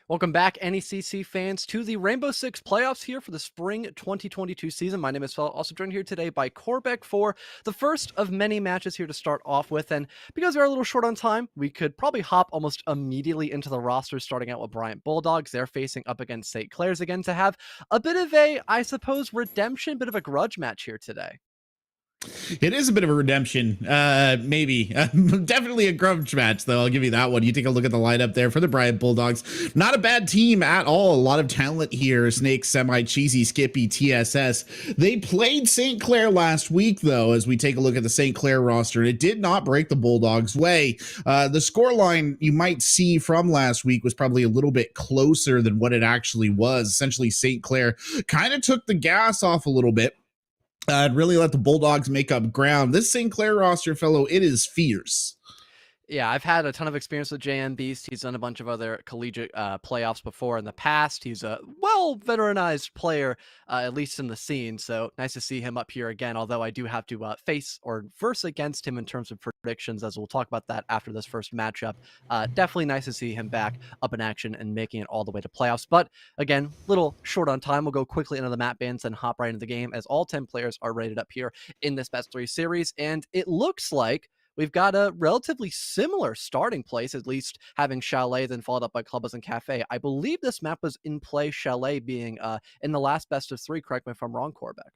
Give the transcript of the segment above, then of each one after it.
Welcome back, NECC fans, to the Rainbow Six playoffs here for the spring 2022 season. My name is Phil, also joined here today by Corbeck for the first of many matches here to start off with. And because we're a little short on time, we could probably hop almost immediately into the roster, starting out with Bryant Bulldogs. They're facing up against St. Clair's again to have a bit of a, I suppose, redemption, bit of a grudge match here today. It is a bit of a redemption, maybe. Definitely a grudge match, though. I'll give you that one. You take a look at the lineup there for the Bryant Bulldogs. Not a bad team at all. A lot of talent here. Snake, Semi, Cheesy, Skippy, TSS. They played St. Clair last week, though, as we take a look at the St. Clair roster. It did not break the Bulldogs' way. The scoreline you might see from last week was probably a little bit closer than what it actually was. Essentially, St. Clair kind of took the gas off a little bit. Really let the Bulldogs make up ground. This St. Clair roster, fellow, it is fierce. Yeah, I've had a ton of experience with JM Beast. He's done a bunch of other collegiate playoffs before in the past. He's a well-veteranized player, at least in the scene. So nice to see him up here again, although I do have to face or verse against him in terms of predictions, as we'll talk about that after this first matchup. Definitely nice to see him back up in action and making it all the way to playoffs. But again, little short on time. We'll go quickly into the map bans and hop right into the game, as all 10 players are rated up here in this best 3 series. And it looks like we've got a relatively similar starting place, at least having Chalet then followed up by Clubbers and Cafe. I believe this map was in play, Chalet being in the last best of 3. Correct me if I'm wrong, Corbeck.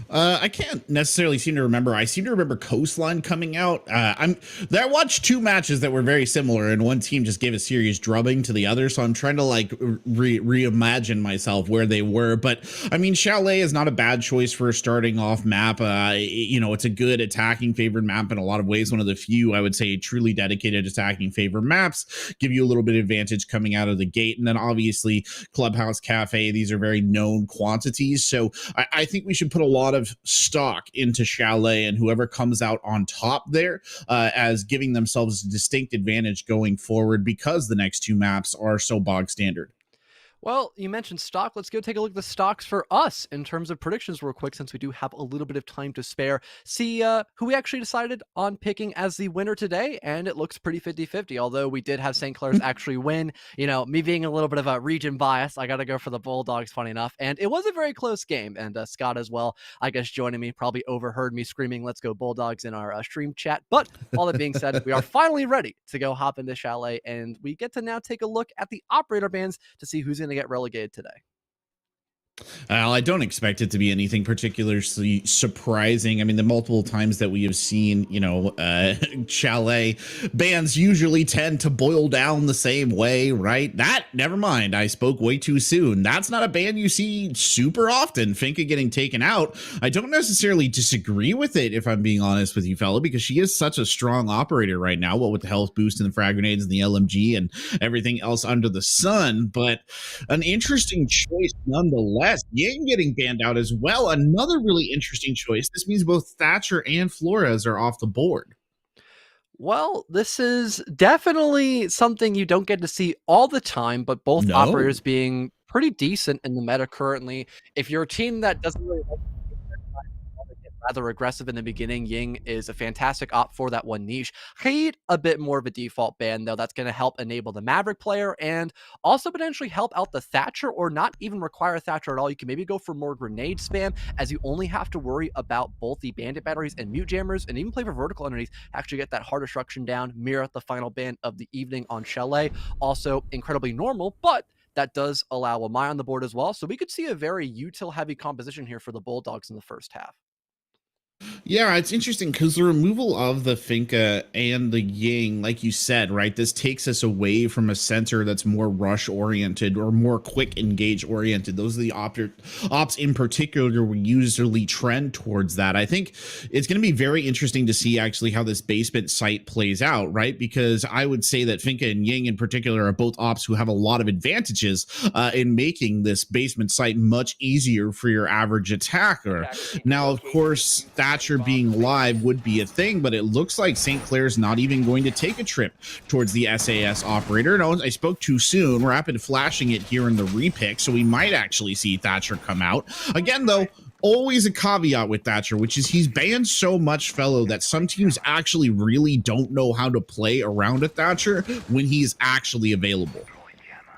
I can't necessarily seem to remember. I seem to remember Coastline coming out. I watched 2 matches that were very similar, and one team just gave a serious drubbing to the other. So I'm trying to like reimagine myself where they were. But I mean, Chalet is not a bad choice for a starting off map. It's a good attacking favored map in a lot of ways. One of the few, I would say, truly dedicated attacking favored maps. Give you a little bit of advantage coming out of the gate, and then obviously Clubhouse, Cafe. These are very known quantities. So I think we should put a lot of stock into Chalet and whoever comes out on top there as giving themselves a distinct advantage going forward, because the next 2 maps are so bog standard. Well, you mentioned stock. Let's go take a look at the stocks for us in terms of predictions real quick, since we do have a little bit of time to spare. See who we actually decided on picking as the winner today, and it looks pretty 50-50, although we did have St. Clair's actually win. You know, me being a little bit of a region bias, I got to go for the Bulldogs, funny enough, and it was a very close game, and Scott as well, I guess, joining me, probably overheard me screaming, "Let's go Bulldogs," in our stream chat. But all that being said, we are finally ready to go hop into Chalet, and we get to now take a look at the operator bands to see who's going to get relegated today. I don't expect it to be anything particularly surprising. I mean, the multiple times that we have seen, Chalet bands usually tend to boil down the same way, right? Never mind. I spoke way too soon. That's not a band you see super often. Finka getting taken out. I don't necessarily disagree with it, if I'm being honest with you, fella, because she is such a strong operator right now, what with the health boost and the frag grenades and the LMG and everything else under the sun. But an interesting choice nonetheless. Ying getting banned out as well. Another really interesting choice. This means both Thatcher and Flores are off the board. Well, this is definitely something you don't get to see all the time, but both operators being pretty decent in the meta currently. If you're a team that doesn't really like rather aggressive in the beginning, Ying is a fantastic op for that one niche. Hate a bit more of a default ban, though. That's going to help enable the Maverick player and also potentially help out the Thatcher, or not even require a Thatcher at all. You can maybe go for more grenade spam, as you only have to worry about both the bandit batteries and mute jammers, and even play for vertical underneath, actually get that hard destruction down, mirror the final ban of the evening on Chalet. Also incredibly normal, but that does allow a Mai on the board as well. So we could see a very util heavy composition here for the Bulldogs in the first half. Yeah, it's interesting because the removal of the Finka and the Ying, like you said, right, this takes us away from a center that's more rush oriented or more quick engage oriented. Those are the ops in particular we usually trend towards that. I think it's going to be very interesting to see actually how this basement site plays out, right? Because I would say that Finka and Ying in particular are both ops who have a lot of advantages in making this basement site much easier for your average attacker. Exactly. Now, of course, Thatcher being live would be a thing, but it looks like St. Clair's not even going to take a trip towards the SAS operator. No, I spoke too soon. Rapid flashing it here in the repick, so we might actually see Thatcher come out. Again, though, always a caveat with Thatcher, which is he's banned so much, fellow, that some teams actually really don't know how to play around a Thatcher when he's actually available.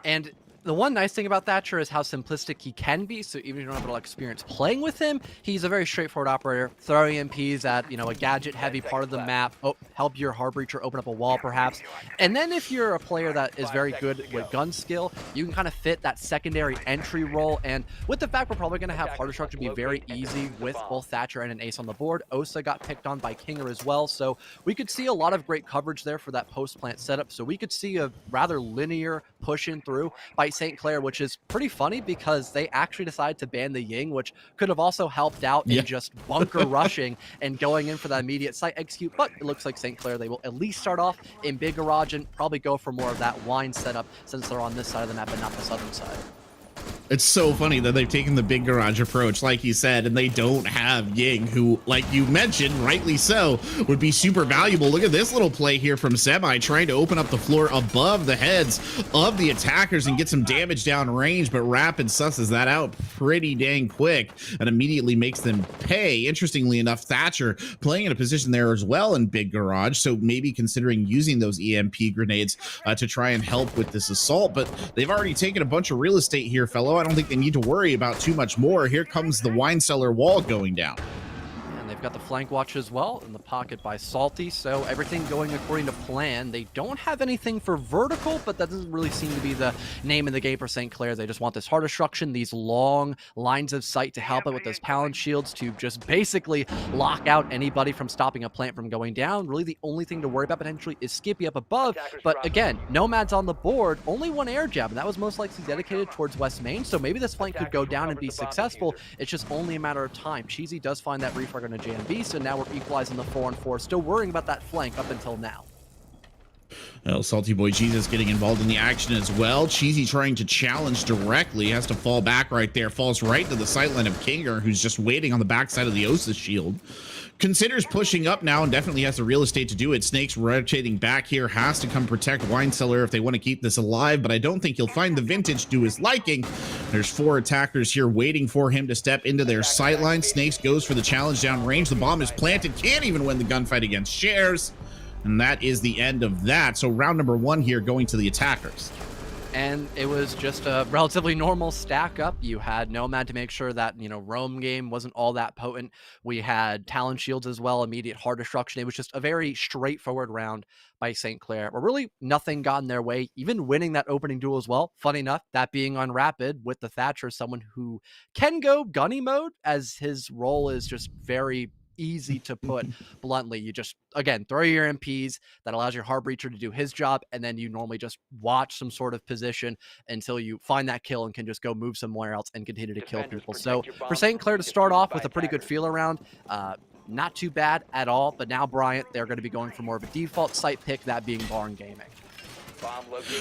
And the one nice thing about Thatcher is how simplistic he can be. So even if you don't have a lot of experience playing with him, he's a very straightforward operator, throwing MPs at, a gadget-heavy part of the map, help your Hard Breacher open up a wall perhaps. And then if you're a player that is very good with gun skill, you can kind of fit that secondary entry role. And with the fact we're probably going to have Hard Destruction be very easy with both Thatcher and an ace on the board, Osa got picked on by Kinger as well. So we could see a lot of great coverage there for that post-plant setup. So we could see a rather linear push in through by St. Clair, which is pretty funny because they actually decided to ban the Ying, which could have also helped out in just bunker rushing and going in for that immediate site execute. But it looks like St. Clair, they will at least start off in Big Garage and probably go for more of that wine setup since they're on this side of the map and not the southern side. It's so funny that they've taken the Big Garage approach, like you said, and they don't have Ying, who, like you mentioned, rightly so, would be super valuable. Look at this little play here from Semi, trying to open up the floor above the heads of the attackers and get some damage down range, but Rapid susses that out pretty dang quick and immediately makes them pay. Interestingly enough, Thatcher playing in a position there as well in Big Garage, so maybe considering using those EMP grenades to try and help with this assault, but they've already taken a bunch of real estate here, fellow. I don't think they need to worry about too much more. Here comes the wine cellar wall going down. And they've got the flank watch as well in the pocket by Salty, so everything going according to plan. They don't have anything for vertical, but that doesn't really seem to be the name of the game for St. Clair. They just want this hard destruction, these long lines of sight to help it with those Paladin shields to just basically lock out anybody from stopping a plant from going down. Really the only thing to worry about potentially is Skippy up above, but again, Nomad's on the board, only one air jab, and that was most likely dedicated towards West Main, so maybe this flank could go down and be successful. It's just only a matter of time. Cheesy does find that refrag on a JMB, so now we're equalizing the 4-on-4, still worrying about that flank up until now. Well, Salty Boy Jesus getting involved in the action as well. Cheesy trying to challenge directly, has to fall back right there, falls right to the sightline of Kinger, who's just waiting on the backside of the Osa shield. Considers pushing up now and definitely has the real estate to do it. Snake's rotating back here, has to come protect Wine Cellar if they want to keep this alive, but I don't think he'll find the vintage to his liking. There's 4 attackers here waiting for him to step into their sightline. Snakes goes for the challenge down range. The bomb is planted, can't even win the gunfight against Shares. And that is the end of that. So round number 1 here going to the attackers. And it was just a relatively normal stack up. You had Nomad to make sure that, roam game wasn't all that potent. We had Talon shields as well, immediate hard destruction. It was just a very straightforward round by St. Clair, where really nothing got in their way, even winning that opening duel as well. Funny enough, that being on Rapid with the Thatcher, someone who can go gunny mode, as his role is just very easy to put bluntly. You just, again, throw your MPs, that allows your Hard Breacher to do his job, and then you normally just watch some sort of position until you find that kill and can just go move somewhere else and continue to kill people. So for St. Clair to start off with a pretty good feel around, not too bad at all, but now Bryant, they're going to be going for more of a default site pick, that being Barn Gaming.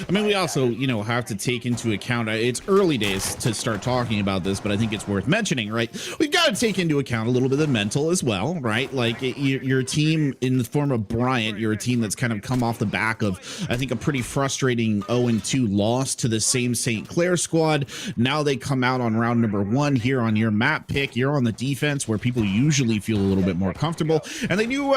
I mean, we also, have to take into account, it's early days to start talking about this, but I think it's worth mentioning, right? We've got to take into account a little bit of mental as well, right? Like your team in the form of Bryant, you're a team that's kind of come off the back of, I think, a pretty frustrating 0-2 loss to the same St. Clair squad. Now they come out on round number 1 here on your map pick. You're on the defense where people usually feel a little bit more comfortable, and they do,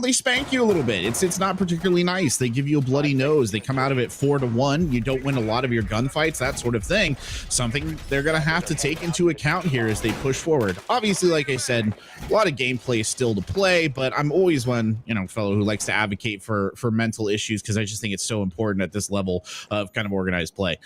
they spank you a little bit. It's not particularly nice. They give you a bloody nose. They come out of it 4-1. You don't win a lot of your gunfights, that sort of thing. Something they're going to have to take into account here as they push forward. Obviously, like I said, a lot of gameplay still to play, but I'm always one, fellow who likes to advocate for mental issues, because I just think it's so important at this level of kind of organized play.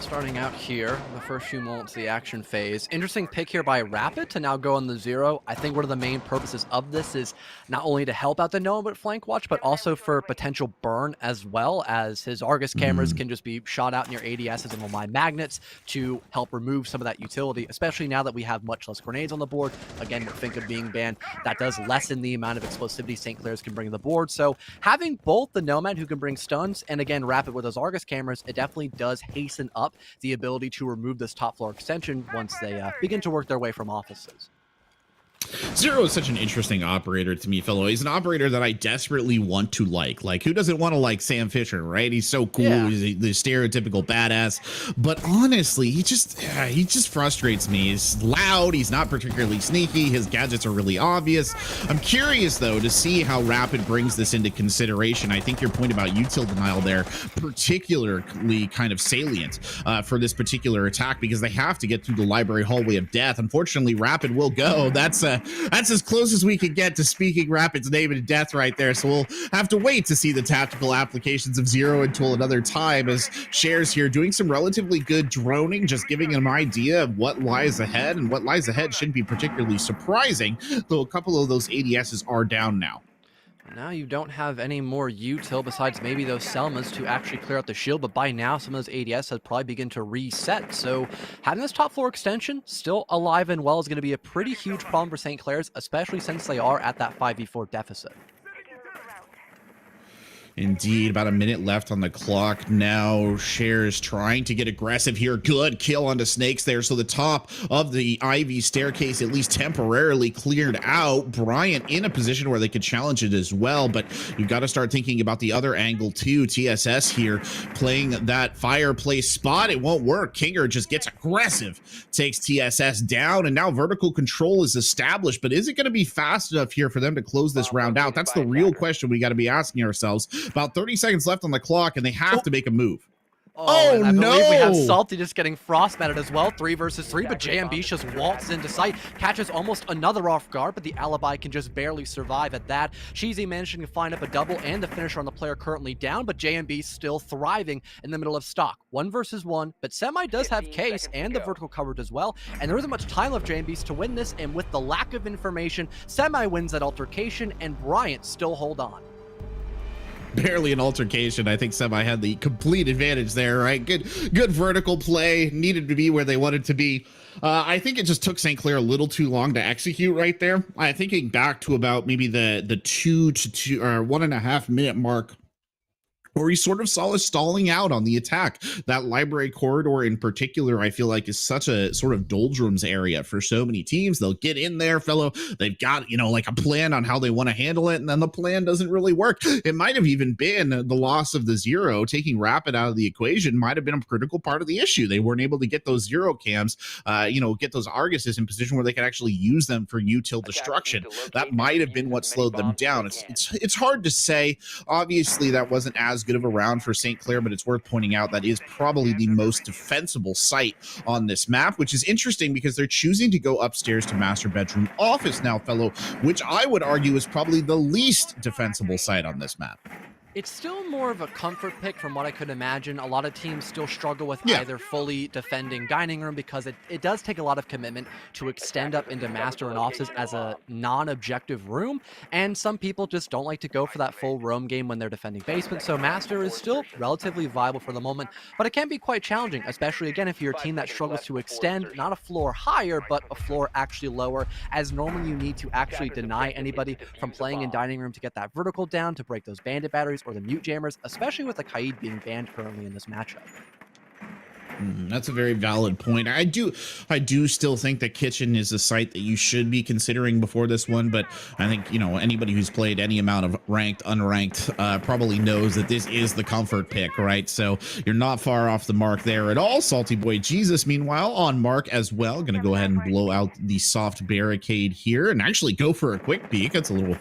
Starting out here, the first few moments of the action phase. Interesting pick here by Rapid to now go on the 0. I think one of the main purposes of this is not only to help out the Nomad flank watch, but also for potential burn, as well as his Argus cameras can just be shot out near ADSs and my magnets to help remove some of that utility, especially now that we have much less grenades on the board. Again, with Finka being banned, that does lessen the amount of explosivity St. Clair's can bring to the board. So having both the Nomad who can bring stuns and, again, Rapid with those Argus cameras, it definitely does hasten up the ability to remove this top floor extension once they begin to work their way from offices. Zero is such an interesting operator to me, fellow. He's an operator that I desperately want to like. Like, who doesn't want to like Sam Fisher, right? He's so cool. Yeah. He's the stereotypical badass. But honestly, he just frustrates me. He's loud. He's not particularly sneaky. His gadgets are really obvious. I'm curious though to see how Rapid brings this into consideration. I think your point about util denial there, particularly kind of salient for this particular attack, because they have to get through the library hallway of death. Unfortunately, Rapid will go. That's as close as we could get to speaking Rapid's name in death right there. So we'll have to wait to see the tactical applications of Zero until another time, as Shares here doing some relatively good droning, just giving an idea of what lies ahead, and what lies ahead shouldn't be particularly surprising, though a couple of those ADSs are down now. Now you don't have any more util besides maybe those Selmas to actually clear out the shield, but by now some of those ADS has probably begun to reset. So having this top floor extension still alive and well is going to be a pretty huge problem for St. Clair's, especially since they are at that 5v4 deficit. Indeed, about a minute left on the clock now. Shares trying to get aggressive here. Good kill onto Snakes there. So the top of the Ivy staircase, at least temporarily cleared out. Bryant in a position where they could challenge it as well, but you've got to start thinking about the other angle too. TSS here playing that fireplace spot. It won't work. Kinger just gets aggressive, takes TSS down, and now vertical control is established, but is it going to be fast enough here for them to close this round out? That's the real question we got to be asking ourselves. About 30 seconds left on the clock, and they have to make a move. Oh, I believe we have Salty just getting frostmatted as well. 3 versus 3, but JMB just waltzes into sight, catches almost another off guard, but the Alibi can just barely survive at that. Cheesy managing to find up a double and the finisher on the player currently down, but JMB still thriving in the middle of stock. 1 versus 1, but Semi does have Case and the vertical coverage as well, and there isn't much time left JMB's to win this, and with the lack of information, Semi wins that altercation, and Bryant still hold on. Barely an altercation. I think Semi had the complete advantage there, right? Good vertical play, needed to be where they wanted to be. I think it just took St. Clair a little too long to execute right there. I thinking back to about maybe the 2 to 2 or 1.5 minute mark, or he sort of saw us stalling out on the attack. That library corridor in particular, I feel like, is such a sort of doldrums area for so many teams. They'll get in there, fellow. They've got, like a plan on how they want to handle it, and then the plan doesn't really work. It might have even been the loss of the Zero, taking Rapid out of the equation might have been a critical part of the issue. They weren't able to get those Zero cams, get those Arguses in position where they could actually use them for util destruction. That might have been what slowed them down. It's hard to say. Obviously, that wasn't as good of a round for St. Clair, but it's worth pointing out that is probably the most defensible site on this map, which is interesting because they're choosing to go upstairs to master bedroom office now, fellow, which I would argue is probably the least defensible site on this map. It's still more of a comfort pick from what I could imagine. A lot of teams still struggle with either fully defending dining room because it does take a lot of commitment to extend up into master and offices as a non-objective room, and some people just don't like to go for that full roam game when they're defending basement, so master is still relatively viable for the moment, but it can be quite challenging, especially again if you're a team that struggles to extend not a floor higher but a floor actually lower, as normally you need to actually deny anybody from playing in dining room to get that vertical down to break those bandit batteries or the mute jammers, especially with the Kaid being banned currently in this matchup. That's a very valid point. I do still think that Kitchen is a site that you should be considering before this one, but I think, anybody who's played any amount of ranked, unranked, probably knows that this is the comfort pick, right? So you're not far off the mark there at all. Salty Boy Jesus, meanwhile, on mark as well. Gonna go ahead and blow out the soft barricade here and actually go for a quick peek. That's a little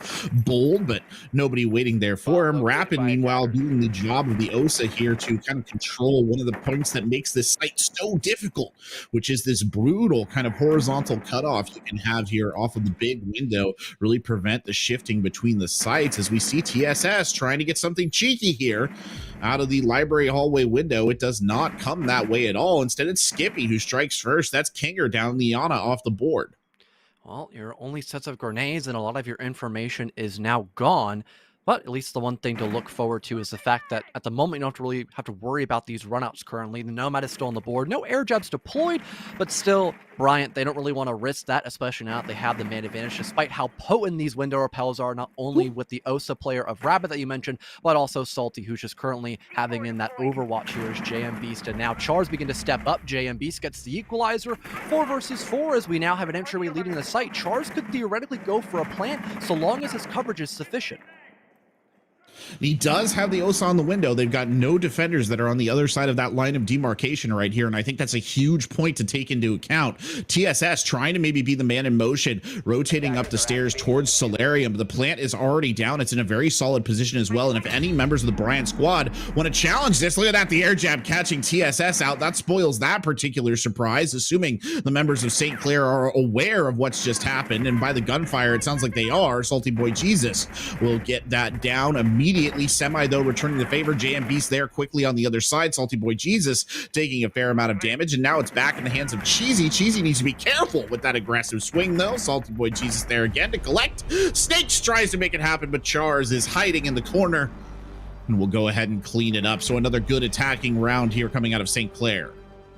bold, but nobody waiting there for him. Rapid, meanwhile, doing the job of the OSA here to kind of control one of the points that makes this site so difficult, which is this brutal kind of horizontal cutoff you can have here off of the big window, really prevent the shifting between the sites, as we see TSS trying to get something cheeky here out of the library hallway window. It does not come that way at all. Instead, it's Skippy who strikes first. That's Kinger down Liana off the board. Well, your only sets of grenades and a lot of your information is now gone. But at least the one thing to look forward to is the fact that at the moment you don't really have to worry about these runouts currently. The Nomad is still on the board. No air jabs deployed, but still, Bryant, they don't really want to risk that, especially now that they have the man advantage, despite how potent these window repels are, not only with the Osa player of Rabbit that you mentioned, but also Salty, who's just currently having in that Overwatch here as JM Beast. And now Chars begin to step up. JM Beast gets the equalizer. 4 versus 4 as we now have an entryway leading the site. Chars could theoretically go for a plant so long as his coverage is sufficient. He does have the Osa on the window. They've got no defenders that are on the other side of that line of demarcation right here, and I think that's a huge point to take into account. TSS trying to maybe be the man in motion, rotating up the stairs towards Solarium, but the plant is already down. It's in a very solid position as well, and if any members of the Bryant squad want to challenge this, look at that, the air jab catching TSS out. That spoils that particular surprise, assuming the members of St. Clair are aware of what's just happened, and by the gunfire, it sounds like they are. Salty Boy Jesus will get that down immediately. Semi, though, returning the favor. JM Beast there quickly on the other side. Salty Boy Jesus taking a fair amount of damage, and now it's back in the hands of Cheesy. Cheesy needs to be careful with that aggressive swing, though. Salty Boy Jesus there again to collect. Snakes tries to make it happen, but Chars is hiding in the corner, and we'll go ahead and clean it up. So another good attacking round here coming out of St. Clair.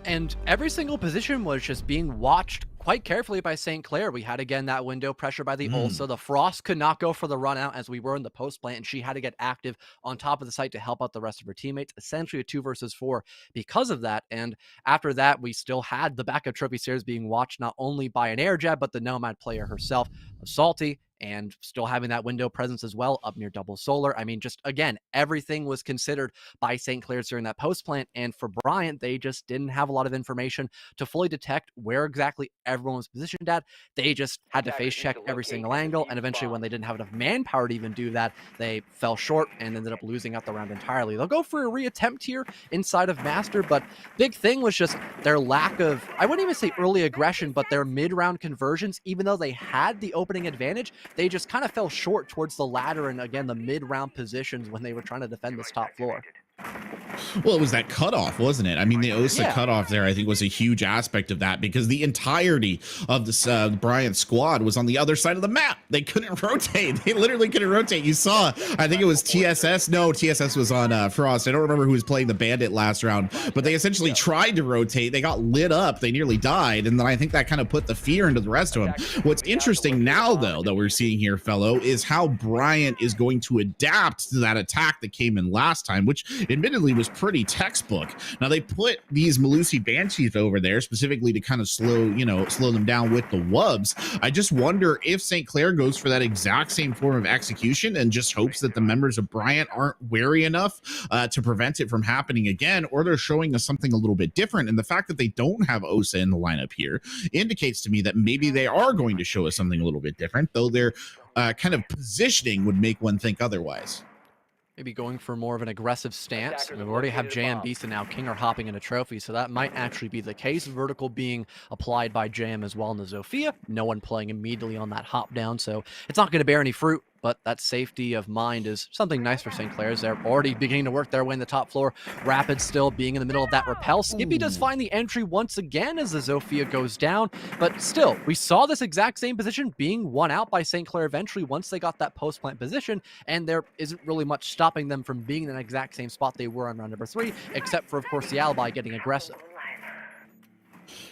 And every single position was just being watched quite carefully by St. Clair. We had, again, that window pressure by the Ulsa. The Frost could not go for the run out as we were in the post plant, and she had to get active on top of the site to help out the rest of her teammates. Essentially a 2 versus 4 because of that. And after that, we still had the backup trophy stairs being watched not only by an air jab, but the Nomad player herself, Salty, and still having that window presence as well up near double solar. I mean, just again, everything was considered by St. Clair's during that post plant. And for Bryant, they just didn't have a lot of information to fully detect where exactly everyone was positioned at. They just had to face check every single angle. And eventually, when they didn't have enough manpower to even do that, they fell short and ended up losing out the round entirely. They'll go for a reattempt here inside of Master, but big thing was just their lack of, I wouldn't even say early aggression, but their mid-round conversions. Even though they had the opening advantage, they just kind of fell short towards the ladder and, again, the mid-round positions when they were trying to defend this top floor. Well, it was that cutoff, wasn't it? I mean, the Osa cutoff there, I think, was a huge aspect of that, because the entirety of this Bryant squad was on the other side of the map. They couldn't rotate. They literally couldn't rotate. You saw, I think it was TSS. No, TSS was on Frost. I don't remember who was playing the Bandit last round, but they essentially tried to rotate. They got lit up. They nearly died, and then I think that kind of put the fear into the rest of them. What's interesting now, though, that we're seeing here, fellow, is how Bryant is going to adapt to that attack that came in last time, which admittedly was pretty textbook. Now they put these Malusi Banshees over there specifically to kind of slow them down with the wubs. I just wonder if St. Clair goes for that exact same form of execution and just hopes that the members of Bryant aren't wary enough to prevent it from happening again, or they're showing us something a little bit different. And the fact that they don't have Osa in the lineup here indicates to me that maybe they are going to show us something a little bit different, though their kind of positioning would make one think otherwise. Maybe going for more of an aggressive stance. We already have JM Beast and now King are hopping into trophy, so that might actually be the case. Vertical being applied by JM as well in the Zofia. No one playing immediately on that hop down, so it's not going to bear any fruit. But that safety of mind is something nice for St. Clair's. They're already beginning to work their way in the top floor. Rapid still being in the middle of that repel. Skippy does find the entry once again as the Zofia goes down. But still, we saw this exact same position being won out by St. Clair eventually once they got that post-plant position. And there isn't really much stopping them from being in that exact same spot they were on round number 3, except for, of course, the Alibi getting aggressive.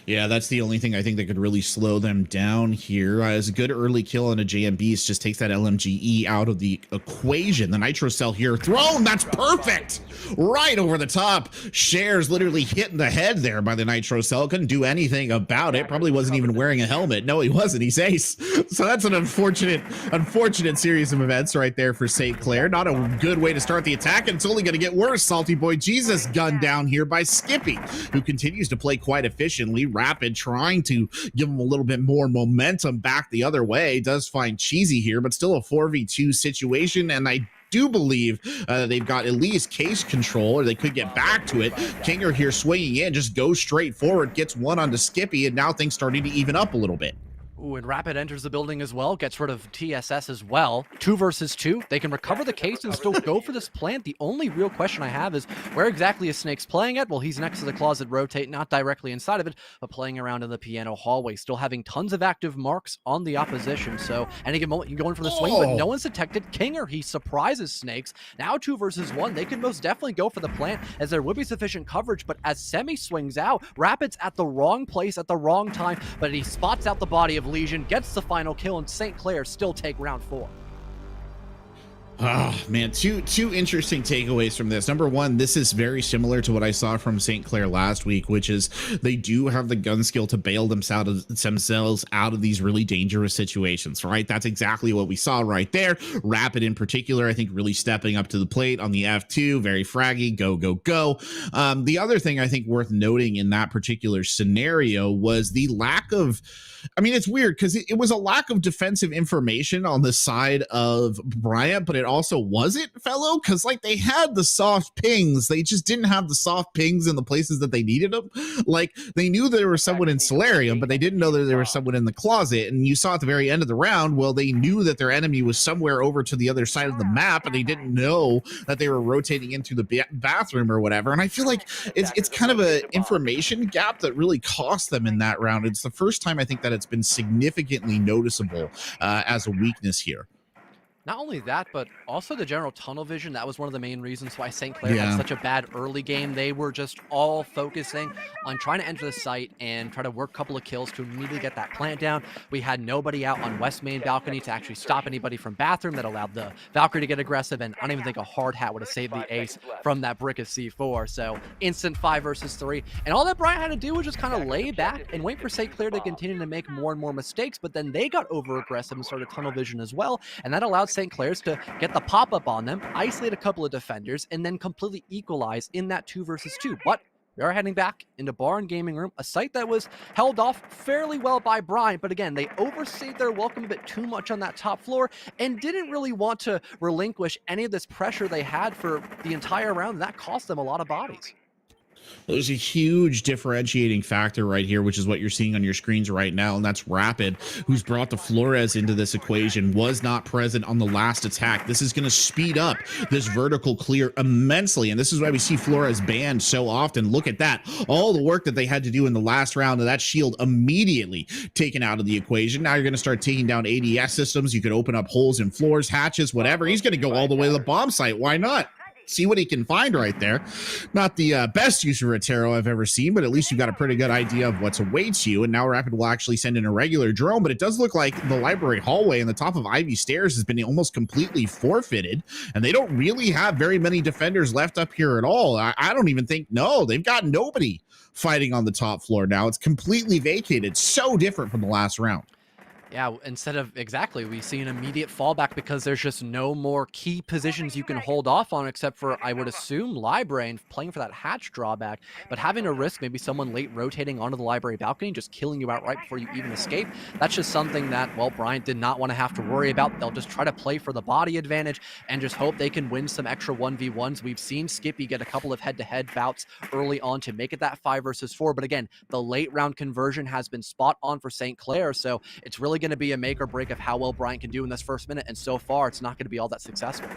Yeah, that's the only thing I think that could really slow them down here. As a good early kill on a JM Beast just takes that LMGE out of the equation. The Nitro Cell here thrown. That's perfect. Right over the top. Shares literally hit in the head there by the Nitro Cell. Couldn't do anything about it. Probably wasn't even wearing a helmet. No, he wasn't. He's ace. So that's an unfortunate series of events right there for St. Clair. Not a good way to start the attack, and it's only going to get worse. Salty Boy Jesus gunned down here by Skippy, who continues to play quite efficiently. Rapid trying to give him a little bit more momentum back the other way. Does find Cheesy here, but still a 4v2 situation, and I do believe they've got at least case control, or they could get back to it. Kinger here swinging in, just goes straight forward, gets one onto Skippy, and now things starting to even up a little bit. Ooh, and Rapid enters the building as well, gets rid of TSS as well. 2 versus 2. They can recover the case and still go for this plant. The only real question I have is where exactly is Snakes playing at? Well, he's next to the closet rotate, not directly inside of it, but playing around in the piano hallway, still having tons of active marks on the opposition. So, any given moment, you're going for the swing, but no one's detected. Kinger, he surprises Snakes. Now 2 versus 1. They could most definitely go for the plant as there would be sufficient coverage, but as Semi swings out, Rapid's at the wrong place at the wrong time, but he spots out the body of Legion, gets the final kill, and St. Clair still take round 4. Oh man, two interesting takeaways from this. Number one, this is very similar to what I saw from St. Clair last week, which is they do have the gun skill to bail themselves out of these really dangerous situations, right? That's exactly what we saw right there. Rapid in particular, I think, really stepping up to the plate on the F2, very fraggy, go, go, go. The other thing I think worth noting in that particular scenario was the lack of, I mean, it's weird because it was a lack of defensive information on the side of Bryant, but it also wasn't, fellow, because like they had the soft pings, they just didn't have the soft pings in the places that they needed them. Like they knew there was someone in Solarium, but they didn't know that there was someone in the closet. And you saw at the very end of the round, well, they knew that their enemy was somewhere over to the other side of the map, and they didn't know that they were rotating into the bathroom or whatever. And I feel like it's kind of an information gap that really cost them in that round. It's the first time I think that it's been significantly noticeable as a weakness here. Not only that, but also the general tunnel vision. That was one of the main reasons why St. Clair had such a bad early game. They were just all focusing on trying to enter the site and try to work a couple of kills to immediately get that plant down. We had nobody out on West Main balcony to actually stop anybody from bathroom. That allowed the Valkyrie to get aggressive, and I don't even think a hard hat would have saved the ace from that brick of C4. So instant 5 versus 3. And all that Bryant had to do was just kind of lay back and wait for St. Clair to continue to make more and more mistakes, but then they got over aggressive and started tunnel vision as well, and that allowed St. Clair's to get the pop-up on them, isolate a couple of defenders, and then completely equalize in that 2 versus 2. But we are heading back into Bar and Gaming Room, a site that was held off fairly well by Bryant, but again, they overstayed their welcome a bit too much on that top floor and didn't really want to relinquish any of this pressure they had for the entire round, and that cost them a lot of bodies. There's a huge differentiating factor right here, which is what you're seeing on your screens right now, and that's Rapid, who's brought the Flores into this equation, was not present on the last attack. This is going to speed up this vertical clear immensely, and this is why we see Flores banned so often. Look at that. All the work that they had to do in the last round of that shield immediately taken out of the equation. Now you're going to start taking down ADS systems. You could open up holes in floors, hatches, whatever. He's going to go all the way to the bomb site. Why not? See what he can find right there. Not the best use of a tarot I've ever seen, but at least you've got a pretty good idea of what awaits you. And now Rapid will actually send in a regular drone, but it does look like the library hallway and the top of Ivy Stairs has been almost completely forfeited, and they don't really have very many defenders left up here at all. I don't even think, no, they've got nobody fighting on the top floor now. It's completely vacated. So different from the last round. Yeah, instead of, exactly, we see an immediate fallback because there's just no more key positions you can hold off on except for, I would assume, library and playing for that hatch drawback. But having to risk maybe someone late rotating onto the library balcony, just killing you outright before you even escape, that's just something that, well, Bryant did not want to have to worry about. They'll just try to play for the body advantage and just hope they can win some extra 1v1s. We've seen Skippy get a couple of head-to-head bouts early on to make it that 5 versus 4. But again, the late round conversion has been spot on for St. Clair, so it's really going to be a make or break of how well Bryant can do in this first minute, and so far it's not going to be all that successful.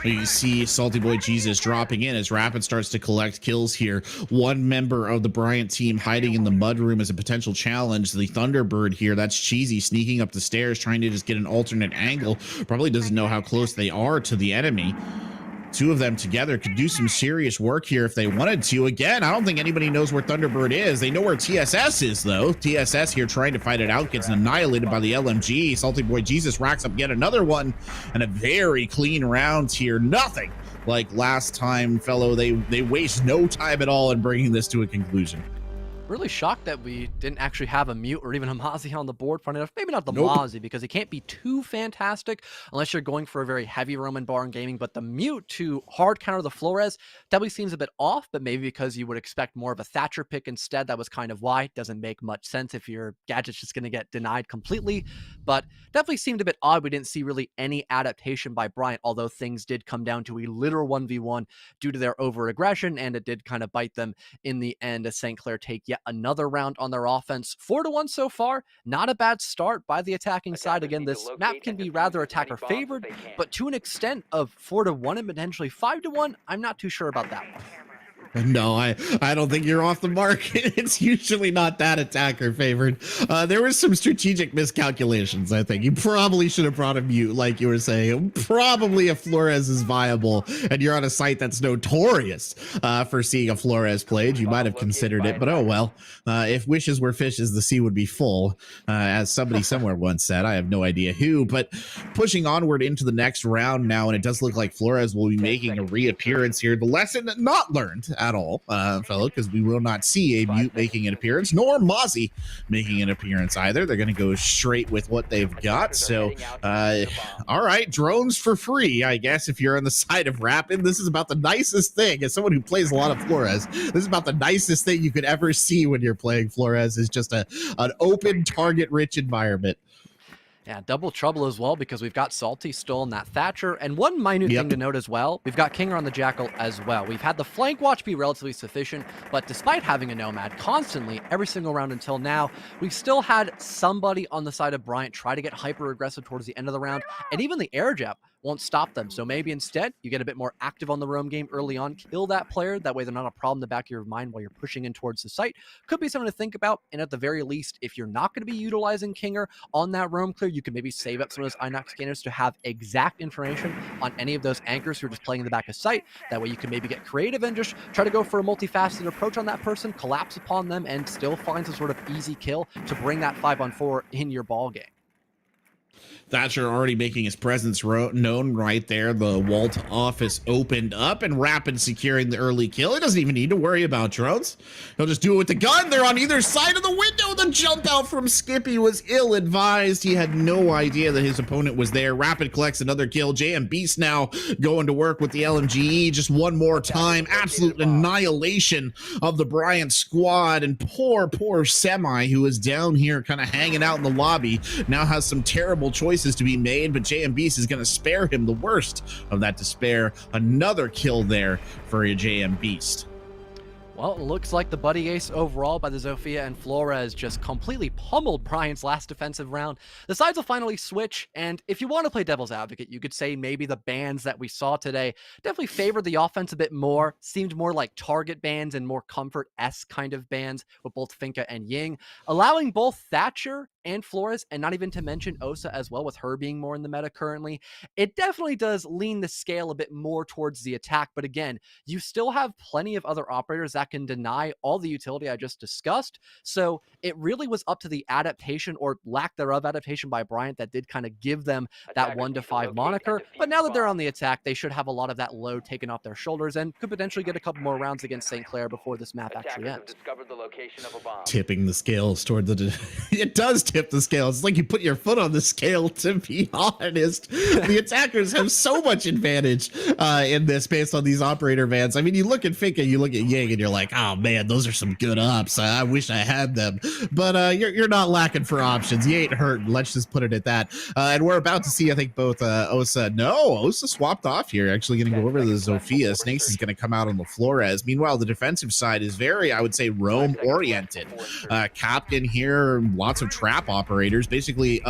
You see Salty Boy Jesus dropping in as Rapid starts to collect kills here. One member of the Bryant team hiding in the mudroom as a potential challenge. The Thunderbird here, that's Cheesy, sneaking up the stairs, trying to just get an alternate angle. Probably doesn't know how close they are to the enemy. Two of them together could do some serious work here if they wanted to. Again, I don't think anybody knows where Thunderbird is. They know where TSS is, though. TSS here trying to fight it out, gets annihilated by the LMG. Salty Boy Jesus racks up yet another one, and a very clean round here. Nothing like last time, fellow. They waste no time at all in bringing this to a conclusion. Really shocked that we didn't actually have a mute or even a Mozzie on the board. Funny enough, maybe not the Nope. Mozzie, because he can't be too fantastic unless you're going for a very heavy roam in bar and gaming. But the mute to hard counter the Flores definitely seems a bit off, but maybe because you would expect more of a Thatcher pick instead. That was kind of why. Doesn't make much sense if your gadget's just going to get denied completely. But definitely seemed a bit odd. We didn't see really any adaptation by Bryant, although things did come down to a literal 1v1 due to their over aggression, and it did kind of bite them in the end as St. Clair take yet get another round on their offense. 4-1 so far, not a bad start by the attacking side. Again, this map can be rather attacker favored, but to an extent of 4-1 and potentially 5-1, I'm not too sure about that one. No, I don't think you're off the mark. It's usually not that attacker favored. There was some strategic miscalculations, I think. You probably should have brought a mute, like you were saying. Probably if Flores is viable and you're on a site that's notorious for seeing a Flores played, you might have considered it, but oh well. If wishes were fishes, the sea would be full, as somebody somewhere once said. I have no idea who, but pushing onward into the next round now, and it does look like Flores will be making a reappearance here. The lesson not learned at all, fellow, because we will not see a mute making an appearance, nor Mozzie making an appearance either. They're going to go straight with what they've got. So, all right, drones for free, I guess, if you're on the side of Rapid. This is about the nicest thing. As someone who plays a lot of Flores, this is about the nicest thing you could ever see when you're playing Flores, is just an open, target-rich environment. Yeah, double trouble as well, because we've got Salty still in that Thatcher. And one minute thing to note as well, we've got Kinger on the Jackal as well. We've had the flank watch be relatively sufficient, but despite having a Nomad constantly every single round until now, we've still had somebody on the side of Bryant try to get hyper-aggressive towards the end of the round, and even the air jab won't stop them. So maybe instead you get a bit more active on the roam game early on, kill that player. That way they're not a problem in the back of your mind while you're pushing in towards the site. Could be something to think about. And at the very least, if you're not going to be utilizing Kinger on that roam clear, you can maybe save up some of those Inox scanners to have exact information on any of those anchors who are just playing in the back of sight. That way you can maybe get creative and just try to go for a multifaceted approach on that person, collapse upon them, and still find some sort of easy kill to bring that 5-on-4 in your ball game. Thatcher already making his presence known right there. The Walt office opened up, and Rapid securing the early kill. He doesn't even need to worry about drones. He'll just do it with the gun. They're on either side of the window. The jump out from Skippy was ill-advised. He had no idea that his opponent was there. Rapid collects another kill. JM Beast now going to work with the LMGE just one more time. Absolute annihilation of the Bryant squad, and poor Semi, who is down here kind of hanging out in the lobby, now has some terrible choices to be made, but JM Beast is going to spare him the worst of that despair. Another kill there for a JM Beast. Well, it looks like the buddy ace overall by the Zofia and Flores just completely pummeled Brian's last defensive round. The sides will finally switch, and if you want to play devil's advocate, you could say maybe the bans that we saw today definitely favored the offense a bit more, seemed more like target bans and more comfort-esque kind of bans with both Finka and Ying, allowing both Thatcher and Flores, and not even to mention Osa as well, with her being more in the meta currently. It definitely does lean the scale a bit more towards the attack, but again, you still have plenty of other operators that can deny all the utility I just discussed. So it really was up to the adaptation or lack thereof adaptation by Bryant that did kind of give them that 1-5 moniker. But now that they're on the attack, they should have a lot of that load taken off their shoulders and could potentially get a couple more rounds against St. Clair before this map actually ends. Tipping the scales toward the... It does tip the scales. It's like you put your foot on the scale, to be honest. The attackers have so much advantage in this based on these operator bans. I mean, you look at Finka, you look at Ying, and you're like, oh man, those are some good ups. I wish I had them. But you're not lacking for options. You ain't hurting. Let's just put it at that. And we're about to see, I think, both Osa swapped off here. Actually going to go over to the Zofia. Snakes is going to come out on the Flores. Meanwhile, the defensive side is very, I would say, roam oriented. Captain here, lots of trap operators. Basically,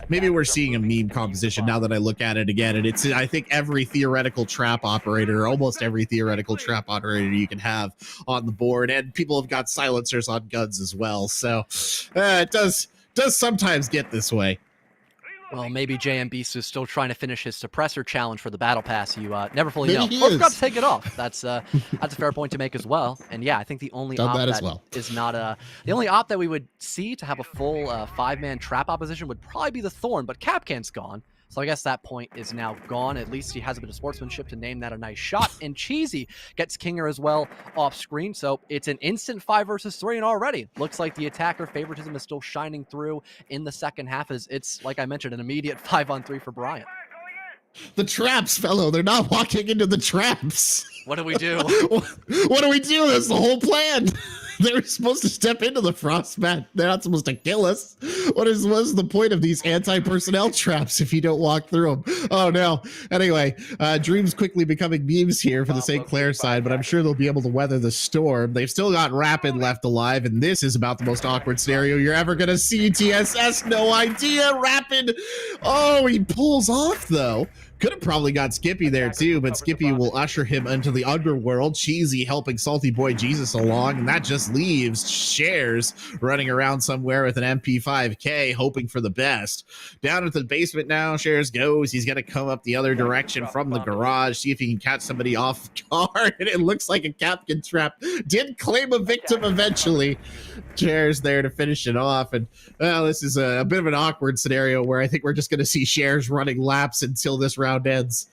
maybe we're seeing a meme composition now that I look at it again. And it's, I think, every theoretical trap operator, almost every theoretical trap operator you can have on the board. And people have got silencers on guns as well. So it does sometimes get this way. Well, maybe JM Beast is still trying to finish his suppressor challenge for the battle pass. You never fully know. Or forgot to take it off. That's a fair point to make as well. And yeah, I think the only op that is not the only op that we would see to have a full 5-man trap opposition would probably be the Thorn, but Capcan's gone. So I guess that point is now gone. At least he has a bit of sportsmanship to name that a nice shot. And Cheesy gets Kinger as well off screen. So it's an instant 5 versus 3. And already looks like the attacker favoritism is still shining through in the second half, as it's, like I mentioned, an immediate 5-on-3 for Bryant. The traps, fellow. They're not walking into the traps. What do we do? What do we do? That's the whole plan. They're supposed to step into the frost mat. They're not supposed to kill us. What's the point of these anti-personnel traps if you don't walk through them? Oh no. Anyway, Dreams quickly becoming memes here for the St. Clair side, but I'm sure they'll be able to weather the storm. They've still got Rapid left alive, and this is about the most awkward scenario you're ever gonna see. TSS, no idea. Rapid. Oh, he pulls off though. Could have probably got Skippy there too, but Skippy will usher him into the underworld. Cheesy helping Salty Boy Jesus along, and that just leaves Shares running around somewhere with an MP5K, hoping for the best. Down into the basement now, Shares goes. He's going to come up the other direction from the garage, see if he can catch somebody off guard, and it looks like a Captain Trap did claim a victim eventually. Shares there to finish it off, and well, this is a bit of an awkward scenario where I think we're just going to see Shares running laps until this round ends.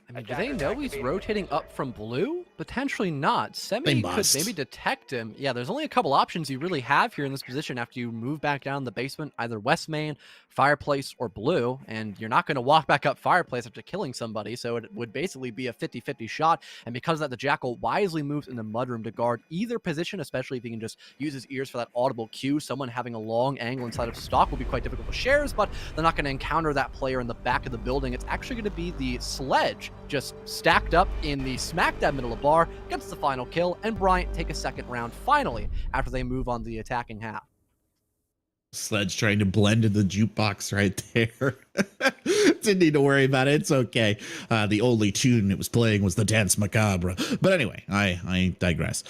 I mean, do they know he's rotating up from blue? Potentially not. Semi could maybe detect him. Yeah, there's only a couple options you really have here in this position after you move back down the basement, either West Main, Fireplace, or Blue, and you're not going to walk back up Fireplace after killing somebody, so it would basically be a 50-50 shot, and because of that, the Jackal wisely moves in the Mudroom to guard either position, especially if he can just use his ears for that audible cue. Someone having a long angle inside of stock will be quite difficult for Shares, but they're not going to encounter that player in the back of the building. It's actually going to be the Sledge just stacked up in the smack dab middle of bar, gets the final kill, and Bryant take a second round finally after they move on the attacking half. Sledge trying to blend in the jukebox right there. Didn't need to worry about it. It's okay. The only tune it was playing was the Dance Macabre. But anyway, I digress.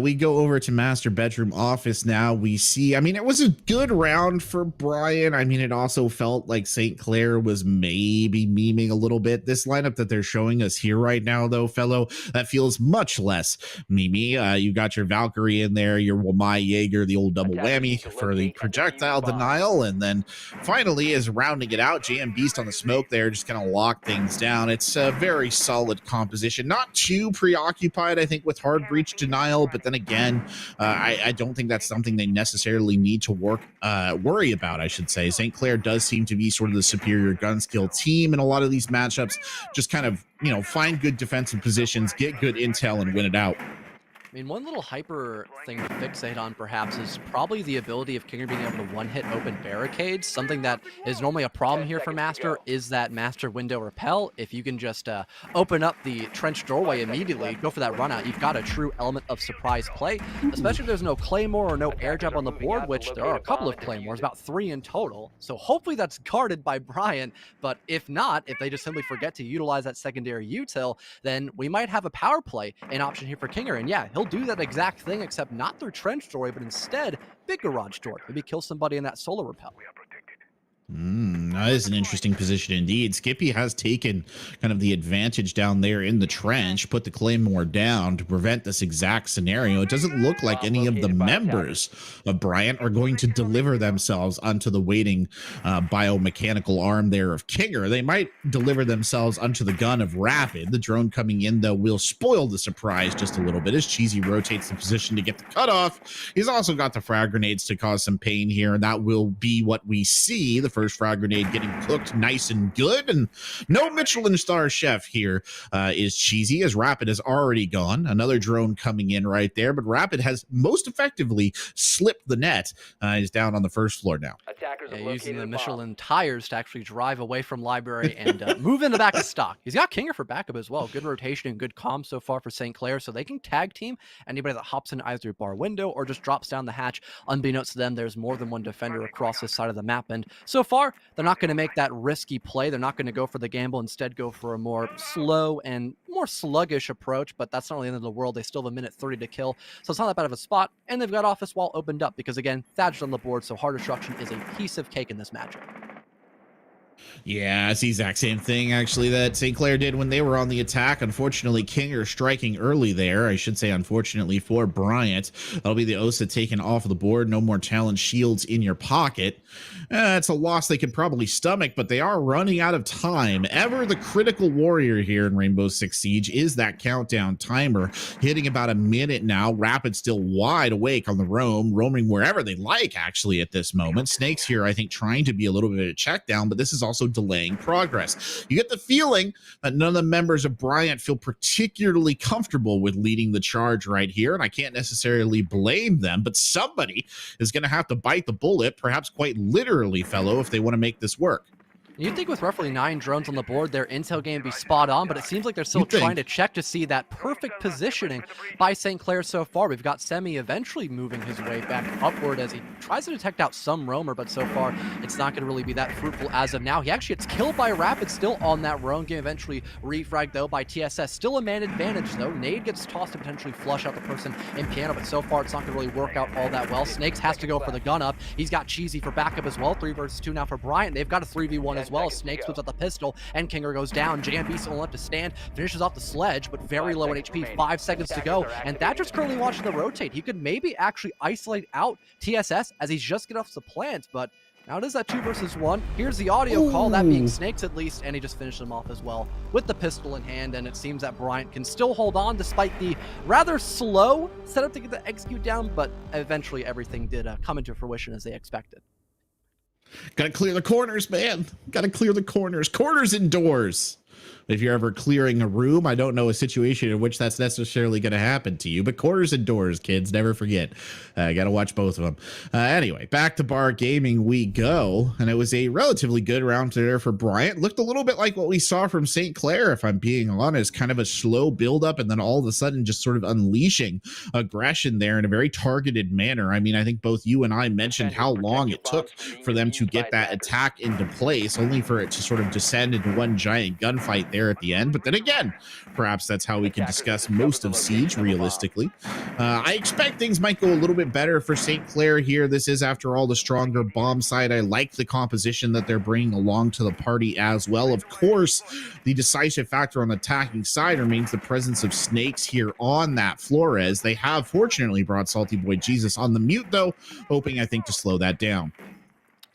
We go over to Master Bedroom Office now. We see, I mean, it was a good round for Brian. I mean, it also felt like St. Clair was maybe memeing a little bit. This lineup that they're showing us here right now, though, fellow, that feels much less memey. You got your Valkyrie in there, your Wamai Jaeger, the old double whammy for the projectile denial, and then finally is rounding it out. JM Beast on the smoke there, just kind of lock things down. It's a very solid composition, not too preoccupied, I think, with hard breach denial, but then again, I don't think that's something they necessarily need to worry about, I should say. St. Clair does seem to be sort of the superior gun skill team in a lot of these matchups. Just kind of, you know, find good defensive positions, get good intel, and win it out. I mean, one little hyper thing to fixate on, perhaps, is probably the ability of Kinger being able to one-hit open barricades. Something that is normally a problem here for Master is that Master window repel. If you can just open up the trench doorway immediately, go for that run out, you've got a true element of surprise play, especially if there's no Claymore or no air jab on the board, which there are a couple of Claymores, about 3 in total. So hopefully that's guarded by Brian, but if not, if they just simply forget to utilize that secondary util, then we might have a power play, an option here for Kinger, and yeah, he'll do that exact thing, except not through trench doorway, but instead big garage door. Maybe kill somebody in that solar repel. That is an interesting position indeed. Skippy has taken kind of the advantage down there in the trench, put the Claymore down to prevent this exact scenario. It doesn't look like any of the members of Bryant are going to deliver themselves onto the waiting biomechanical arm there of Kinger. They might deliver themselves onto the gun of Rapid. The drone coming in, though, will spoil the surprise just a little bit as Cheesy rotates the position to get the cutoff. He's also got the frag grenades to cause some pain here, and that will be what we see. The first frag grenade getting cooked nice and good, and no Michelin star chef here is Cheesy, as Rapid has already gone. Another drone coming in right there, but Rapid has most effectively slipped the net. He's down on the first floor now. Yeah, using the Michelin tires to actually drive away from library and move in the back of stock. He's got Kinger for backup as well. Good rotation and good comm so far for St. Clair, so they can tag team anybody that hops in either through bar window or just drops down the hatch. Unbeknownst to them, there's more than one defender across this side of the map, and so far, they're not going to make that risky play. They're not going to go for the gamble, instead go for a more slow and more sluggish approach, but that's not really the end of the world. They still have 1:30 to kill, so it's not that bad of a spot, and they've got Office Wall opened up because, again, Thad's on the board, so hard destruction is a piece of cake in this matchup. Yeah, it's the exact same thing, actually, that St. Clair did when they were on the attack. Unfortunately, Kinger striking early there. I should say, unfortunately, for Bryant. That'll be the OSA taken off the board. No more challenge shields in your pocket. It's a loss they can probably stomach, but they are running out of time. Ever the critical warrior here in Rainbow Six Siege is that countdown timer, hitting about a minute now. Rapid still wide awake on the roaming wherever they like, actually, at this moment. Snakes here, I think, trying to be a little bit of a check down, but this is also also delaying progress. You get the feeling that none of the members of Bryant feel particularly comfortable with leading the charge right here, and I can't necessarily blame them, but somebody is going to have to bite the bullet, perhaps quite literally, fellow, if they want to make this work. You'd think with roughly 9 drones on the board, their intel game would be spot on, but it seems like they're still trying to check to see that perfect positioning by St. Clair so far. We've got Semi eventually moving his way back upward as he tries to detect out some roamer, but so far it's not going to really be that fruitful as of now. He actually gets killed by Rapid still on that roam game, eventually refragged though by TSS. Still a man advantage though. Nade gets tossed to potentially flush out the person in piano, but so far it's not going to really work out all that well. Snakes has to go for the gun up. He's got Cheesy for backup as well. 3 versus 2 now for Bryant. They've got a 3v1 as well. Snakes puts out the pistol, and Kinger goes down. JMB's only left to stand, finishes off the sledge, but very low in HP, 5 seconds to go, and Thatcher's currently watching the rotate. He could maybe actually isolate out TSS as he's just getting off the plant, but now it is that 2 versus 1. Here's the audio call, that being Snakes at least, and he just finished him off as well with the pistol in hand, and it seems that Bryant can still hold on despite the rather slow setup to get the execute down, but eventually everything did come into fruition as they expected. Gotta clear the corners, man. Gotta clear the corners. Corners indoors. If you're ever clearing a room, I don't know a situation in which that's necessarily going to happen to you, but corners and doors, kids, never forget. Got to watch both of them. Anyway, back to bar gaming we go, and it was a relatively good round there for Bryant. Looked a little bit like what we saw from St. Clair, if I'm being honest, kind of a slow buildup, and then all of a sudden just sort of unleashing aggression there in a very targeted manner. I mean, I think both you and I mentioned how long it took for them to get that attack into place, only for it to sort of descend into one giant gunfight there at the end. But then again, perhaps that's how we can discuss most of Siege realistically. I expect things might go a little bit better for St. Clair here. This is, after all, the stronger bomb side. I like the composition that they're bringing along to the party as well. Of course, the decisive factor on the attacking side remains the presence of Snakes here on that Flores. They have fortunately brought Salty Boy Jesus on the mute though, hoping, I think, to slow that down.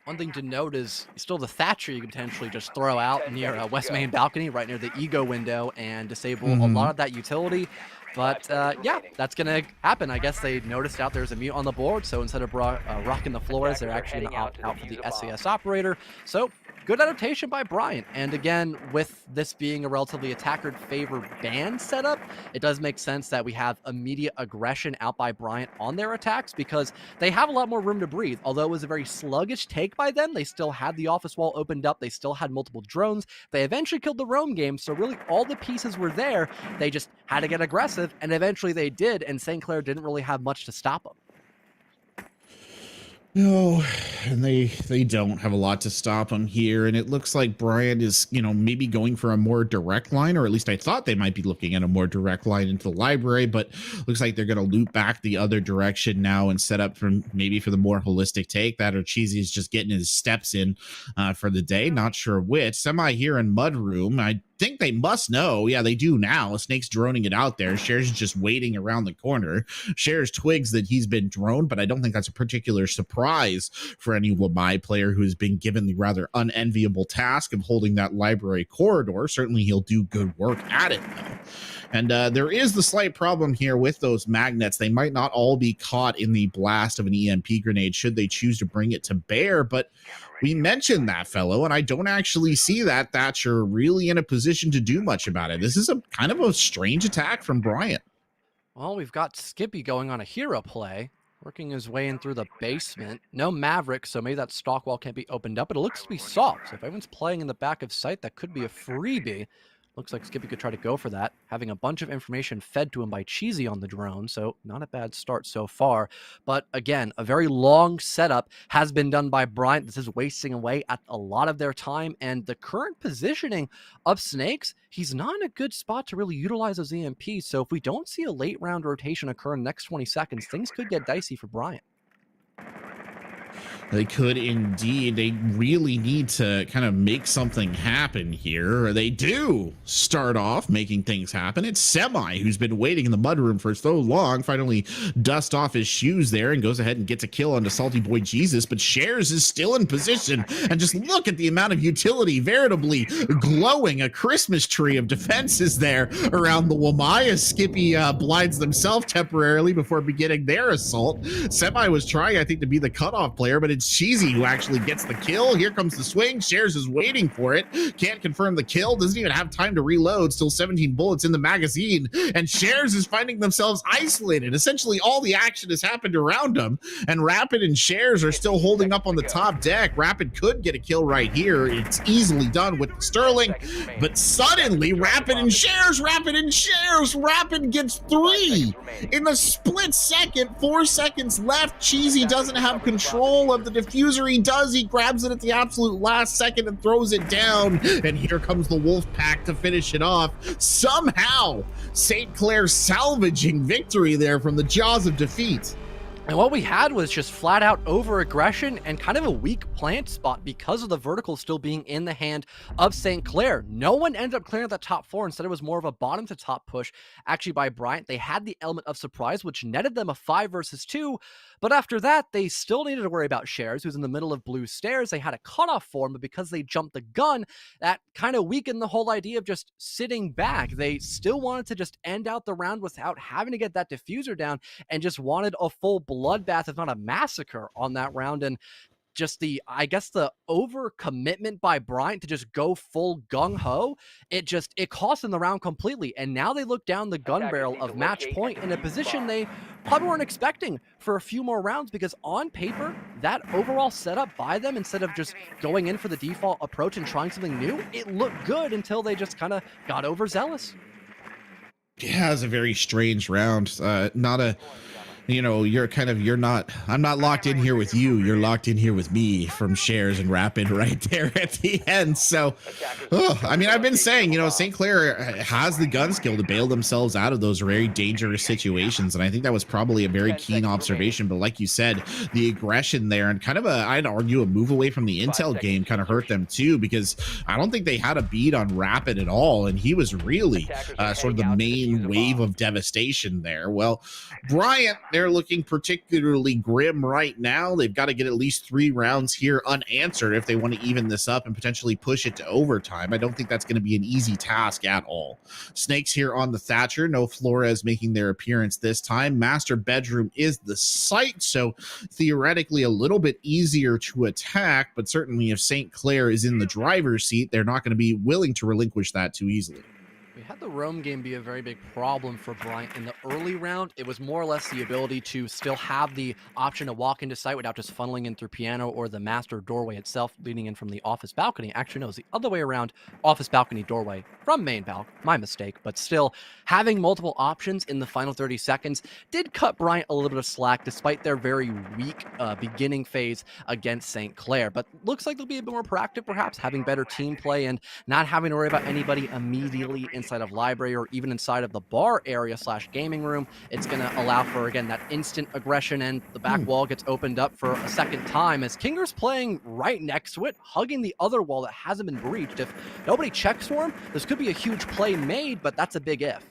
One thing to note is still the Thatcher you can potentially just throw out near West Main balcony, right near the Ego window, and disable a lot of that utility. But yeah, that's going to happen. I guess they noticed out there's a mute on the board, so instead of rocking the floors, they're actually going to opt out for the SAS operator. So good adaptation by Bryant. And again, with this being a relatively attacker-favored band setup, it does make sense that we have immediate aggression out by Bryant on their attacks because they have a lot more room to breathe. Although it was a very sluggish take by them, they still had the office wall opened up. They still had multiple drones. They eventually killed the roam game, so really all the pieces were there. They just had to get aggressive, and eventually they did, and St. Clair didn't really have much to stop them. No, and they don't have a lot to stop them here, and it looks like Bryant is, maybe going for a more direct line, or at least I thought they might be looking at a more direct line into the library, but looks like they're going to loop back the other direction now and set up for the more holistic take. That or Cheesy is just getting his steps in for the day, not sure which. Semi here in Mudroom, I think they must know. Yeah, they do now. Snake's droning it out there. Shares is just waiting around the corner. Shares twigs that he's been droned, but I don't think that's a particular surprise for any Wamai player who's been given the rather unenviable task of holding that library corridor. Certainly he'll do good work at it, though. And there is the slight problem here with those magnets. They might not all be caught in the blast of an EMP grenade should they choose to bring it to bear, but we mentioned that, fellow, and I don't actually see that Thatcher really in a position to do much about it. This is a kind of a strange attack from Bryant. Well, we've got Skippy going on a hero play, working his way in through the basement. No Maverick, so maybe that stock wall can't be opened up, but it looks to be soft. So if everyone's playing in the back of sight, that could be a freebie. Looks like Skippy could try to go for that, having a bunch of information fed to him by Cheesy on the drone, so not a bad start so far. But again, a very long setup has been done by Bryant. This is wasting away at a lot of their time, and the current positioning of Snakes, he's not in a good spot to really utilize those EMPs, so if we don't see a late round rotation occur in the next 20 seconds, things could get dicey for Bryant. They could indeed. They really need to kind of make something happen here. They do start off making things happen. It's Semi, who's been waiting in the mudroom for so long, finally dust off his shoes there and goes ahead and gets a kill onto Salty Boy Jesus, but Shares is still in position. And just look at the amount of utility veritably glowing. A Christmas tree of defenses there around the Wamaya. Skippy blinds themselves temporarily before beginning their assault. Semi was trying, I think, to be the cutoff player, but it It's Cheesy who actually gets the kill. Here comes the swing. Shares is waiting for it. Can't confirm the kill. Doesn't even have time to reload. Still 17 bullets in the magazine. And Shares is finding themselves isolated. Essentially, all the action has happened around them. And Rapid and Shares are still holding up on the top deck. Rapid could get a kill right here. It's easily done with the Sterling. But suddenly, Rapid gets 3 in a split second. 4 seconds left. Cheesy doesn't have control of the diffuser. He does. He grabs it at the absolute last second and throws it down. And here comes the Wolf Pack to finish it off. Somehow, St. Clair salvaging victory there from the jaws of defeat. And what we had was just flat out over aggression and kind of a weak plant spot because of the vertical still being in the hand of St. Clair. No one ended up clearing the top 4. Instead, it was more of a bottom to top push actually by Bryant. They had the element of surprise, which netted them a 5 versus 2. But after that, they still needed to worry about Shares, who's in the middle of blue stairs. They had a cutoff for him, but because they jumped the gun, that kind of weakened the whole idea of just sitting back. They still wanted to just end out the round without having to get that diffuser down and just wanted a full bloodbath, if not a massacre, on that round. And just the, I guess, the overcommitment by Bryant to just go full gung-ho, it cost them the round completely. And now they look down the gun barrel of match point in a position they probably weren't expecting for a few more rounds, because on paper, that overall setup by them, instead of just going in for the default approach and trying something new, it looked good until they just kind of got overzealous. Yeah, it was a very strange round. Not a, I'm not locked in here with you. You're locked in here with me from Shares and Rapid right there at the end. So, I've been saying, St. Clair has the gun skill to bail themselves out of those very dangerous situations. And I think that was probably a very keen observation. But like you said, the aggression there and kind of I'd argue a move away from the intel game kind of hurt them too, because I don't think they had a beat on Rapid at all. And he was really sort of the main wave of devastation there. Well, Bryant, they're looking particularly grim right now. They've got to get at least 3 rounds here unanswered if they want to even this up and potentially push it to overtime. I don't think that's going to be an easy task at all. Snakes here on the Thatcher. No Flores making their appearance this time. Master bedroom is the site, so theoretically a little bit easier to attack, but certainly if St. Clair is in the driver's seat, they're not going to be willing to relinquish that too easily. We had the roam game be a very big problem for Bryant in the early round. It was more or less the ability to still have the option to walk into site without just funneling in through piano or the master doorway itself, leading in from the office balcony. Actually, no, it's the other way around. Office balcony doorway from main balc. My mistake. But still, having multiple options in the final 30 seconds did cut Bryant a little bit of slack, despite their very weak beginning phase against St. Clair. But looks like they'll be a bit more proactive, perhaps, having better team play and not having to worry about anybody immediately inside of library or even inside of the bar area / gaming room. It's going to allow for, again, that instant aggression, and the back wall gets opened up for a second time as Kinger's playing right next to it, hugging the other wall that hasn't been breached. If nobody checks for him, this could be a huge play made, but that's a big if.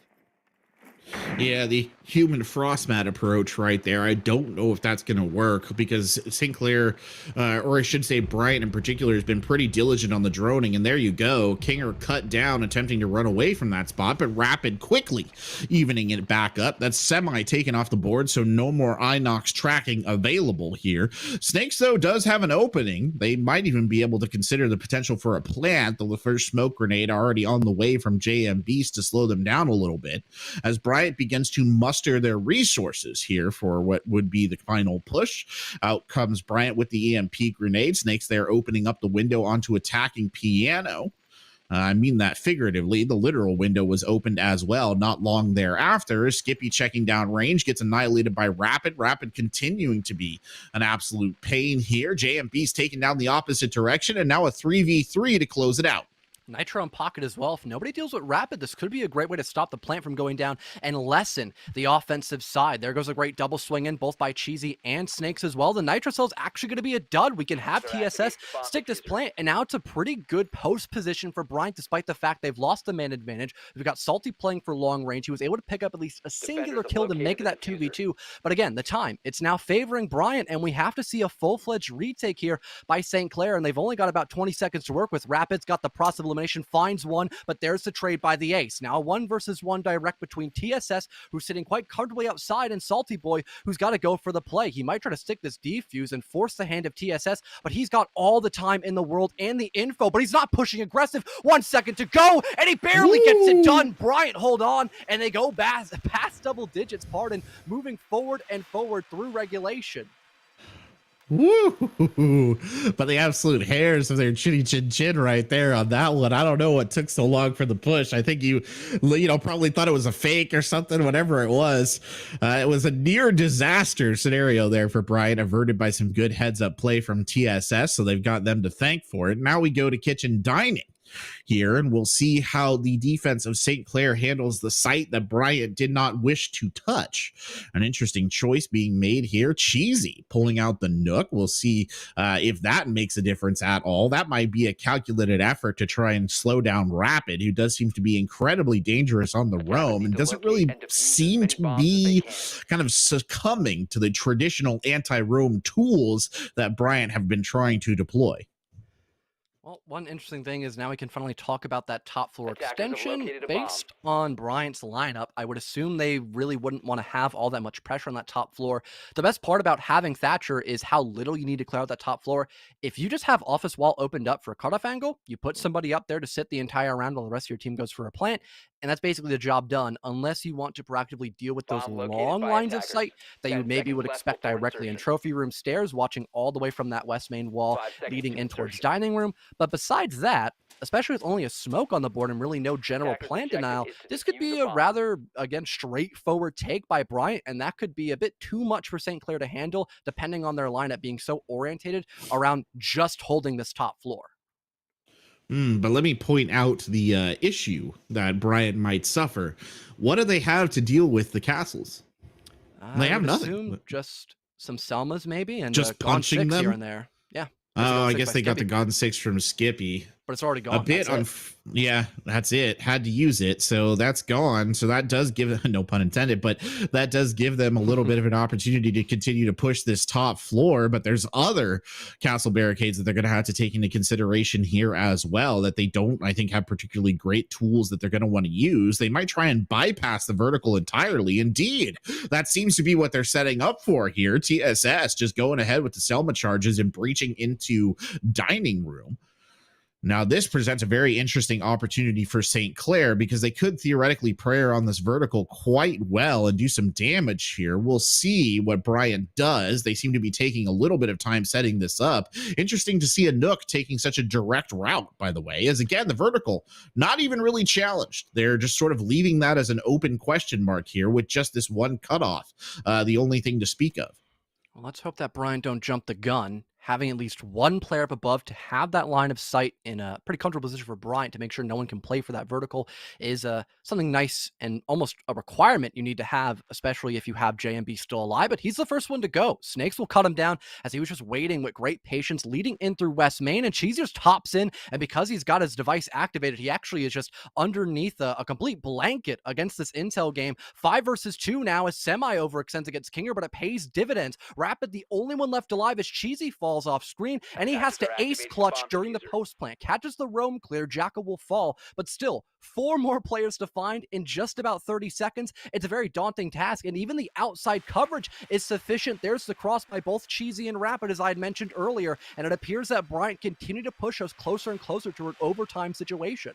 Yeah, the human frostmat approach right there. I don't know if that's going to work, because St. Clair, or I should say Bryant in particular, has been pretty diligent on the droning. And there you go. Kinger cut down, attempting to run away from that spot, but Rapid quickly evening it back up. That's semi taken off the board, so no more Inox tracking available here. Snakes, though, does have an opening. They might even be able to consider the potential for a plant, though the first smoke grenade already on the way from JM Beast to slow them down a little bit. As Bryant begins to muster their resources here for what would be the final push, out comes Bryant with the EMP grenade. Snakes there opening up the window onto attacking piano. I mean that figuratively. The literal window was opened as well not long thereafter. Skippy checking down range gets annihilated by Rapid. Rapid continuing to be an absolute pain here. JMB's taking down the opposite direction, and now a 3v3 to close it out. Nitro in pocket as well. If nobody deals with Rapid, this could be a great way to stop the plant from going down and lessen the offensive side. There goes a great double swing in, both by Cheesy and Snakes as well. The Nitro cell's actually going to be a dud. We can have TSS stick this plant, and now it's a pretty good post position for Bryant, despite the fact they've lost the man advantage. We've got Salty playing for long range. He was able to pick up at least a singular kill to make that 2v2. But again, the time, it's now favoring Bryant, and we have to see a full-fledged retake here by St. Clair, and they've only got about 20 seconds to work with. Rapid's got the process of elimination, finds one, but there's the trade by the ace. Now a 1-versus-1 direct between TSS, who's sitting quite comfortably outside, and Salty Boy, who's got to go for the play. He might try to stick this defuse and force the hand of TSS, but he's got all the time in the world and the info, but he's not pushing aggressive. 1 second to go, and he barely gets it done. Bryant hold on, and they go past double digits, moving forward and forward through regulation. Woo! But the absolute hairs of their chinny chin chin right there on that one. I don't know what took so long for the push. I think you probably thought it was a fake or something, whatever it was. It was a near disaster scenario there for Bryant, averted by some good heads up play from TSS. So they've got them to thank for it. Now we go to Kitchen Dining here, and we'll see how the defense of St. Clair handles the site that Bryant did not wish to touch. An interesting choice being made here. Cheesy pulling out the Nook. We'll see if that makes a difference at all. That might be a calculated effort to try and slow down Rapid, who does seem to be incredibly dangerous on the roam and doesn't really seem to be kind of succumbing to the traditional anti-roam tools that Bryant have been trying to deploy. Well, one interesting thing is now we can finally talk about that top floor extension. Based on Bryant's lineup, I would assume they really wouldn't want to have all that much pressure on that top floor. The best part about having Thatcher is how little you need to clear out that top floor. If you just have office wall opened up for a cutoff angle, you put somebody up there to sit the entire round while the rest of your team goes for a plant, and that's basically the job done, unless you want to proactively deal with those long lines of sight that you maybe would expect directly in trophy room stairs, watching all the way from that west main wall leading in towards dining room. But besides that, especially with only a smoke on the board and really no general plant denial, this could be a rather, again, straightforward take by Bryant, and that could be a bit too much for St. Clair to handle, depending on their lineup being so orientated around just holding this top floor. But let me point out the issue that Bryant might suffer. What do they have to deal with the castles? They have nothing. Just some Selmas maybe, and just punching them here and there. Yeah. Oh, I guess they got the Gone 6 from Skippy. But it's already gone. A bit on, yeah, that's it. Had to use it, so that's gone. So that does give, no pun intended, but that does give them a little bit of an opportunity to continue to push this top floor. But there's other castle barricades that they're going to have to take into consideration here as well, that they don't, I think, have particularly great tools that they're going to want to use. They might try and bypass the vertical entirely. Indeed, that seems to be what they're setting up for here. TSS just going ahead with the Selma charges and breaching into dining room. Now, this presents a very interesting opportunity for St. Clair, because they could theoretically prayer on this vertical quite well and do some damage here. We'll see what Bryant does. They seem to be taking a little bit of time setting this up. Interesting to see a Nook taking such a direct route, by the way, as again, the vertical not even really challenged. They're just sort of leaving that as an open question mark here with just this one cutoff, the only thing to speak of. Well, let's hope that Bryant don't jump the gun. Having at least one player up above to have that line of sight in a pretty comfortable position for Bryant to make sure no one can play for that vertical is something nice and almost a requirement you need to have, especially if you have JMB still alive. But he's the first one to go. Snakes will cut him down as he was just waiting with great patience, leading in through West Main, and Cheesy just hops in, and because he's got his device activated, he actually is just underneath a complete blanket against this intel game. 5 versus 2 now is semi-overextends against Kinger, but it pays dividends. Rapid, the only one left alive as Cheesy falls off screen, and he has to ace clutch during the post plant. Catches the roam clear, Jacka will fall, but still 4 more players to find in just about 30 seconds. It's a very daunting task, and even the outside coverage is sufficient. There's the cross by both Cheesy and Rapid, as I had mentioned earlier, and it appears that Bryant continued to push us closer and closer to an overtime situation.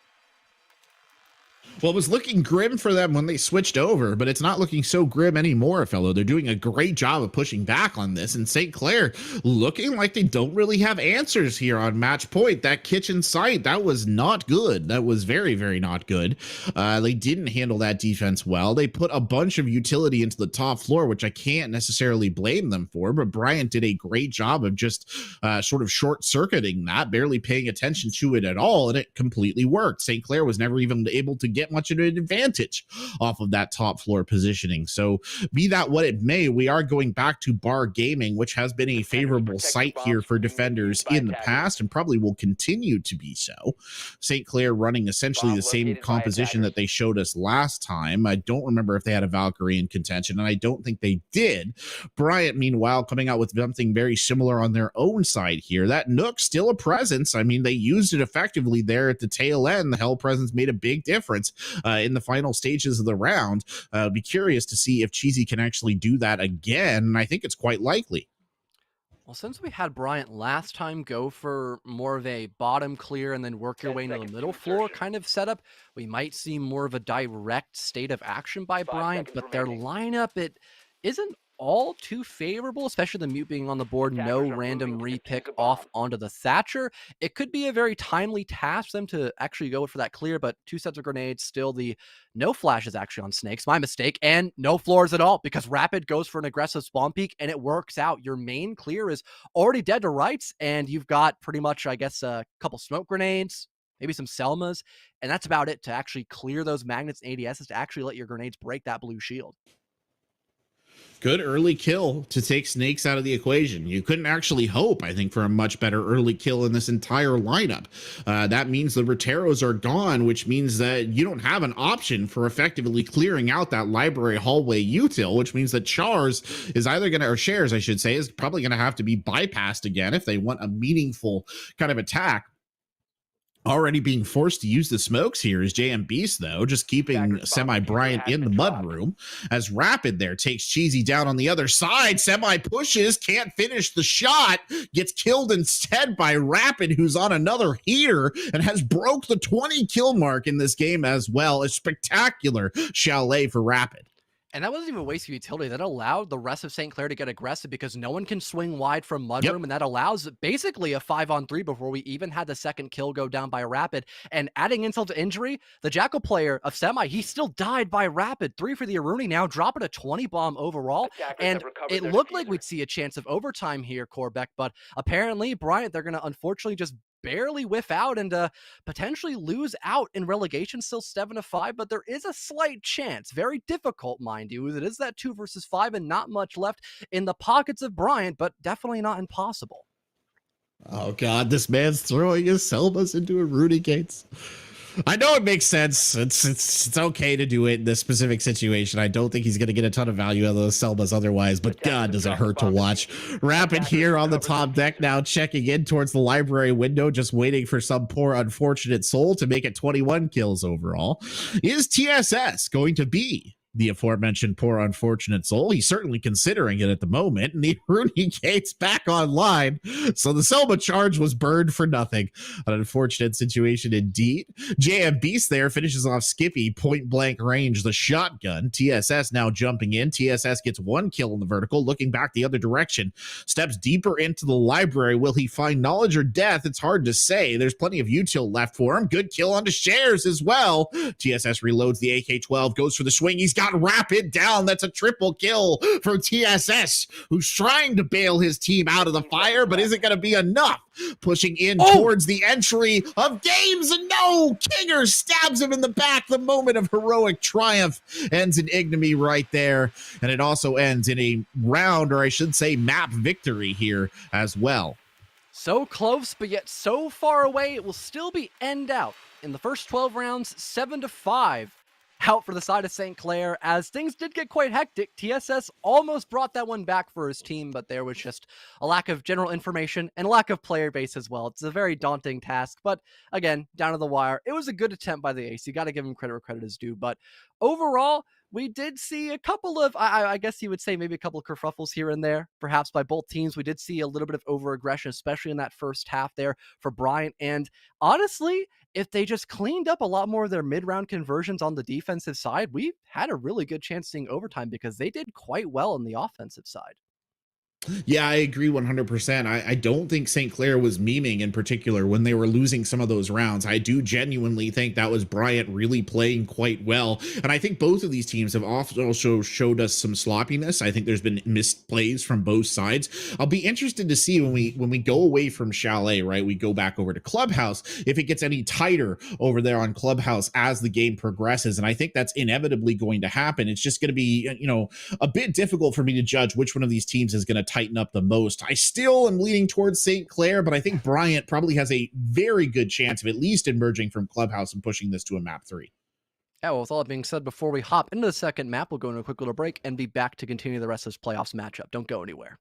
Well, it was looking grim for them when they switched over, but it's not looking so grim anymore, fellow. They're doing a great job of pushing back on this, and St. Clair looking like they don't really have answers here on match point. That kitchen site, that was not good. That was very, very not good. They didn't handle that defense well. They put a bunch of utility into the top floor, which I can't necessarily blame them for, but Bryant did a great job of just sort of short-circuiting that, barely paying attention to it at all, and it completely worked. St. Clair was never even able to get much of an advantage off of that top floor positioning. So, be that what it may, we are going back to Bar Gaming, which has been a favorable site here for defenders in the past and probably will continue to be so. St. Clair running essentially the same composition that they showed us last time. I don't remember if they had a Valkyrie in contention, and I don't think they did. Bryant, meanwhile, coming out with something very similar on their own side here. That Nook still a presence. I mean, they used it effectively there at the tail end. The Hell presence made a big difference in the final stages of the round. Be curious to see if Cheesy can actually do that again, and I think it's quite likely. Well, since we had Bryant last time go for more of a bottom clear and then work your way into the middle floor kind of setup, we might see more of a direct state of action by Bryant, but their lineup, it isn't all too favorable, especially the mute being on the board, no random repick off onto the Thatcher. It could be a very timely task for them to actually go for that clear, but 2 sets of grenades, still the no flashes actually on Snakes, my mistake, and no floors at all because Rapid goes for an aggressive spawn peek and it works out. Your main clear is already dead to rights, and you've got pretty much, I guess, a couple smoke grenades, maybe some Selmas, and that's about it to actually clear those magnets and ADSs to actually let your grenades break that blue shield. Good early kill to take Snakes out of the equation. You couldn't actually hope, I think, for a much better early kill in this entire lineup. That means the Roteros are gone, which means that you don't have an option for effectively clearing out that library hallway util, which means that Chars is either going to, or Shares, I should say, is probably going to have to be bypassed again if they want a meaningful kind of attack. Already being forced to use the smokes here is JM Beast, though, just keeping Semi Bryant in the mudroom. As Rapid there takes Cheesy down on the other side. Semi pushes, can't finish the shot, gets killed instead by Rapid, who's on another heater and has broke the 20 kill mark in this game as well. A spectacular chalet for Rapid. And that wasn't even a waste of utility. That allowed the rest of St. Clair to get aggressive because no one can swing wide from Mudroom, and that allows basically a 5-on-3 before we even had the second kill go down by Rapid. And adding insult to injury, the Jackal player of Semi, he still died by Rapid. 3 for the Aruni now, dropping a 20 bomb overall. And it looked like we'd see a chance of overtime here, Corbeck, but apparently, Bryant, they're going to unfortunately just barely whiff out and potentially lose out in relegation, still 7-5, but there is a slight chance, very difficult, mind you. It is that 2 versus 5 and not much left in the pockets of Bryant, but definitely not impossible. Oh God, this man's throwing his Selmas into a Rudy Gates. I know it makes sense. It's okay to do it in this specific situation. I don't think he's going to get a ton of value out of those Selmas otherwise, but God, does it hurt to watch. Rapid here on the top deck now, checking in towards the library window, just waiting for some poor unfortunate soul to make it 21 kills overall. Is TSS going to be the aforementioned poor unfortunate soul? He's certainly considering it at the moment, and the Rooney Gates back online, so the Selma charge was burned for nothing. An unfortunate situation indeed. JM Beast there finishes off Skippy, point blank range, the shotgun. TSS now jumping in. TSS gets 1 kill in the vertical, looking back the other direction, steps deeper into the library. Will he find knowledge or death? It's hard to say. There's plenty of util left for him. Good kill onto Shares as well. TSS reloads the AK-12, goes for the swing. He's got Rapid down. That's a triple kill for TSS, who's trying to bail his team out of the fire, but isn't going to be enough. Pushing in towards the entry of Games, and no! Kinger stabs him in the back. The moment of heroic triumph ends in ignominy right there, and it also ends in a round, or I should say map victory here as well. So close, but yet so far away, it will still be end out. In the first 12 rounds, 7-5. Out for the side of St. Clair, as things did get quite hectic. TSS almost brought that one back for his team, but there was just a lack of general information and a lack of player base as well. It's a very daunting task, but again, down to the wire. It was a good attempt by the Ace. You got to give him credit where credit is due, but overall, we did see a couple of, I guess you would say maybe a couple of kerfuffles here and there, perhaps by both teams. We did see a little bit of over-aggression, especially in that first half there for Bryant. And honestly, if they just cleaned up a lot more of their mid-round conversions on the defensive side, we had a really good chance seeing overtime because they did quite well on the offensive side. Yeah, I agree 100%. I don't think St. Clair was memeing in particular when they were losing some of those rounds. I do genuinely think that was Bryant really playing quite well. And I think both of these teams have also showed us some sloppiness. I think there's been missed plays from both sides. I'll be interested to see when we go away from Chalet, right? We go back over to Clubhouse if it gets any tighter over there on Clubhouse as the game progresses. And I think that's inevitably going to happen. It's just going to be, a bit difficult for me to judge which one of these teams is going to tighten up the most. I still am leaning towards St. Clair, but I think Bryant probably has a very good chance of at least emerging from Clubhouse and pushing this to a map 3. Yeah, well, with all that being said, before we hop into the second map, we'll go into a quick little break and be back to continue the rest of this playoffs matchup. Don't go anywhere.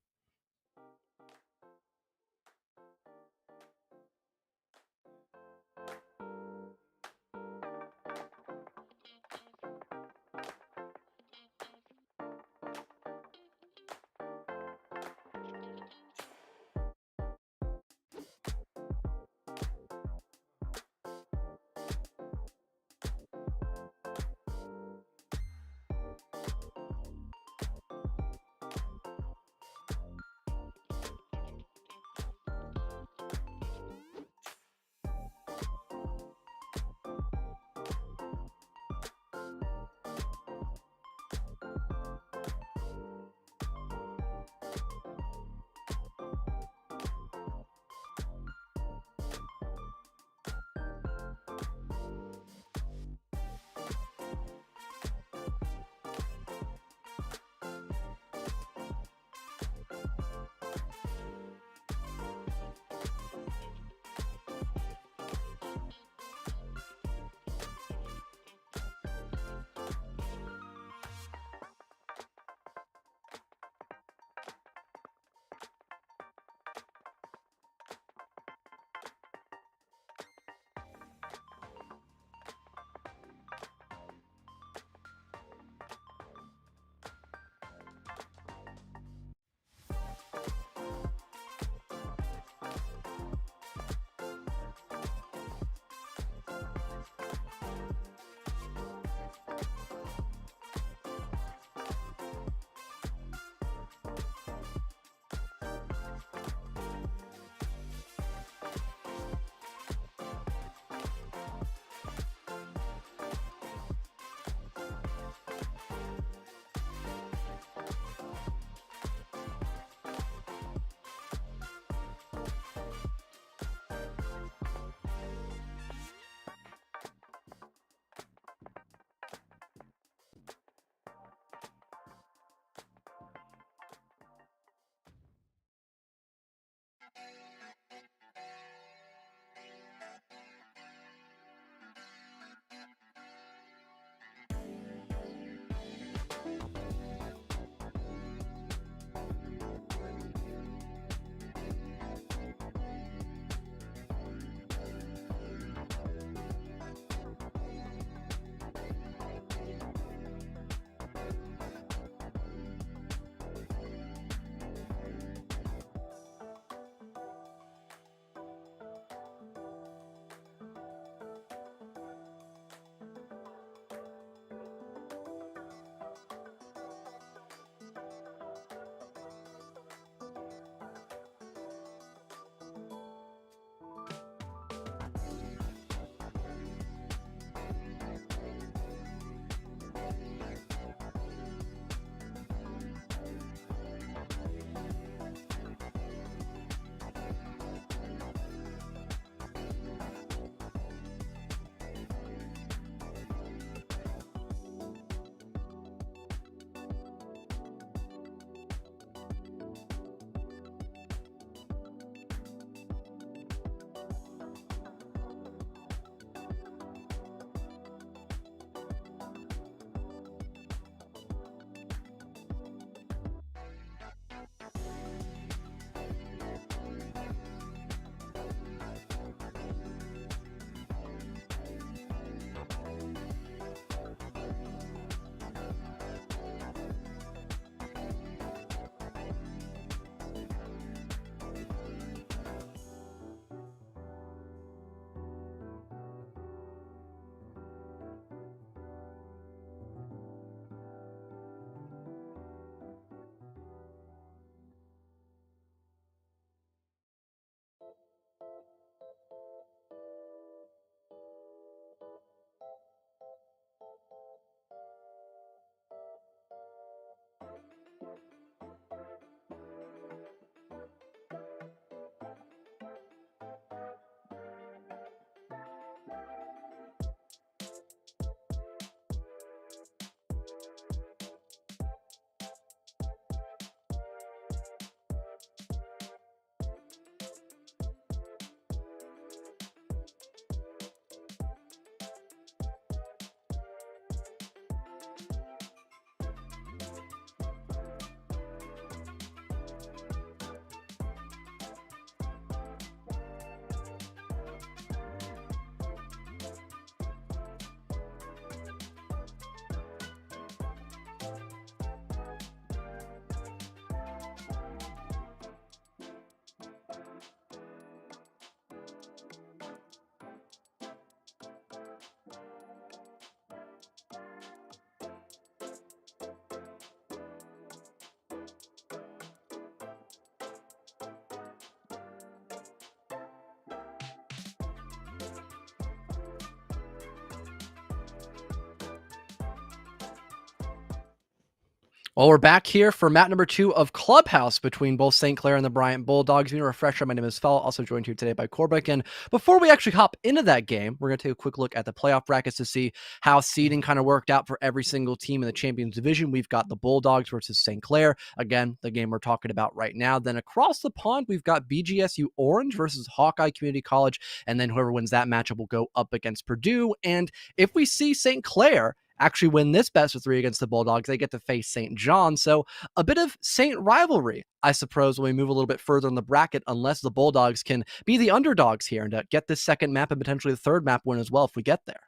Well, we're back here for map number 2 of Clubhouse between both St. Clair and the Bryant Bulldogs. Being a refresher, my name is Fel, also joined here today by Corbett. And before we actually hop into that game, we're going to take a quick look at the playoff brackets to see how seeding kind of worked out for every single team in the Champions Division. We've got the Bulldogs versus St. Clair. Again, the game we're talking about right now. Then across the pond, we've got BGSU Orange versus Hawkeye Community College. And then whoever wins that matchup will go up against Purdue. And if we see St. Clair actually win this best of 3 against the Bulldogs, they get to face St. John. So a bit of Saint rivalry, I suppose, when we move a little bit further in the bracket, unless the Bulldogs can be the underdogs here and get this second map and potentially the third map win as well if we get there.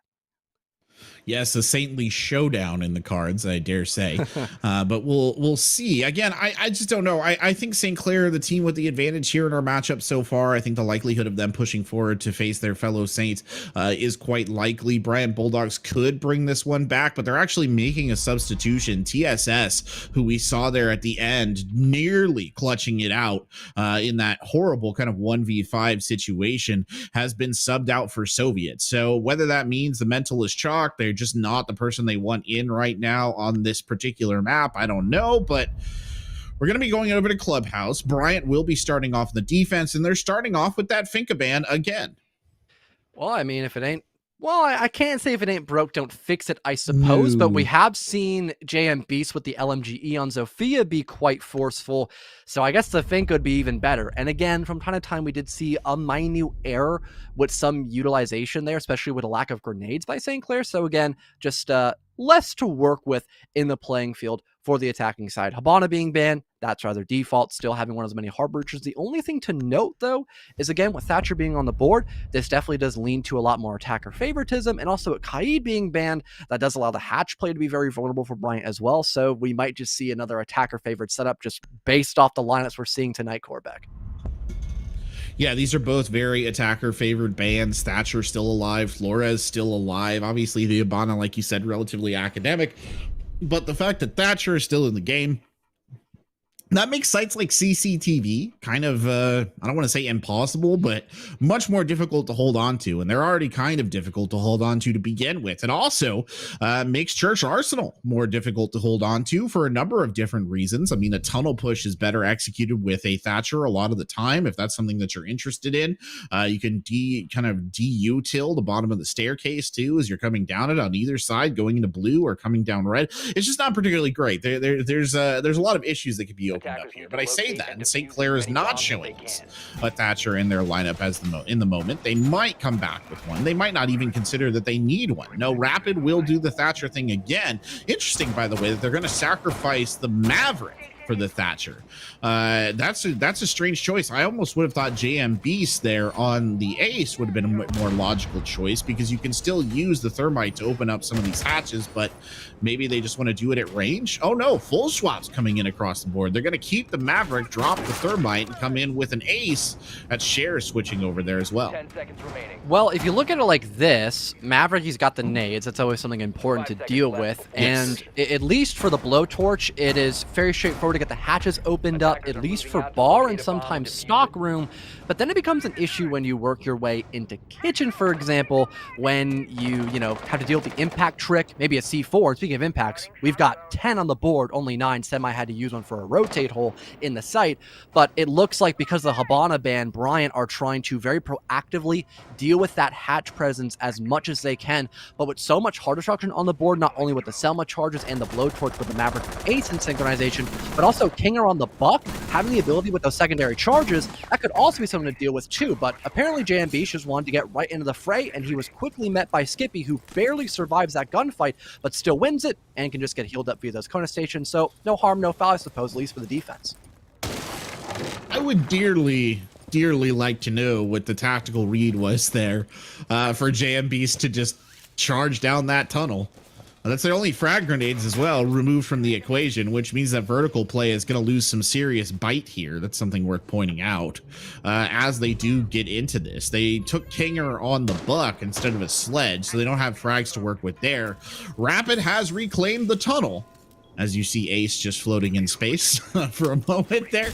Yes, a saintly showdown in the cards, I dare say. But we'll see. Again, I just don't know. I think St. Clair, the team with the advantage here in our matchup so far, I think the likelihood of them pushing forward to face their fellow Saints is quite likely. Bryant Bulldogs could bring this one back, but they're actually making a substitution. TSS, who we saw there at the end, nearly clutching it out in that horrible kind of 1v5 situation, has been subbed out for Soviet. So whether that means the mental is chalked, they're just not the person they want in right now on this particular map, I don't know, but we're going to be going over to Clubhouse. Bryant will be starting off the defense, and they're starting off with that Finka ban again. Well, I mean, if it ain't, well, I can't say if it ain't broke, don't fix it, I suppose, but we have seen JM Beast with the LMGE on Zofia be quite forceful, so I guess the Fink would be even better. And again, from time to time, we did see a minute error with some utilization there, especially with a lack of grenades by St. Clair, so again, just less to work with in the playing field for the attacking side. Habana being banned, that's rather default, still having one of as many Harbingers. The only thing to note, though, is again, with Thatcher being on the board, this definitely does lean to a lot more attacker favoritism, and also with Kaid being banned, that does allow the hatch play to be very vulnerable for Bryant as well, so we might just see another attacker favored setup just based off the lineups we're seeing tonight, Corbeck. Yeah, these are both very attacker favored bands. Thatcher still alive, Flores still alive. Obviously, the Habana, like you said, relatively academic. But the fact that Thatcher is still in the game, that makes sites like CCTV kind of, I don't want to say impossible, but much more difficult to hold on to. And they're already kind of difficult to hold on to begin with. It also makes Church Arsenal more difficult to hold on to for a number of different reasons. I mean, a tunnel push is better executed with a Thatcher a lot of the time. If that's something that you're interested in, you can kind of de-util the bottom of the staircase too, as you're coming down it on either side, going into blue or coming down red. It's just not particularly great. There's a lot of issues that could be opened up here, but I say that, and St. Clair is not showing us a Thatcher in their lineup as in the moment. They might come back with one. They might not even consider that they need one. No, Rapid will do the Thatcher thing again. Interesting, by the way, that they're going to sacrifice the Maverick for the Thatcher. That's a strange choice. I almost would have thought JM Beast there on the Ace would have been a more logical choice, because you can still use the Thermite to open up some of these hatches, but maybe they just want to do it at range. Oh no, full swap's coming in across the board. They're going to keep the Maverick, drop the Thermite, and come in with an Ace. That's Cher switching over there as well. 10 seconds remaining. Well, if you look at it like this, Maverick, he's got the nades. That's always something important to deal with. Yes. And at least for the blowtorch, it is very straightforward to get the hatches opened up, at least for bar and sometimes stock room. But then it becomes an issue when you work your way into kitchen, for example, when you have to deal with the impact trick, maybe a C4. Speaking of impacts, we've got 10 on the board, only 9. Semi had to use one for a rotate hole in the site. But it looks like because of the Habana ban, Bryant are trying to very proactively deal with that hatch presence as much as they can. But with so much heart destruction on the board, not only with the Selma charges and the blowtorch with the Maverick Ace in synchronization, but also Kinger on the Buck, having the ability with those secondary charges, that could also be something to deal with too. But apparently JMB just wanted to get right into the fray, and he was quickly met by Skippy, who barely survives that gunfight, but still wins it and can just get healed up via those Kona stations. So no harm, no foul, I suppose, at least for the defense. I would dearly like to know what the tactical read was there for JM Beast to just charge down that tunnel. That's their only frag grenades as well, removed from the equation, which means that vertical play is going to lose some serious bite here. That's something worth pointing out as they do get into this. They took Kinger on the Buck instead of a sledge, so they don't have frags to work with there. Rapid has reclaimed the tunnel, as you see Ace just floating in space for a moment there.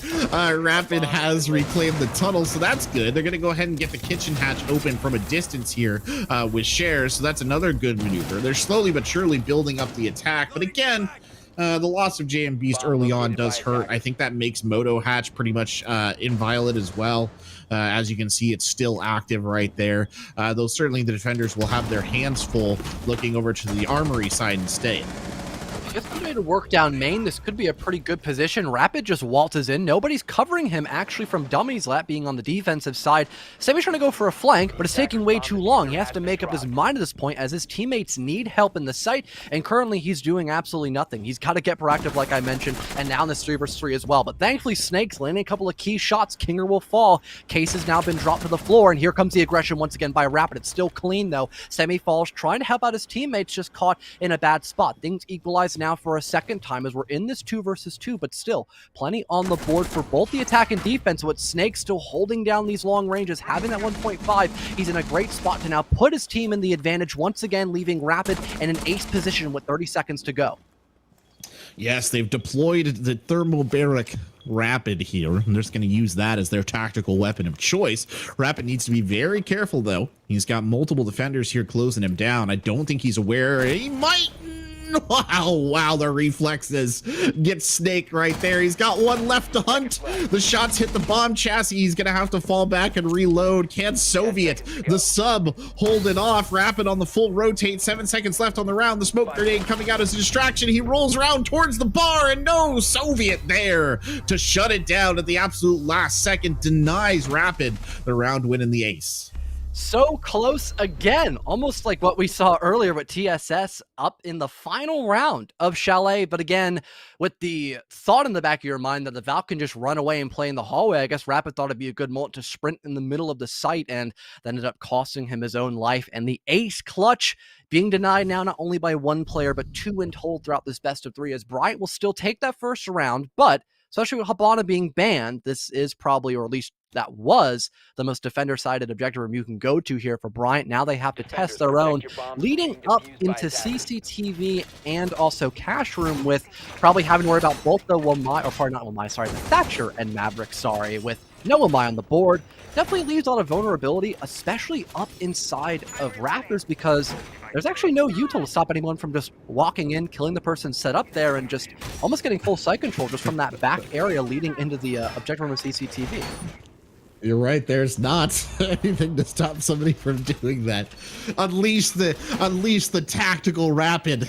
Rapid has reclaimed the tunnel, so that's good. They're going to go ahead and get the kitchen hatch open from a distance here with Cher, so that's another good maneuver. They're slowly but surely building up the attack, but again, The loss of JM Beast early on does hurt. I think that makes Moto Hatch pretty much inviolate as well. As you can see, it's still active right there. Though certainly the defenders will have their hands full looking over to the armory side instead. Gets somebody to work down main. This could be a pretty good position. Rapid just waltzes in. Nobody's covering him, actually, from Dummy's Lap being on the defensive side. Semi's trying to go for a flank, but it's taking way too long. He has to make up his mind at this point as his teammates need help in the site, and currently he's doing absolutely nothing. He's got to get proactive, like I mentioned, and now in this 3 vs 3 as well. But thankfully, Snake's landing a couple of key shots. Kinger will fall. Case has now been dropped to the floor, and here comes the aggression once again by Rapid. It's still clean, though. Semi falls, trying to help out his teammates, just caught in a bad spot. Things equalize now for a second time as we're in this 2 vs 2, but still plenty on the board for both the attack and defense. With Snake still holding down these long ranges, having that 1.5, he's in a great spot to now put his team in the advantage once again, leaving Rapid in an ace position with 30 seconds to go. Yes, they've deployed the thermobaric Rapid here, and they're just going to use that as their tactical weapon of choice. Rapid needs to be very careful, though. He's got multiple defenders here closing him down. I don't think he's aware. He might. Wow, the reflexes. Get Snake right there. He's got one left to hunt. The shots hit the bomb chassis. He's going to have to fall back and reload. Can't Soviet. The sub holding off. Rapid on the full rotate. 7 seconds left on the round. The smoke grenade coming out as a distraction. He rolls around towards the bar, and no Soviet there to shut it down at the absolute last second. Denies Rapid the round win in the ace. So close again, almost like what we saw earlier with TSS up in the final round of Chalet. But again, with the thought in the back of your mind that the Valk can just run away and play in the hallway, I guess Rapid thought it'd be a good moment to sprint in the middle of the site, and that ended up costing him his own life. And the ace clutch being denied now not only by one player, but 2 in total throughout this best of 3, as Bryant will still take that first round, but especially with Habana being banned, this is probably, or at least that was, the most defender-sided objective room you can go to here for Bryant. Now they have to test their own, leading up into CCTV and also Cash Room, with probably having to worry about both the Wamai, or pardon, not Wamai, sorry, the Thatcher and Maverick, sorry, with no Wamai on the board. Definitely leaves a lot of vulnerability, especially up inside of Raptors, because there's actually no util to stop anyone from just walking in, killing the person set up there, and just almost getting full site control just from that back area leading into the objective room of CCTV. You're right. There's not anything to stop somebody from doing that. Unleash the tactical Rapid,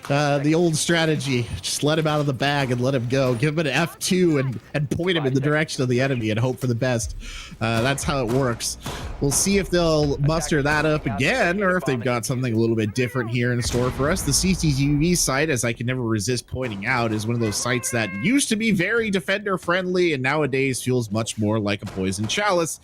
the old strategy. Just let him out of the bag and let him go. Give him an F2 and point him in the direction of the enemy and hope for the best. That's how it works. We'll see if they'll muster that up again, or if they've got something a little bit different here in store for us. The CCTV site, as I can never resist pointing out, is one of those sites that used to be very defender friendly and nowadays feels much more like a poison chalice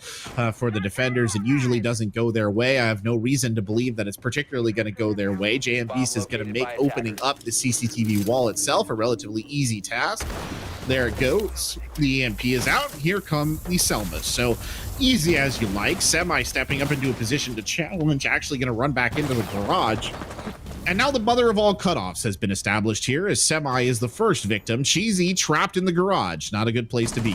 for the defenders. It usually doesn't go their way. I have no reason to believe that it's particularly going to go their way. JM Beast is going to make opening up the CCTV wall itself a relatively easy task. There it goes. The EMP is out. Here come the Selmas. So easy as you like. Semi stepping up into a position to challenge, actually going to run back into the garage. And now the mother of all cutoffs has been established here, as Semi is the first victim. Cheesy trapped in the garage. Not a good place to be.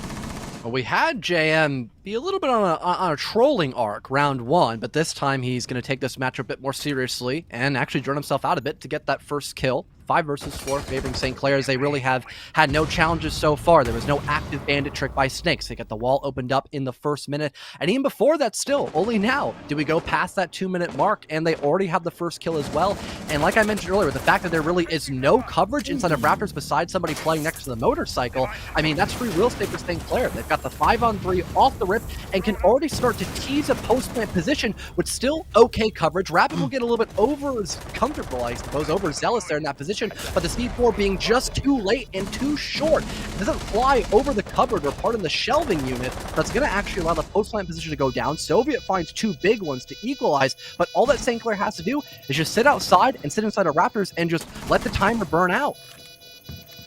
Well, we had JM be a little bit on a trolling arc round 1, but this time he's going to take this match a bit more seriously and actually drain himself out a bit to get that first kill. 5 versus 4 favoring St. Clair, as they really have had no challenges so far. There was no active bandit trick by Snakes. They get the wall opened up in the first minute, and even before that still, only now do we go past that 2-minute mark, and they already have the first kill as well. And like I mentioned earlier, the fact that there really is no coverage inside of Raptors besides somebody playing next to the motorcycle, I mean, that's free real estate for St. Clair. They've got the 5-on-3 off the rip and can already start to tease a post-plant position with still okay coverage. Rapid will get a little bit comfortable, I suppose, overzealous there in that position, but the speed 4 being just too late and too short. It doesn't fly over the cupboard or part of the shelving unit. That's going to actually allow the post-plant position to go down. Soviet finds 2 big ones to equalize, but all that St. Clair has to do is just sit outside and sit inside of Raptors and just let the timer burn out.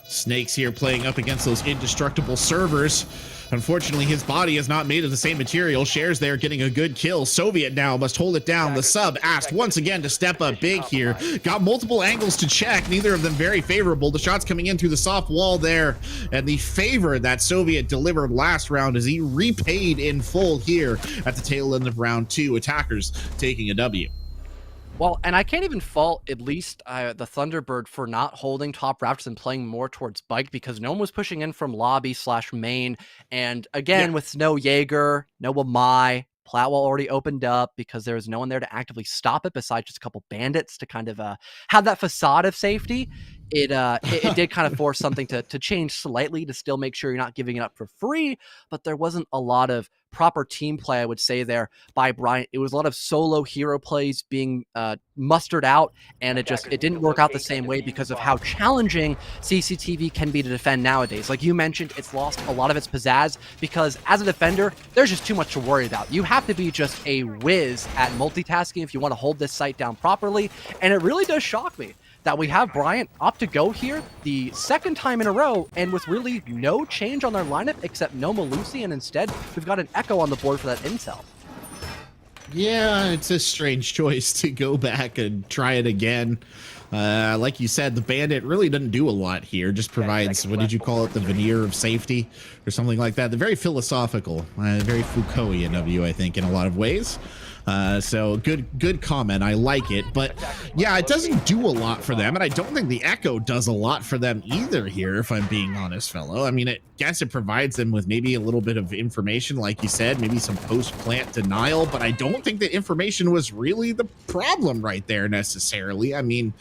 Snakes here playing up against those indestructible servers. Unfortunately, his body is not made of the same material. Shares there getting a good kill. Soviet now must hold it down. The sub asked once again to step up big here. Got multiple angles to check, neither of them very favorable. The shots coming in through the soft wall there, and the favor that Soviet delivered last round is he repaid in full here at the tail end of round 2. Attackers taking a W. Well, and I can't even fault at least the Thunderbird for not holding top Raptors and playing more towards Bike because no one was pushing in from lobby slash main. And Yeah. again, with no Jaeger, no Amai, Platwell already opened up because there was no one there to actively stop it besides just a couple bandits to kind of have that facade of safety. It did kind of force something to change slightly to still make sure you're not giving it up for free, but there wasn't a lot of proper team play, I would say, there by Bryant. It was a lot of solo hero plays being mustered out, and it didn't work out the same way because of how challenging CCTV can be to defend nowadays. Like you mentioned, it's lost a lot of its pizzazz because as a defender, there's just too much to worry about. You have to be just a whiz at multitasking if you want to hold this site down properly, and it really does shock me that we have Bryant opt to go here the second time in a row and with really no change on their lineup except no Malusi, and instead we've got an Echo on the board for that intel. Yeah, it's a strange choice to go back and try it again. Like you said, the bandit really doesn't do a lot here. Just provides, what did you call it, the veneer of safety or something like that. They're very philosophical, very Foucaultian of you, I think, in a lot of ways. So good comment. I like it. But yeah, it doesn't do a lot for them. And I don't think the Echo does a lot for them either here, if I'm being honest, fellow. I mean, I guess it provides them with maybe a little bit of information, like you said, maybe some post-plant denial. But I don't think the information was really the problem right there necessarily. I mean,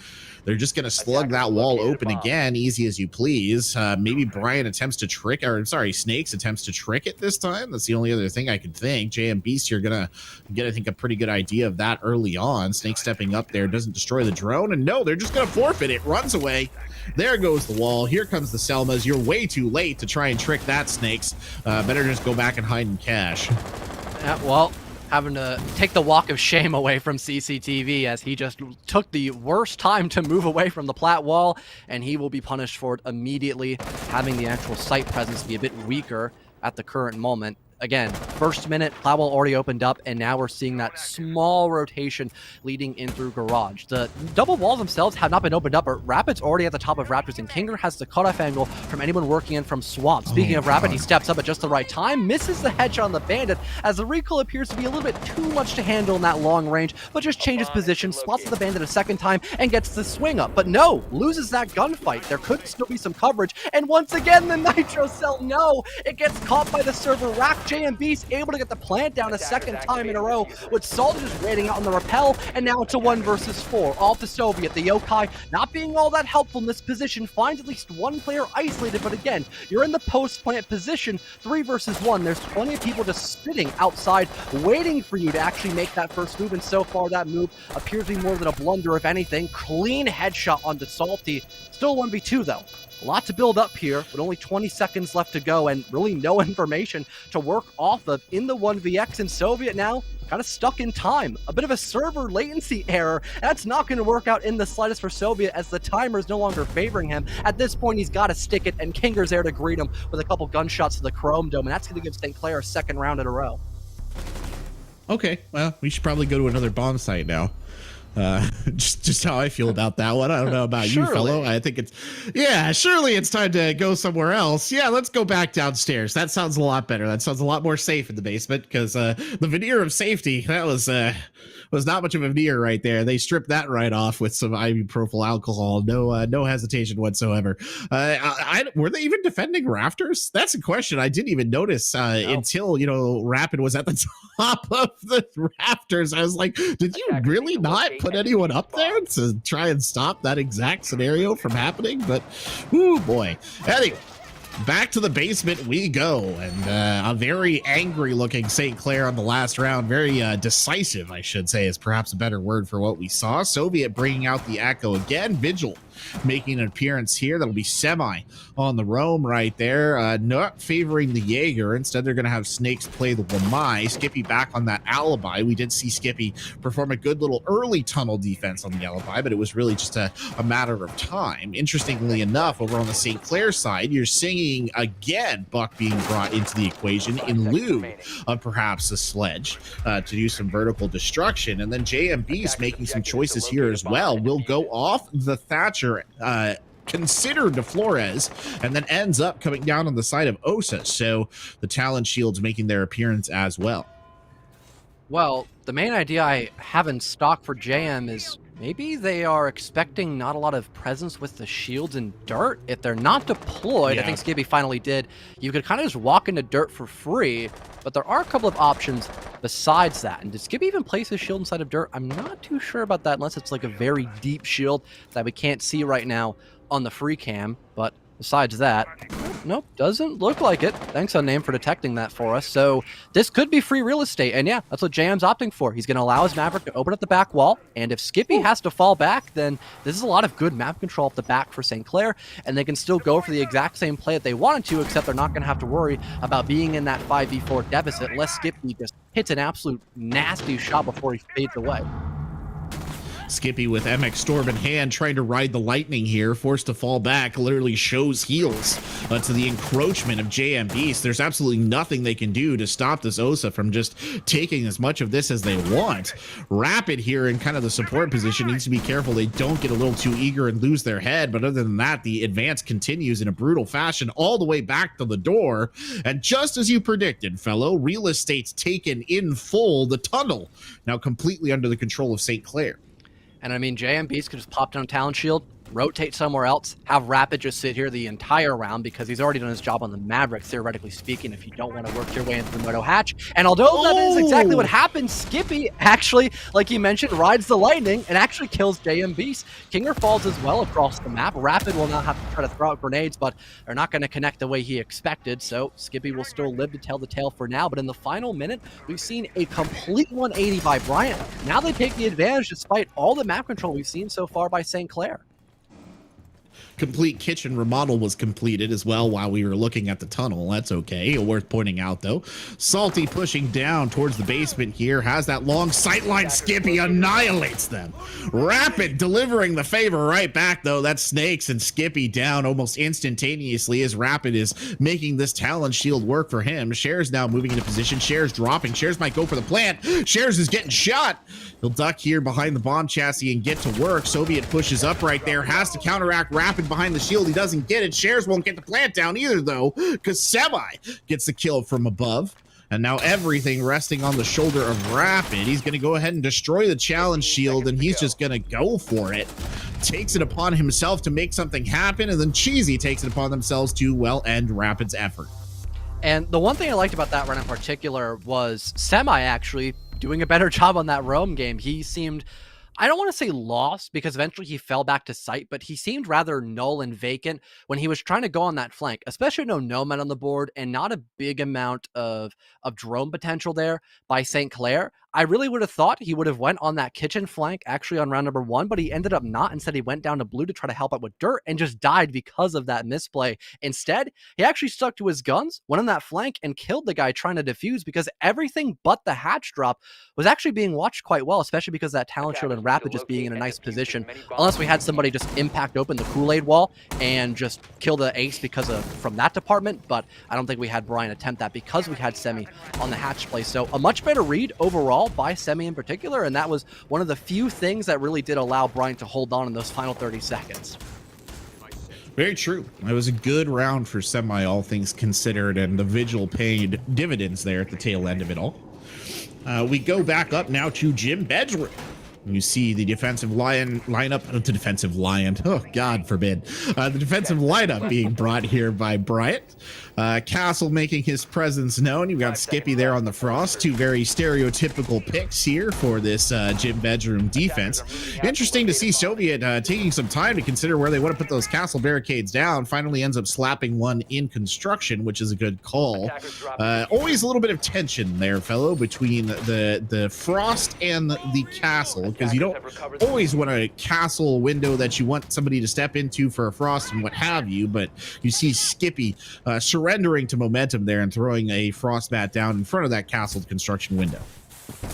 they're just going to slug that wall open again, easy as you please. Maybe Brian attempts to trick, or sorry, Snakes attempts to trick it this time. That's the only other thing I could think. JM Beast, you're going to get, I think, a pretty good idea of that early on. Snake stepping up there doesn't destroy the drone. And no, they're just going to forfeit it. Runs away. There goes the wall. Here comes the Selmas. You're way too late to try and trick that, Snakes. Better just go back and hide in cash. Well, having to take the walk of shame away from CCTV as he just took the worst time to move away from the plat wall, and he will be punished for it immediately, having the actual site presence be a bit weaker at the current moment. Again, first minute, Plowell already opened up, and now we're seeing that small rotation leading in through Garage. The double walls themselves have not been opened up, but Rapid's already at the top of Raptors, and Kinger has the cutoff angle from anyone working in from Swamp. Speaking of Rapid, he steps up at just the right time, misses the headshot on the Bandit, as the recoil appears to be a little bit too much to handle in that long range, but just changes position, spots the Bandit a second time, and gets the swing up. But no, loses that gunfight. There could still be some coverage, and once again, the Nitro Cell, no! It gets caught by the server rack. JM Beast able to get the plant down a second time in a row, with Salt just waiting out on the rappel, and now it's a 1 versus 4. All to Soviet. The Yokai not being all that helpful in this position, finds at least one player isolated, but again, you're in the post-plant position, 3 versus 1. There's plenty of people just sitting outside, waiting for you to actually make that first move, and so far that move appears to be more than a blunder, if anything. Clean headshot onto Salty. Still 1v2 though. A lot to build up here, but only 20 seconds left to go, and really no information to work off of in the 1vx, and Soviet now kind of stuck in time. A bit of a server latency error. That's not going to work out in the slightest for Soviet, as the timer is no longer favoring him. At this point, he's got to stick it, and Kinger's there to greet him with a couple gunshots to the Chrome Dome, and that's going to give St. Clair a second round in a row. Okay, well, we should probably go to another bomb site now. Just how I feel about that one. I don't know about you, fellow. I think surely it's time to go somewhere else. Yeah, let's go back downstairs. That sounds a lot better. That sounds a lot more safe in the basement, because the veneer of safety, that was not much of a veneer right there. They stripped that right off with some ibuprofen alcohol. No hesitation whatsoever. Were they even defending rafters? That's a question I didn't even notice until Rapid was at the top of the rafters. I was like, did you really not put anyone up there to try and stop that exact scenario from happening? But oh boy. Anyway, back to the basement we go, and a very angry looking St. Clair on the last round. Very decisive, I should say, is perhaps a better word for what we saw. Soviet bringing out the Echo again. Vigil making an appearance here. That'll be Semi on the roam right there. Not favoring the Jaeger. Instead, they're going to have Snakes play the Wamai. Skippy back on that alibi. We did see Skippy perform a good little early tunnel defense on the alibi, but it was really just a matter of time. Interestingly enough, over on the St. Clair side, you're seeing again Buck being brought into the equation in lieu of perhaps a sledge to do some vertical destruction. And then JM Beast making some choices here as well. Will go off the Thatcher, considered to Flores, and then ends up coming down on the side of Osa. So the Talon Shields making their appearance as well. Well, The main idea I have in stock for JM is maybe they are expecting not a lot of presence with the shields and dirt. If they're not deployed, I Yeah. think Skibby finally did, you could kind of just walk into dirt for free, but there are a couple of options besides that. And did Skibby even place his shield inside of dirt? I'm not too sure about that unless it's like a very deep shield that we can't see right now on the free cam, but besides that, nope, doesn't look like it. Thanks, Unnamed, for detecting that for us. So this could be free real estate, and yeah, that's what JM's opting for. He's going to allow his Maverick to open up the back wall, and if Skippy has to fall back, then this is a lot of good map control off the back for St. Clair, and they can still go for the exact same play that they wanted to, except they're not going to have to worry about being in that 5v4 deficit unless Skippy just hits an absolute nasty shot before he fades away. Skippy with MX Storm in hand, trying to ride the lightning here, forced to fall back, literally shows heels to the encroachment of JM Beast. There's absolutely nothing they can do to stop this Osa from just taking as much of this as they want. Rapid here in kind of the support position needs to be careful they don't get a little too eager and lose their head, but other than that, the advance continues in a brutal fashion all the way back to the door, and just as you predicted, fellow, real estate's taken in full, the tunnel now completely under the control of St. Clair. And I mean, JM Beast could just pop down Talon Shield, rotate somewhere else, have Rapid just sit here the entire round because he's already done his job on the Maverick, theoretically speaking, if you don't want to work your way into the Moto Hatch. And although that is exactly what happened, Skippy actually, like you mentioned, rides the lightning and actually kills JM Beast. Kinger falls as well across the map. Rapid will now have to try to throw out grenades, but they're not going to connect the way he expected, so Skippy will still live to tell the tale for now. But in the final minute, we've seen a complete 180 by Bryant. Now they take the advantage despite all the map control we've seen so far by St. Clair. Complete kitchen remodel was completed as well while we were looking at the tunnel. That's okay. Worth pointing out, though. Salty pushing down towards the basement here. Has that long sightline. Skippy annihilates them. Rapid delivering the favor right back, though. That's Snakes and Skippy down almost instantaneously as Rapid is making this Talon shield work for him. Shares now moving into position. Shares dropping. Shares might go for the plant. Shares is getting shot. He'll duck here behind the bomb chassis and get to work. Soviet pushes up right there. Has to counteract Rapid behind the shield. He doesn't get it. Shares won't get the plant down either, though, because Semi gets the kill from above. And now everything resting on the shoulder of Rapid. He's going to go ahead and destroy the challenge shield, and he's just going to go for it. Takes it upon himself to make something happen, and then Cheesy takes it upon themselves to, well, end Rapid's effort. And the one thing I liked about that run in particular was Semi actually doing a better job on that roam game. He seemed, I don't want to say lost because eventually he fell back to sight, but he seemed rather null and vacant when he was trying to go on that flank, especially no Nomad on the board and not a big amount of drone potential there by St. Clair. I really would have thought he would have went on that kitchen flank actually on round number 1, but he ended up not. Instead, he went down to blue to try to help out with dirt and just died because of that misplay. Instead, he actually stuck to his guns, went on that flank, and killed the guy trying to defuse because everything but the hatch drop was actually being watched quite well, especially because that Talent Shield and Rapid just being in a nice position. Unless we had somebody just impact open the Kool-Aid wall and just kill the ace because of from that department, but I don't think we had Brian attempt that because we had Semi on the hatch play. So a much better read overall by Semi in particular, and that was one of the few things that really did allow Brian to hold on in those final 30 seconds. Very true. It was a good round for Semi, all things considered, and the vigil paid dividends there at the tail end of it all. We go back up now to Jim Bedroom. You see the defensive lineup, oh, God forbid. The defensive lineup being brought here by Bryant. Castle making his presence known. You've got Skippy there on the Frost. Two very stereotypical picks here for this Jim Bedroom defense. Interesting to see Soviet taking some time to consider where they want to put those castle barricades down. Finally ends up slapping one in construction, which is a good call. Always a little bit of tension there, fellow, between the Frost and the castle, because you don't always want a castle window that you want somebody to step into for a Frost and what have you, but you see Skippy surrendering to momentum there and throwing a frost bat down in front of that castle construction window.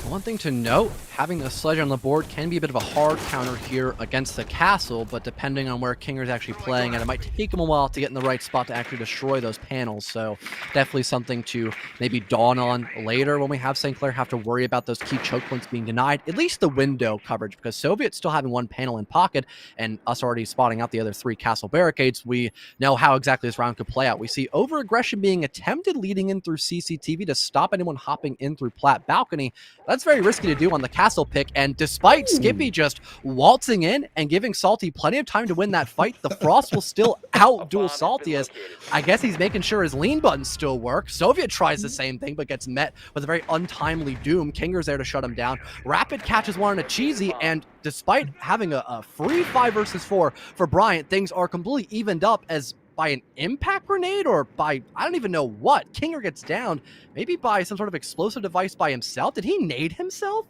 One thing to note, having a sledge on the board can be a bit of a hard counter here against the castle, but depending on where Kinger's actually playing, and it might take him a while to get in the right spot to actually destroy those panels, so definitely something to maybe dawn on later when we have St. Clair have to worry about those key choke points being denied, at least the window coverage, because Soviet's still having one panel in pocket, and us already spotting out the other 3 castle barricades, we know how exactly this round could play out. We see over-aggression being attempted leading in through CCTV to stop anyone hopping in through Plat Balcony, That's very risky to do on the castle pick. And despite Skippy just waltzing in and giving Salty plenty of time to win that fight, the Frost will still outduel Salty, as I guess he's making sure his lean buttons still work. Soviet tries the same thing, but gets met with a very untimely doom. Kinger's there to shut him down. Rapid catches one on a cheesy, and despite having a free 5 versus 4 for Bryant, things are completely evened up, as by an impact grenade or by, I don't even know what, Kinger gets downed, maybe by some sort of explosive device by himself. Did he nade himself?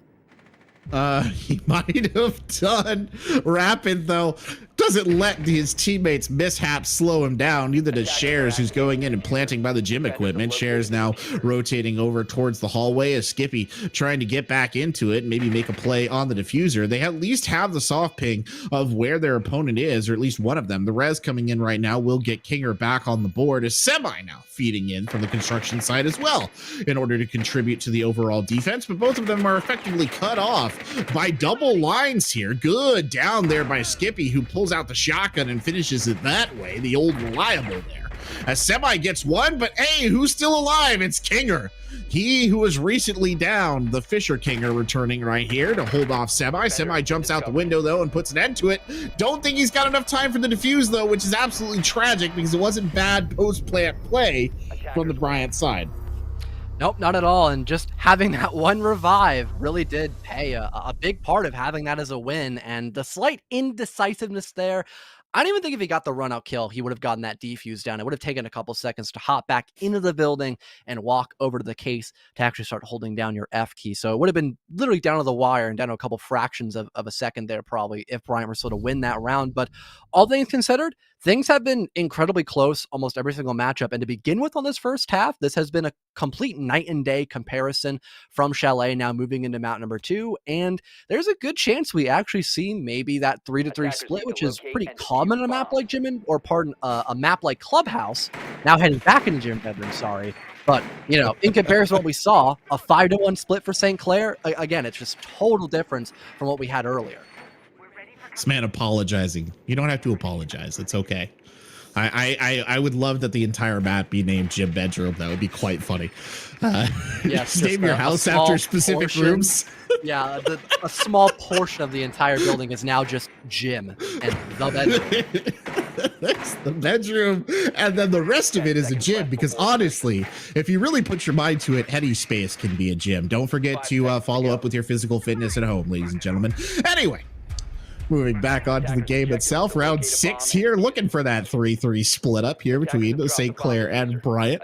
He might have done. Rapid, though, doesn't let his teammates' mishaps slow him down. Neither does Shares, who's going in and planting by the gym equipment. Shares now rotating over towards the hallway as Skippy trying to get back into it and maybe make a play on the diffuser. They at least have the soft ping of where their opponent is, or at least one of them. The res coming in right now will get Kinger back on the board, as Semi now feeding in from the construction side as well in order to contribute to the overall defense. But both of them are effectively cut off by double lines here. Good down there by Skippy, who pulls out the shotgun and finishes it that way. The old reliable there. As Semi gets one, but hey, who's still alive? It's Kinger. He who was recently down, the Fisher Kinger, returning right here to hold off Semi. Semi jumps out the window, though, and puts an end to it. Don't think he's got enough time for the defuse, though, which is absolutely tragic because it wasn't bad post-plant play from the Bryant side. Nope, not at all. And just having that one revive really did pay a big part of having that as a win. And the slight indecisiveness there, I don't even think if he got the run out kill, he would have gotten that defuse down. It would have taken a couple seconds to hop back into the building and walk over to the case to actually start holding down your F key. So it would have been literally down to the wire and down to a couple fractions of a second there, probably, if Bryant were still to win that round. But all things considered, things have been incredibly close almost every single matchup. And to begin with on this first half, this has been a complete night and day comparison from Chalet now moving into map number 2. And there's a good chance we actually see maybe that 3-3 split, which is pretty common in a map like Jimin, or pardon, a map like Clubhouse, now heading back into Jim bedroom, sorry. But, you know, in comparison to what we saw, a 5-1 split for St. Clair, again, it's just total difference from what we had earlier. This man apologizing. You don't have to apologize. It's okay. I would love that the entire map be named Gym Bedroom. That would be quite funny. Yes, name your house after specific rooms. Yeah, a small portion of the entire building is now just gym and the bedroom. That's the bedroom, and then the rest of it is a gym, because honestly, if you really put your mind to it, any space can be a gym. Don't forget to follow up with your physical fitness at home, ladies and gentlemen. Anyway, moving back onto the game itself, round 6 here, looking for that 3-3 split up here between St. Clair and Bryant.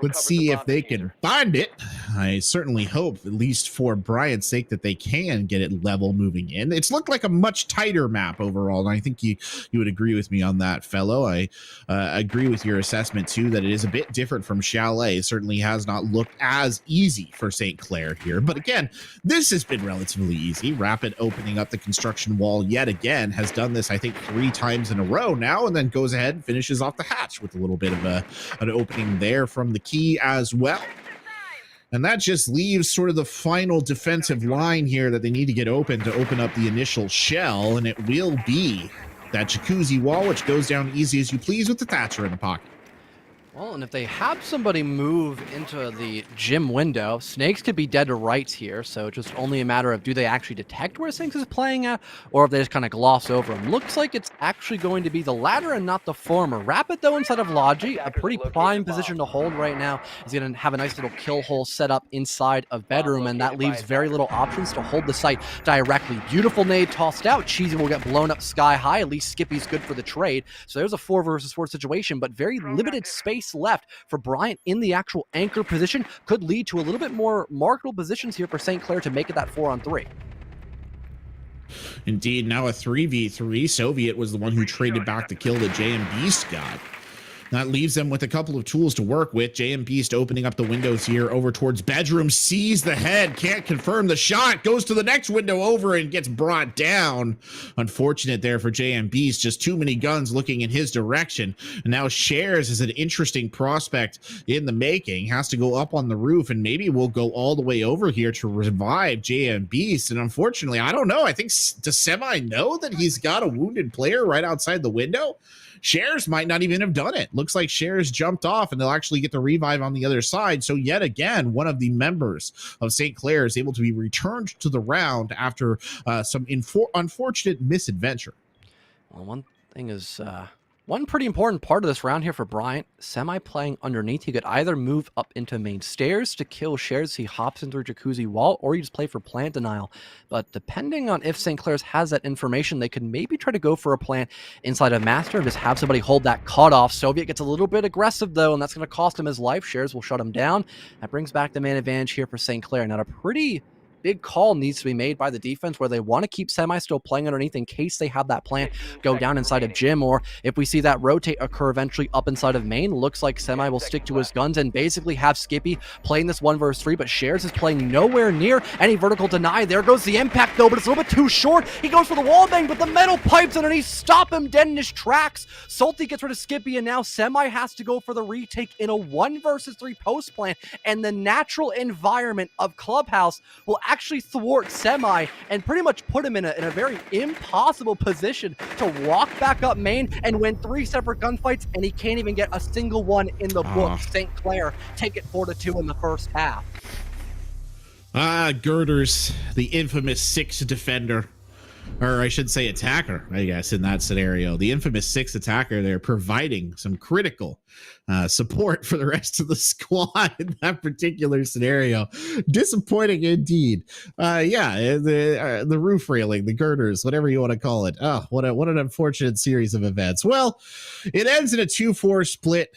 Let's see if they can find it. I certainly hope, at least for Bryant's sake, that they can get it level moving in. It's looked like a much tighter map overall, and I think you would agree with me on that, fellow. I agree with your assessment, too, that it is a bit different from Chalet. It certainly has not looked as easy for St. Clair here. But again, this has been relatively easy. Rapid opening up the construction wall yet again, has done this, I think, 3 times in a row now, and then goes ahead and finishes off the hatch with a little bit of an opening there from the key as well. And that just leaves sort of the final defensive line here that they need to get open to open up the initial shell, and it will be that jacuzzi wall, which goes down easy as you please with the Thatcher in the pocket. Well, and if they have somebody move into the gym window, Snakes could be dead to rights here, so it's just only a matter of do they actually detect where Snakes is playing at, or if they just kind of gloss over him. Looks like it's actually going to be the latter and not the former. Rapid, though, instead of Logi, a pretty prime position to hold right now. He's going to have a nice little kill hole set up inside of bedroom, and that leaves very little options to hold the site directly. Beautiful nade tossed out. Cheesy will get blown up sky high. At least Skippy's good for the trade. So there's a 4 versus 4 situation, but very limited space left for Bryant in the actual anchor position. Could lead to a little bit more marketable positions here for St. Clair to make it that 4-on-3. Indeed, now a 3v3. Soviet was the one who traded back the kill that JM Beast got. That leaves them with a couple of tools to work with. JM Beast opening up the windows here over towards bedroom, sees the head, can't confirm the shot, goes to the next window over and gets brought down. Unfortunate there for JM Beast, just too many guns looking in his direction. And now Shares is an interesting prospect in the making, has to go up on the roof, and maybe we'll go all the way over here to revive JM Beast. And unfortunately, I don't know, I think, does Semi know that he's got a wounded player right outside the window? Shares might not even have done it. Looks like Shares jumped off, and they'll actually get the revive on the other side. So yet again, one of the members of St. Clair is able to be returned to the round after some unfortunate misadventure. Well, one thing is, one pretty important part of this round here for Bryant, Semi playing underneath. He could either move up into main stairs to kill Shares, he hops into a jacuzzi wall, or you just play for plant denial. But depending on if St. Clair's has that information, they could maybe try to go for a plant inside of Master and just have somebody hold that cutoff. Soviet gets a little bit aggressive, though, and that's going to cost him his life. Shares will shut him down. That brings back the man advantage here for St. Clair. Now, a pretty big call needs to be made by the defense where they want to keep Semi still playing underneath in case they have that plant go down inside of Jim, or if we see that rotate occur eventually up inside of main. Looks like Semi will stick to his guns and basically have Skippy playing this 1v3, but Shares is playing nowhere near any vertical deny. There goes the impact though, but it's a little bit too short. He goes for the wall bang, but the metal pipes underneath stop him dead in his tracks. Salty gets rid of Skippy, and now Semi has to go for the retake in a 1v3 post plant, and the natural environment of Clubhouse will actually thwart Semi and pretty much put him in a very impossible position to walk back up main and win 3 separate gunfights, and he can't even get a single one in the book. St. Clair take it 4-2 in the first half. Girders, the infamous 6 defender. Or I should say attacker, I guess, in that scenario. The infamous 6 attacker there providing some critical support for the rest of the squad in that particular scenario. Disappointing indeed. The roof railing, the girders, whatever you want to call it. Oh, what an unfortunate series of events. Well, it ends in a 2-4 split.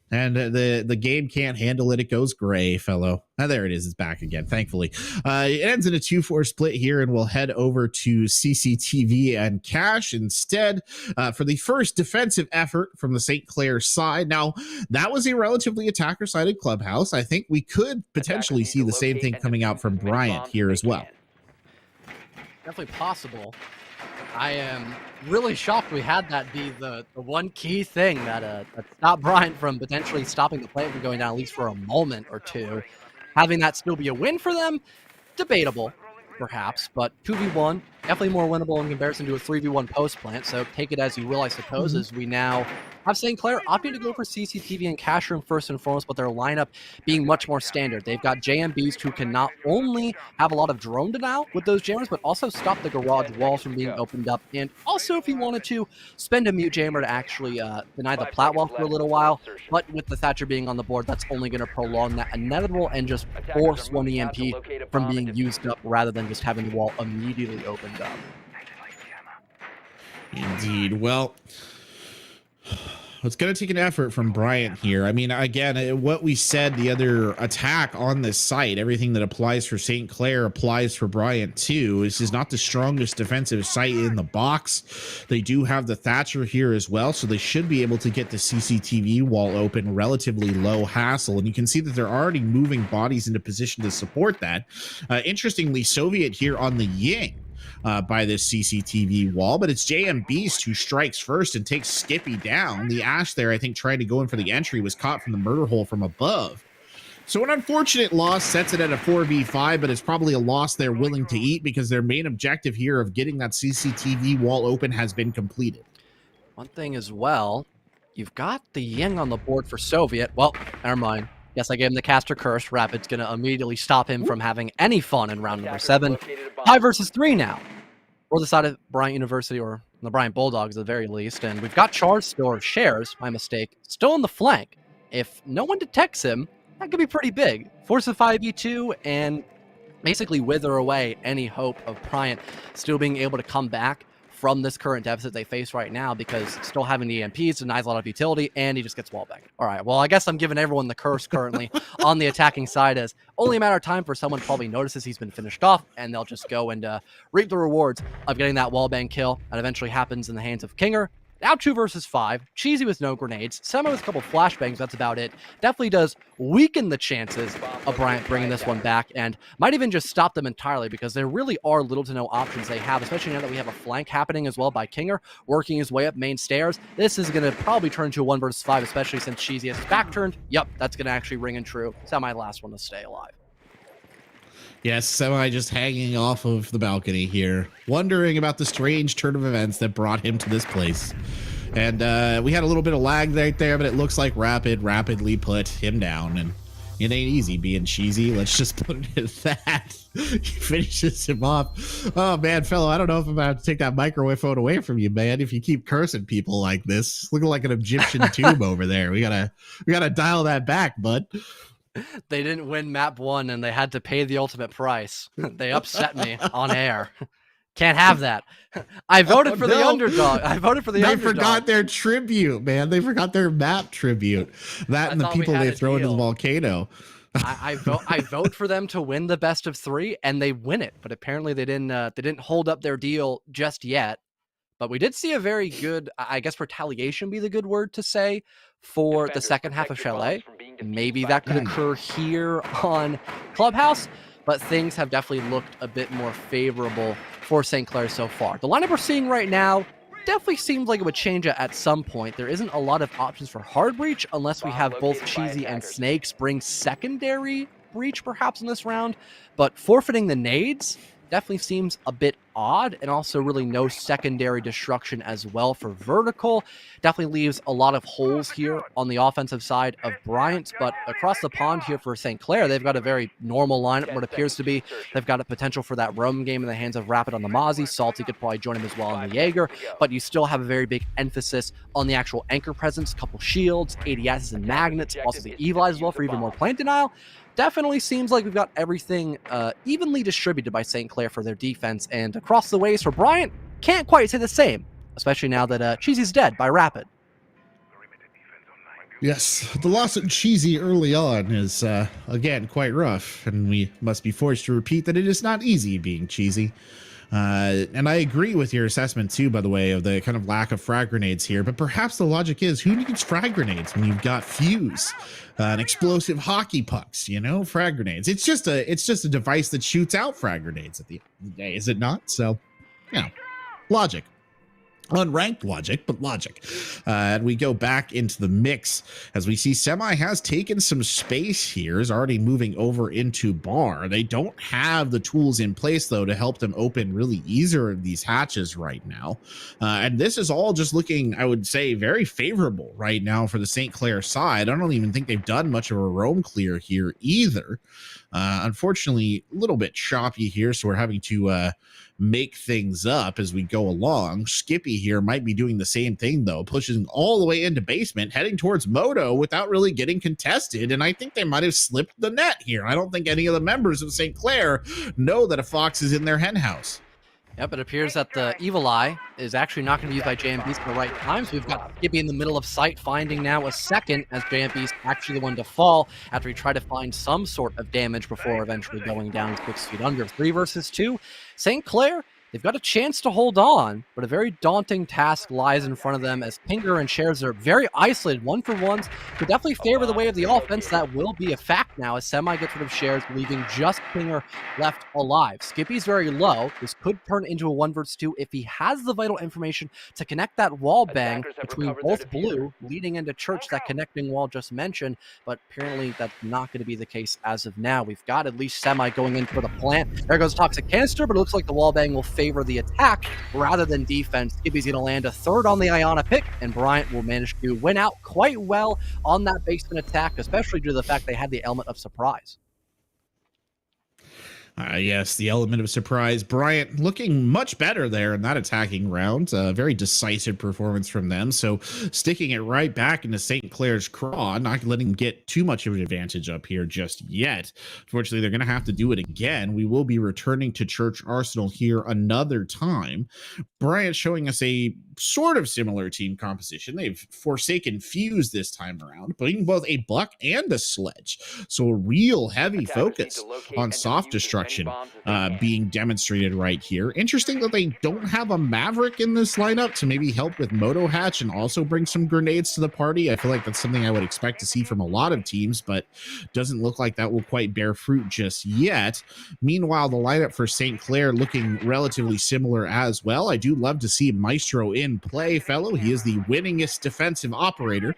And the game can't handle it. It goes gray, fellow. There it is. It's back again, thankfully. It ends in a 2-4 split here, and we'll head over to CCTV and Cash instead for the first defensive effort from the St. Clair side. Now, that was a relatively attacker-sided Clubhouse. I think we could potentially see the same thing coming out from Bryant here as well. Definitely possible. I am really shocked we had that be the one key thing that stopped Bryant from potentially stopping the play from going down at least for a moment or two. Having that still be a win for them, debatable, perhaps, but 2v1, definitely more winnable in comparison to a 3v1 post plant, so take it as you will, I suppose, as we now have St. Clair opting to go for CCTV and Cash Room first and foremost, but their lineup being much more standard. They've got JMBs who can not only have a lot of drone denial with those jammers, but also stop the garage walls from being opened up, and also, if you wanted to, spend a mute jammer to actually deny the plat wall for a little while, but with the Thatcher being on the board, that's only going to prolong that inevitable and just force one EMP from being used up rather than just having the wall immediately opened up. Indeed. Well, it's going to take an effort from Bryant here. I mean, again, what we said, the other attack on this site, everything that applies for St. Clair applies for Bryant too. This is not the strongest defensive site in the box. They do have the Thatcher here as well, so they should be able to get the CCTV wall open relatively low hassle. And you can see that they're already moving bodies into position to support that. Interestingly, Soviet here on the Ying. By this CCTV wall, but it's JM Beast who strikes first and takes Skippy down. The Ash there, I think, trying to go in for the entry, was caught from the murder hole from above. So an unfortunate loss sets it at a 4v5, but it's probably a loss they're willing to eat because their main objective here of getting that CCTV wall open has been completed. One thing as well, you've got the Ying on the board for Soviet. Well, never mind. Yes, I gave him the caster curse. Rapid's going to immediately stop him from having any fun in round number 7. 5 versus 3 now. Or the side of Bryant University, or the Bryant Bulldogs at the very least. And we've got Char's or Shares, my mistake, still on the flank. If no one detects him, that could be pretty big. Force a 5v2 and basically wither away any hope of Bryant still being able to come back from this current deficit they face right now, because still having the EMPs denies a lot of utility, and he just gets wallbanged. All right, well, I guess I'm giving everyone the curse currently on the attacking side, as only a matter of time for someone probably notices he's been finished off, and they'll just go and reap the rewards of getting that wallbang kill. That eventually happens in the hands of Kinger. Now 2 versus 5. Cheesy with no grenades. Semi with a couple flashbangs. That's about it. Definitely does weaken the chances of Bryant bringing this one back, and might even just stop them entirely, because there really are little to no options they have, especially now that we have a flank happening as well by Kinger, working his way up main stairs. This is going to probably turn to a 1 versus 5, especially since Cheesy has his back turned. Yep, that's going to actually ring in true. Semi last one to stay alive. Yes, Semi just hanging off of the balcony here, wondering about the strange turn of events that brought him to this place. And we had a little bit of lag right there, but it looks like Rapid rapidly put him down, and it ain't easy being cheesy. Let's just put it at that. He finishes him off. Oh man, fellow, I don't know if I'm gonna have to take that microwave phone away from you, man. If you keep cursing people like this, looking like an Egyptian tomb over there, we gotta dial that back, bud. They didn't win map 1 and they had to pay the ultimate price. They upset me on air. Can't have that. I voted for the underdog. I voted for the underdog. They forgot their tribute, man. They forgot their map tribute. That and the people they throw into the volcano. I vote for them to win the best of 3, and they win it. But apparently they didn't hold up their deal just yet. But we did see a very good, I guess retaliation be the good word to say, for the second half of Chalet. Maybe that could occur here on Clubhouse, but things have definitely looked a bit more favorable for St. Clair so far. The lineup we're seeing right now definitely seems like it would change at some point. There isn't a lot of options for hard breach unless we have both Cheesy and Snakes bring secondary breach perhaps in this round, but forfeiting the nades definitely seems a bit odd, and also really no secondary destruction as well for vertical. Definitely leaves a lot of holes here on the offensive side of Bryant, but across the pond here for St. Clair, they've got a very normal lineup, what appears to be. They've got a potential for that roam game in the hands of Rapid on the Mozzie. Salty could probably join him as well on the Jaeger, but you still have a very big emphasis on the actual anchor presence, a couple shields, ADSs and magnets, also the Evil as well for even more plant denial. Definitely seems like we've got everything evenly distributed by St. Clair for their defense, and across the ways for Bryant, can't quite say the same, especially now that Cheesy's dead by Rapid. Yes, the loss of Cheesy early on is, again, quite rough, and we must be forced to repeat that it is not easy being Cheesy. And I agree with your assessment too, by the way, of the kind of lack of frag grenades here, but perhaps the logic is, who needs frag grenades when you've got Fuse, and explosive hockey pucks, you know, frag grenades. It's just a device that shoots out frag grenades at the end of the day, is it not? So, yeah, logic. Unranked logic, but logic. And we go back into the mix as we see Semi has taken some space here, is already moving over into bar. They don't have the tools in place, though, to help them open really either of these hatches right now. And this is all just looking, I would say, very favorable right now for the St. Clair side. I don't even think they've done much of a roam clear here either. Unfortunately, a little bit choppy here, so we're having to make things up as we go along. Skippy here might be doing the same thing, though, pushing all the way into basement, heading towards Moto without really getting contested, and I think they might have slipped the net here. I don't think any of the members of St. Clair know that a fox is in their hen house. Yep, it appears that the Evil Eye is actually not going to be used by JMB's at the right time, so we've got Skippy in the middle of sight, finding now a second as JMB's actually the one to fall after he tried to find some sort of damage before eventually going down 6 feet under. 3 versus 2. St. Clair, they've got a chance to hold on, but a very daunting task lies in front of them as Pinger and Shares are very isolated. 1-for-1s could definitely favor the way of the offense. That will be a fact now as Semi gets rid of Shares, leaving just Pinger left alive. Skippy's very low. This could turn into a 1 versus 2 if he has the vital information to connect that wall bang between both blue, leading into Church, that connecting wall just mentioned, but apparently that's not going to be the case as of now. We've got at least Semi going in for the plant. There goes Toxic Canister, but it looks like the wall bang will favor the attack rather than defense. Skippy's going to land a third on the Iona pick, and Bryant will manage to win out quite well on that basement attack, especially due to the fact they had the element of surprise. Yes, the element of surprise. Bryant looking much better there in that attacking round. Very decisive performance from them. So sticking it right back into St. Clair's craw, not letting them get too much of an advantage up here just yet. Fortunately, they're going to have to do it again. We will be returning to Church Arsenal here another time. Bryant showing us a sort of similar team composition. They've forsaken Fuse this time around, putting both a buck and a sledge. So a real heavy focus on soft destruction being demonstrated right here. Interesting that they don't have a Maverick in this lineup to maybe help with Moto Hatch and also bring some grenades to the party. I feel like that's something I would expect to see from a lot of teams, but doesn't look like that will quite bear fruit just yet. Meanwhile, the lineup for St. Clair looking relatively similar as well. I do love to see Maestro in play, fellow. He is the winningest defensive operator,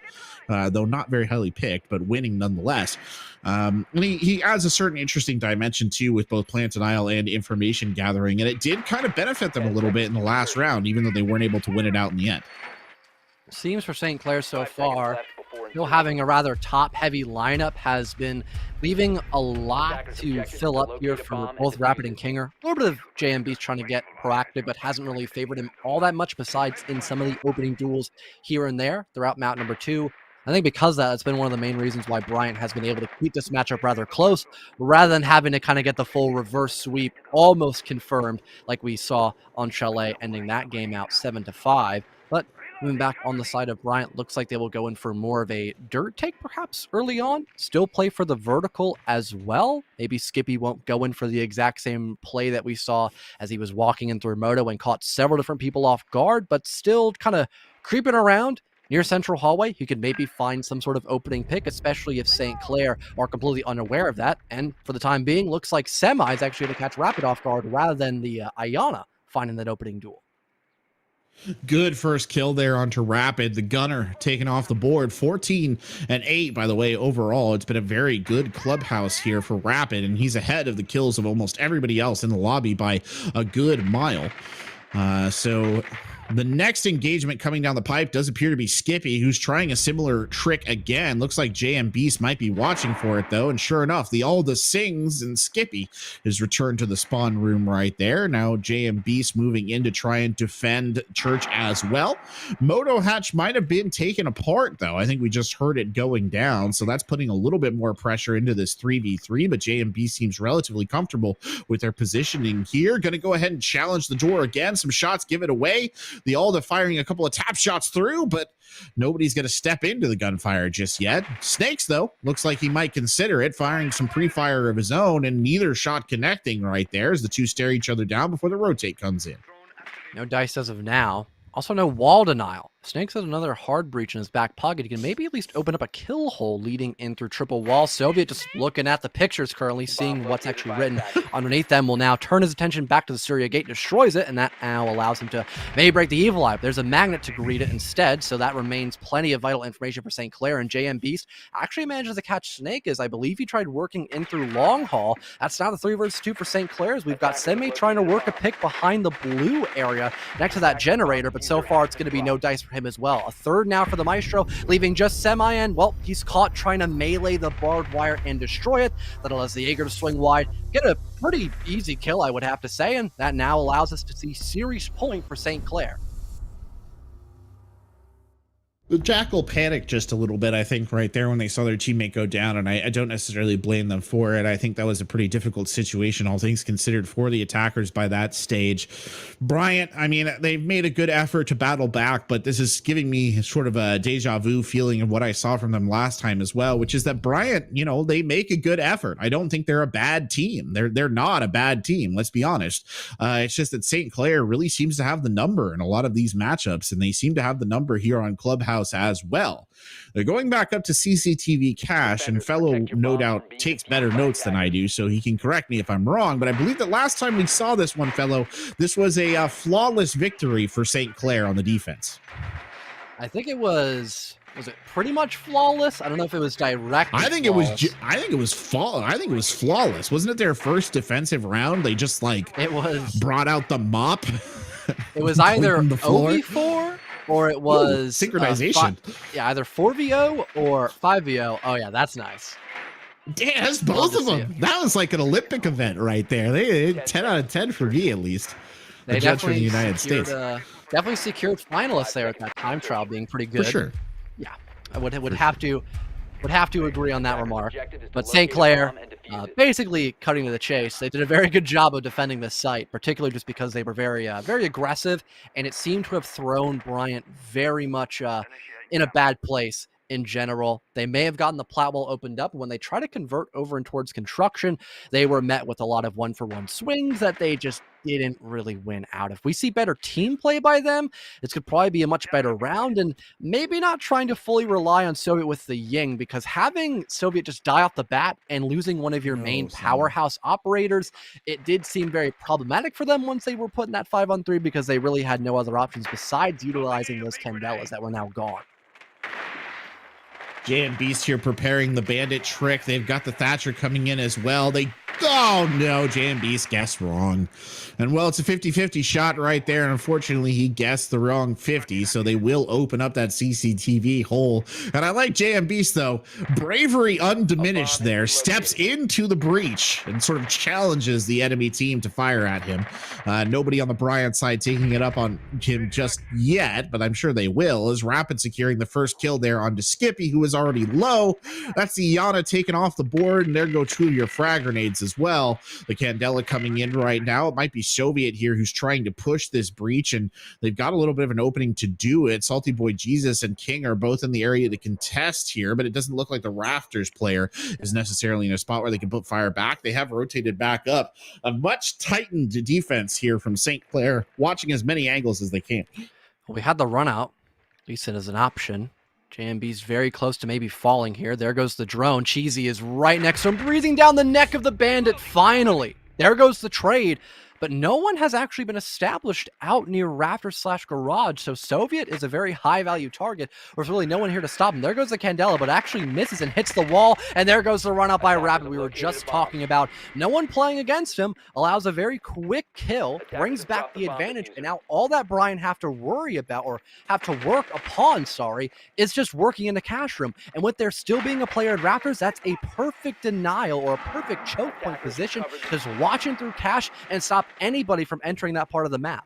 though not very highly picked, but winning nonetheless. And he adds a certain interesting dimension too with both plant denial and information gathering, and it did kind of benefit them a little bit in the last round, even though they weren't able to win it out in the end. Seems for St. Clair so far, still having a rather top-heavy lineup has been leaving a lot to fill up here for both Rapid and Kinger. A little bit of JMB's trying to get proactive, but hasn't really favored him all that much besides in some of the opening duels here and there throughout map number 2. I think because of that, it's been one of the main reasons why Bryant has been able to keep this matchup rather close, rather than having to kind of get the full reverse sweep almost confirmed like we saw on Chalet, ending that game out 7-5. But moving back on the side of Bryant, looks like they will go in for more of a dirt take perhaps early on. Still play for the vertical as well. Maybe Skippy won't go in for the exact same play that we saw as he was walking in through Moto and caught several different people off guard, but still kind of creeping around near Central Hallway. You could maybe find some sort of opening pick, especially if St. Clair are completely unaware of that. And for the time being, looks like Semi is actually going to catch Rapid off guard rather than the Ayana finding that opening duel. Good first kill there onto Rapid. The gunner taken off the board. 14-8, by the way, overall. It's been a very good clubhouse here for Rapid, and he's ahead of the kills of almost everybody else in the lobby by a good mile. So the next engagement coming down the pipe does appear to be Skippy, who's trying a similar trick again. Looks like JM Beast might be watching for it, though. And sure enough, the Alda sings and Skippy is returned to the spawn room right there. Now JM Beast moving in to try and defend Church as well. Moto Hatch might have been taken apart, though. I think we just heard it going down. So that's putting a little bit more pressure into this 3v3. But JM Beast seems relatively comfortable with their positioning here. Going to go ahead and challenge the door again. Some shots give it away. The Alda firing a couple of tap shots through, but nobody's going to step into the gunfire just yet. Snakes, though, looks like he might consider it, firing some pre-fire of his own, and neither shot connecting right there as the two stare each other down before the rotate comes in. No dice as of now. Also no wall denial. Snakes has another hard breach in his back pocket. He can maybe at least open up a kill hole leading in through triple wall. Soviet just looking at the pictures currently, seeing what's actually written underneath them, will now turn his attention back to the Syria gate, destroys it, and that now allows him to maybe break the evil eye. But there's a magnet to greet it instead, so that remains plenty of vital information for St. Clair. And JM Beast actually manages to catch Snake, as I believe he tried working in through long haul. That's now the 3 versus 2 for St. Clair's. We've got Semi trying to work a pick behind the blue area next to that generator, but so far it's going to be no dice for him as well. A third now for the Maestro, leaving just Semi, and well, he's caught trying to melee the barbed wire and destroy it. That allows the Jaeger to swing wide, get a pretty easy kill, I would have to say, and that now allows us to see series point for St. Clair. The Jackal panicked just a little bit, I think, right there when they saw their teammate go down, and I don't necessarily blame them for it. I think that was a pretty difficult situation, all things considered, for the attackers by that stage. Bryant, I mean, they've made a good effort to battle back, but this is giving me sort of a deja vu feeling of what I saw from them last time as well, which is that Bryant, you know, they make a good effort. I don't think they're a bad team. They're not a bad team, let's be honest. It's just that St. Clair really seems to have the number in a lot of these matchups, and they seem to have the number here on Clubhouse as well. They're going back up to CCTV cache, and fellow no doubt takes better notes than I do, so he can correct me if I'm wrong, but I believe that last time we saw this one, fellow, this was a flawless victory for St. Clair on the defense. I think it was it pretty much flawless? I don't know if it was direct. I think flawless. it was flawless. Wasn't it their first defensive round? They just brought out the mop. It was either OV4 or it was synchronization. Either 4v0 or 5v0. Oh yeah, that's nice. Yeah, that's both of them. That was like an Olympic event right there. They 10 out of 10 for me, at least. They judge from the United States. Definitely secured finalists there at that time trial, being pretty good. For sure. Yeah, I would have to agree on that remark. But St. Clair, basically cutting to the chase, they did a very good job of defending this site, particularly just because they were very aggressive, and it seemed to have thrown Bryant very much in a bad place in general. They may have gotten the plat wall opened up. When they try to convert over and towards construction, they were met with a lot of one-for-one swings that they just didn't really win out. If we see better team play by them, this could probably be a much better round, and maybe not trying to fully rely on Soviet with the Ying, because having Soviet just die off the bat and losing one of your main powerhouse operators, it did seem very problematic for them once they were put in that 5-on-3, because they really had no other options besides utilizing those Candelas that were now gone. JM Beast here preparing the bandit trick. They've got the Thatcher coming in as well. They Oh no, Jan Beast guessed wrong. And well, it's a 50-50 shot right there. And unfortunately, he guessed the wrong 50. So they will open up that CCTV hole. And I like JM Beast though. Bravery undiminished there. Steps into the breach and sort of challenges the enemy team to fire at him. Nobody on the Bryant side taking it up on him just yet, but I'm sure they will, as Rapid securing the first kill there onto Skippy, who is already low. That's the Iana taken off the board, and there go two of your frag grenades as well. The Candela coming in right now. It might be Soviet here who's trying to push this breach, and they've got a little bit of an opening to do it. Salty Boy Jesus and King are both in the area to contest here, but it doesn't look like the Rafters player is necessarily in a spot where they can put fire back. They have rotated back up. A much tightened defense here from St. Clair, watching as many angles as they can. Well, we had the run out, at least it is an option. JMB's very close to maybe falling here. There goes the drone. Cheesy is right next to him, breathing down the neck of the bandit. Finally, there goes the trade. But no one has actually been established out near Raptor/Garage, so Soviet is a very high-value target. There's really no one here to stop him. There goes the Candela, but actually misses and hits the wall, and there goes the run-out by Rapid we were just talking about. No one playing against him, allows a very quick kill, brings back the advantage, and now all that Brian have to worry about, or have to work upon, is just working in the cash room. And with there still being a player at Raptors, that's a perfect denial or a perfect choke point position, just watching through cash and stop anybody from entering that part of the map.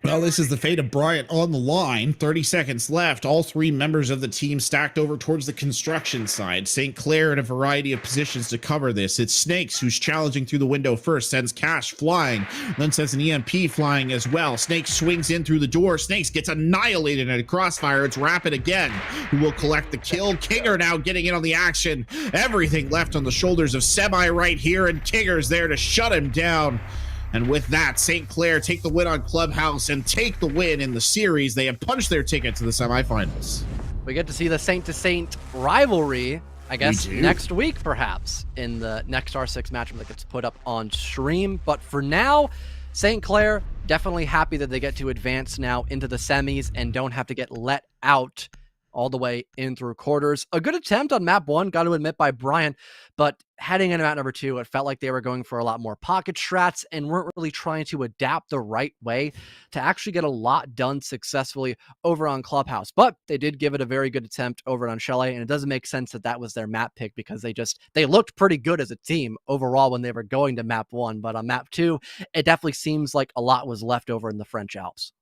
Well, this is the fate of Bryant on the line. 30 seconds left. All three members of the team stacked over towards the construction side. St. Clair in a variety of positions to cover this. It's Snakes who's challenging through the window first, sends Cash flying, then sends an EMP flying as well. Snakes swings in through the door. Snakes gets annihilated in a crossfire. It's Rapid again who will collect the kill. Kinger now getting in on the action. Everything left on the shoulders of Semi right here, and Kinger's there to shut him down. And with that, St. Clair take the win on Clubhouse and take the win in the series. They have punched their ticket to the semifinals. We get to see the Saint to Saint rivalry, I guess, next week, perhaps, in the next R6 matchup that gets put up on stream. But for now, St. Clair definitely happy that they get to advance now into the semis and don't have to get let out all the way in through quarters. A good attempt on map 1, got to admit, by Brian, but heading into map number 2, it felt like they were going for a lot more pocket strats and weren't really trying to adapt the right way to actually get a lot done successfully over on Clubhouse. But they did give it a very good attempt over on Chalet, and it doesn't make sense that that was their map pick because they looked pretty good as a team overall when they were going to map 1. But on map 2, it definitely seems like a lot was left over in the French Alps.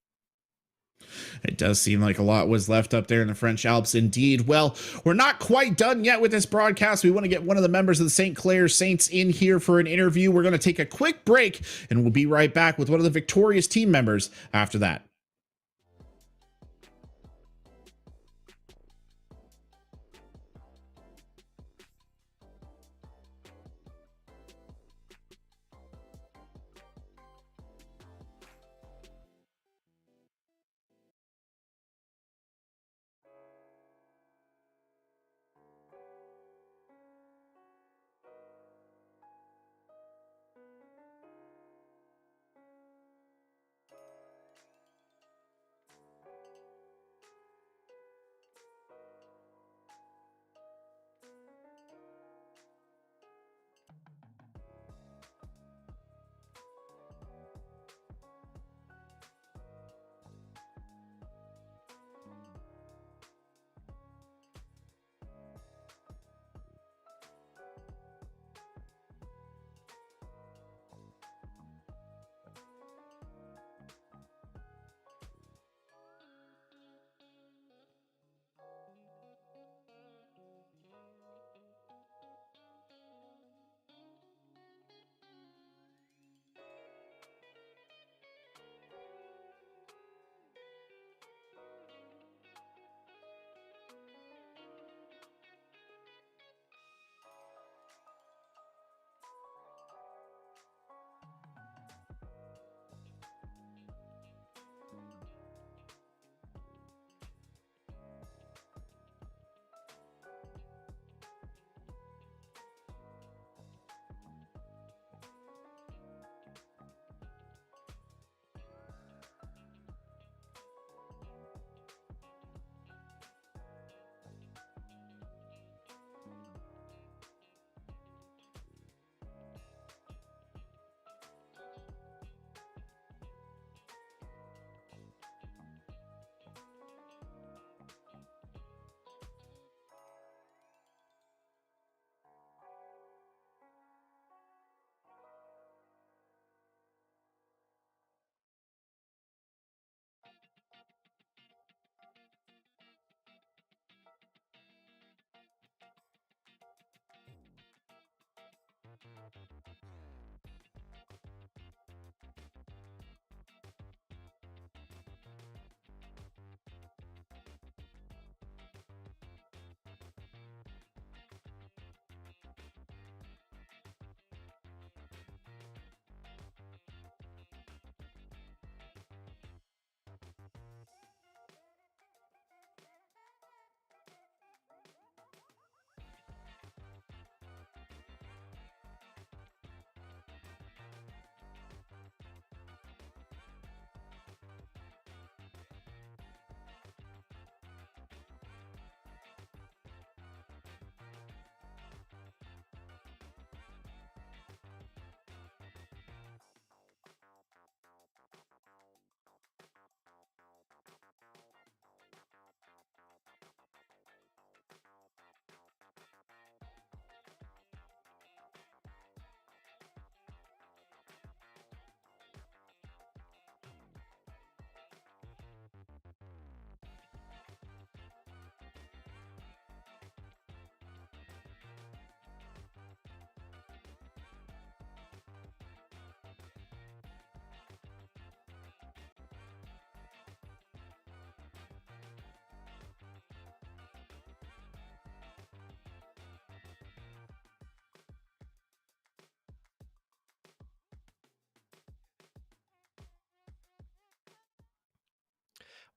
It does seem like a lot was left up there in the French Alps indeed. Well, we're not quite done yet with this broadcast. We want to get one of the members of the St. Clair Saints in here for an interview. We're going to take a quick break, and we'll be right back with one of the victorious team members after that.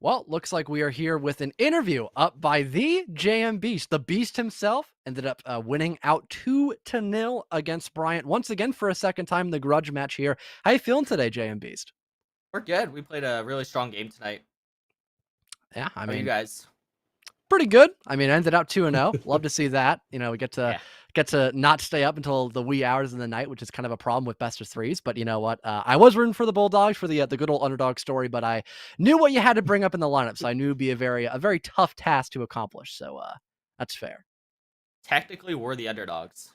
Well, looks like we are here with an interview up by the JM Beast. The Beast himself ended up winning out 2-0 against Bryant once again for a second time in the grudge match here. How you feeling today, JM Beast? We're good. We played a really strong game tonight. Yeah, I How are you mean, guys? pretty good. I mean, ended up 2-0. Love to see that. You know, we Yeah. get to not stay up until the wee hours of the night, which is kind of a problem with best of threes. But you know what? I was rooting for the Bulldogs for the good old underdog story, but I knew what you had to bring up in the lineup, so I knew it'd be a very tough task to accomplish. So that's fair. Technically, we're the underdogs.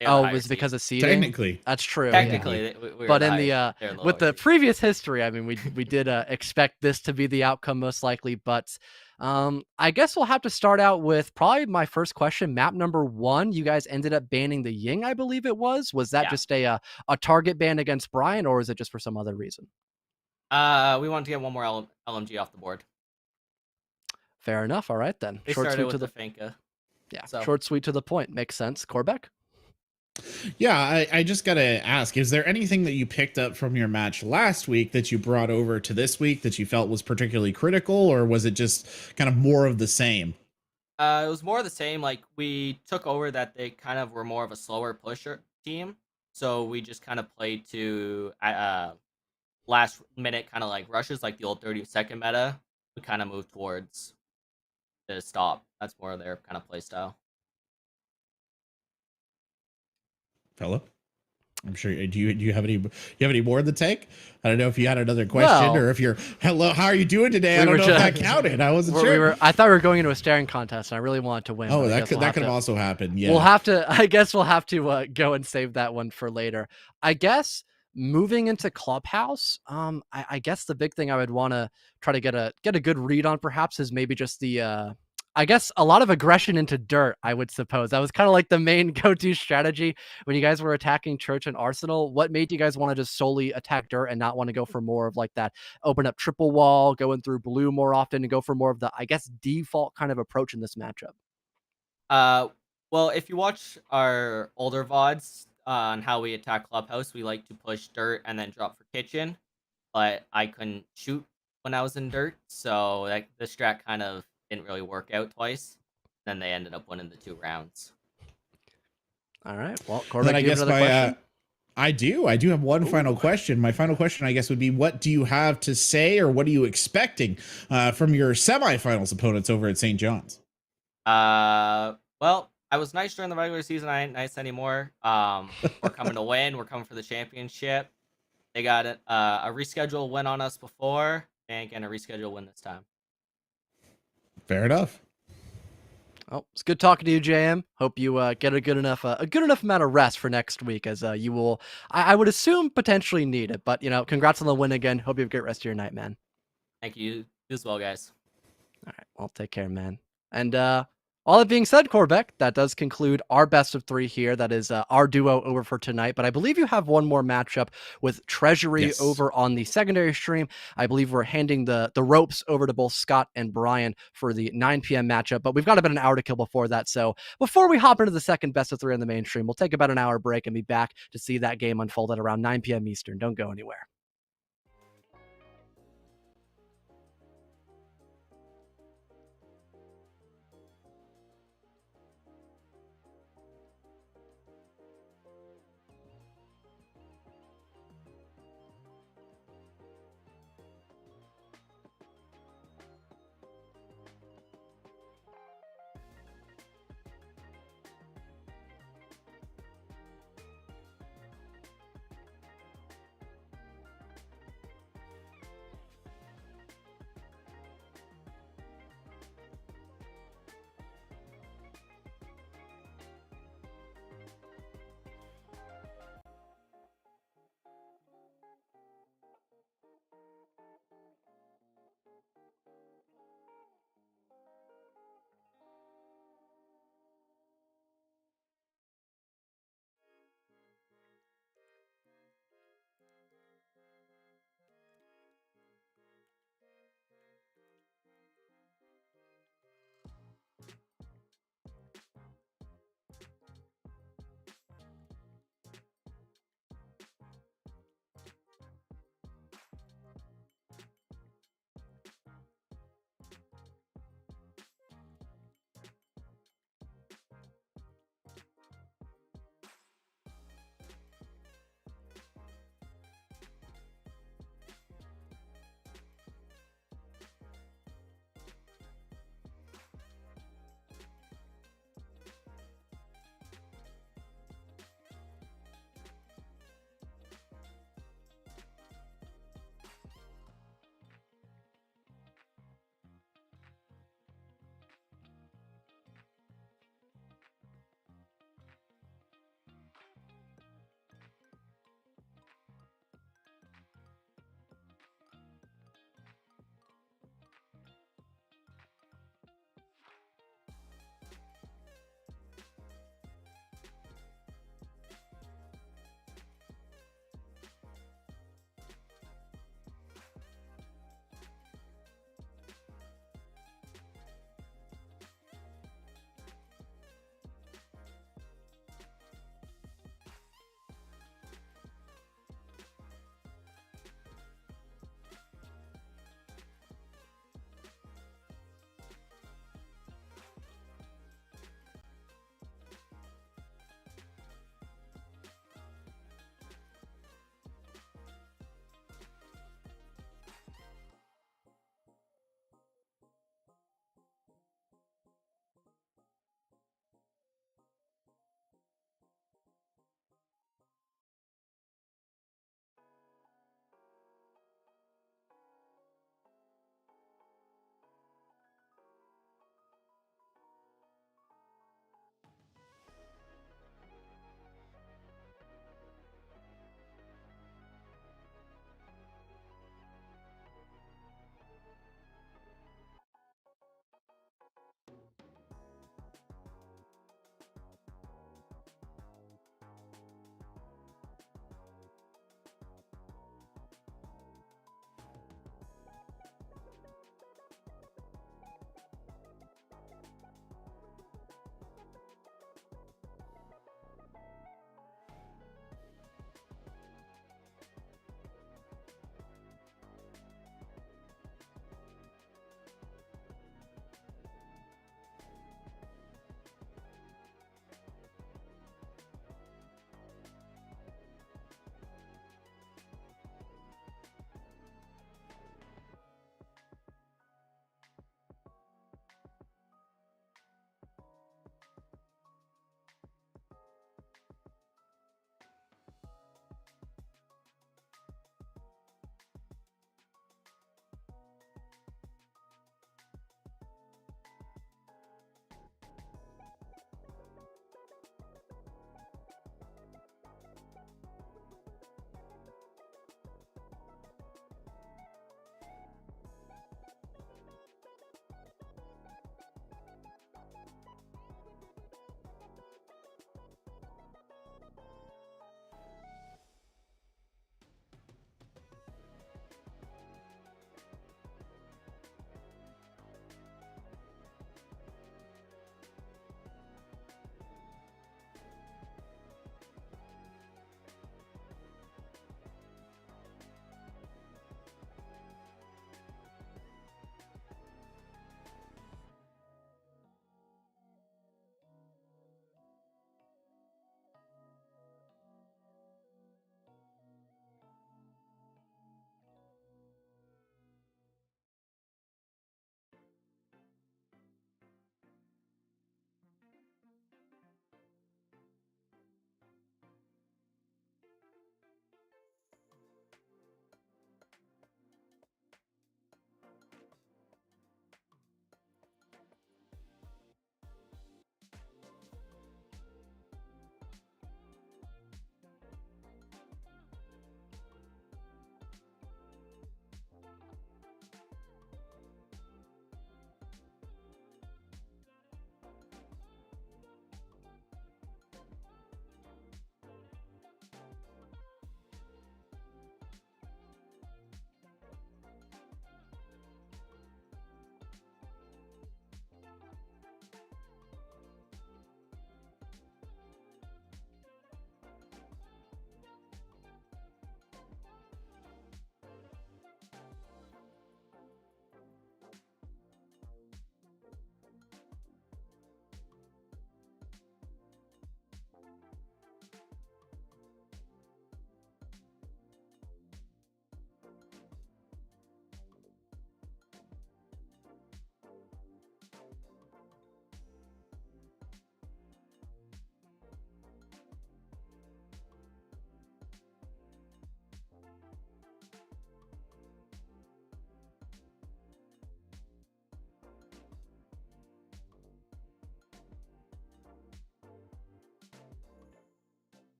They're the Oh, it higher was seed. because of seeding? Technically, That's true, yeah. technically. Technically, we are But the in higher. the They're the with lower the seed. previous history, I mean, we did expect this to be the outcome most likely, but I guess we'll have to start out with probably my first question. Map number 1, you guys ended up banning the Ying, I believe it was. Was that Yeah. just a target ban against Brian, or is it just for some other reason? We wanted to get one more LMG off the board. Fair enough. All right then. They Short started sweet with to the the Finka. yeah, So short sweet to the point. Makes sense. Corbeck? Yeah, I just gotta ask: is there anything that you picked up from your match last week that you brought over to this week that you felt was particularly critical, or was it just kind of more of the same? it was more of the same. Like we took over that they kind of were more of a slower pusher team. So we just kind of played to last minute kind of like rushes, like the old 30-second meta. We kind of moved towards the stop. That's more of their kind of play style. Fella, I'm sure. Do you have any more in the tank? I don't know if you had another question Well, or if you're hello. How are you doing today? I we don't were know if just that counted. I wasn't we sure. were I thought we were going into a staring contest and I really wanted to win, Oh, but I that guess could have also happened. we'll Yeah. have to I guess we'll have to go and save that one for later. I guess moving into Clubhouse, I guess the big thing I would want to try to get a good read on perhaps is maybe just the I guess a lot of aggression into dirt, I would suppose. That was kind of like the main go-to strategy when you guys were attacking Church and Arsenal. What made you guys want to just solely attack dirt and not want to go for more of like that open up triple wall, going through blue more often and go for more of the, I guess, default kind of approach in this matchup? Uh, well, if you watch our older VODs on how we attack Clubhouse, we like to push dirt and then drop for kitchen. But I couldn't shoot when I was in dirt, so like the strat kind of didn't really work out twice. Then they ended up winning the 2 rounds. All right. Well, And then Corbeck, I do you have guess another my question? I do have one final Ooh. question. My final question, I guess, would be: what do you have to say, or what are you expecting from your semifinals opponents over at St. John's? Well, I was nice during the regular season. I ain't nice anymore. We're coming to win. We're coming for the championship. They got a reschedule win on us before, and getting a reschedule win this time. Fair enough. Oh, it's good talking to you, JM. Hope you get a good enough amount of rest for next week, as you will, I would assume, potentially need it. But you know, congrats on the win again. Hope you have a great rest of your night, man. Thank you. You as well, guys. All right, well, take care, man. And all that being said, Corbeck, that does conclude our best of 3 here. That is our duo over for tonight. But I believe you have one more matchup with Treasury Yes. over on the secondary stream. I believe we're handing the ropes over to both Scott and Brian for the 9 p.m. matchup. But we've got about an hour to kill before that. So before we hop into the second best of 3 on the mainstream, we'll take about an hour break and be back to see that game unfold at around 9 p.m. Eastern. Don't go anywhere.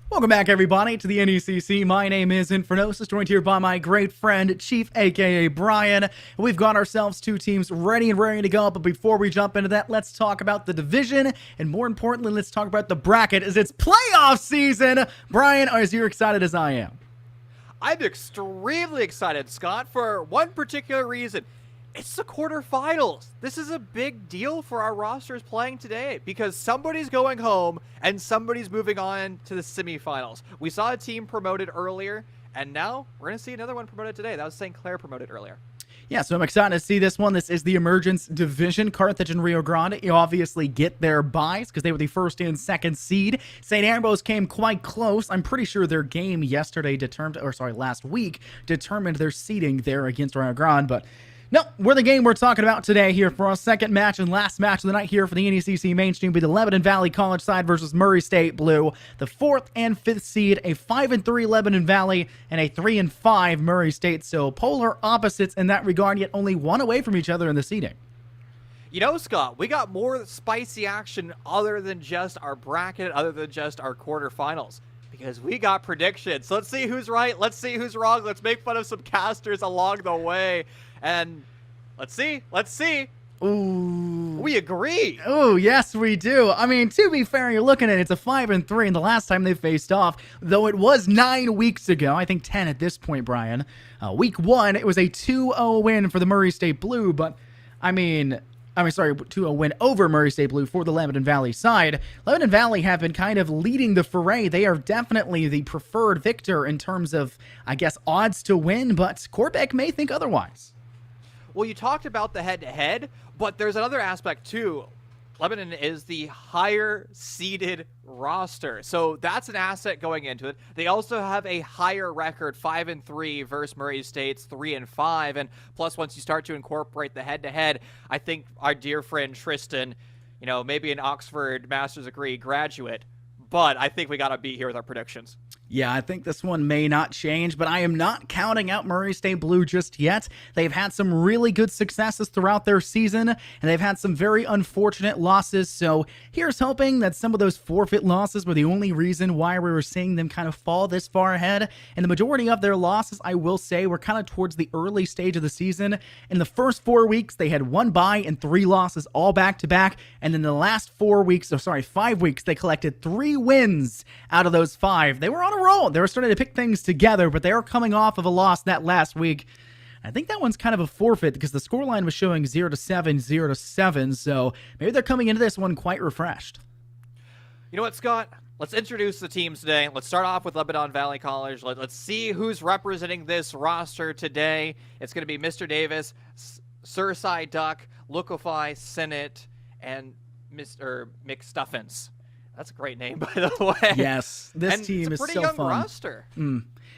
Welcome back, everybody, to the NECC. My name is Infernosis, joined here by my great friend, Chief, aka Brian. We've got ourselves two teams ready to go, but before we jump into that, let's talk about the division, and more importantly, let's talk about the bracket as it's playoff season. Brian, are you excited as I am? I'm extremely excited, Scott, for one particular reason. It's the quarterfinals. This is a big deal for our rosters playing today because somebody's going home and somebody's moving on to the semifinals. We saw a team promoted earlier, and now we're going to see another one promoted today. That was St. Clair promoted earlier. Yeah, so I'm excited to see this one. This is the Emergence Division. Carthage and Rio Grande, you obviously get their buys because they were the first and second seed. St. Ambrose came quite close. I'm pretty sure their game last week determined their seeding there against Rio Grande, but no, we're the game we're talking about today here for our second match and last match of the night here for the NECC mainstream. Be the Lebanon Valley College side versus Murray State Blue. The 4th and 5th seed, a 5-3 Lebanon Valley and a 3-5 Murray State. So polar opposites in that regard, yet only one away from each other in the seeding. You know, Scott, we got more spicy action other than just our bracket, other than just our quarterfinals. Because we got predictions. Let's see who's right. Let's see who's wrong. Let's make fun of some casters along the way. And let's see. Ooh. We agree. Oh, yes, we do. I mean, to be fair, you're looking at it's a 5-3, and the last time they faced off, though it was 9 weeks ago, I think 10 at this point, Brian. Week 1, it was a 2-0 win for the Murray State Blue, but I mean, 2-0 win over Murray State Blue for the Lebanon Valley side. Lebanon Valley have been kind of leading the foray. They are definitely the preferred victor in terms of, I guess, odds to win, but Corbeck may think otherwise. Well, you talked about the head-to-head, but there's another aspect, too. Lebanon is the higher-seeded roster, so that's an asset going into it. They also have a higher record, 5-3 versus Murray State's 3-5, and plus once you start to incorporate the head-to-head, I think our dear friend Tristan, you know, maybe an Oxford master's degree graduate, but I think we got to be here with our predictions. Yeah, I think this one may not change, but I am not counting out Murray State Blue just yet. They've had some really good successes throughout their season, and they've had some very unfortunate losses, so here's hoping that some of those forfeit losses were the only reason why we were seeing them kind of fall this far ahead. And the majority of their losses, I will say, were kind of towards the early stage of the season. In the first 4 weeks, they had 1 bye and 3 losses all back-to-back, and in the last 5 weeks, they collected 3 wins out of those 5. They were on a roll. They were starting to pick things together, but they are coming off of a loss that last week. I think that one's kind of a forfeit because the scoreline was showing 0-7, 0-7, so maybe they're coming into this one quite refreshed. You know what, Scott? Let's introduce the teams today. Let's start off with Lebanon Valley College. Let's see who's representing this roster today. It's going to be Mr. Davis, Sursai Duck, Lookify, Senate, and Mr. McStuffins. That's a great name, by the way. Yes, this team is so fun. It's a pretty young roster.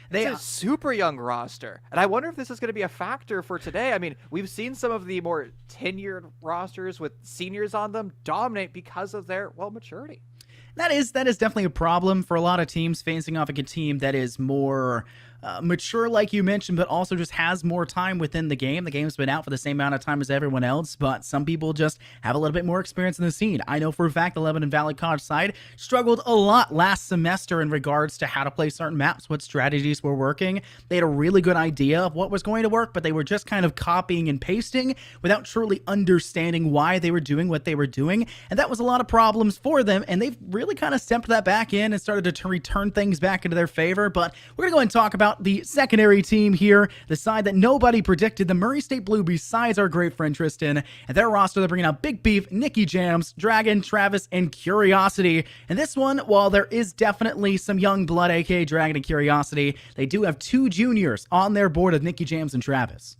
It's a super young roster. And I wonder if this is going to be a factor for today. I mean, we've seen some of the more tenured rosters with seniors on them dominate because of their, well, maturity. That is definitely a problem for a lot of teams facing off a team that is more mature, like you mentioned, but also just has more time within the game. The game's been out for the same amount of time as everyone else, but some people just have a little bit more experience in the scene. I know for a fact the Lebanon Valley College side struggled a lot last semester in regards to how to play certain maps, what strategies were working. They had a really good idea of what was going to work, but they were just kind of copying and pasting without truly understanding why they were doing what they were doing, and that was a lot of problems for them, and they've really kind of stepped that back in and started to return things back into their favor. But we're going to go and talk about the secondary team here, the side that nobody predicted, the Murray State Blue, besides our great friend Tristan. And their roster, they're bringing out Big Beef, Nicky Jams, Dragon, Travis, and Curiosity. And this one, while there is definitely some young blood, aka Dragon and Curiosity, they do have 2 juniors on their board of Nicky Jams and Travis.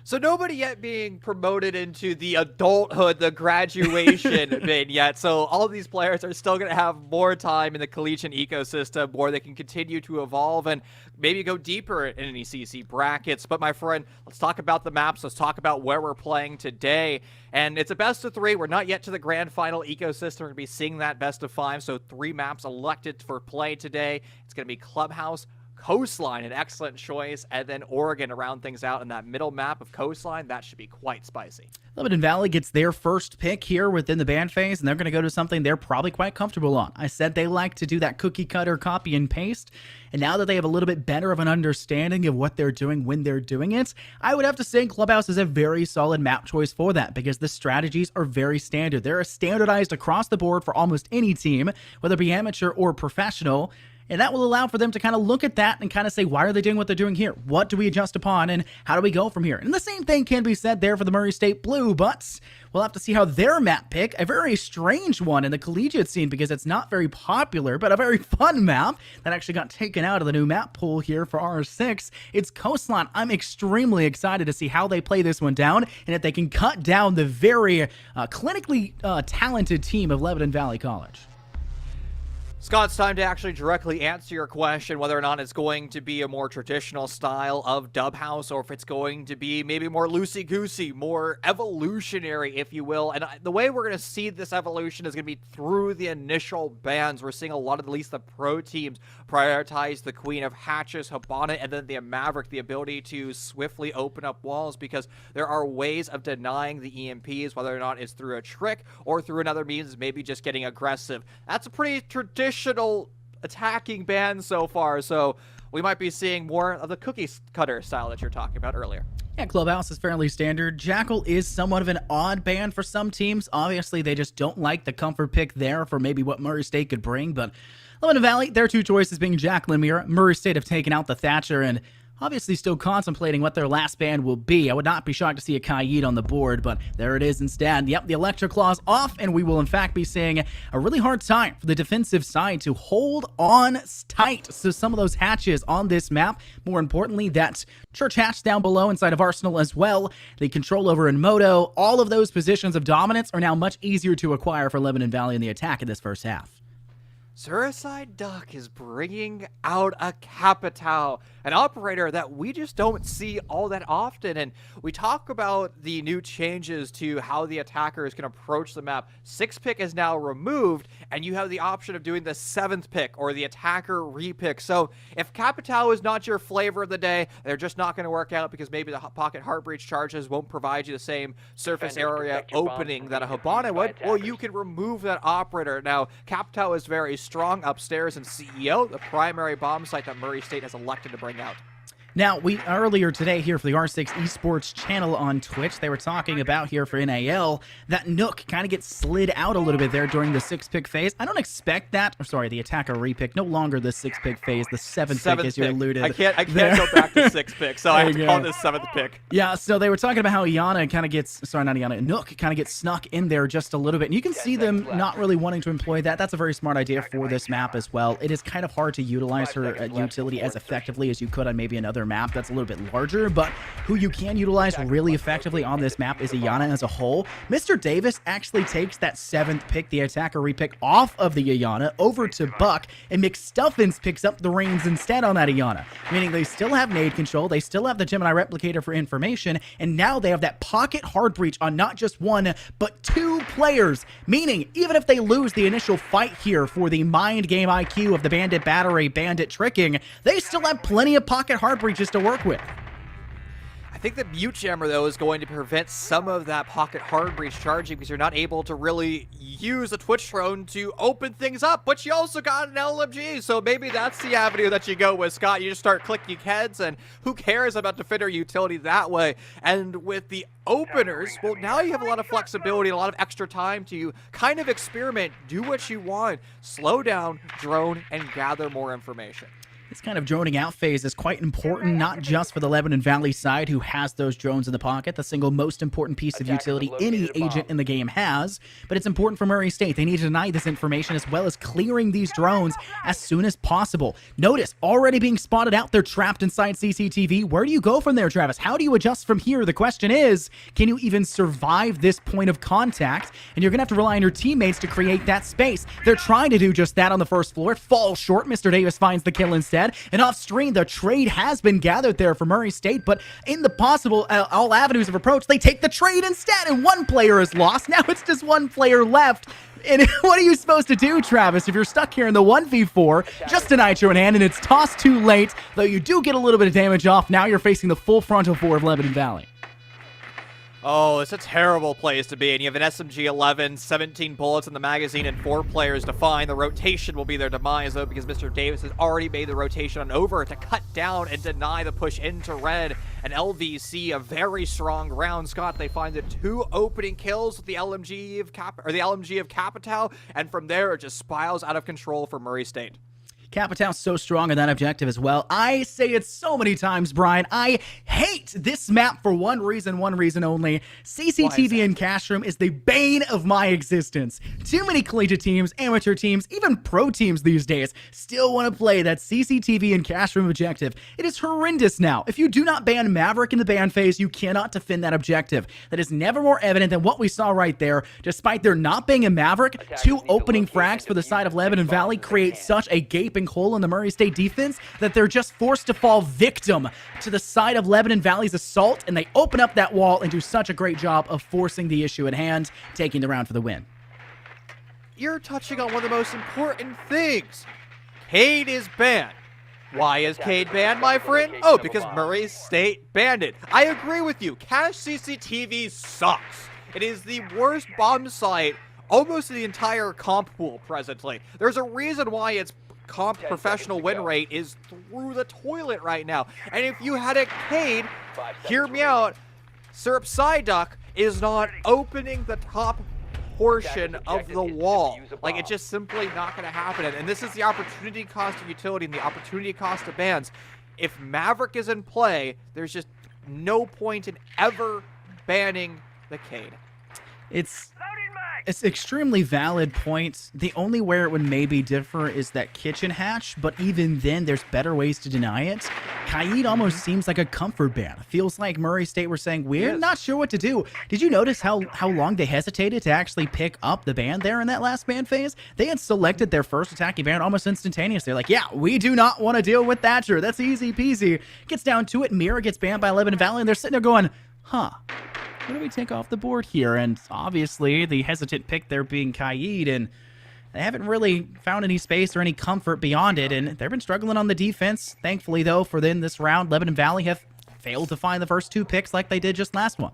So nobody yet being promoted into the adulthood, the graduation bin yet. So all of these players are still going to have more time in the collegiate ecosystem where they can continue to evolve and maybe go deeper in NECC brackets. But my friend, let's talk about the maps. Let's talk about where we're playing today. And it's a best of 3. We're not yet to the grand final ecosystem. We're going to be seeing that best of 5. So 3 maps elected for play today. It's going to be Clubhouse, Coastline, an excellent choice, and then Oregon to round things out in that middle map of Coastline. That should be quite spicy. Lebanon Valley gets their first pick here within the ban phase, and they're going to go to something they're probably quite comfortable on. I said they like to do that cookie cutter copy and paste, and now that they have a little bit better of an understanding of what they're doing when they're doing it, I would have to say Clubhouse is a very solid map choice for that, because the strategies are very standard. They're standardized across the board for almost any team, whether it be amateur or professional. And that will allow for them to kind of look at that and kind of say, why are they doing what they're doing here? What do we adjust upon, and how do we go from here? And the same thing can be said there for the Murray State Blue, but we'll have to see how their map pick, a very strange one in the collegiate scene because it's not very popular, but a very fun map that actually got taken out of the new map pool here for R6. It's Coastline. I'm extremely excited to see how they play this one down and if they can cut down the very clinically talented team of Lebanon Valley College. Scott, it's time to actually directly answer your question whether or not it's going to be a more traditional style of dub house or if it's going to be maybe more loosey-goosey, more evolutionary, if you will. And the way we're going to see this evolution is going to be through the initial bans. We're seeing a lot of at least the pro teams prioritize the Queen of Hatches, Habana, and then the Maverick, the ability to swiftly open up walls because there are ways of denying the EMPs, whether or not it's through a trick or through another means, maybe just getting aggressive. That's a pretty traditional attacking ban so far, so we might be seeing more of the cookie cutter style that you're talking about earlier. Yeah, Clubhouse is fairly standard. Jackal is somewhat of an odd ban for some teams. Obviously, they just don't like the comfort pick there for maybe what Murray State could bring, but Lebanon Valley, their two choices being Jackal and Mira. Murray State have taken out the Thatcher and obviously still contemplating what their last ban will be. I would not be shocked to see a Kaid on the board, but there it is instead. Yep, the Electra Claw's off, and we will in fact be seeing a really hard time for the defensive side to hold on tight. So some of those hatches on this map, more importantly, that Church hatch down below inside of Arsenal as well, the control over in Moto, all of those positions of dominance are now much easier to acquire for Lebanon Valley in the attack in this first half. Suicide Duck is bringing out a Capitao, an operator that we just don't see all that often. And we talk about the new changes to how the attackers can approach the map. 6th pick is now removed, and you have the option of doing the 7th pick or the attacker repick. So if Capitao is not your flavor of the day, they're just not going to work out because maybe the pocket heart breach charges won't provide you the same surface area opening that a Habana would, well, you can remove that operator. Now, Capitao is very strong upstairs in CEO, the primary bomb site that Murray State has elected to bring out. Now, we earlier today here for the R6 Esports channel on Twitch, they were talking about here for NAL that Nook kind of gets slid out a little bit there during the 6th pick phase. I don't expect that. Or sorry, the attacker repick. No longer the 6th pick phase, the 7th pick as you alluded. I can't go back to 6th pick, so I have to call this 7th pick. Yeah, so they were talking about how Iana kind of gets, sorry, not Iana, Nook kind of gets snuck in there just a little bit. And you can see them not really wanting to employ that. That's a very smart idea for this map as well. It is kind of hard to utilize her utility as effectively as you could on maybe another map that's a little bit larger, but who you can utilize really effectively on this map is Iana as a whole. Mr. Davis actually takes that 7th pick, the attacker repick, off of the Iana over to Buck, and McStuffins picks up the reins instead on that Iana, meaning they still have nade control, they still have the Gemini replicator for information, and now they have that pocket hard breach on not just one, but 2 players, meaning even if they lose the initial fight here for the mind game IQ of the bandit battery, bandit tricking, they still have plenty of pocket hard breaches to work with. I think the Mute Jammer, though, is going to prevent some of that pocket hard breach charging because you're not able to really use a Twitch drone to open things up, but you also got an LMG, so maybe that's the avenue that you go with, Scott. You just start clicking heads, and who cares about Defender utility that way? And with the openers, well, now you have a lot of flexibility, a lot of extra time to kind of experiment, do what you want, slow down, drone, and gather more information. This kind of droning out phase is quite important, not just for the Lebanon Valley side who has those drones in the pocket, the single most important piece of utility any agent in the game has, but it's important for Murray State. They need to deny this information as well as clearing these drones as soon as possible. Notice, already being spotted out, they're trapped inside CCTV. Where do you go from there, Travis? How do you adjust from here? The question is, can you even survive this point of contact? And you're going to have to rely on your teammates to create that space. They're trying to do just that on the first floor. It falls short. Mr. Davis finds the kill instead. instead. And off screen, the trade has been gathered there for Murray State, but in the possible all avenues of approach, they take the trade instead, and one player is lost. Now it's just one player left. And what are you supposed to do, Travis, if you're stuck here in the 1v4, just a Nitro in hand, and it's tossed too late, though you do get a little bit of damage off. Now you're facing the full frontal four of Lebanon Valley. Oh, it's a terrible place to be, and you have an SMG-11, 17 bullets in the magazine, and 4 players to find. The rotation will be their demise, though, because Mr. Davis has already made the rotation on over to cut down and deny the push into red. And LVC, a very strong round. Scott, they find the 2 opening kills with the LMG of Capitao, and from there it just spirals out of control for Murray State. Capitão's so strong on that objective as well. I say it so many times, Brian. I hate this map for one reason only. CCTV in Cash Room is the bane of my existence. Too many collegiate teams, amateur teams, even pro teams these days still want to play that CCTV in Cash Room objective. It is horrendous now. If you do not ban Maverick in the ban phase, you cannot defend that objective. That is never more evident than what we saw right there. Despite there not being a Maverick, 2 opening frags for the side of Lebanon Valley create such a gaping hole in the Murray State defense that they're just forced to fall victim to the side of Lebanon Valley's assault, and they open up that wall and do such a great job of forcing the issue at hand, taking the round for the win. You're touching on one of the most important things. Cade is banned. Why is Cade banned, my friend? Oh, because Murray State banned it. I agree with you. Cache CCTV sucks. It is the worst bomb site almost in the entire comp pool presently. There's a reason why its comp professional win rate is through the toilet right now. And if you had a Cade, hear me out, Syrup Psyduck is not opening the top portion of the wall. Like, it's just simply not going to happen. And this is the opportunity cost of utility and the opportunity cost of bans. If Maverick is in play, there's just no point in ever banning the Cade. It's an extremely valid point. The only where it would maybe differ is that kitchen hatch, but even then, there's better ways to deny it. Kaid almost seems like a comfort ban. It feels like Murray State were saying, we're not sure what to do. Did you notice how long they hesitated to actually pick up the ban there in that last ban phase? They had selected their first attacking ban almost instantaneously. They're like, yeah, we do not want to deal with Thatcher. That's easy peasy. Gets down to it. Mira gets banned by Lebanon Valley, and they're sitting there going, huh, what do we take off the board here? And obviously, the hesitant pick there being Kaid, and they haven't really found any space or any comfort beyond it, and they've been struggling on the defense. Thankfully, though, for them this round, Lebanon Valley have failed to find the first 2 picks like they did just last one.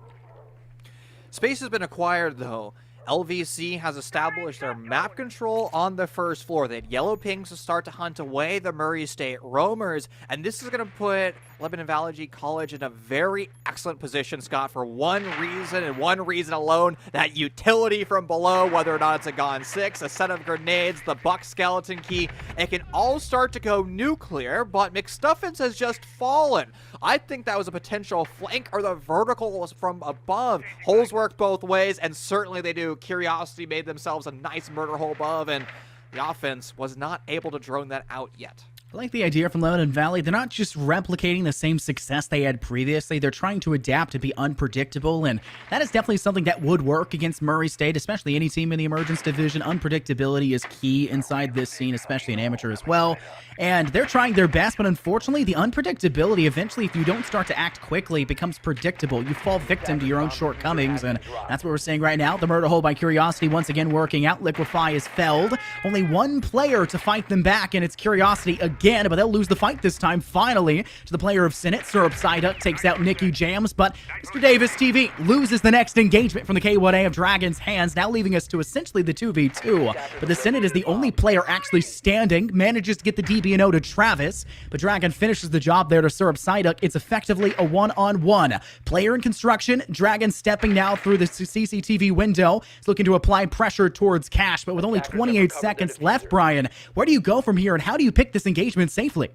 Space has been acquired, though. LVC has established their map control on the first floor. They had yellow pings to start to hunt away the Murray State roamers, and this is going to put Lebanon Valley College in a very excellent position, Scott, for one reason and one reason alone: that utility from below, whether or not it's a Gon 6, a set of grenades, the Buck skeleton key. It can all start to go nuclear, but McStuffins has just fallen. I think that was a potential flank, or the vertical was from above. Holes work both ways, and certainly they do. Curiosity made themselves a nice murder hole above, and the offense was not able to drone that out yet. I like the idea from Lebanon Valley. They're not just replicating the same success they had previously. They're trying to adapt to be unpredictable, and that is definitely something that would work against Murray State, especially any team in the Emergence Division. Unpredictability is key inside this scene, especially in amateur as well. And they're trying their best, but unfortunately, the unpredictability eventually, if you don't start to act quickly, becomes predictable. You fall victim to your own shortcomings, and that's what we're seeing right now. The murder hole by Curiosity once again working out. Liquefy is felled. Only one player to fight them back, and it's Curiosity again, but they'll lose the fight this time, finally, to the player of Senate. Syrup Psyduck takes out Nicky Jams, but Mr. Davis TV loses the next engagement from the K1A of Dragon's hands, now leaving us to essentially the 2v2. But the Senate is the only player actually standing, manages to get the DB&O to Travis, but Dragon finishes the job there to Syrup Psyduck. It's effectively a one-on-one. Player in construction, Dragon stepping now through the CCTV window. He's looking to apply pressure towards Cash, but with only 28 seconds left, Brian, where do you go from here, and how do you pick this engagement safely?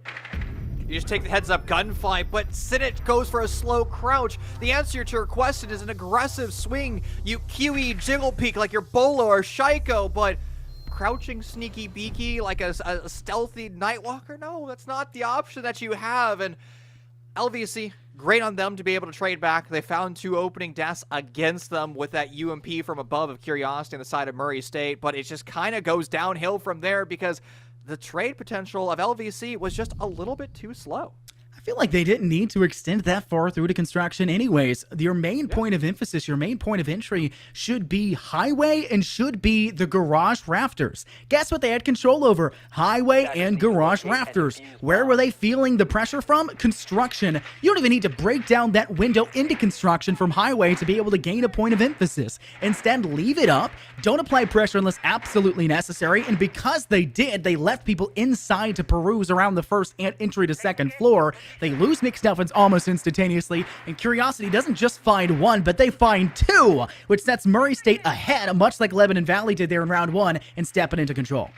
You just take the heads-up gunfight, but Senate goes for a slow crouch. The answer to your question is an aggressive swing. You QE jiggle peek like your Bolo or Shaiko, but crouching sneaky beaky like a stealthy Nightwalker? No, that's not the option that you have. And LVC, great on them to be able to trade back. They found 2 opening deaths against them with that UMP from above of Curiosity on the side of Murray State, but it just kind of goes downhill from there because the trade potential of LVC was just a little bit too slow. I feel like they didn't need to extend that far through to construction anyways. Your main point of emphasis, your main point of entry should be highway and should be the garage rafters. Guess what they had control over? Highway and garage rafters. Where were they feeling the pressure from? Construction. You don't even need to break down that window into construction from highway to be able to gain a point of emphasis. Instead, leave it up. Don't apply pressure unless absolutely necessary. And because they did, they left people inside to peruse around the first entry to second floor. They lose McStuffins almost instantaneously, and Curiosity doesn't just find one, but they find two, which sets Murray State ahead, much like Lebanon Valley did there in round one, and stepping into control.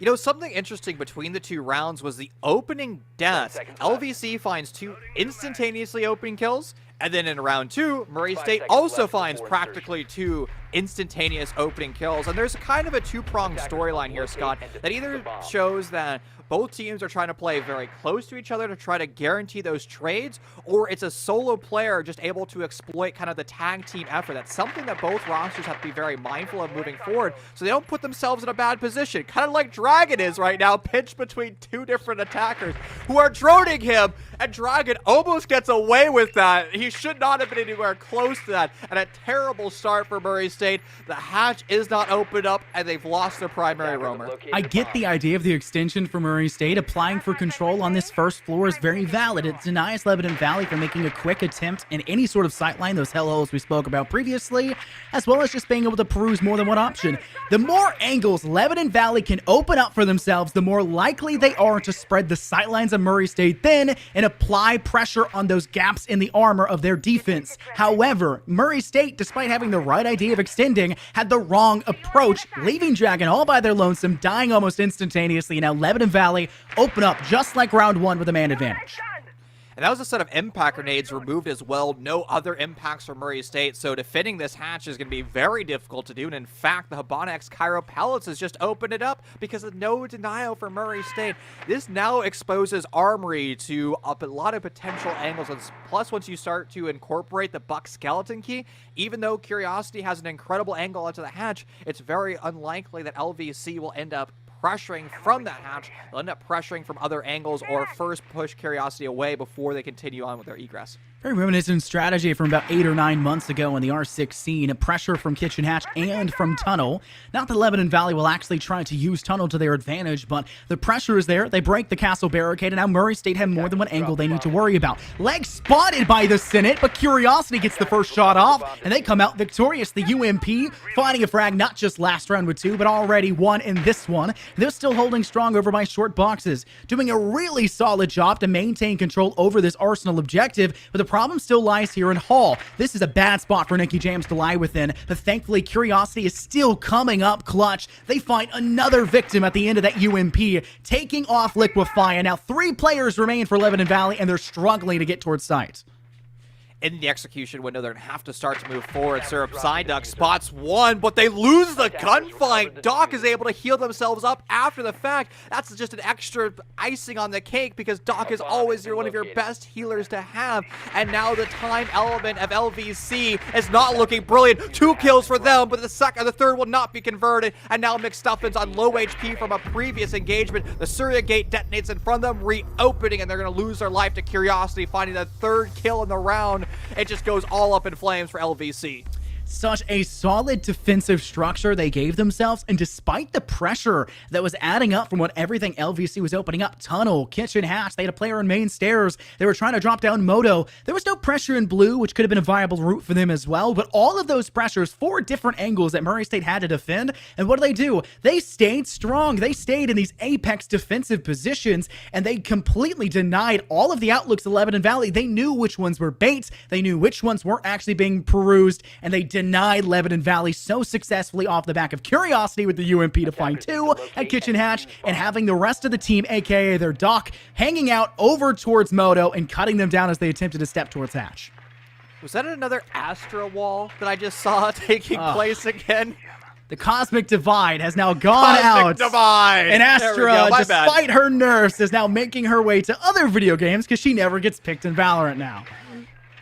You know, something interesting between the two rounds was the opening death. LVC finds 2 instantaneously opening kills, and then in round 2, Murray State also finds practically 2 instantaneous opening kills. And there's kind of a two-pronged storyline here, Scott, that either shows that both teams are trying to play very close to each other to try to guarantee those trades, or it's a solo player just able to exploit kind of the tag team effort. That's something that both rosters have to be very mindful of moving forward, so they don't put themselves in a bad position. Kind of like Dragon is right now, pinched between 2 different attackers who are droning him, and Dragon almost gets away with that. He should not have been anywhere close to that, and a terrible start for Murray State. The hatch is not opened up, and they've lost their primary roamer. I get the idea of the extension for Murray State. Applying for control on this first floor is very valid. It denies Lebanon Valley from making a quick attempt in any sort of sightline, those hellholes we spoke about previously, as well as just being able to peruse more than one option. The more angles Lebanon Valley can open up for themselves, the more likely they are to spread the sightlines of Murray State thin and apply pressure on those gaps in the armor of their defense. However, Murray State, despite having the right idea of extending, had the wrong approach, leaving Dragon all by their lonesome, dying almost instantaneously. Now Lebanon Valley open up just like round one with a man advantage. And that was a set of impact grenades removed as well. No other impacts for Murray State, so defending this hatch is going to be very difficult to do. And in fact, the Habana Cairo pellets has just opened it up because of no denial for Murray State. This now exposes Armory to a lot of potential angles. Plus, once you start to incorporate the Buck skeleton key, even though Curiosity has an incredible angle onto the hatch, it's very unlikely that LVC will end up pressuring from that hatch. They'll end up pressuring from other angles or first push Curiosity away before they continue on with their egress. Very reminiscent strategy from about 8 or 9 months ago in the R6 scene. Pressure from Kitchen Hatch and from Tunnel. Not that Lebanon Valley will actually try to use Tunnel to their advantage, but the pressure is there. They break the castle barricade, and now Murray State have more than one angle they need to worry about. Leg spotted by the Senate, but Curiosity gets the first shot off, and they come out victorious. The UMP finding a frag not just last round with 2, but already 1 in this one. They're still holding strong over by short boxes, doing a really solid job to maintain control over this Arsenal objective, but the problem still lies here in Hall. This is a bad spot for Nicky Jams to lie within, but thankfully Curiosity is still coming up clutch. They find another victim at the end of that UMP, taking off Liquefy, and now 3 players remain for Lebanon Valley, and they're struggling to get towards sight. In the execution window, they're going to have to start to move forward. Syrup Psyduck spots 1, but they lose the gunfight. Doc is able to heal themselves up after the fact. That's just an extra icing on the cake because Doc is always one of your best healers to have. And now the time element of LVC is not looking brilliant. 2 kills for them, but the third will not be converted. And now McStuffins on low HP from a previous engagement. The Surya Gate detonates in front of them, reopening, and they're going to lose their life to Curiosity, finding the 3rd kill in the round. It just goes all up in flames for LVC. Such a solid defensive structure they gave themselves, and despite the pressure that was adding up from what everything LVC was opening up, Tunnel, Kitchen Hatch, they had a player in main stairs, they were trying to drop down Moto. There was no pressure in blue, which could have been a viable route for them as well, but all of those pressures, 4 different angles that Murray State had to defend, and what do? They stayed strong. They stayed in these apex defensive positions, and they completely denied all of the outlooks of Lebanon Valley. They knew which ones were baits, they knew which ones weren't actually being perused, and they denied Lebanon Valley so successfully off the back of Curiosity with the UMP to find 2 at Kitchen Hatch, and having the rest of the team, aka their Doc, hanging out over towards Moto and cutting them down as they attempted to step towards Hatch. Was that another Astra wall that I just saw taking place again? The Cosmic Divide has now gone out. Divide! And Astra, despite bad. her nerfs, is now making her way to other video games because she never gets picked in Valorant now.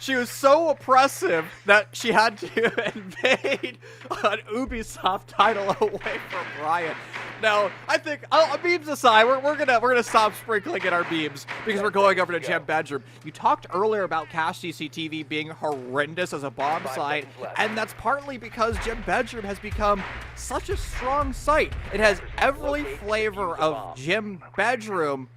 She was so oppressive that she had to invade an Ubisoft title away from Brian. Now, I think, memes aside, we're gonna stop sprinkling in our memes because we're going over to Gem Bedroom. You talked earlier about Cache CCTV being horrendous as a bomb site, and that's partly because Gem Bedroom has become such a strong site. It has every flavor of Gem Bedroom,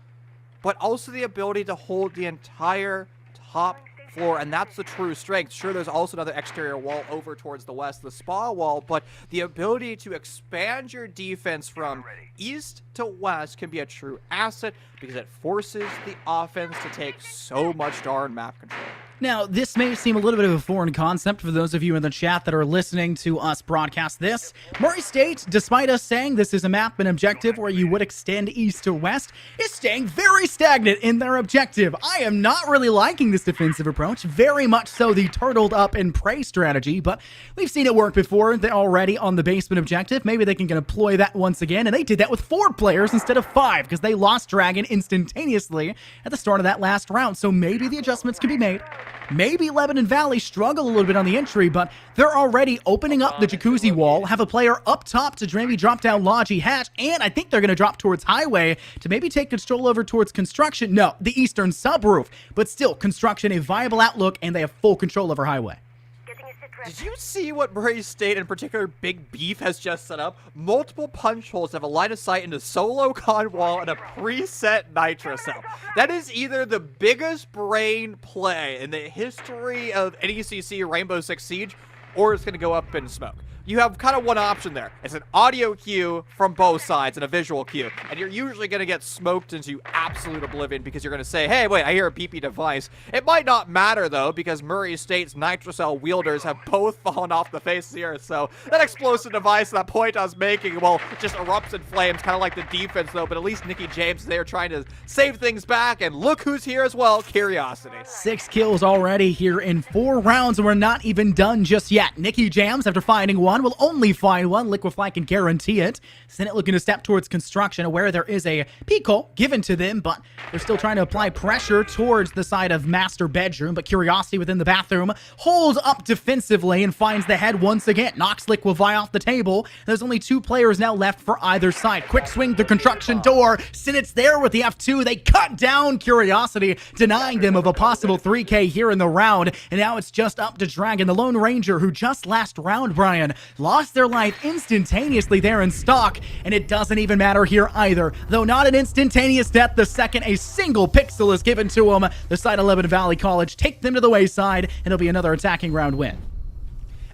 but also the ability to hold the entire top floor, and that's the true strength. Sure, there's also another exterior wall over towards the west, the spa wall, but the ability to expand your defense from east to west can be a true asset because it forces the offense to take so much darn map control. Now, this may seem a little bit of a foreign concept for those of you in the chat that are listening to us broadcast this. Murray State, despite us saying this is a map and objective where you would extend east to west, is staying very stagnant in their objective. I am not really liking this defensive approach, very much so the turtled up and pray strategy, but we've seen it work before. They're already on the basement objective. Maybe they can deploy that once again, and they did that with 4 players instead of 5 because they lost Dragon instantaneously at the start of that last round, so maybe the adjustments can be made. Maybe Lebanon Valley struggle a little bit on the entry, but they're already opening up the jacuzzi wall, have a player up top to maybe drop down Logi Hatch, and I think they're going to drop towards Highway to maybe take control over towards Construction. No, the Eastern Subroof, but still, Construction a viable outlook, and they have full control over Highway. Did you see what Murray State, in particular Big Beef, has just set up? Multiple punch holes have a line of sight into solo con wall and a preset nitro cell. That is either the biggest brain play in the history of NECC Rainbow Six Siege, or it's going to go up in smoke. You have kind of one option there. It's an audio cue from both sides and a visual cue. And you're usually going to get smoked into absolute oblivion because you're going to say, hey, wait, I hear a PP device. It might not matter, though, because Murray State's Nitrocell wielders have both fallen off the face of the earth. So that explosive device, that point I was making, well, just erupts in flames, kind of like the defense, though. But at least Nikki James is there trying to save things back. And look who's here as well, Curiosity. 6 kills already here in 4 rounds, and we're not even done just yet. Nikki Jams, after finding one, will only find one. Liquify can guarantee it. Senate looking to step towards Construction, where there is a peek hole given to them, but they're still trying to apply pressure towards the side of Master Bedroom. But Curiosity within the bathroom holds up defensively and finds the head once again. Knocks Liquify off the table. There's only 2 players now left for either side. Quick swing to Construction door. Senate's there with the F2. They cut down Curiosity, denying them of a possible 3K here in the round. And now it's just up to Dragon, the Lone Ranger, who just last round, Brian, lost their life instantaneously there in stock, and it doesn't even matter here either. Though not an instantaneous death, the second a single pixel is given to them, the side of Lebanon Valley College take them to the wayside, and it'll be another attacking round win.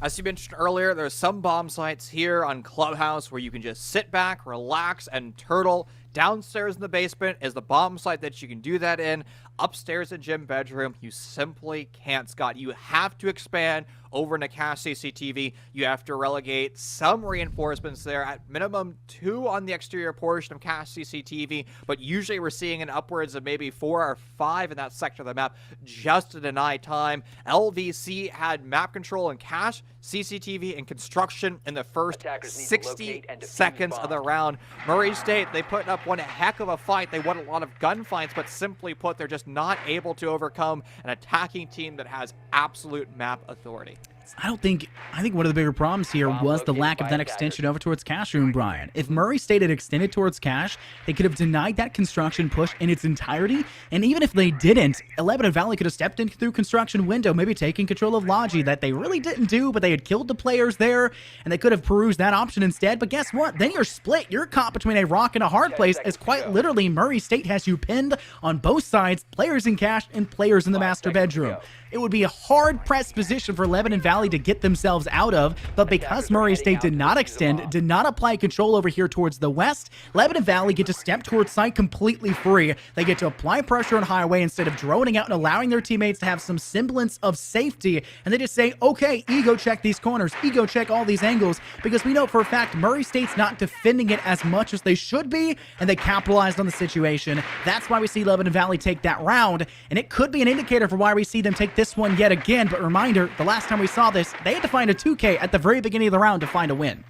As you mentioned earlier, there's some bomb sites here on Clubhouse where you can just sit back, relax, and turtle. Downstairs in the basement is the bomb site that you can do that in. Upstairs in Gem Bedroom, you simply can't, Scott. You have to expand over into Cache CCTV. You have to relegate some reinforcements there, at minimum 2 on the exterior portion of Cache CCTV, but usually we're seeing an upwards of maybe 4 or 5 in that sector of the map just to deny time. LVC had map control and Cache CCTV and Construction in the first 60 seconds of the round. Murray State, they put up one heck of a fight. They won a lot of gunfights, but simply put, they're just not able to overcome an attacking team that has absolute map authority. I think one of the bigger problems here was the lack of that extension over towards Cache Room, Brian. If Murray State had extended towards Cache, they could have denied that Construction push in its entirety, and even if they didn't, Lebanon Valley could have stepped in through Construction window, maybe taking control of Logi, that they really didn't do, but they had killed the players there, and they could have perused that option instead. But guess what? Then you're split. You're caught between a rock and a hard place, as quite literally Murray State has you pinned on both sides, players in Cache and players in the Master Bedroom. It would be a hard-pressed position for Lebanon Valley to get themselves out of, but because Murray State did not extend, did not apply control over here towards the west, Lebanon Valley get to step towards site completely free. They get to apply pressure on Highway instead of droning out and allowing their teammates to have some semblance of safety, and they just say, okay, ego check these corners, ego check all these angles, because we know for a fact Murray State's not defending it as much as they should be, and they capitalized on the situation. That's why we see Lebanon Valley take that round, and it could be an indicator for why we see them take this one yet again. But reminder, the last time we saw this, they had to find a 2K at the very beginning of the round to find a win.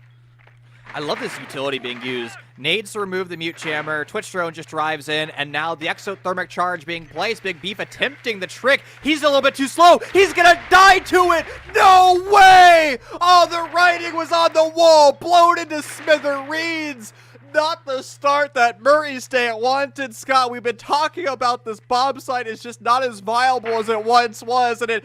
I love this utility being used. Nades to remove the mute jammer, Twitch drone just drives in, and now the exothermic charge being placed. Big Beef attempting the trick. He's a little bit too slow. He's gonna die to it. No way! Oh, the writing was on the wall, blown into smithereens. Not the start that Murray State wanted, Scott. We've been talking about this bomb site is just not as viable as it once was, and it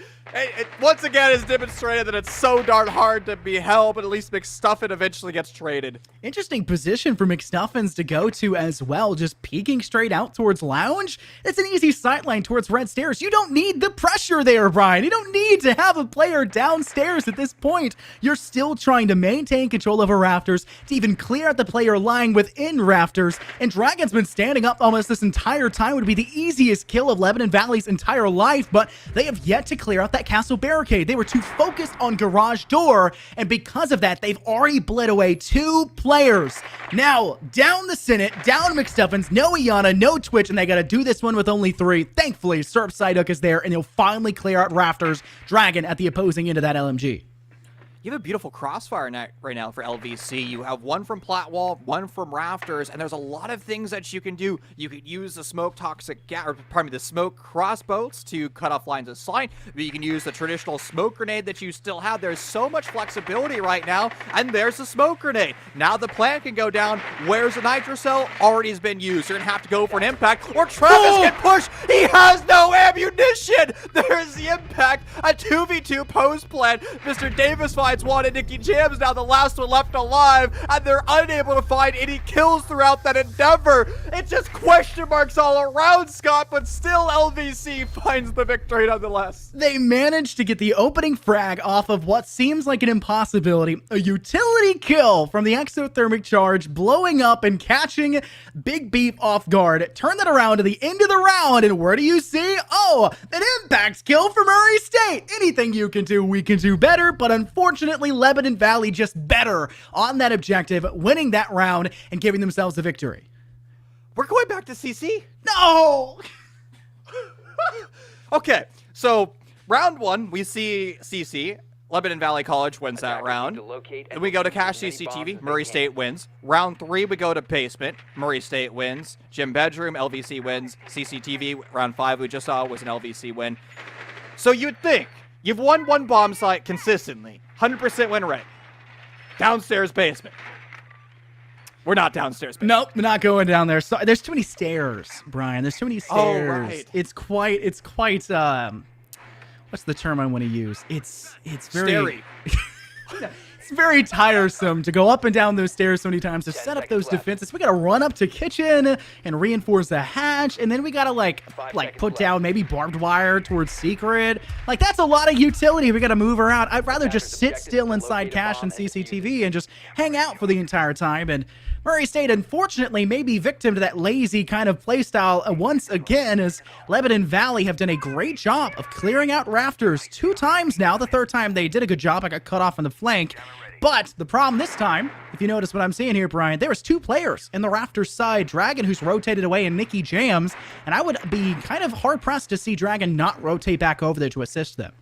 once again has demonstrated that it's so darn hard to be held, but at least McStuffin eventually gets traded. Interesting position for McStuffins to go to as well, just peeking straight out towards Lounge. It's an easy sightline towards Red Stairs. You don't need the pressure there, Brian. You don't need to have a player downstairs at this point. You're still trying to maintain control over Rafters to even clear out the player lying within Rafters, and Dragon's been standing up almost this entire time. Would be the easiest kill of Lebanon Valley's entire life, but they have yet to clear out that castle barricade. They were too focused on garage door, and because of that, they've already bled away 2 players. Now, down the Senate, down McStuffins, no Iana, no Twitch, and they gotta do this one with only 3. Thankfully, Serp Psyduck is there, and he'll finally clear out Rafters. Dragon at the opposing end of that LMG. You have a beautiful crossfire net right now for LVC. You have one from Platwall, one from Rafters, and there's a lot of things that you can do. You could use the smoke the smoke crossbows to cut off lines of sight. You can use the traditional smoke grenade that you still have. There's so much flexibility right now, and there's the smoke grenade. Now the plant can go down. Where's the nitro cell? Already has been used. You're gonna have to go for an impact, or Travis can push. He has no ammunition. There's the impact. A 2v2 post plant. Mr. Davis finds one, and Nicky Jam's now the last one left alive, and they're unable to find any kills throughout that endeavor. It's just question marks all around, Scott, but still LVC finds the victory nonetheless. They managed to get the opening frag off of what seems like an impossibility. A utility kill from the exothermic charge, blowing up and catching Big Beef off guard. Turn that around to the end of the round, and where do you see? Oh, an impact kill for Murray State. Anything you can do, we can do better, but unfortunately, Lebanon Valley just better on that objective, winning that round and giving themselves the victory. We're going back to CC? No! Okay, so round 1, we see CC. Lebanon Valley College wins that round. Then we go to Cash CCTV. Murray State wins. Round 3, we go to Basement. Murray State wins. Gym Bedroom, LVC wins. CCTV, round 5, we just saw, was an LVC win. So you'd think, you've won one bomb site consistently. 100% win rate. Downstairs basement. We're not downstairs basement. Nope, we're not going down there. So, there's too many stairs, Brian. There's too many stairs. Oh, right. It's quite, what's the term I want to use? It's very... It's very tiresome to go up and down those stairs so many times to set up those defenses. We gotta run up to kitchen and reinforce the hatch, and then we gotta like put down maybe barbed wire towards secret. Like, that's a lot of utility. We gotta move around. I'd rather just sit still inside Cash and CCTV and just hang out for the entire time. And Murray State, unfortunately, may be victim to that lazy kind of playstyle once again, as Lebanon Valley have done a great job of clearing out Rafters 2 times now. The 3rd time they did a good job. I got cut off on the flank. But the problem this time, if you notice what I'm seeing here, Brian, there was 2 players in the Rafters side. Dragon, who's rotated away, and Nicky Jams. And I would be kind of hard-pressed to see Dragon not rotate back over there to assist them.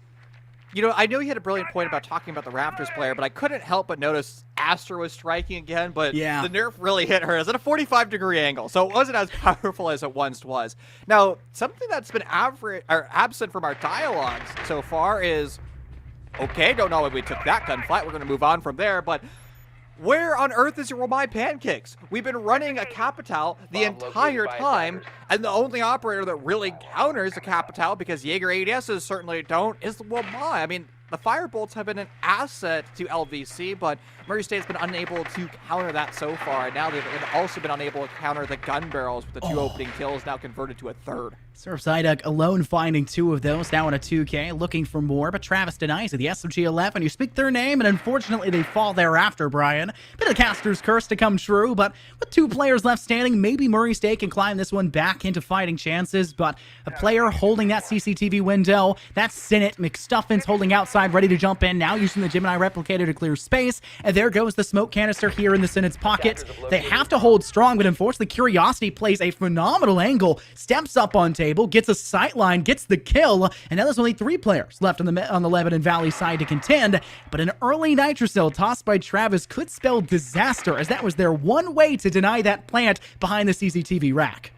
You know, I know you had a brilliant point about talking about the Rafters player, but I couldn't help but notice Astra was striking again, but yeah, the nerf really hit her. It was at a 45-degree angle, so it wasn't as powerful as it once was. Now, something that's been absent from our dialogues so far is, okay, don't know if we took that gunfight. We're going to move on from there, but where on earth is your my pancakes? We've been running a Capital the entire time, and the only operator that really counters a Capital, because Jaeger ADSs certainly don't, is the Wamai. I mean, the Firebolts have been an asset to LVC, but Murray State's been unable to counter that so far, and now they've also been unable to counter the gun barrels with the 2 opening kills now converted to a 3rd. Serp Psyduck alone finding 2 of those, now in a 2K, looking for more, but Travis denies it. The SMG-11, you speak their name, and unfortunately they fall thereafter, Brian. Bit of the caster's curse to come true, but with 2 players left standing, maybe Murray State can climb this one back into fighting chances, but a player holding that CCTV window, that's Senate. McStuffins holding outside side, ready to jump in, now using the Gemini replicator to clear space, and there goes the smoke canister here in the Senate's pocket. They have to hold strong, but unfortunately Curiosity plays a phenomenal angle, steps up on table, gets a sightline, gets the kill, and now there's only 3 players left on the Lebanon Valley side to contend, but an early Nitrocell tossed by Travis could spell disaster, as that was their one way to deny that plant behind the CCTV rack.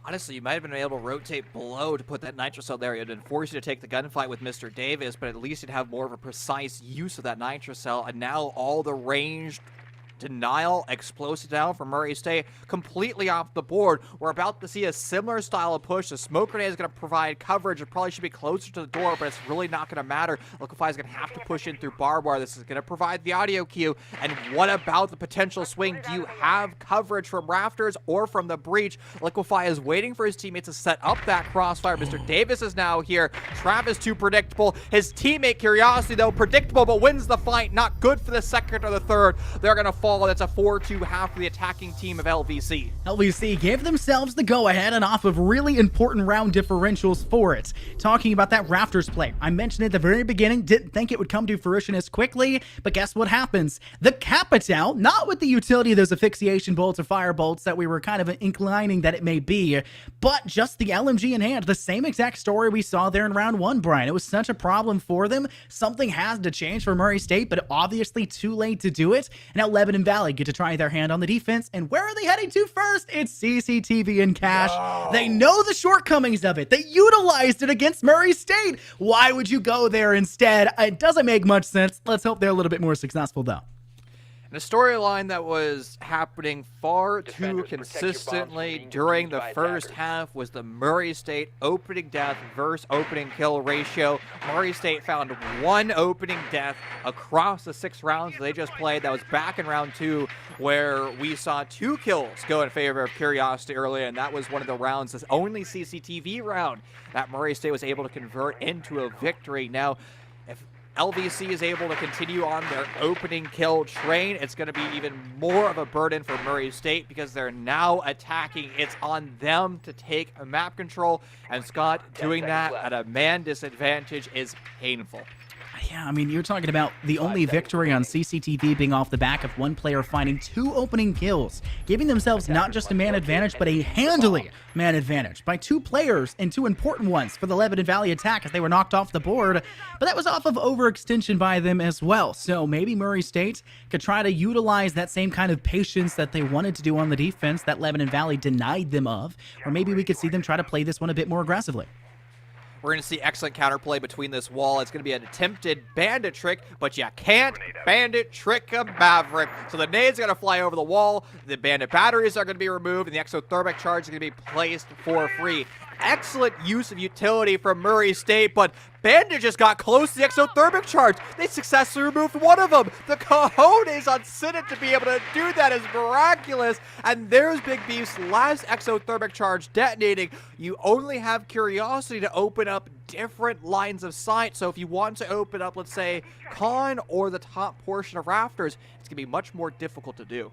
Honestly, you might have been able to rotate below to put that Nitrocell there. It would force you to take the gunfight with Mr. Davis, but at least you'd have more of a precise use of that Nitrocell, and now all the ranged denial, explosive down from Murray State, completely off the board. We're about to see a similar style of push. The smoke grenade is going to provide coverage. It probably should be closer to the door, but it's really not going to matter. Liquefy is going to have to push in through barbed wire. This is going to provide the audio cue. And what about the potential swing? Do you have coverage from rafters or from the breach? Liquefy is waiting for his teammates to set up that crossfire. Mr. Davis is now here. Travis too predictable. His teammate Curiosity, though, predictable, but wins the fight. Not good for the second or the third. They're going to fall. That's a 4-2 half for the attacking team of LVC. LVC gave themselves the go-ahead and off of really important round differentials for it. Talking about that Rafters play, I mentioned at the very beginning, didn't think it would come to fruition as quickly, but guess what happens? The Capital, not with the utility of those asphyxiation bolts or fire bolts that we were kind of inclining that it may be, but just the LMG in hand. The same exact story we saw there in round 1, Brian. It was such a problem for them. Something has to change for Murray State, but obviously too late to do it. And now Lebanon Valley get to try their hand on the defense, and where are they heading to first? It's CCTV and Cash. No. They know the shortcomings of it. They utilized it against Murray State. Why would you go there instead? It doesn't make much sense. Let's hope they're a little bit more successful, though. And a storyline that was happening far too consistently during the first half was the Murray State opening death versus opening kill ratio. Murray State found 1 opening death across the 6 rounds they just played. That was back in round 2, where we saw 2 kills go in favor of Curiosity earlier, and that was one of the rounds, this only CCTV round, that Murray State was able to convert into a victory. Now, if LVC is able to continue on their opening kill train, it's going to be even more of a burden for Murray State because they're now attacking. It's on them to take a map control, and Scott doing that at a man disadvantage is painful. Yeah, I mean, you're talking about the only victory on CCTV being off the back of 1 player finding 2 opening kills, giving themselves not just a man advantage, but a handily man advantage by 2 players, and 2 important ones for the Lebanon Valley attack as they were knocked off the board, but that was off of overextension by them as well. So maybe Murray State could try to utilize that same kind of patience that they wanted to do on the defense that Lebanon Valley denied them of, or maybe we could see them try to play this one a bit more aggressively. We're going to see excellent counterplay between this wall. It's going to be an attempted bandit trick, but you can't bandit trick a Maverick. So the nade's going to fly over the wall, the bandit batteries are going to be removed, and the exothermic charge is going to be placed for free. Excellent use of utility from Murray State, but Bandit just got close to the exothermic charge. They successfully removed one of them. The cojones on Sinnet to be able to do that is miraculous. And there's Big Beef's last exothermic charge detonating. You only have Curiosity to open up different lines of sight. So if you want to open up, let's say, Con or the top portion of Rafters, it's going to be much more difficult to do.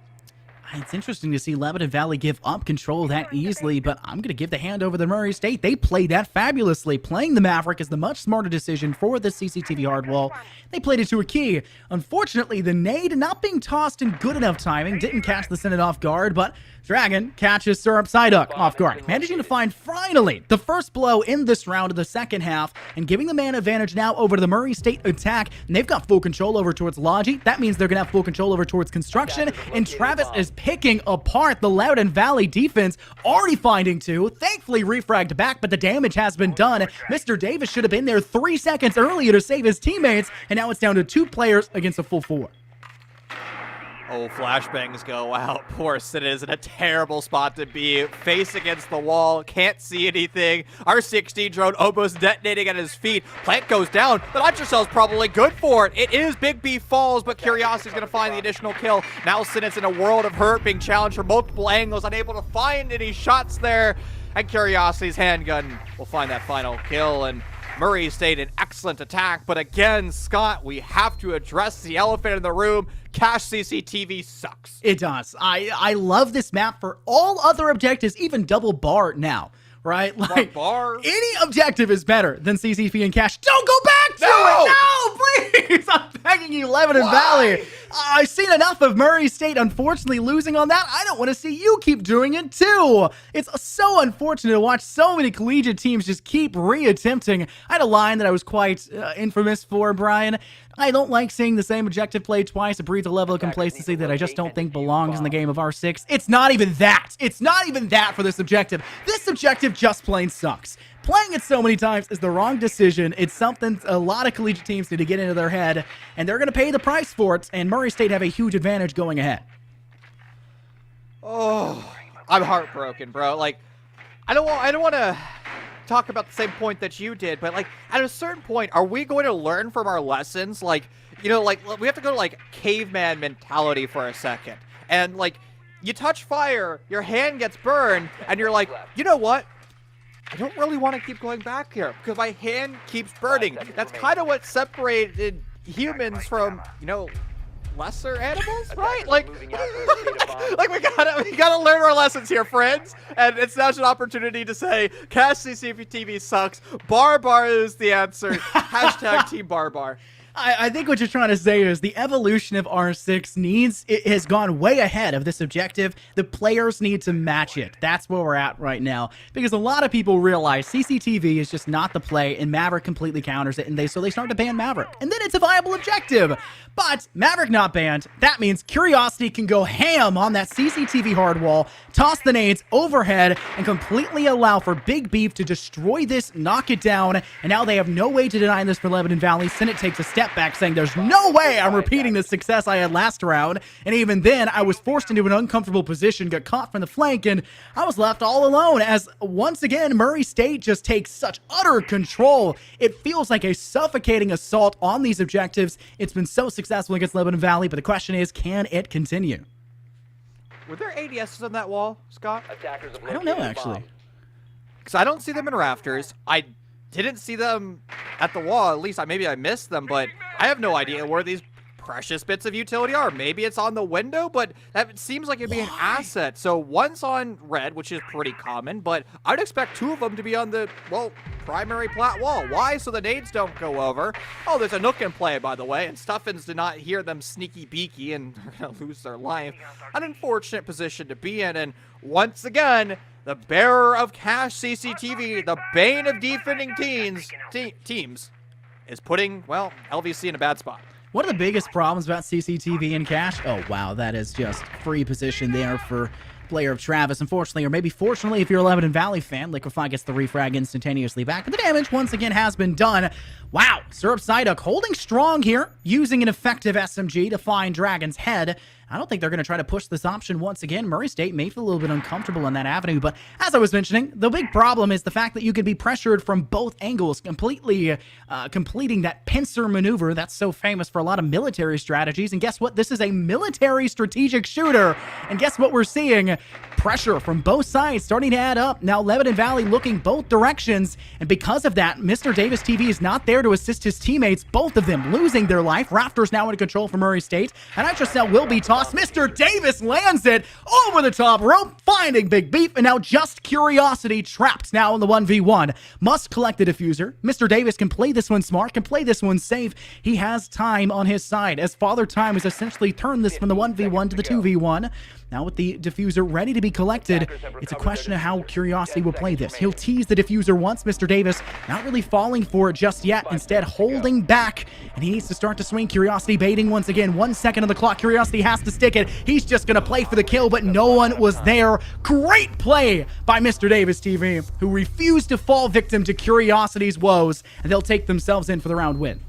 It's interesting to see Lebanon Valley give up control that easily, but I'm going to give the hand over to Murray State. They played that fabulously. Playing the Maverick is the much smarter decision for the CCTV hardwall. They played it to a key. Unfortunately, the nade not being tossed in good enough timing didn't catch the Senate off guard, but Dragon catches Syrup Psyduck off guard, managing to find, finally, the first blow in this round of the second half, and giving the man advantage now over to the Murray State attack, and they've got full control over towards Logi. That means they're going to have full control over towards construction, and Travis is picking apart the Loudoun Valley defense, already finding 2, thankfully refragged back, but the damage has been done. Mr. Davis should have been there 3 seconds earlier to save his teammates, and now it's down to 2 players against a full 4. Oh, flashbangs go out. Poor Sid is in a terrible spot to be. Face against the wall. Can't see anything. R16 drone almost detonating at his feet. Plant goes down. The Nitrocell's probably good for it. It is Big B falls, but Curiosity's going to find the additional kill. Now Sinet's in a world of hurt, being challenged from multiple angles, unable to find any shots there. And Curiosity's handgun will find that final kill. And Murray State an excellent attack, but again, Scott, we have to address the elephant in the room. Cache CCTV sucks. It does. I love this map for all other objectives, even double bar now. right? Like, Bar. any objective is better than CCP and Cash. Don't go back to it! No, please! I'm begging you, Lebanon Valley. I've seen enough of Murray State, unfortunately, losing on that. I don't want to see you keep doing it, too. It's so unfortunate to watch so many collegiate teams just keep reattempting. I had a line that I was quite infamous for, Brian. I don't like seeing the same objective played twice. It breeds a level of complacency that I just don't think belongs in the game of R6. It's not even that. It's not even that for this objective. This objective just plain sucks. Playing it so many times is the wrong decision. It's something a lot of collegiate teams need to get into their head, and they're going to pay the price for it, and Murray State have a huge advantage going ahead. Oh, I'm heartbroken, bro. Like, I don't want to talk about the same point that you did, but like at a certain point, are we going to learn from our lessons? Like, you know, like we have to go to like caveman mentality for a second. And like you touch fire, your hand gets burned, and you're like, you know what? I don't really want to keep going back here because my hand keeps burning. That's kind of what separated humans from, you know, lesser animals, right? Like, like we gotta learn our lessons here, friends. And it's now an opportunity to say, Cash CCTV sucks. Bar is the answer. Hashtag Team Bar. I think what you're trying to say is the evolution of R6 it has gone way ahead of this objective. The players need to match it. That's where we're at right now. Because a lot of people realize CCTV is just not the play, and Maverick completely counters it, and so they start to ban Maverick. And then it's a viable objective. But Maverick not banned, that means Curiosity can go ham on that CCTV hard wall, toss the nades overhead, and completely allow for Big Beef to destroy this, knock it down, and now they have no way to deny this for Lebanon Valley. Senate takes a step back saying there's no way I'm repeating the success I had last round, and even then I was forced into an uncomfortable position, got caught from the flank, and I was left all alone as once again Murray State just takes such utter control. It feels like a suffocating assault on these objectives. It's been so successful against Lebanon Valley, but the question is, can it continue? Were there ADSs on that wall, Scott? I don't know, actually. Because I don't see them in rafters. I didn't see them at the wall. At least maybe I missed them, but I have no idea where these precious bits of utility are. Maybe it's on the window, but that seems like it'd be an asset. So one's on red, which is pretty common, but I'd expect two of them to be on the, well, primary plat wall. Why? So the nades don't go over. Oh, there's a nook in play, by the way, and Stuffins did not hear them sneaky beaky and they're going to lose their life. An unfortunate position to be in, and once again, the bearer of Cash CCTV, the bane of defending teams, is putting, well, LVC in a bad spot. One of the biggest problems about CCTV and Cash, oh wow, that is just free position there for player of Travis, unfortunately, or maybe fortunately if you're a Lebanon Valley fan. Liquefy gets the refrag instantaneously back, but the damage once again has been done. Wow, Syrup Psyduck holding strong here, using an effective SMG to find Dragon's Head. I don't think they're going to try to push this option once again. Murray State may feel a little bit uncomfortable in that avenue, but as I was mentioning, the big problem is the fact that you can be pressured from both angles, completely completing that pincer maneuver that's so famous for a lot of military strategies. And guess what? This is a military strategic shooter. And guess what we're seeing? Pressure from both sides starting to add up. Now Lebanon Valley looking both directions, and because of that, Mr. Davis TV is not there to assist his teammates, both of them losing their life. Raptors now in control for Murray State, and Nitrocell will be tossed. Mr. Davis lands it over the top rope, finding Big Beef, and now just Curiosity trapped now in the 1v1. Must collect the diffuser. Mr. Davis can play this one smart, can play this one safe. He has time on his side, as Father Time has essentially turned this from the 1v1 to the 2v1. Now with the diffuser ready to be collected, it's a question of how Curiosity will play this. He'll tease the diffuser once. Mr. Davis not really falling for it just yet, instead holding back, and he needs to start to swing. Curiosity baiting once again. 1 second on the clock. Curiosity has to stick it. He's just going to play for the kill, but no one was there. Great play by Mr. Davis TV, who refused to fall victim to Curiosity's woes, and they'll take themselves in for the round win.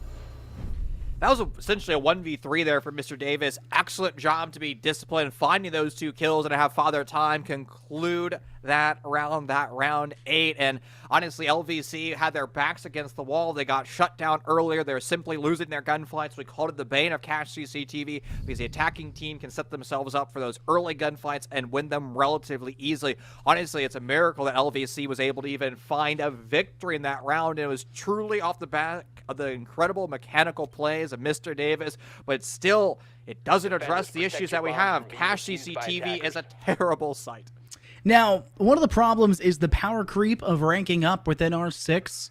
That was essentially a 1v3 there for Mr. Davis. Excellent job to be disciplined, finding those 2 kills, and to have Father Time conclude that round 8. And honestly, LVC had their backs against the wall. They got shut down earlier. They're simply losing their gunfights. We called it the bane of Cash CCTV because the attacking team can set themselves up for those early gunfights and win them relatively easily. Honestly, it's a miracle that LVC was able to even find a victory in that round. And it was truly off the back of the incredible mechanical plays of Mr. Davis, but still, it doesn't address the issues that we have. Cash CCTV is a terrible sight. Now, one of the problems is the power creep of ranking up within R6.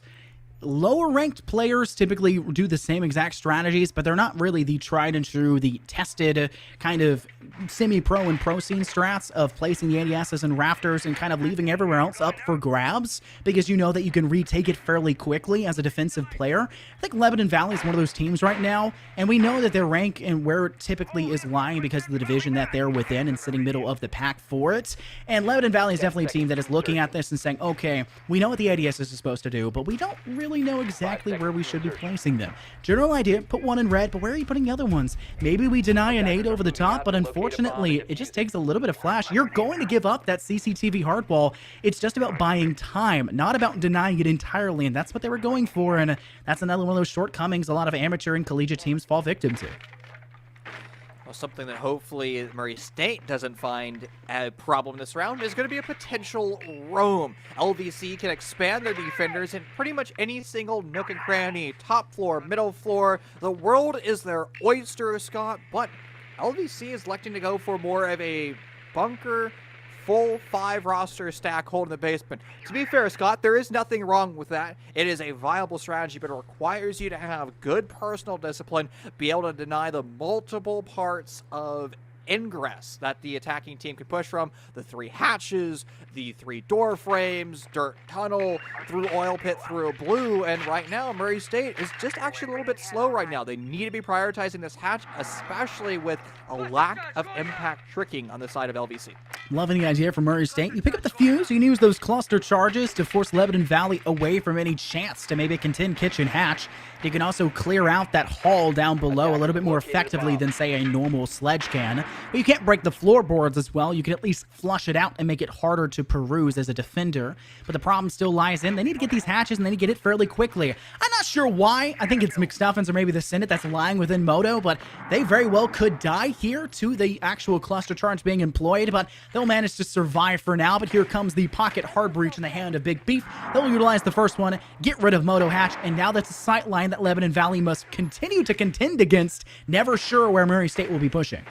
Lower ranked players typically do the same exact strategies, but they're not really the tried and true, the tested kind of semi-pro and pro scene strats of placing the ADSs and rafters and kind of leaving everywhere else up for grabs because you know that you can retake it fairly quickly as a defensive player. I think Lebanon Valley is one of those teams right now, and we know that their rank and where it typically is lying because of the division that they're within and sitting middle of the pack for it. And Lebanon Valley is definitely a team that is looking at this and saying, okay, we know what the ADSs is supposed to do, but we don't really know exactly where we should be placing them. General idea, put one in red, but where are you putting the other ones? Maybe we deny an 8 over the top, but unfortunately, it just takes a little bit of flash. You're going to give up that CCTV hardball. It's just about buying time, not about denying it entirely, and that's what they were going for, and that's another one of those shortcomings a lot of amateur and collegiate teams fall victim to. Well, something that hopefully Murray State doesn't find a problem this round is going to be a potential roam. LVC can expand their defenders in pretty much any single nook and cranny, top floor, middle floor. The world is their oyster, Scott, but LVC is electing to go for more of a bunker, full 5 roster stack hole in the basement. To be fair, Scott, there is nothing wrong with that. It is a viable strategy, but it requires you to have good personal discipline, be able to deny the multiple parts of ingress that the attacking team could push from, the 3 hatches, the 3 door frames, dirt tunnel, through oil pit, through blue, and right now Murray State is just actually a little bit slow right now. They need to be prioritizing this hatch, especially with a lack of impact tricking on the side of LVC. Loving the idea for Murray State. You pick up the fuse, you can use those cluster charges to force Lebanon Valley away from any chance to maybe contend kitchen hatch. You can also clear out that hall down below a little bit more effectively than, say, a normal sledge can. But you can't break the floorboards as well. You can at least flush it out and make it harder to peruse as a defender. But the problem still lies in they need to get these hatches and they need to get it fairly quickly. I'm not sure why. I think it's McStuffins or maybe the Senate that's lying within Moto, but they very well could die here to the actual cluster charge being employed, but they'll manage to survive for now. But here comes the pocket hard breach in the hand of Big Beef. They'll utilize the first one, get rid of Moto hatch, and now that's a sight line that Lebanon Valley must continue to contend against. Never sure where Murray State will be pushing.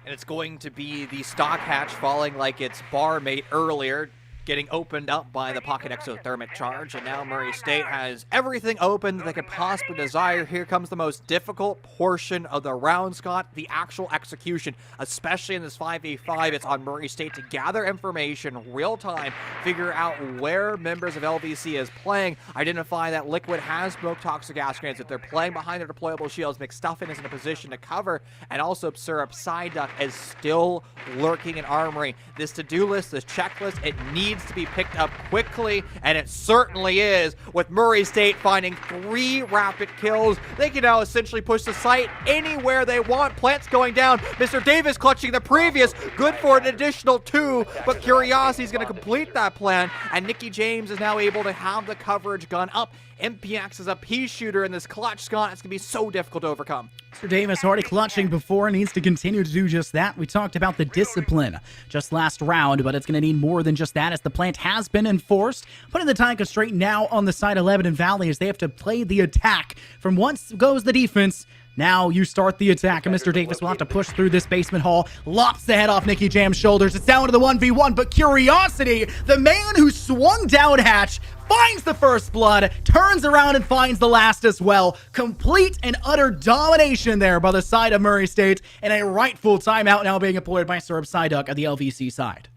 And it's going to be the stock hatch falling like its bar mate earlier, getting opened up by the pocket exothermic charge, and now Murray State has everything open that they could possibly desire. Here comes the most difficult portion of the round, Scott, the actual execution, especially in this 5v5. It's on Murray State to gather information real time, figure out where members of LVC is playing, identify that Liquid has smoke toxic gas grenades. If they're playing behind their deployable shields, McStuffin is in a position to cover, and also Syrup Psyduck is still lurking in Armory. This to-do list, this checklist, it needs to be picked up quickly, and it certainly is. With Murray State finding 3 rapid kills, they can now essentially push the site anywhere they want. Plants going down. Mr. Davis clutching the previous, good for an additional 2, but Curiosity is going to complete that plan, and Nicky James is now able to have the coverage gun up. MPX is a pea shooter in this clutch, Scott. It's going to be so difficult to overcome. Mr. Davis already clutching before, needs to continue to do just that. We talked about the discipline just last round, but it's going to need more than just that as the plant has been enforced. Putting the time constraint now on the side of Lebanon Valley as they have to play the attack. From once goes the defense, now you start the attack, and Mr. Davis will have to push through this basement hall, lops the head off Nicky Jam's shoulders. It's down to the 1v1, but Curiosity, the man who swung down hatch, finds the first blood, turns around and finds the last as well. Complete and utter domination there by the side of Murray State, and a rightful timeout now being employed by Syrup Psyduck at the LVC side.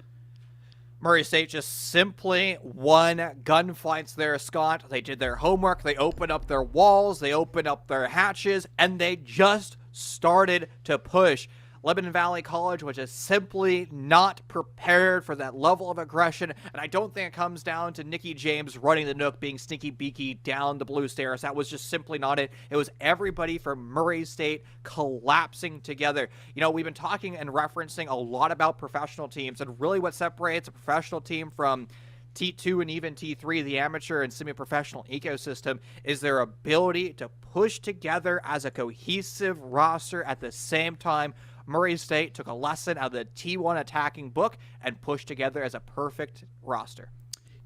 Murray State just simply won gunfights there, Scott. They did their homework. They opened up their walls. They opened up their hatches, and they just started to push. Lebanon Valley College was just simply not prepared for that level of aggression, and I don't think it comes down to Nicky James running the Nook, being sneaky beaky down the blue stairs. That was just simply not it. It was everybody from Murray State collapsing together. You know, we've been talking and referencing a lot about professional teams, and really what separates a professional team from T2 and even T3, the amateur and semi-professional ecosystem, is their ability to push together as a cohesive roster at the same time. Murray State took a lesson out of the T1 attacking book and pushed together as a perfect roster.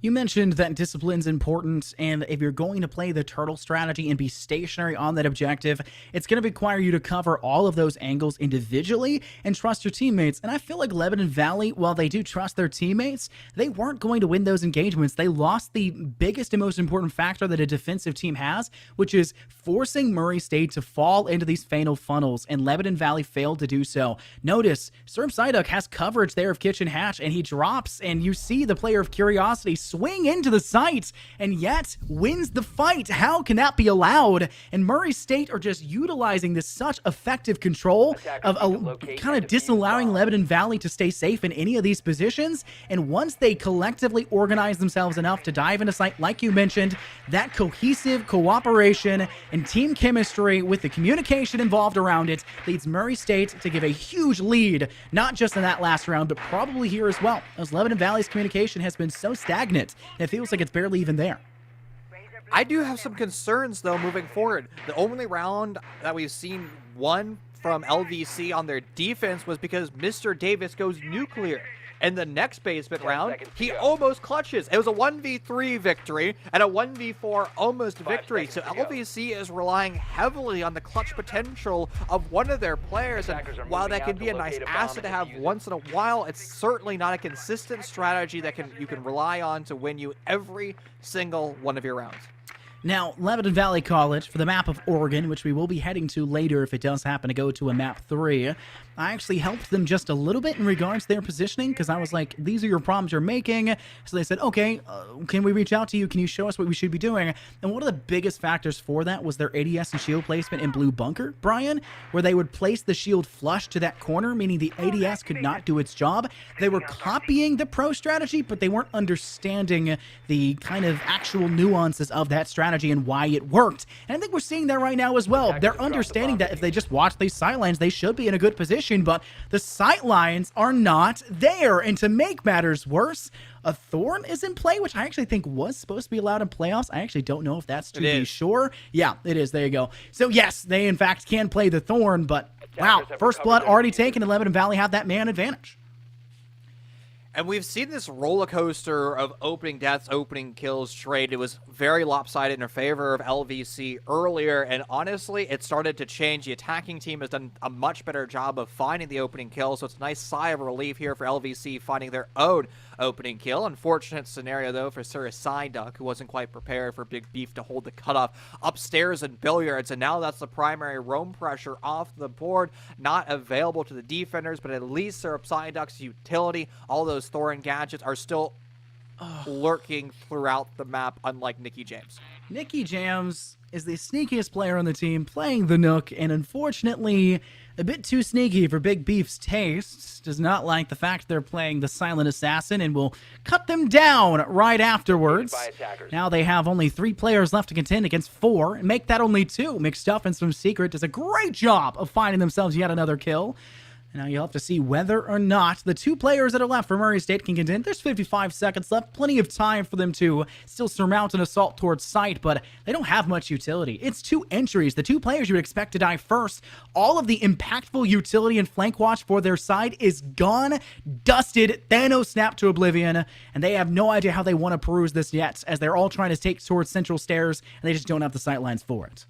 You mentioned that discipline's important, and if you're going to play the turtle strategy and be stationary on that objective, it's going to require you to cover all of those angles individually and trust your teammates. And I feel like Lebanon Valley, while they do trust their teammates, they weren't going to win those engagements. They lost the biggest and most important factor that a defensive team has, which is forcing Murray State to fall into these fatal funnels, and Lebanon Valley failed to do so. Notice, Serb Psyduck has coverage there of Kitchen Hatch, and he drops, and you see the player of Curiosity swing into the site and yet wins the fight. How can that be allowed? And Murray State are just utilizing this such effective control of kind of disallowing Lebanon Valley to stay safe in any of these positions. And once they collectively organize themselves enough to dive into site, like you mentioned, that cohesive cooperation and team chemistry with the communication involved around it leads Murray State to give a huge lead, not just in that last round, but probably here as well, as Lebanon Valley's communication has been so stagnant. It feels like it's barely even there. I do have some concerns, though, moving forward. The only round that we've seen won from LVC on their defense was because Mr. Davis goes nuclear. In the next basement round, he almost clutches. It was a 1v3 victory and a 1v4 almost victory. So LVC is relying heavily on the clutch potential of one of their players. And while that can be a nice asset to have once in a while, it's certainly not a consistent strategy that you can rely on to win you every single one of your rounds. Now, Lebanon Valley College, for the map of Oregon, which we will be heading to later if it does happen to go to a map 3, I actually helped them just a little bit in regards to their positioning, because I was like, these are your problems you're making. So they said, okay, can we reach out to you? Can you show us what we should be doing? And one of the biggest factors for that was their ADS and shield placement in blue bunker, Brian, where they would place the shield flush to that corner, meaning the ADS could not do its job. They were copying the pro strategy, but they weren't understanding the kind of actual nuances of that strategy and why it worked. And I think we're seeing that right now as well. They're understanding that if they just watch these sidelines, they should be in a good position, but the sightlines are not there. And to make matters worse, a Thorn is in play, which I actually think was supposed to be allowed in playoffs. I actually don't know if that's to be sure. Yeah, it is. There you go. So yes, they in fact can play the Thorn, but wow, first blood already taken, and Lebanon Valley have that man advantage. And we've seen this roller coaster of opening deaths, opening kills trade. It was very lopsided in favor of LVC earlier, and honestly, it started to change. The attacking team has done a much better job of finding the opening kill, so it's a nice sigh of relief here for LVC finding their own opening kill. Unfortunate scenario, though, for Sir Psyduck, who wasn't quite prepared for Big Beef to hold the cutoff upstairs in Billiards, and now that's the primary roam pressure off the board, not available to the defenders, but at least Sir Psyduck's utility, all those Thorin gadgets are still lurking throughout the map, unlike Nicky James. Nicky James is the sneakiest player on the team, playing the Nook, and unfortunately a bit too sneaky for Big Beef's taste. Does not like the fact they're playing the Silent Assassin and will cut them down right afterwards. Now they have only 3 players left to contend against 4, and make that only 2. McStuffins from Secret does a great job of finding themselves yet another kill. Now you'll have to see whether or not the 2 players that are left for Murray State can contend. There's 55 seconds left, plenty of time for them to still surmount an assault towards site, but they don't have much utility. It's 2 entries, the 2 players you would expect to die first. All of the impactful utility and flank watch for their side is gone, dusted, Thanos snapped to oblivion, and they have no idea how they want to peruse this yet, as they're all trying to take towards Central Stairs, and they just don't have the sightlines for it.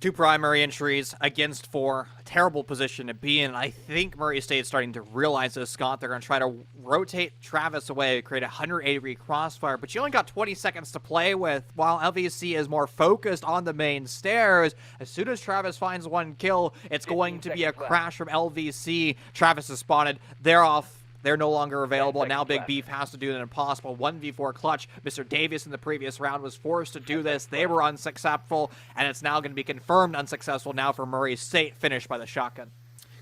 2 primary entries against 4. A terrible position to be in. I think Murray State is starting to realize this, Scott. They're going to try to rotate Travis away, create a 180-degree crossfire, but you only got 20 seconds to play with, while LVC is more focused on the main stairs. As soon as Travis finds 1 kill, it's going to be a crash from LVC. Travis is spotted. They're off. They're no longer available. Now Big Beef has to do an impossible 1v4 clutch. Mr. Davis in the previous round was forced to do this. They were unsuccessful, and it's now going to be confirmed unsuccessful now for Murray State, finished by the shotgun.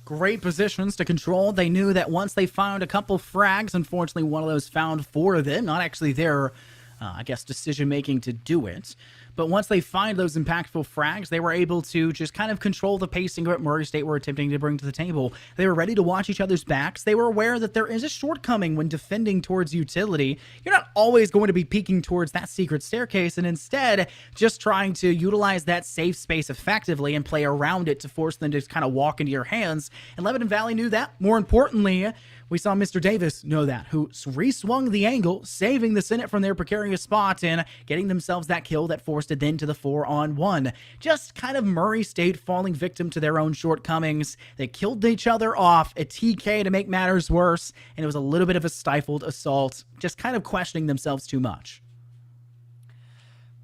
Great positions to control. They knew that once they found a couple frags, unfortunately one of those found for them, not actually their I guess, decision-making to do it. But once they find those impactful frags, they were able to just kind of control the pacing of what Murray State were attempting to bring to the table. They were ready to watch each other's backs. They were aware that there is a shortcoming when defending towards utility. You're not always going to be peeking towards that secret staircase, and instead just trying to utilize that safe space effectively and play around it to force them to kind of walk into your hands. And Lebanon Valley knew that. More importantly, We saw Mr. Davis know that, who re-swung the angle, saving the Senate from their precarious spot and getting themselves that kill that forced it then to the 4-on-1. Just kind of Murray State falling victim to their own shortcomings. They killed each other off, a TK to make matters worse, and it was a little bit of a stifled assault, just kind of questioning themselves too much.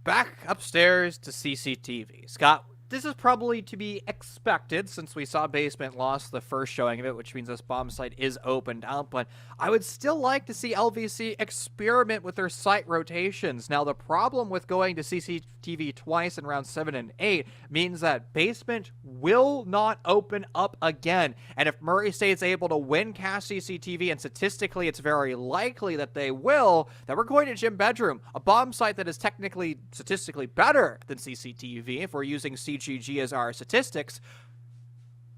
Back upstairs to CCTV. Scott, this is probably to be expected since we saw Basement lost the first showing of it, which means this bomb site is opened up, but I would still like to see LVC experiment with their site rotations. Now, the problem with going to CCTV twice in round 7 and 8 means that Basement will not open up again, and if Murray State's able to win Cash CCTV, and statistically it's very likely that they will, then we're going to Gym Bedroom, a bomb site that is technically statistically better than CCTV if we're using CGG as our statistics,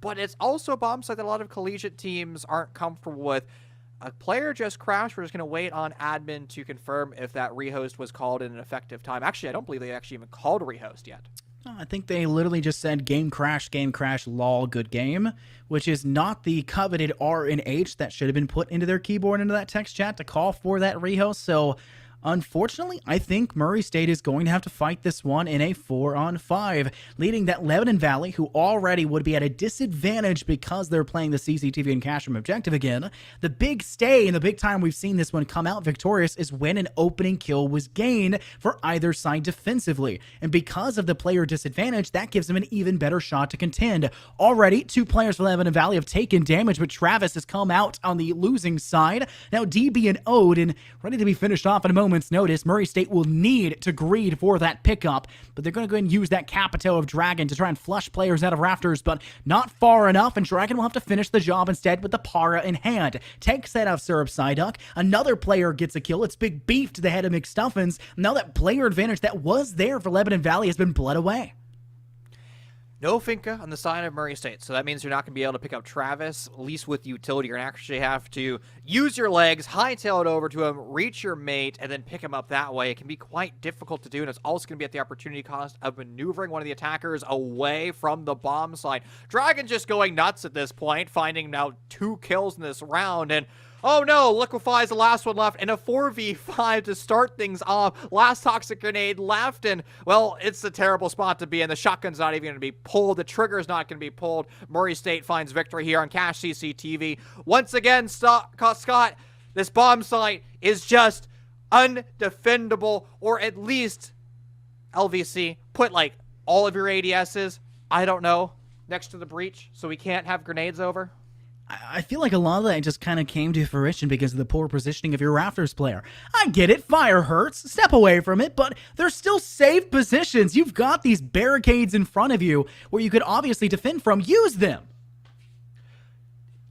but it's also a bomb site that a lot of collegiate teams aren't comfortable with. A player just crashed. We're just going to wait on admin to confirm if that rehost was called in an effective time. Actually, I don't believe they actually even called a rehost yet. I think they literally just said game crash, lol, good game, which is not the coveted R and H that should have been put into their keyboard into that text chat to call for that rehost. So unfortunately, I think Murray State is going to have to fight this one in a 4-on-5, leading that Lebanon Valley, who already would be at a disadvantage because they're playing the CCTV and cash room objective again. The big stay and the big time we've seen this one come out victorious is when an opening kill was gained for either side defensively. And because of the player disadvantage, that gives them an even better shot to contend. Already, 2 players for Lebanon Valley have taken damage, but Travis has come out on the losing side. Now DB and Ode, and ready to be finished off in a moment's notice. Murray State will need to greed for that pickup, but they're going to go ahead and use that Capito of Dragon to try and flush players out of rafters, but not far enough, and Dragon will have to finish the job instead with the Para in hand. Takes that off Syrup Psyduck. Another player gets a kill. It's Big Beef to the head of McStuffins. Now that player advantage that was there for Lebanon Valley has been bled away. No Finca on the side of Murray State, so that means you're not going to be able to pick up Travis, at least with utility. You're going to actually have to use your legs, hightail it over to him, reach your mate, and then pick him up that way. It can be quite difficult to do, and it's also going to be at the opportunity cost of maneuvering one of the attackers away from the bomb site. Dragon just going nuts at this point, finding now 2 kills in this round, and oh no, Liquefy's the last one left, and a 4v5 to start things off. Last Toxic Grenade left, and, well, it's a terrible spot to be in. The shotgun's not even going to be pulled. The trigger's not going to be pulled. Murray State finds victory here on Cash CCTV. Once again, Scott, this bomb site is just undefendable, or at least LVC, put, like, all of your ADSs, I don't know, next to the breach so we can't have grenades over. I feel like a lot of that just kind of came to fruition because of the poor positioning of your Rafters player. I get it, fire hurts, step away from it, but they're still safe positions. You've got these barricades in front of you where you could obviously defend from. Use them.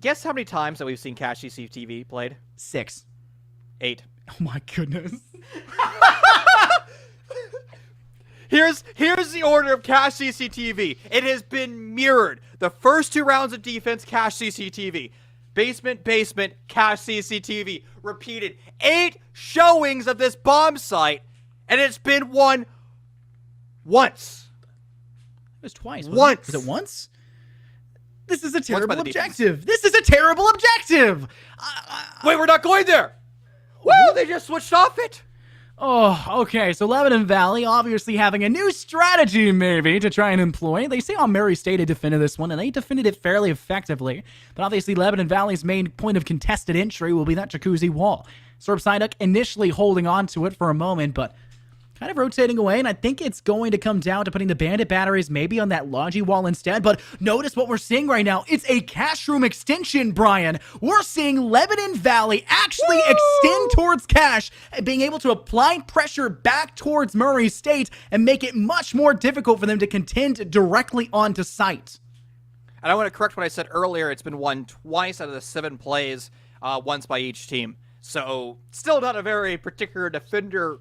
Guess how many times that we've seen Cash CCTV played? 6. 8. Oh my goodness. Here's the order of Cash CCTV. It has been mirrored. The first 2 rounds of defense, Cash CCTV. Basement, Cash CCTV. Repeated 8 showings of this bomb site, and it's been won once. It was twice. Once. Was it once? This is a terrible objective. This is a terrible objective. Wait, we're not going there. Woo, they just switched off it. Oh, okay, so Lebanon Valley obviously having a new strategy maybe to try and employ. They say on Murray State had defended this one, and they defended it fairly effectively. But obviously Lebanon Valley's main point of contested entry will be that jacuzzi wall. Syrup Psyduck initially holding on to it for a moment, but kind of rotating away, and I think it's going to come down to putting the bandit batteries maybe on that Logi wall instead, but notice what we're seeing right now. It's a cash room extension, Brian. We're seeing Lebanon Valley actually extend towards cash, and being able to apply pressure back towards Murray State and make it much more difficult for them to contend directly onto site. And I want to correct what I said earlier. It's been won twice out of the 7 plays, once by each team. So, still not a very particular defender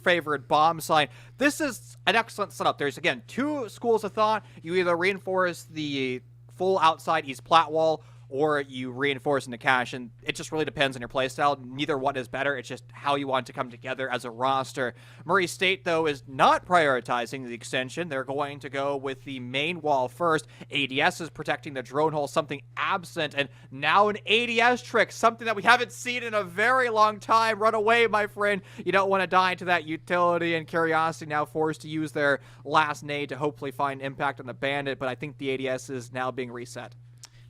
favorite bomb site. This is an excellent setup. There's, again, 2 schools of thought. You either reinforce the full outside East Platte wall, or you reinforce into cash, and it just really depends on your playstyle. Neither one is better. It's just how you want to come together as a roster. Murray State, though, is not prioritizing the extension. They're going to go with the main wall first. ADS is protecting the drone hole, something absent, and now an ADS trick, something that we haven't seen in a very long time. Run away, my friend. You don't want to die to that utility, and Curiosity now forced to use their last nade to hopefully find impact on the Bandit, but I think the ADS is now being reset.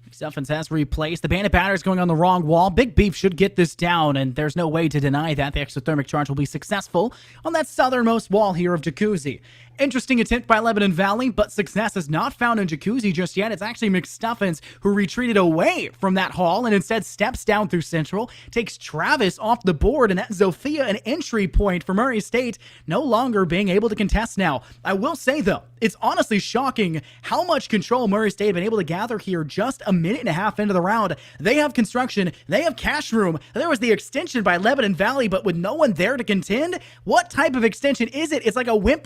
McStuffins has replaced. The Bandit batter's going on the wrong wall. Big Beef should get this down, and there's no way to deny that. The exothermic charge will be successful on that southernmost wall here of Jacuzzi. Interesting attempt by Lebanon Valley, but success is not found in Jacuzzi just yet. It's actually McStuffins who retreated away from that hall and instead steps down through Central, takes Travis off the board, and that Zofia an entry point for Murray State, no longer being able to contest now. I will say, though, it's honestly shocking how much control Murray State have been able to gather here just a minute and a half into the round. They have construction, they have cash room, there was the extension by Lebanon Valley, but with no one there to contend, what type of extension is it? It's like a wet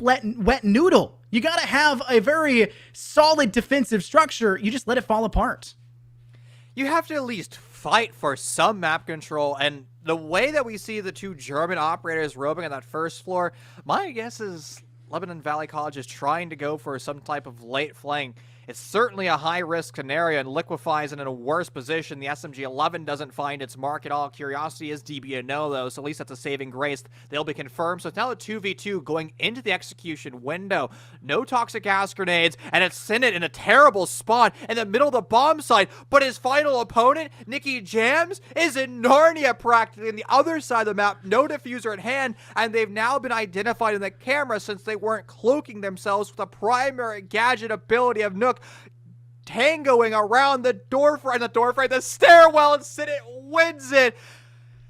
noodle. You gotta have a very solid defensive structure. You just let it fall apart. You have to at least fight for some map control, and the way that we see the two German operators roving on that first floor, my guess is Lebanon Valley College is trying to go for some type of late flank. It's certainly a high-risk scenario, and Liquefies in a worse position. The SMG-11 doesn't find its mark at all. Curiosity is DBNO, though, so at least that's a saving grace. They'll be confirmed. So it's now a 2v2 going into the execution window. No toxic gas grenades, and it's Sinnott in a terrible spot in the middle of the bomb site. But his final opponent, Nicky Jams, is in Narnia practically on the other side of the map. No diffuser at hand, and they've now been identified in the camera since they weren't cloaking themselves with the primary gadget ability of Nook tangoing around the the stairwell, and Sinnott wins it.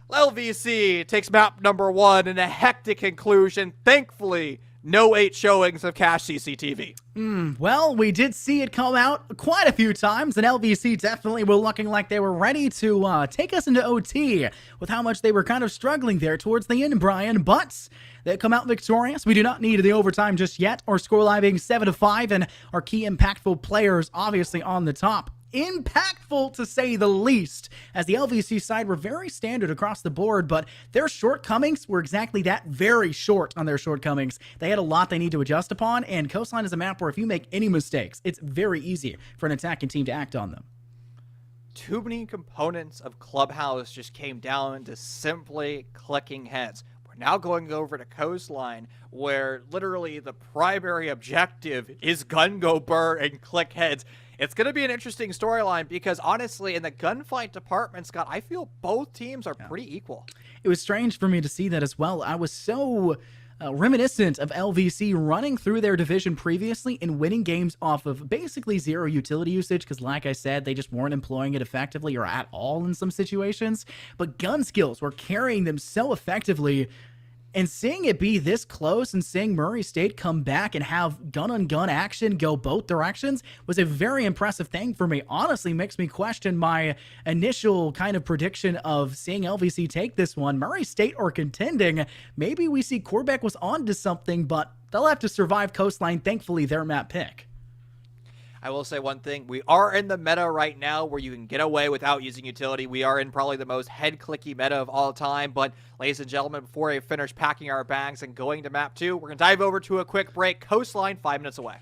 LVC takes map number 1 in a hectic conclusion. Thankfully, no 8 showings of cache CCTV. Well, we did see it come out quite a few times, and LVC definitely were looking like they were ready to take us into OT with how much they were kind of struggling there towards the end, Brian, but they come out victorious. We do not need the overtime just yet. Our scoreline being 7-5, and our key impactful players obviously on the top. Impactful to say the least, as the LVC side were very standard across the board, but their shortcomings were exactly that, very short on their shortcomings. They had a lot they need to adjust upon, and Coastline is a map where if you make any mistakes, it's very easy for an attacking team to act on them. Too many components of Clubhouse just came down to simply clicking heads. We're now going over to Coastline, where literally the primary objective is gun go burr and click heads. It's going to be an interesting storyline because, honestly, in the gunfight department, Scott, I feel both teams are pretty equal. It was strange for me to see that as well. I was so reminiscent of LVC running through their division previously and winning games off of basically zero utility usage because, like I said, they just weren't employing it effectively or at all in some situations. But gun skills were carrying them so effectively. And seeing it be this close and seeing Murray State come back and have gun-on-gun action go both directions was a very impressive thing for me. Honestly, makes me question my initial kind of prediction of seeing LVC take this one. Murray State or contending, maybe we see Corbeck was on to something, but they'll have to survive Coastline. Thankfully, their map pick. I will say one thing. We are in the meta right now where you can get away without using utility. We are in probably the most head-clicky meta of all time. But, ladies and gentlemen, before we finish packing our bags and going to map 2, we're going to dive over to a quick break. Coastline, 5 minutes away.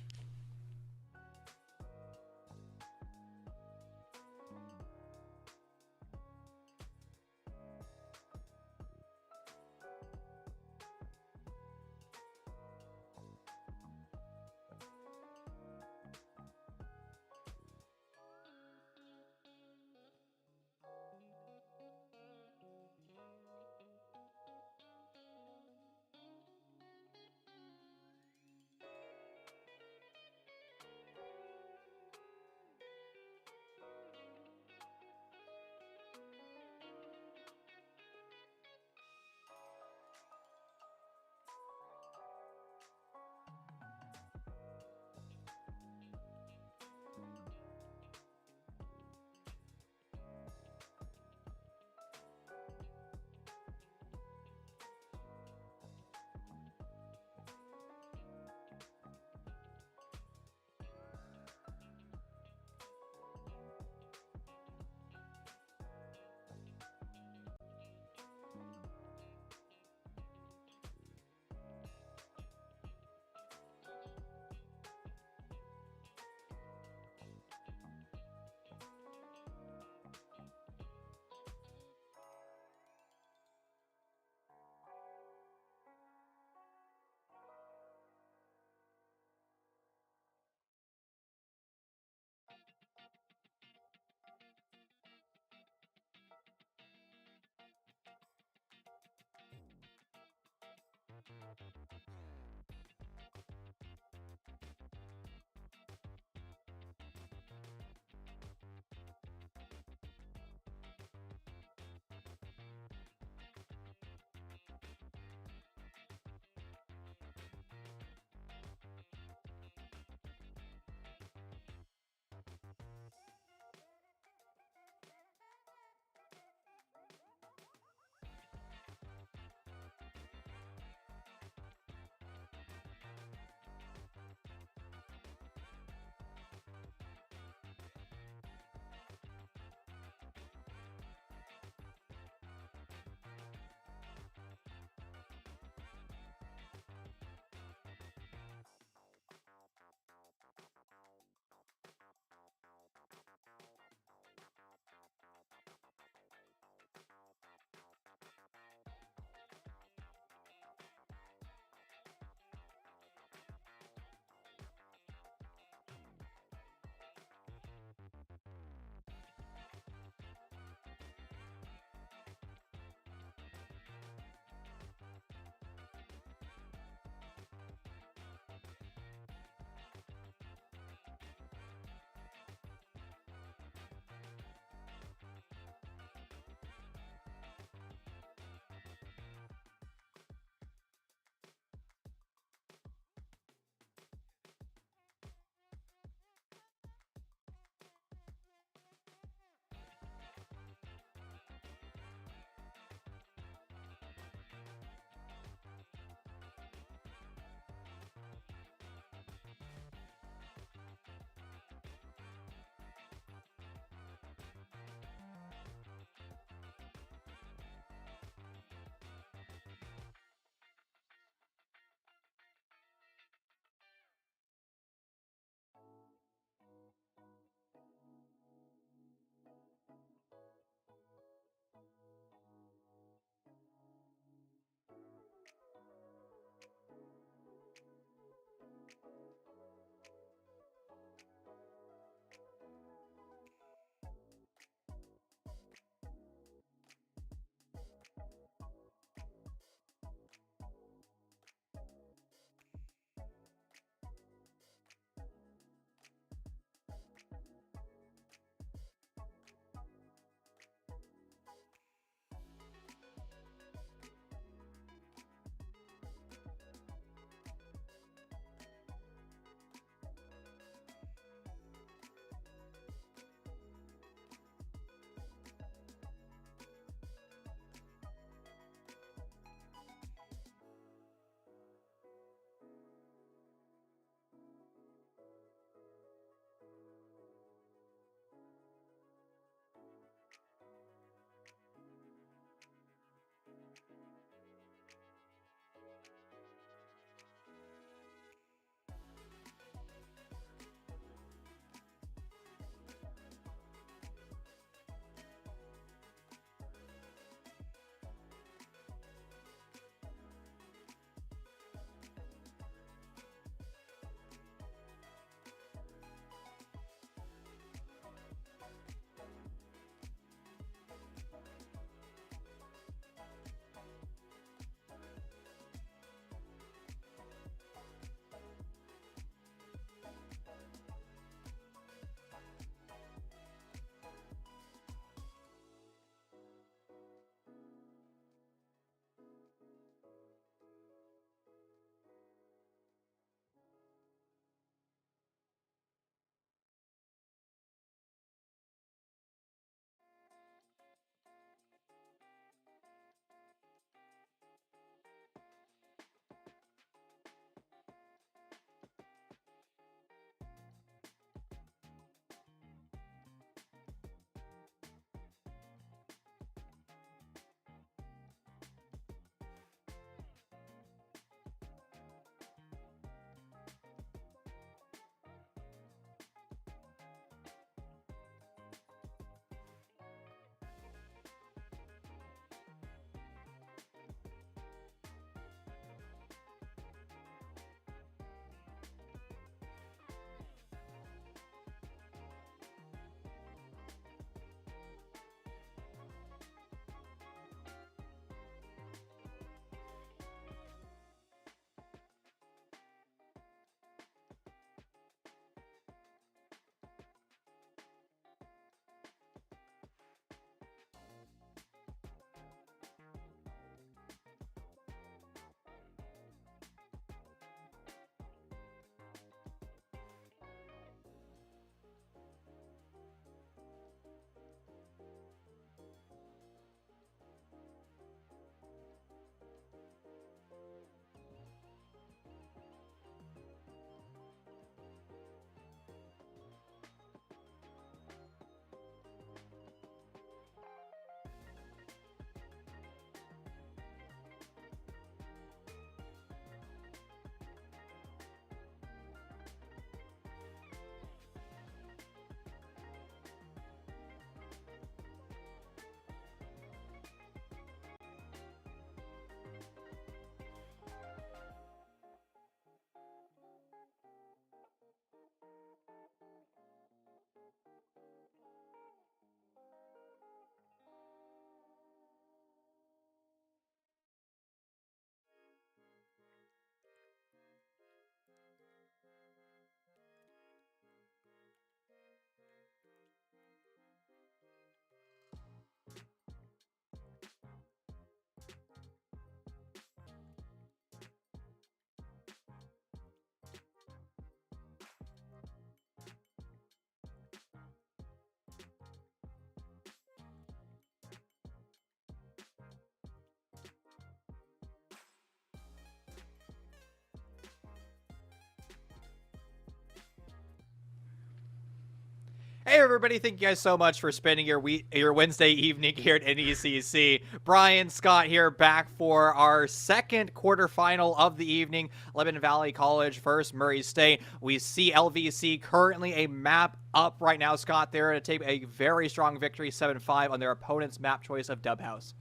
Hey everybody, thank you guys so much for spending your Wednesday evening here at NECC. Brian Scott here, back for our second quarterfinal of the evening. Lebanon Valley College versus Murray State. We see LVC currently a map up right now, Scott. They're to take a very strong victory, 7-5 on their opponent's map choice of Dub House.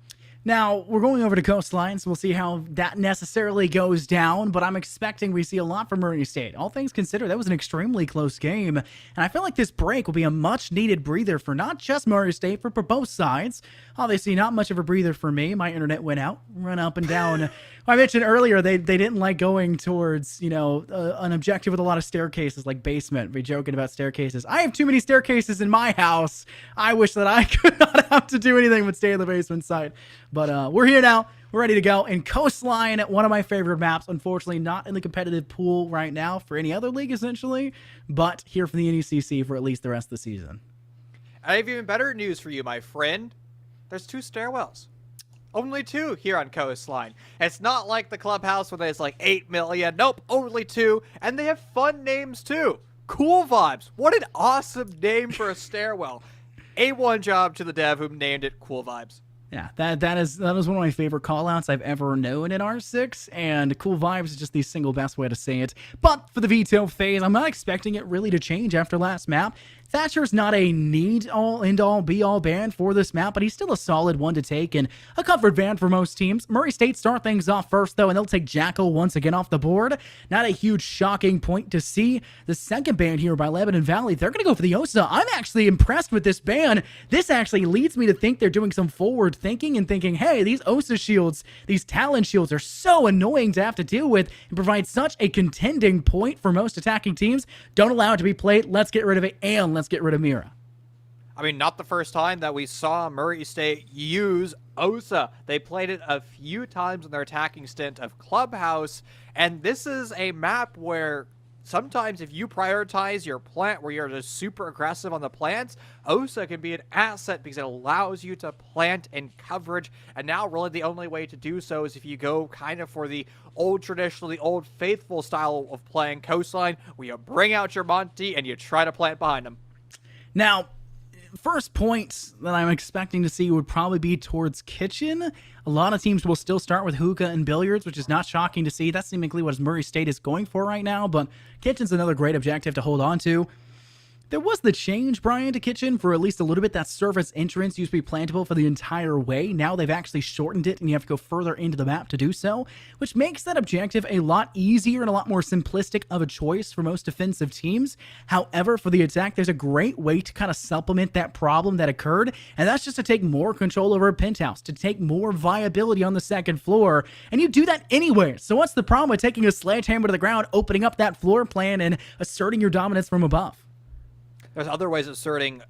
Now, we're going over to Coastline, so we'll see how that necessarily goes down, but I'm expecting we see a lot from Murray State. All things considered, that was an extremely close game, and I feel like this break will be a much-needed breather for not just Murray State, but for both sides. Obviously, not much of a breather for me. My internet went out, run up and down. I mentioned earlier they didn't like going towards, an objective with a lot of staircases, like basement. We're joking about staircases. I have too many staircases in my house. I wish that I could not have to do anything but stay in the basement side. But we're here now. We're ready to go. And Coastline, one of my favorite maps. Unfortunately, not in the competitive pool right now for any other league, essentially. But here for the NECC for at least the rest of the season. I have even better news for you, my friend. There's 2 stairwells. Only 2 here on Coastline. It's not like the clubhouse where there's like 8 million. Nope, only 2. And they have fun names too. Cool Vibes. What an awesome name for a stairwell. A1 job to the dev who named it Cool Vibes. Yeah, that is one of my favorite callouts I've ever known in R6, and Cool Vibes is just the single best way to say it. But for the veto phase, I'm not expecting it really to change after last map. Thatcher's not a need-all, end-all, be-all ban for this map, but he's still a solid one to take and a comfort ban for most teams. Murray State start things off first, though, and they'll take Jackal once again off the board. Not a huge shocking point to see. The second ban here by Lebanon Valley, they're going to go for the Osa. I'm actually impressed with this ban. This actually leads me to think they're doing some forward thinking and thinking, hey, these Osa shields, these Talon shields are so annoying to have to deal with and provide such a contending point for most attacking teams. Don't allow it to be played. Let's get rid of it, and let's get rid of Mira. I mean, not the first time that we saw Murray State use Osa. They played it a few times in their attacking stint of Clubhouse, and this is a map where sometimes if you prioritize your plant where you're just super aggressive on the plants, Osa can be an asset because it allows you to plant in coverage, and now really the only way to do so is if you go kind of for the old traditional, the old faithful style of playing Coastline, where you bring out your Monty and you try to plant behind them. Now, first point that I'm expecting to see would probably be towards Kitchen. A lot of teams will still start with hookah and billiards, which is not shocking to see. That's seemingly what Murray State is going for right now, but Kitchen's another great objective to hold on to. There was the change, Brian, to Kitchen for at least a little bit. That surface entrance used to be plantable for the entire way. Now they've actually shortened it, and you have to go further into the map to do so, which makes that objective a lot easier and a lot more simplistic of a choice for most defensive teams. However, for the attack, there's a great way to kind of supplement that problem that occurred, and that's just to take more control over a penthouse, to take more viability on the second floor, and you do that anywhere. So what's the problem with taking a sledgehammer to the ground, opening up that floor plan, and asserting your dominance from above? There's other ways of asserting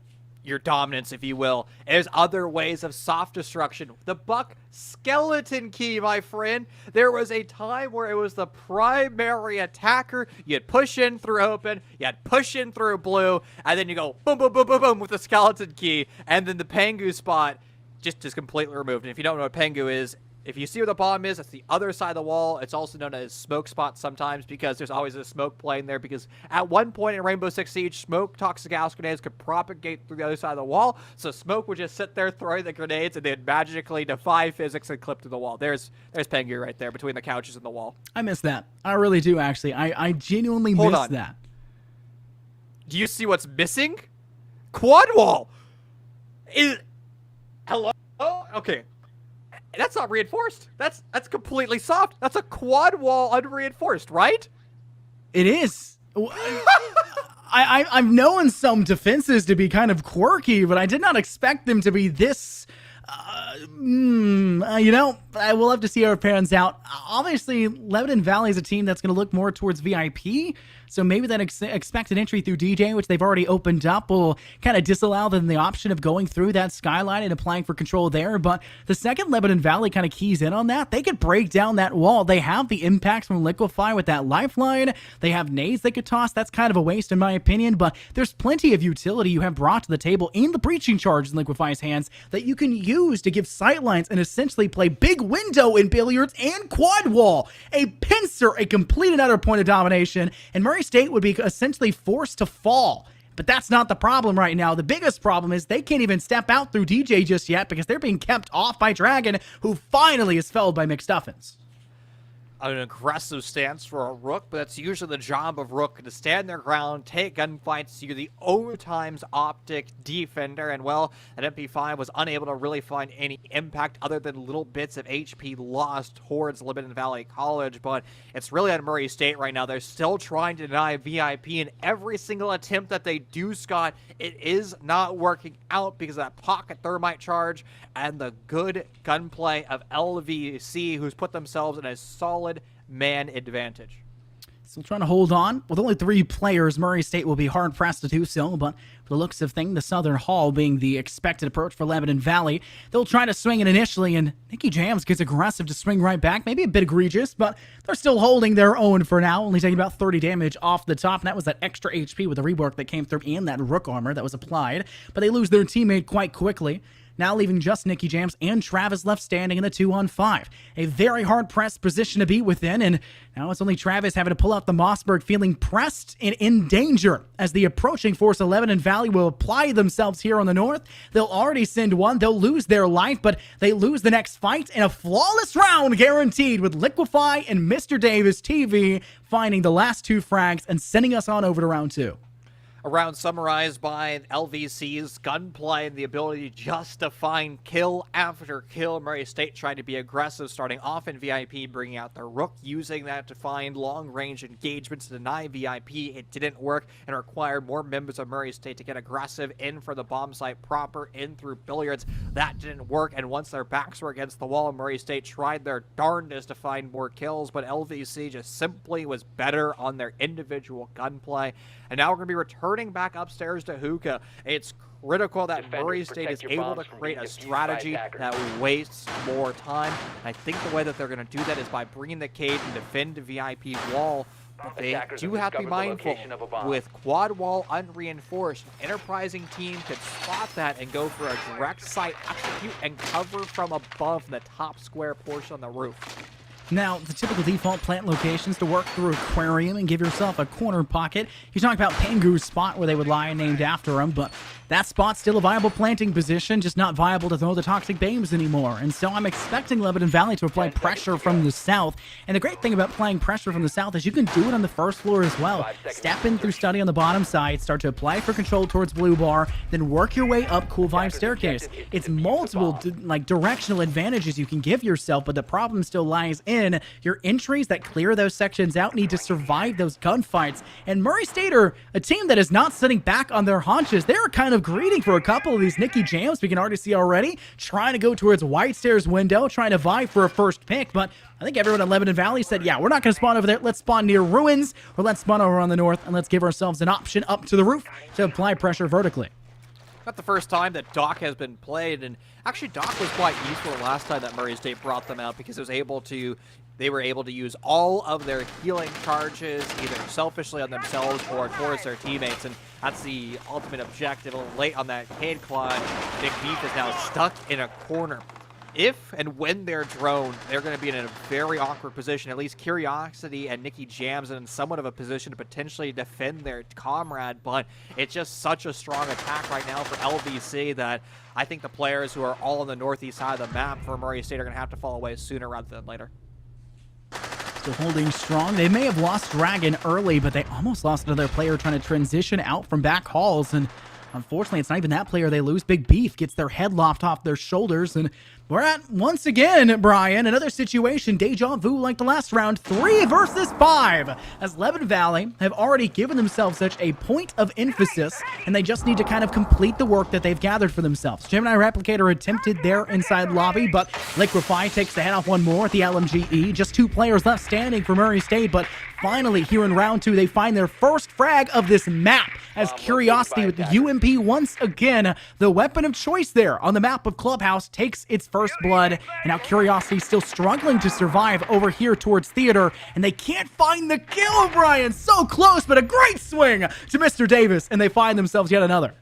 your dominance, if you will. There's other ways of soft destruction. The Buck skeleton key, my friend. There was a time where it was the primary attacker. You'd push in through open, you'd push in through blue, and then you go boom, boom, boom, boom, boom with the skeleton key, and then the Pengu spot just is completely removed. And if you don't know what Pengu is, if you see where the bomb is, that's the other side of the wall. It's also known as smoke spot sometimes because there's always a smoke plane there, because at one point in Rainbow Six Siege, smoke toxic gas grenades could propagate through the other side of the wall, so smoke would just sit there throwing the grenades and they'd magically defy physics and clip through the wall. There's Pengu right there between the couches and the wall. I miss that. I really do, actually. I genuinely miss that. Do you see what's missing? Quad wall! Hello? Okay. That's not reinforced. That's completely soft. That's a quad wall unreinforced, right? It is. I've known some defenses to be kind of quirky, but I did not expect them to be this. I will have to see how it pans out. Obviously, Lebanon Valley is a team that's going to look more towards VIP, so maybe that expected entry through DJ, which they've already opened up, will kind of disallow them the option of going through that skyline and applying for control there. But the second Lebanon Valley kind of keys in on that, they could break down that wall. They have the impacts from Liquefy with that lifeline. They have nades they could toss. That's kind of a waste in my opinion, but there's plenty of utility you have brought to the table in the breaching charge in Liquefy's hands that you can use to give sightlines and essentially play big window in billiards and quad wall. A pincer, a complete and utter point of domination, and Murray State would be essentially forced to fall But that's not the problem right now. The biggest problem is they can't even step out through DJ just yet because they're being kept off by Dragon, who finally is felled by McStuffins. An aggressive stance for a Rook, but that's usually the job of Rook, to stand their ground, take gunfights. You're the overtimes optic defender, and well, that MP5 was unable to really find any impact other than little bits of HP lost towards Lebanon Valley College, but it's really on Murray State right now. They're still trying to deny VIP, and every single attempt that they do, Scott, it is not working out because of that pocket thermite charge and the good gunplay of LVC, who's put themselves in a solid man advantage. Still trying to hold on. With only 3 players, Murray State will be hard-pressed to do so, but for the looks of things, the Southern Hall being the expected approach for Lebanon Valley, they'll try to swing it initially, and NECC Jams gets aggressive to swing right back. Maybe a bit egregious, but they're still holding their own for now, only taking about 30 damage off the top, and that was that extra HP with the rework that came through and that Rook armor that was applied, but they lose their teammate quite quickly. Now leaving just NECC Jams and Travis left standing in the 2-on-5. A very hard-pressed position to be within, and now it's only Travis having to pull out the Mossberg, feeling pressed and in danger as the approaching force of Lebanon Valley will apply themselves here on the north. They'll already send one. They'll lose their life, but they lose the next fight, and a flawless round guaranteed with Liquify and Mr. Davis TV finding the last 2 frags and sending us on over to round 2. A round summarized by LVC's gunplay and the ability just to find kill after kill. Murray State trying to be aggressive, starting off in VIP, bringing out their Rook, using that to find long-range engagements to deny VIP. It didn't work and required more members of Murray State to get aggressive in for the bomb site proper, in through billiards. That didn't work, and once their backs were against the wall, Murray State tried their darndest to find more kills, but LVC just simply was better on their individual gunplay. And now we're going to be returning back upstairs to Hookah. It's critical that Murray State is able to create a strategy that wastes more time. And I think the way that they're going to do that is by bringing the Cade and defend the VIP wall. But they do have to be mindful. With quad wall unreinforced, an enterprising team could spot that and go for a direct site execute and cover from above the top square portion on the roof. Now, the typical default plant locations to work through Aquarium and give yourself a corner pocket. You're talking about Pangu's spot where they would lie named after him, but that spot's still a viable planting position, just not viable to throw the toxic beams anymore. And so I'm expecting Lebanon Valley to apply pressure from the south. And the great thing about playing pressure from the south is you can do it on the first floor as well. Step in through study on the bottom side, start to apply for control towards blue bar, then work your way up Cool Vibe staircase. It's multiple directional advantages you can give yourself, but the problem still lies in your entries that clear those sections out need to survive those gunfights. And Murray State are a team that is not sitting back on their haunches. They're kind of greedy for a couple of these NECC Jams. We can already see already trying to go towards White Stairs window, trying to vie for a first pick, but I think everyone at Lebanon Valley said, yeah, we're not going to spawn over there. Let's spawn near Ruins, or let's spawn over on the north, and let's give ourselves an option up to the roof to apply pressure vertically. Not the first time that Doc has been played, and actually Doc was quite useful the last time that Murray State brought them out because they were able to use all of their healing charges either selfishly on themselves or towards their teammates, and that's the ultimate objective. A little late on that Cade climb. Nick Beef is now stuck in a corner. If and when they're droned, they're going to be in a very awkward position. At least Curiosity and NECC Jams in somewhat of a position to potentially defend their comrade, but it's just such a strong attack right now for LVC that I think the players who are all on the northeast side of the map for Murray State are going to have to fall away sooner rather than later. Still holding strong. They may have lost Dragon early, but they almost lost another player trying to transition out from back halls, and unfortunately, it's not even that player they lose. Big Beef gets their head lopped off their shoulders, and we're at, once again, Brian, another situation, deja vu like the last round, 3 versus 5, as Lebanon Valley have already given themselves such a point of emphasis, and they just need to kind of complete the work that they've gathered for themselves. Gemini Replicator attempted their inside lobby, but Liquify takes the head off one more at the LMGE. Just 2 players left standing for Murray State, but finally, here in round 2, they find their first frag of this map, as Curiosity with the UMP once again, the weapon of choice there on the map of Clubhouse, takes its first blood, and now Curiosity still struggling to survive over here towards Theater, and they can't find the kill, Brian. So close, but a great swing to Mr. Davis, and they find themselves yet another.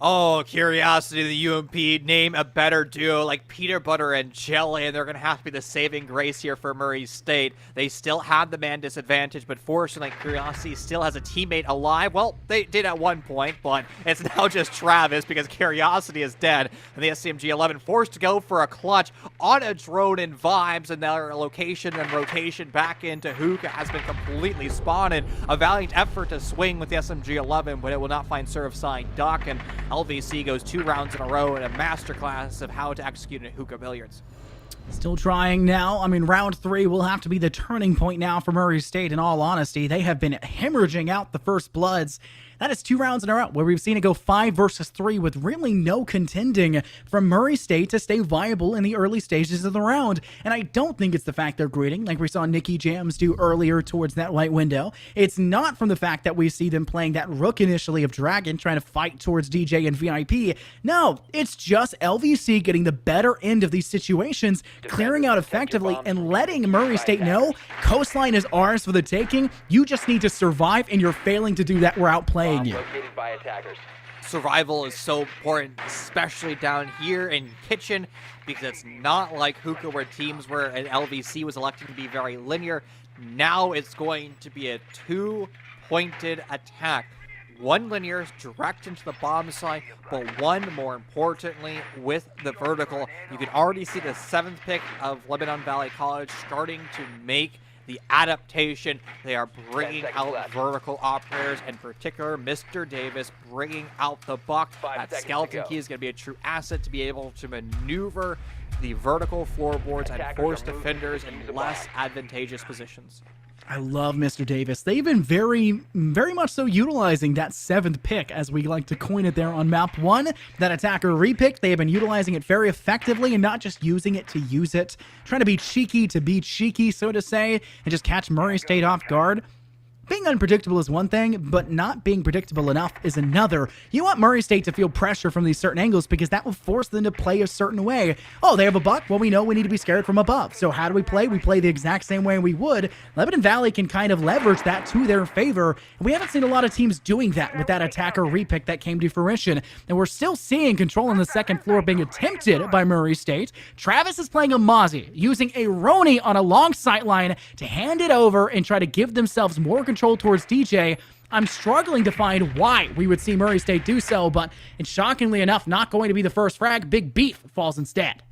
Oh, Curiosity, the UMP, name a better duo like peanut butter and jelly, and they're going to have to be the saving grace here for Murray State. They still have the man disadvantage, but fortunately, Curiosity still has a teammate alive. Well, they did at one point, but it's now just Travis because Curiosity is dead, and the SCMG-11 forced to go for a clutch on a drone in Vibes, and their location and rotation back into Hookah has been completely spotted. A valiant effort to swing with the SMG-11, but it will not find Surfside Duck, and LVC goes 2 rounds in a row in a masterclass of how to execute a hookah billiards. Still trying now. I mean, round 3 will have to be the turning point now for Murray State, in all honesty. They have been hemorrhaging out the first bloods. That is 2 rounds in a row where we've seen it go 5 versus 3 with really no contending from Murray State to stay viable in the early stages of the round. And I don't think it's the fact they're grading like we saw Nicky Jams do earlier towards that light window. It's not from the fact that we see them playing that rook initially of Dragon trying to fight towards DJ and VIP. No, it's just LVC getting the better end of these situations, clearing out effectively and letting Murray State know coastline is ours for the taking. You just need to survive, and you're failing to do that. We're outplaying you. Survival is so important, especially down here in Kitchen, because it's not like Hookah where teams were and LVC was electing to be very linear. Now it's going to be a 2-pointed attack. 1 linear direct into the bomb site, but 1 more importantly with the vertical. You can already see the 7th pick of Lebanon Valley College starting to make the adaptation. They are bringing out vertical operators, in particular Mr. Davis bringing out the buck. That skeleton key is going to be a true asset to be able to maneuver the vertical floorboards and force defenders in less advantageous positions. I love Mr. Davis. They've been very much so utilizing that 7th pick, as we like to coin it there on map 1. That attacker repick, they have been utilizing it very effectively and not just using it to use it. Trying to be cheeky, so to say, and just catch Murray State off guard. Being unpredictable is one thing, but not being predictable enough is another. You want Murray State to feel pressure from these certain angles because that will force them to play a certain way. Oh, they have a buck? Well, we know we need to be scared from above. So how do we play? We play the exact same way we would. Lebanon Valley can kind of leverage that to their favor. And we haven't seen a lot of teams doing that with that attacker repick that came to fruition. And we're still seeing control on the 2nd floor being attempted by Murray State. Travis is playing a Mozzie, using a Roni on a long sight line to hand it over and try to give themselves more control towards DJ. I'm struggling to find why we would see Murray State do so, but it's shockingly enough not going to be the first frag. Big Beef falls instead.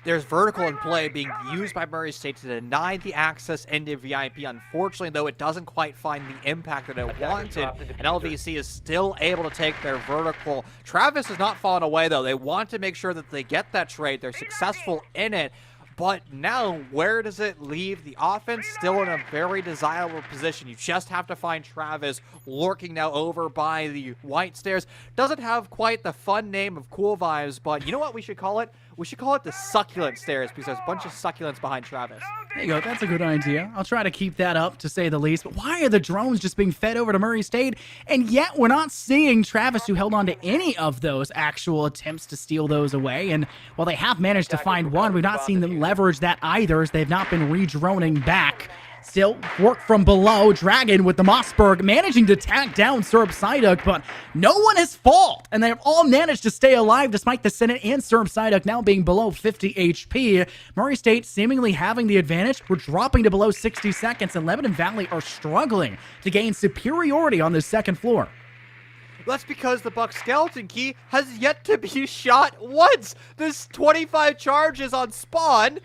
There's vertical in play being used by Murray State to deny the access into VIP. Unfortunately, though, it doesn't quite find the impact that it wanted, and LVC is still able to take their vertical. Travis has not fallen away, though. They want to make sure that they get that trade. They're successful in it. But now, where does it leave the offense? Still in a very desirable position. You just have to find Travis lurking now over by the white stairs. Doesn't have quite the fun name of Cool Vibes, but you know what we should call it? We should call it the Succulent Stairs because there's a bunch of succulents behind Travis. There you go. That's a good idea. I'll try to keep that up, to say the least. But why are the drones just being fed over to Murray State? And yet we're not seeing Travis, who held on to any of those actual attempts to steal those away. And while they have managed to find one, we've not seen them leverage that either, as they've not been re-droning back. Still work from below. Dragon with the Mossberg managing to tack down Serb Siduk, but no one has fallen, and they have all managed to stay alive despite the Senate and Serb Siduk now being below 50 HP. Murray State seemingly having the advantage. We're dropping to below 60 seconds, and Lebanon Valley are struggling to gain superiority on the 2nd floor. That's because the Buck Skeleton Key has yet to be shot once. There's 25 charges on spawn,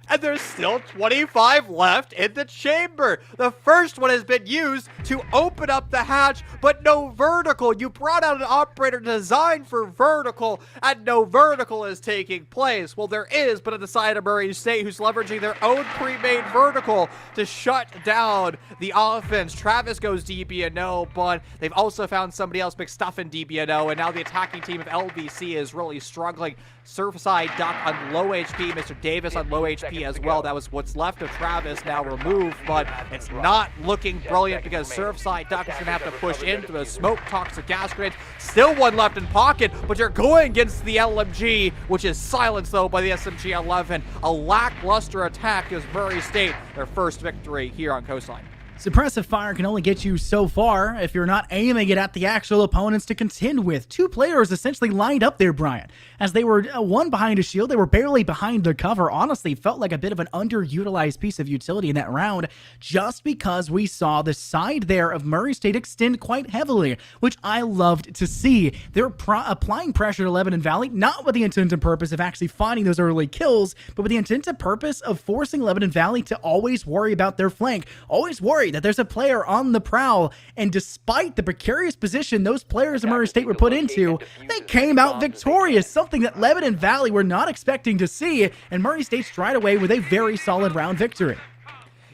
and there's still 25 left in the chamber. The first one has been used to open up the hatch, but no vertical. You brought out an operator designed for vertical, and no vertical is taking place. Well, there is, but at the side of Murray State, who's leveraging their own pre-made vertical to shut down the offense. Travis goes DBNO, but they've also found somebody else mixed stuff in DBNO, and now the attacking team of LVC is really struggling. Surfside Duck on low HP, Mr. Davis on low HP as well. That was what's left of Travis now removed, but it's not looking brilliant because Surfside Duck is going to have to push into a smoke toxic gas grenade. Still one left in pocket, but you're going against the LMG, which is silenced though by the SMG-11. A lackluster attack gives Murray State their first victory here on Coastline. Suppressive fire can only get you so far if you're not aiming it at the actual opponents to contend with. Two players essentially lined up there, Brian. As they were one behind a shield, they were barely behind the cover. Honestly, felt like a bit of an underutilized piece of utility in that round, just because we saw the side there of Murray State extend quite heavily, which I loved to see. They're applying pressure to Lebanon Valley, not with the intent and purpose of actually finding those early kills, but with the intent and purpose of forcing Lebanon Valley to always worry about their flank, always worry that there's a player on the prowl, and despite the precarious position those players of Murray State were put into, they came out victorious, something that Lebanon Valley were not expecting to see, and Murray State stride away with a very solid round victory.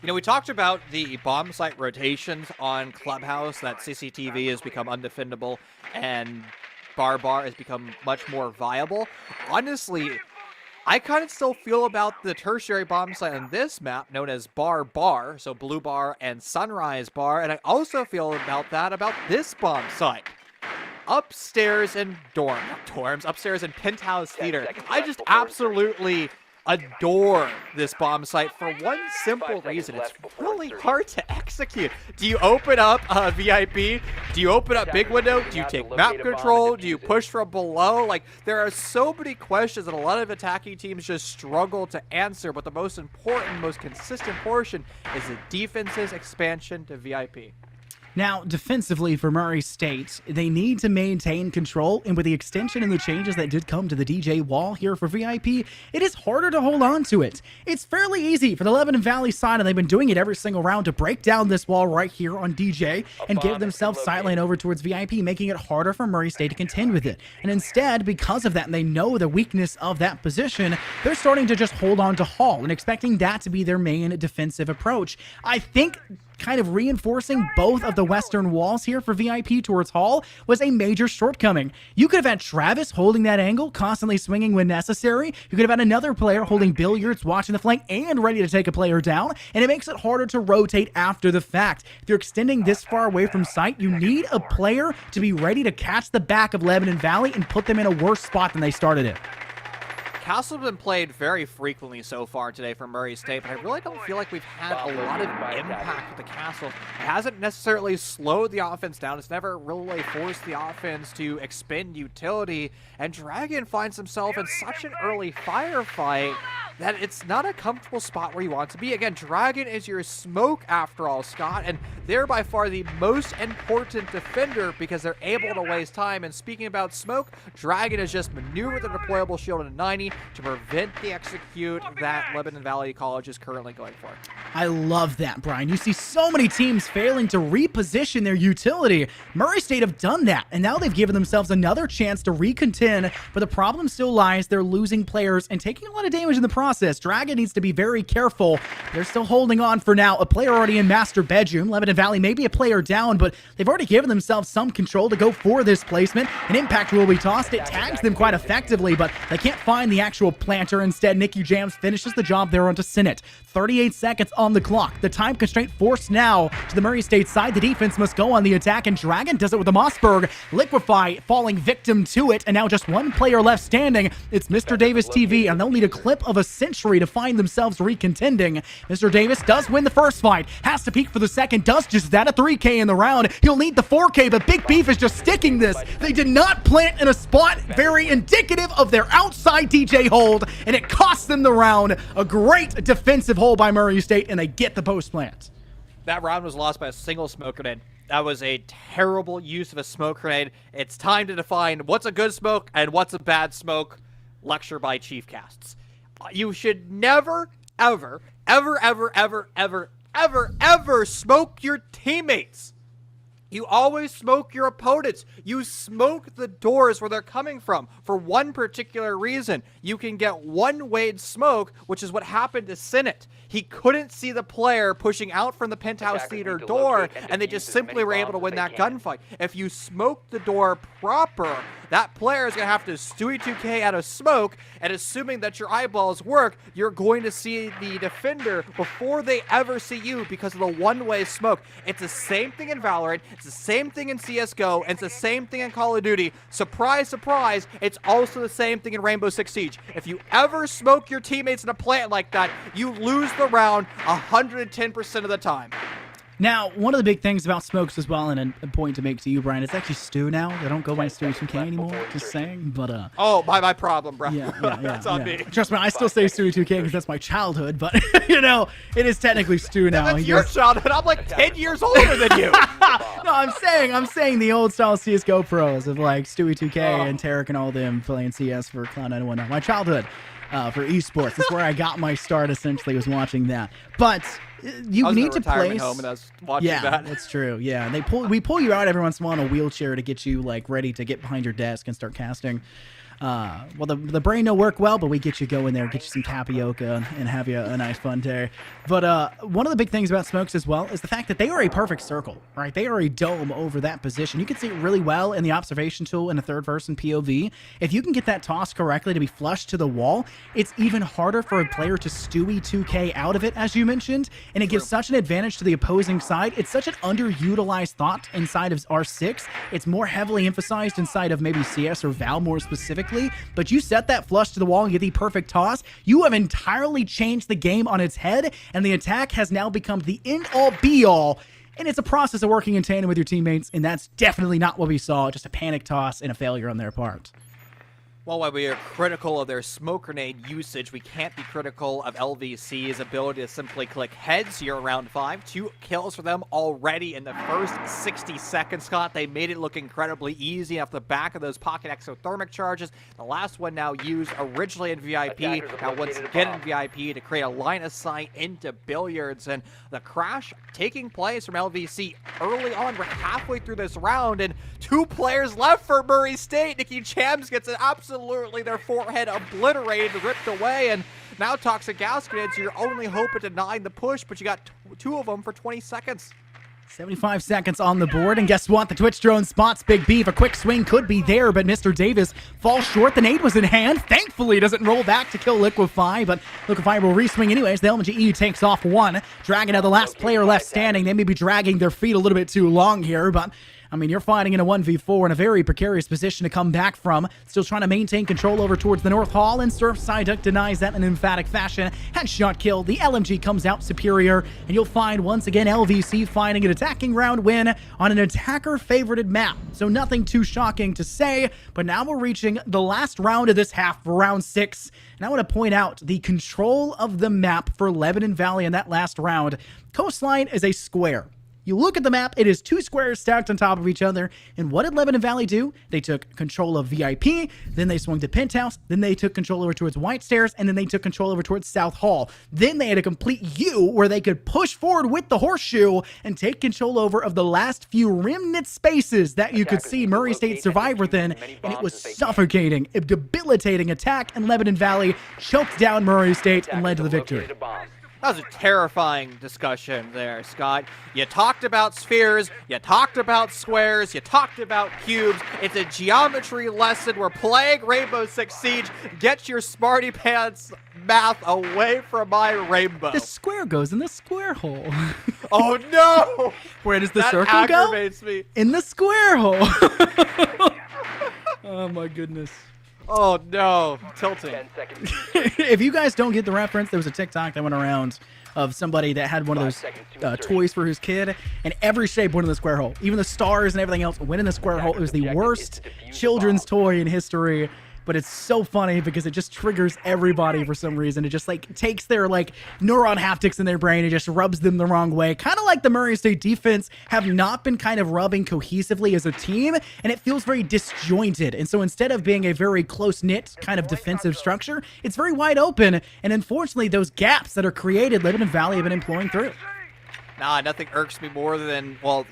You know, we talked about the bomb site rotations on Clubhouse, that CCTV has become undefendable, and Bar has become much more viable. Honestly, I kind of still feel about the tertiary bomb site on this map, known as Bar, so Blue Bar and Sunrise Bar, and I also feel about this bomb site. Upstairs in upstairs in Penthouse Theater. I just absolutely adore this bomb site for one simple reason. It's really hard to execute. Do you open up VIP? Do you open up big window? Do you take map control? Do you push from below? Like, there are so many questions that a lot of attacking teams just struggle to answer, but the most important, most consistent portion is the defense's expansion to VIP. Now, defensively for Murray State, they need to maintain control, and with the extension and the changes that did come to the DJ wall here for VIP, it is harder to hold on to it. It's fairly easy for the Lebanon Valley side, and they've been doing it every single round to break down this wall right here on DJ and give themselves sideline over towards VIP, making it harder for Murray State to contend with it. And instead, because of that, and they know the weakness of that position, they're starting to just hold on to Hall and expecting that to be their main defensive approach. I think kind of reinforcing both of the western walls here for VIP towards Hall was a major shortcoming. You could have had Travis holding that angle, constantly swinging when necessary. You could have had another player holding billiards, watching the flank, and ready to take a player down, and it makes it harder to rotate after the fact. If you're extending this far away from sight, you need a player to be ready to catch the back of Lebanon Valley and put them in a worse spot than they started in. Castle's been played very frequently so far today for Murray State, but I really don't feel like we've had a lot of impact with the Castle. It hasn't necessarily slowed the offense down. It's never really forced the offense to expend utility, and Dragon finds himself in such an early firefight that it's not a comfortable spot where you want to be. Again, Dragon is your smoke after all, Scott, and they're by far the most important defender because they're able to waste time. And speaking about smoke, Dragon has just maneuvered the deployable shield in 90 to prevent the execute that Lebanon Valley College is currently going for. I love that, Brian. You see so many teams failing to reposition their utility. Murray State have done that, and now they've given themselves another chance to recontend, but the problem still lies they're losing players and taking a lot of damage in the process. Dragon needs to be very careful. They're still holding on for now. A player already in master bedroom. Lebanon Valley may be a player down, but they've already given themselves some control to go for this placement. An impact will be tossed. It tags them quite effectively, but they can't find the actual planter. Instead, Nicky Jams finishes the job there onto Sinnott. 38 seconds on the clock. The time constraint forced now to the Murray State side. The defense must go on the attack, and Dragon does it with the Mossberg. Liquefy falling victim to it, and now just one player left standing. It's Mr. Davis TV, and they'll need a clip of a century to find themselves recontending. Mr. Davis does win the first fight, has to peek for the second, does just that, a 3K in the round. He'll need the 4K, but Big Beef is just sticking this. They did not plant in a spot very indicative of their outside DJ hold, and it costs them the round. A great defensive hold by Murray State, and they get the post plant. That round was lost by a single smoke grenade. That was a terrible use of a smoke grenade. It's time to define what's a good smoke and what's a bad smoke. Lecture by Chief Casts. You should never, ever, ever, ever, ever, ever, ever, ever smoke your teammates. You always smoke your opponents. You smoke the doors where they're coming from for one particular reason. You can get one-way smoke, which is what happened to Sinnott. He couldn't see the player pushing out from the Penthouse Theater door, and they just simply were able to win that gunfight. If you smoke the door proper, that player is going to have to Stewie 2K out of smoke, and assuming that your eyeballs work, you're going to see the defender before they ever see you because of the one-way smoke. It's the same thing in Valorant, it's the same thing in CSGO, and it's the same thing in Call of Duty. Surprise, surprise, it's also the same thing in Rainbow Six Siege. If you ever smoke your teammates in a plant like that, you lose the round 110% of the time. Now, one of the big things about smokes as well, and a point to make to you, Brian, it's actually Stu now. They don't go by Stewie 2K anymore, just saying. But oh, my problem, bro. yeah, That's on me. Trust me, I still say Stewie 2K because that's my childhood, but you know, it is technically Stu now. That's your childhood. I'm like 10 years older than you. No, I'm saying the old style CS:GO pros of like Stewie 2K and Tarek and all them playing CS for Cloud9 and whatnot. My childhood for esports. That's where I got my start. Essentially, was watching that. But you need to place. Home and I was watching that. That's true. Yeah, we pull you out every once in a while in a wheelchair to get you like ready to get behind your desk and start casting. Well, the brain don't work well, but we get you going there, get you some tapioca, and have you a nice fun day. But one of the big things about smokes as well is the fact that they are a perfect circle, right? They are a dome over that position. You can see it really well in the observation tool in a third-person POV. If you can get that toss correctly to be flushed to the wall, it's even harder for a player to Stewie 2K out of it, as you mentioned, and it gives such an advantage to the opposing side. It's such an underutilized thought inside of R6. It's more heavily emphasized inside of maybe CS or Val more specifically. But you set that flush to the wall and get the perfect toss, you have entirely changed the game on its head, and the attack has now become the end-all be-all. And it's a process of working in tandem with your teammates, and that's definitely not what we saw, just a panic toss and a failure on their part. Well, while we are critical of their smoke grenade usage, we can't be critical of LVC's ability to simply click heads here in round 5. 2 kills for them already in the first 60 seconds, Scott. They made it look incredibly easy off the back of those pocket exothermic charges. The last one now used originally in VIP, now once again in VIP to create a line of sight into billiards. And the crash taking place from LVC early on. We're halfway through this round, and 2 players left for Murray State. Nikki Chams gets an absolutely their forehead obliterated, ripped away, and now Toxic Gas Grenades, your only hope of denying the push, but you got 2 of them for 20 seconds. 75 seconds on the board, and guess what? The Twitch drone spots Big Beef. A quick swing could be there, but Mr. Davis falls short. The nade was in hand. Thankfully, doesn't roll back to kill Liquefy, but Liquefy will re-swing anyways. The LMG takes off 1. Dragon are the last player left standing. They may be dragging their feet a little bit too long here, but I mean, you're fighting in a 1v4 in a very precarious position to come back from. Still trying to maintain control over towards the North Hall, and Surfside Duck denies that in an emphatic fashion. Headshot kill. The LMG comes out superior, and you'll find once again LVC finding an attacking round win on an attacker-favorited map. So nothing too shocking to say, but now we're reaching the last round of this half for round 6. And I want to point out the control of the map for Lebanon Valley in that last round. Coastline is a square. You look at the map, it is 2 squares stacked on top of each other. And what did Lebanon Valley do? They took control of VIP, then they swung to Penthouse, then they took control over towards White Stairs, and then they took control over towards South Hall. Then they had a complete U where they could push forward with the horseshoe and take control over of the last few remnant spaces that you could see Murray State survive within. And it was suffocating, a debilitating attack, and Lebanon Valley choked down Murray State and led to the victory. That was a terrifying discussion there, Scott. You talked about spheres, you talked about squares, you talked about cubes. It's a geometry lesson. We're playing Rainbow Six Siege. Get your smarty pants math away from my rainbow. The square goes in the square hole. Oh no! Where does the that circle aggravates go? Me. In the square hole. Oh my goodness. Oh no, tilting. If you guys don't get the reference, there was a TikTok that went around of somebody that had one of those toys for his kid, and every shape went in the square hole. Even the stars and everything else went in the square hole. It was the worst children's toy in history. But it's so funny because it just triggers everybody for some reason. It just like takes their like neuron haptics in their brain and just rubs them the wrong way. Kind of like the Murray State defense have not been kind of rubbing cohesively as a team, and it feels very disjointed. And so instead of being a very close-knit kind of defensive structure, it's very wide open. And unfortunately, those gaps that are created, Lebanon Valley have been employing through. Nah, nothing irks me more than, well,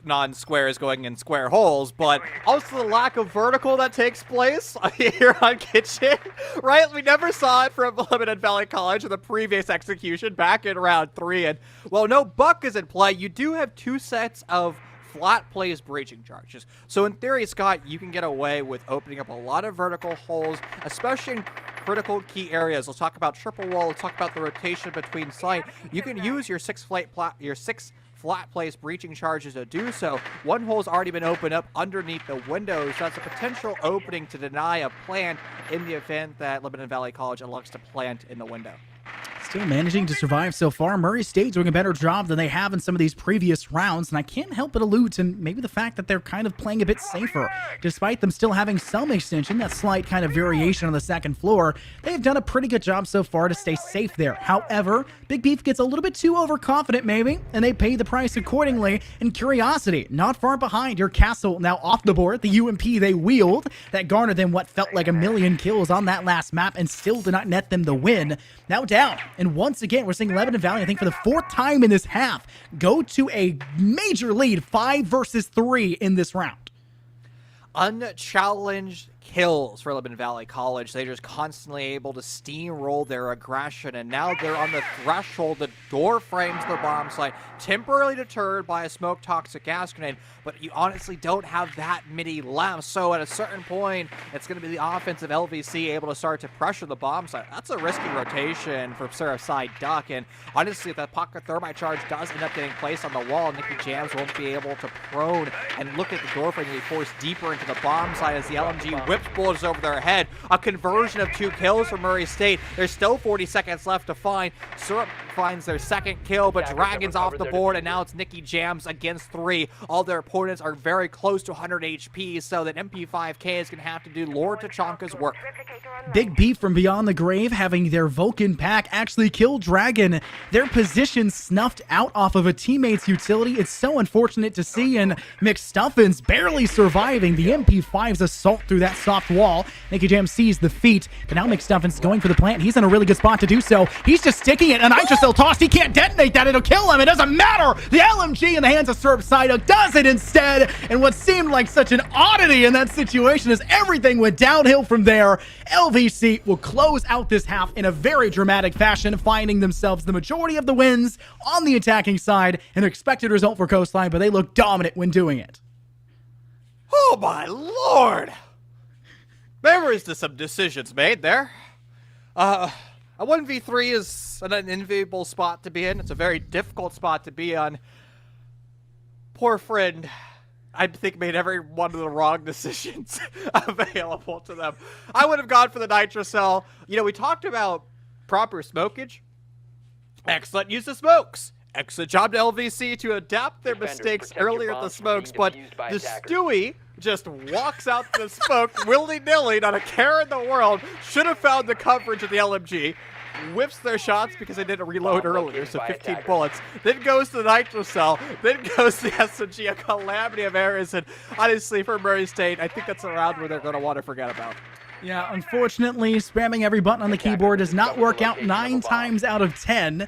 non-squares going in square holes, but also the lack of vertical that takes place here on Kitchen, right? We never saw it from Lebanon Valley College in the previous execution back in round 3, and well, no buck is in play. You do have 2 sets of flat plays breaching charges. So in theory, Scott, you can get away with opening up a lot of vertical holes, especially in critical key areas. Let's talk about triple wall. Let's talk about the rotation between site. You can use your 6 flat place breaching charges to do so. 1 hole's already been opened up underneath the windows. So that's a potential opening to deny a plant in the event that Lebanon Valley College elects to plant in the window. Still managing to survive so far. Murray State doing a better job than they have in some of these previous rounds, and I can't help but allude to maybe the fact that they're kind of playing a bit safer. Despite them still having some extension, that slight kind of variation on the second floor, they've done a pretty good job so far to stay safe there. However, Big Beef gets a little bit too overconfident maybe, and they pay the price accordingly. And Curiosity, not far behind. Your castle now off the board. The UMP they wield that garnered them what felt like a million kills on that last map and still did not net them the win. Now down. And once again, we're seeing Lebanon Valley, I think for the fourth time in this half, go to a major lead, 5 versus 3 in this round. Unchallenged kills for Lebanon Valley College. They're just constantly able to steamroll their aggression, and now they're on the threshold. The door frames their bomb site, temporarily deterred by a smoke toxic gas grenade, but you honestly don't have that many left. So at a certain point, it's going to be the offense of LVC able to start to pressure the bomb site. That's a risky rotation for Surfside Duck, and honestly, if that pocket thermite charge does end up getting placed on the wall, Nicky Jams won't be able to prone and look at the door frame and be forced deeper into the bomb site as the LMG whips bullets over their head. A conversion of 2 kills for Murray State. There's still 40 seconds left to find. Syrup finds their second kill, but Dragon's off the board, and now it's Nicky Jams against 3. All their opponents are very close to 100 HP, so that MP5K is going to have to do Lord Tachanka's work. Big Beef from Beyond the Grave having their Vulcan pack actually kill Dragon. Their position snuffed out off of a teammate's utility. It's so unfortunate to see, and McStuffins barely surviving the MP5's assault through that soft wall. Nicky Jam sees the feat, but now McStuffins going for the plant. He's in a really good spot to do so. He's just sticking it. An Nitrocell toss. He can't detonate that. It'll kill him. It doesn't matter. The LMG in the hands of Surfside does it instead. And what seemed like such an oddity in that situation is everything went downhill from there. LVC will close out this half in a very dramatic fashion, finding themselves the majority of the wins on the attacking side. An expected result for Coastline, but they look dominant when doing it. Oh my lord! There is some decisions made there. A 1v3 is an unenviable spot to be in. It's a very difficult spot to be on. Poor friend, I think, made every one of the wrong decisions available to them. I would have gone for the Nitrocell. You know, we talked about proper smokage. Excellent use of smokes. Excellent job to LVC to adapt their mistakes earlier at the smokes, but the Stewie just walks out the smoke willy-nilly, not a care in the world. Should have found the coverage of the LMG. Whips their shots because they didn't reload earlier, so 15 bullets. Then goes to the Nitrocell. Then goes to the SMG, a calamity of errors. And honestly, for Murray State, I think that's a round where they're going to want to forget about. Yeah, unfortunately, spamming every button on the keyboard does not work out 9 times out of 10.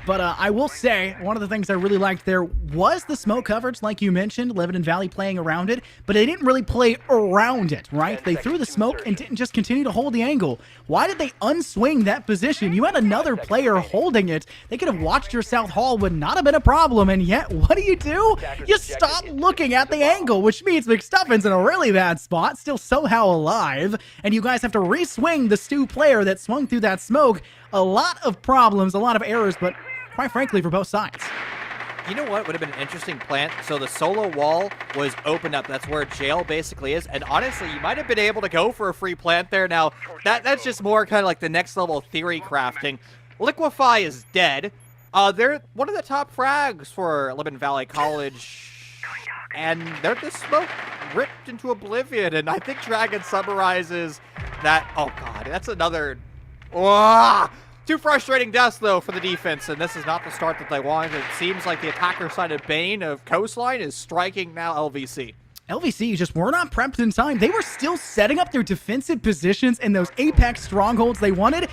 But I will say, one of the things I really liked there was the smoke coverage, like you mentioned, Lebanon Valley playing around it, but they didn't really play around it, right? They threw the smoke and didn't just continue to hold the angle. Why did they unswing that position? You had another player holding it. They could have watched your South Hall, would not have been a problem, and yet, what do? You stop looking at the angle, which means McStuffins in a really bad spot, still somehow alive, and you guys have to re-swing the Stu player that swung through that smoke. A lot of problems, a lot of errors, but quite frankly, for both sides. You know what would have been an interesting plant? So the solo wall was opened up. That's where jail basically is. And honestly, you might have been able to go for a free plant there. Now, that's just more kind of like the next level theory crafting. Liquefy is dead. They're one of the top frags for Lebanon Valley College. And they're just smoke ripped into oblivion. And I think Dragon summarizes that. Oh, God. That's another... Two frustrating deaths, though, for the defense, and this is not the start that they wanted. It seems like the attacker side of Bane of Coastline is striking now LVC. LVC just were not prepped in time. They were still setting up their defensive positions in those apex strongholds they wanted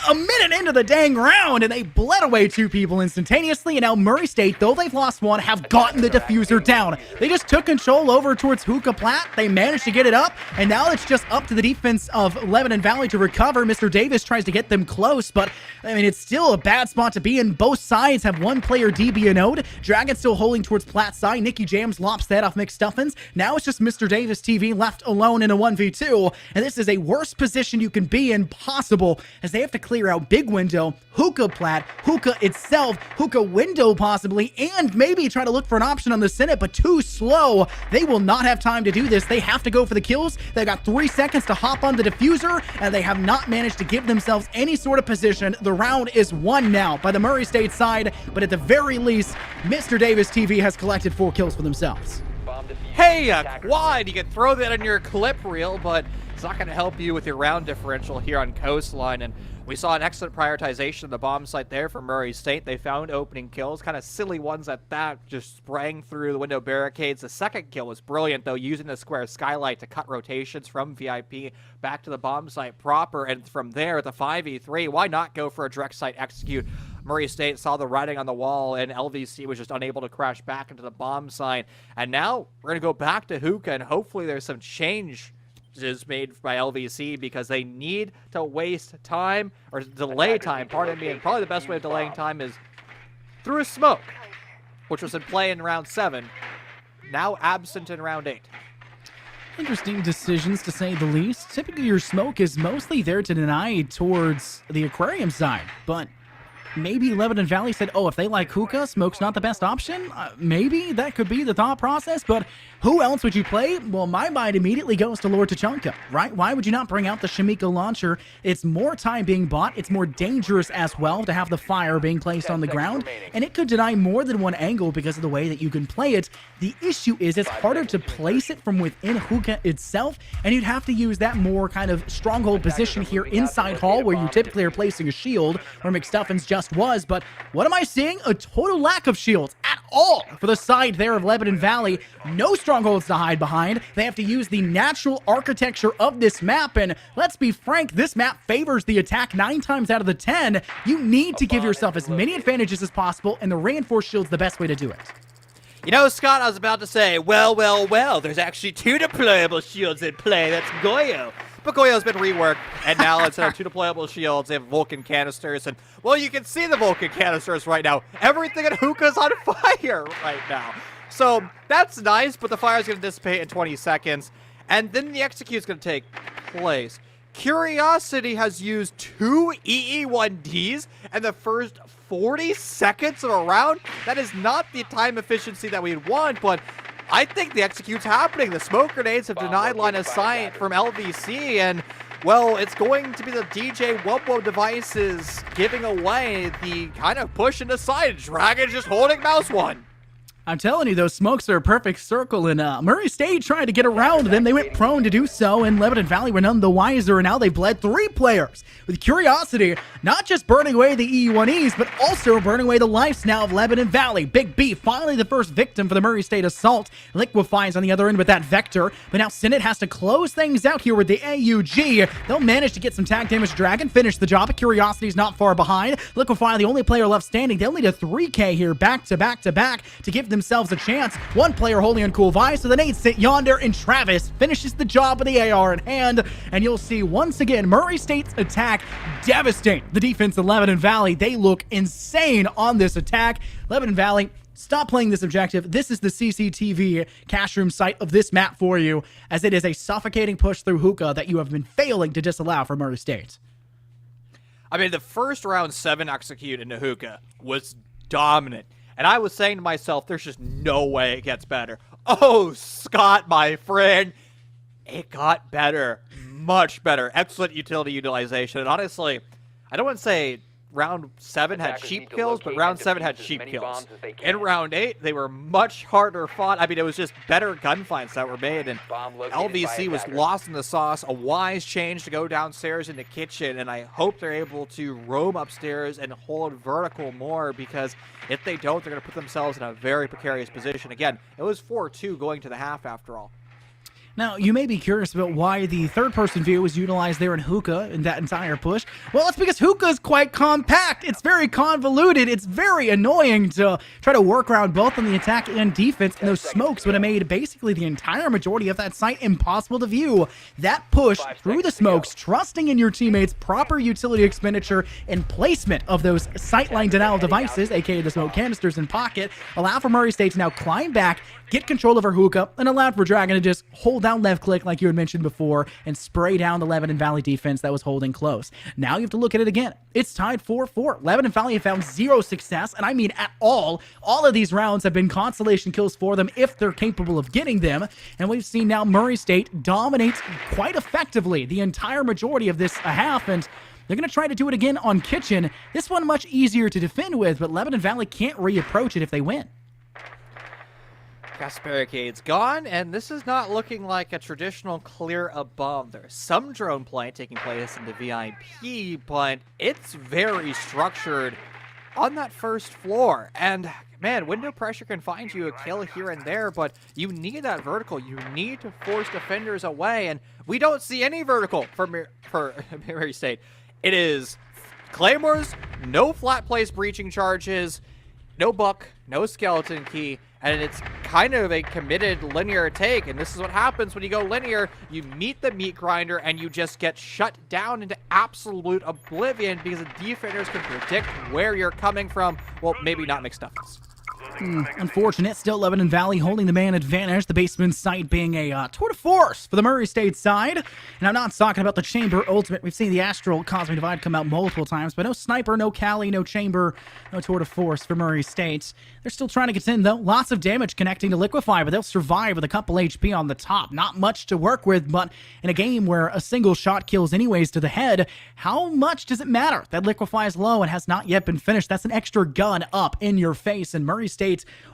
a minute into the dang round, and they bled away 2 people instantaneously. And now Murray State, though they've lost 1, have gotten the diffuser down. They just took control over towards Hookah Platte. They managed to get it up, and now it's just up to the defense of Lebanon Valley to recover. Mr. Davis tries to get them close, but I mean, it's still a bad spot to be in. Both sides have 1 player DB-O'd. Dragon still holding towards Platte's side. Nicky Jams lops that off McStuffins. Now it's just Mr. Davis TV left alone in a 1v2, and this is a worst position you can be in possible, as they have to clear clear out big window, hookah plat, hookah itself, hookah window possibly, and maybe try to look for an option on the Senate, but too slow. They will not have time to do this. They have to go for the kills. They got 3 seconds to hop on the diffuser, and they have not managed to give themselves any sort of position. The round is won now by the Murray State side, but at the very least, Mr. Davis TV has collected 4 kills for themselves. Hey, quad, you can throw that in your clip reel, but it's not going to help you with your round differential here on Coastline. And we saw an excellent prioritization of the bomb site there for Murray State. They found opening kills, kind of silly ones at that, just sprang through the window barricades. The second kill was brilliant, though, using the square skylight to cut rotations from VIP back to the bomb site proper. And from there, at the 5v3, why not go for a direct site execute? Murray State saw the writing on the wall, and LVC was just unable to crash back into the bomb site. And now we're going to go back to hookah, and hopefully there's some change is made by LVC, because they need to waste time, or delay time, pardon me, and probably the best way of delaying time is through a smoke, which was in play in round 7, now absent in round 8. Interesting decisions, to say the least. Typically, your smoke is mostly there to deny towards the aquarium side, but maybe Lebanon Valley said, oh, if they like hookah, smoke's not the best option? Maybe that could be the thought process, but who else would you play? Well, my mind immediately goes to Lord Tachanka, right? Why would you not bring out the Shamika launcher? It's more time being bought. It's more dangerous as well to have the fire being placed on the ground, and it could deny more than one angle because of the way that you can play it. The issue is it's harder to place it from within hookah itself, and you'd have to use that more kind of stronghold position here inside hall, where you typically are placing a shield, where McStuffins just was. But what am I seeing? A total lack of shields at all for the side there of Lebanon Valley. No strongholds to hide behind. They have to use the natural architecture of this map, and let's be frank, this map favors the attack 9 times out of the 10. You need to give yourself as many advantages as possible, and the reinforced shield's the best way to do it. You know, Scott, I was about to say, well, there's actually 2 deployable shields in play. That's Goyo. But Goyo's been reworked, and now instead of 2 deployable shields, they have Vulcan canisters. And, well, you can see the Vulcan canisters right now. Everything in hookah's on fire right now. So that's nice, but the fire's going to dissipate in 20 seconds. And then the execute's going to take place. Curiosity has used 2 EE1Ds in the first 40 seconds of a round. That is not the time efficiency that we'd want, but I think the execute's happening. The smoke grenades have denied line of sight from LVC, and, well, it's going to be the DJ Wumpo devices giving away the kind of push into side. Dragon just holding mouse 1. I'm telling you, those smokes are a perfect circle, and Murray State tried to get around them. They went prone to do so, and Lebanon Valley were none the wiser, and now they bled 3 players. With Curiosity, not just burning away the E1Es, but also burning away the lives now of Lebanon Valley. Big B, finally the first victim for the Murray State assault. Liquefies on the other end with that Vector, but now Senate has to close things out here with the AUG. They'll manage to get some tag damage. Dragon finish the job. Curiosity's not far behind. Liquefy, the only player left standing. They'll need a 3K here, back to back to give themselves a chance. One player holding on cool vibes, so the nades sit yonder, and Travis finishes the job with the AR in hand, and you'll see once again Murray State's attack devastate the defense of Lebanon Valley. They look insane on this attack. Lebanon Valley, stop playing this objective. This is the CCTV cash room site of this map for you, as it is a suffocating push through hookah that you have been failing to disallow for Murray State. I mean, the first round 7 execute into hookah was dominant. And I was saying to myself, there's just no way it gets better. Oh, Scott, my friend, it got better. Much better. Excellent utility utilization. And honestly, I don't want to say round 7 had cheap kills, but round 7 had cheap kills. In round 8, they were much harder fought. I mean, it was just better gunfights that were made, and LVC was lost in the sauce. A wise change to go downstairs in the kitchen, and I hope they're able to roam upstairs and hold vertical more, because if they don't, they're going to put themselves in a very precarious position. Again, it was 4-2 going to the half after all. Now, you may be curious about why the third-person view was utilized there in hookah in that entire push. Well, it's because hookah is quite compact. It's very convoluted. It's very annoying to try to work around both on the attack and defense, and those smokes would have made basically the entire majority of that site impossible to view. That push through the smokes, trusting in your teammates' proper utility expenditure and placement of those sightline denial devices, aka the smoke canisters in pocket, allow for Murray State to now climb back, get control over hookah, and allow for Dragon to just hold down left click like you had mentioned before and spray down the Lebanon Valley defense that was holding close. Now you have to look at it again. It's tied 4-4. Lebanon Valley have found zero success, and I mean at all. All of these rounds have been consolation kills for them if they're capable of getting them, and we've seen now Murray State dominate quite effectively the entire majority of this half, and they're going to try to do it again on Kitchen. This one much easier to defend with, but Lebanon Valley can't reapproach it if they win. Gas barricade's gone, and this is not looking like a traditional clear above. There's some drone play taking place in the VIP, but it's very structured on that first floor. And man, window pressure can find you a kill here and there, but you need that vertical. You need to force defenders away, and we don't see any vertical for Murray State. It is claymores, no flat place breaching charges, no buck, no skeleton key, and it's kind of a committed linear take. And this is what happens when you go linear. You meet the meat grinder and you just get shut down into absolute oblivion because the defenders can predict where you're coming from. Well, maybe not McStuffins. Unfortunate. Still Lebanon Valley holding the man advantage. The basement site being a tour de force for the Murray State side. And I'm not talking about the Chamber Ultimate. We've seen the Astral Cosmic Divide come out multiple times, but no Sniper, no Cali, no Chamber, no tour de force for Murray State. They're still trying to contend, though. Lots of damage connecting to Liquefy, but they'll survive with a couple HP on the top. Not much to work with, but in a game where a single shot kills anyways to the head, how much does it matter that Liquefy is low and has not yet been finished? That's an extra gun up in your face, and Murray State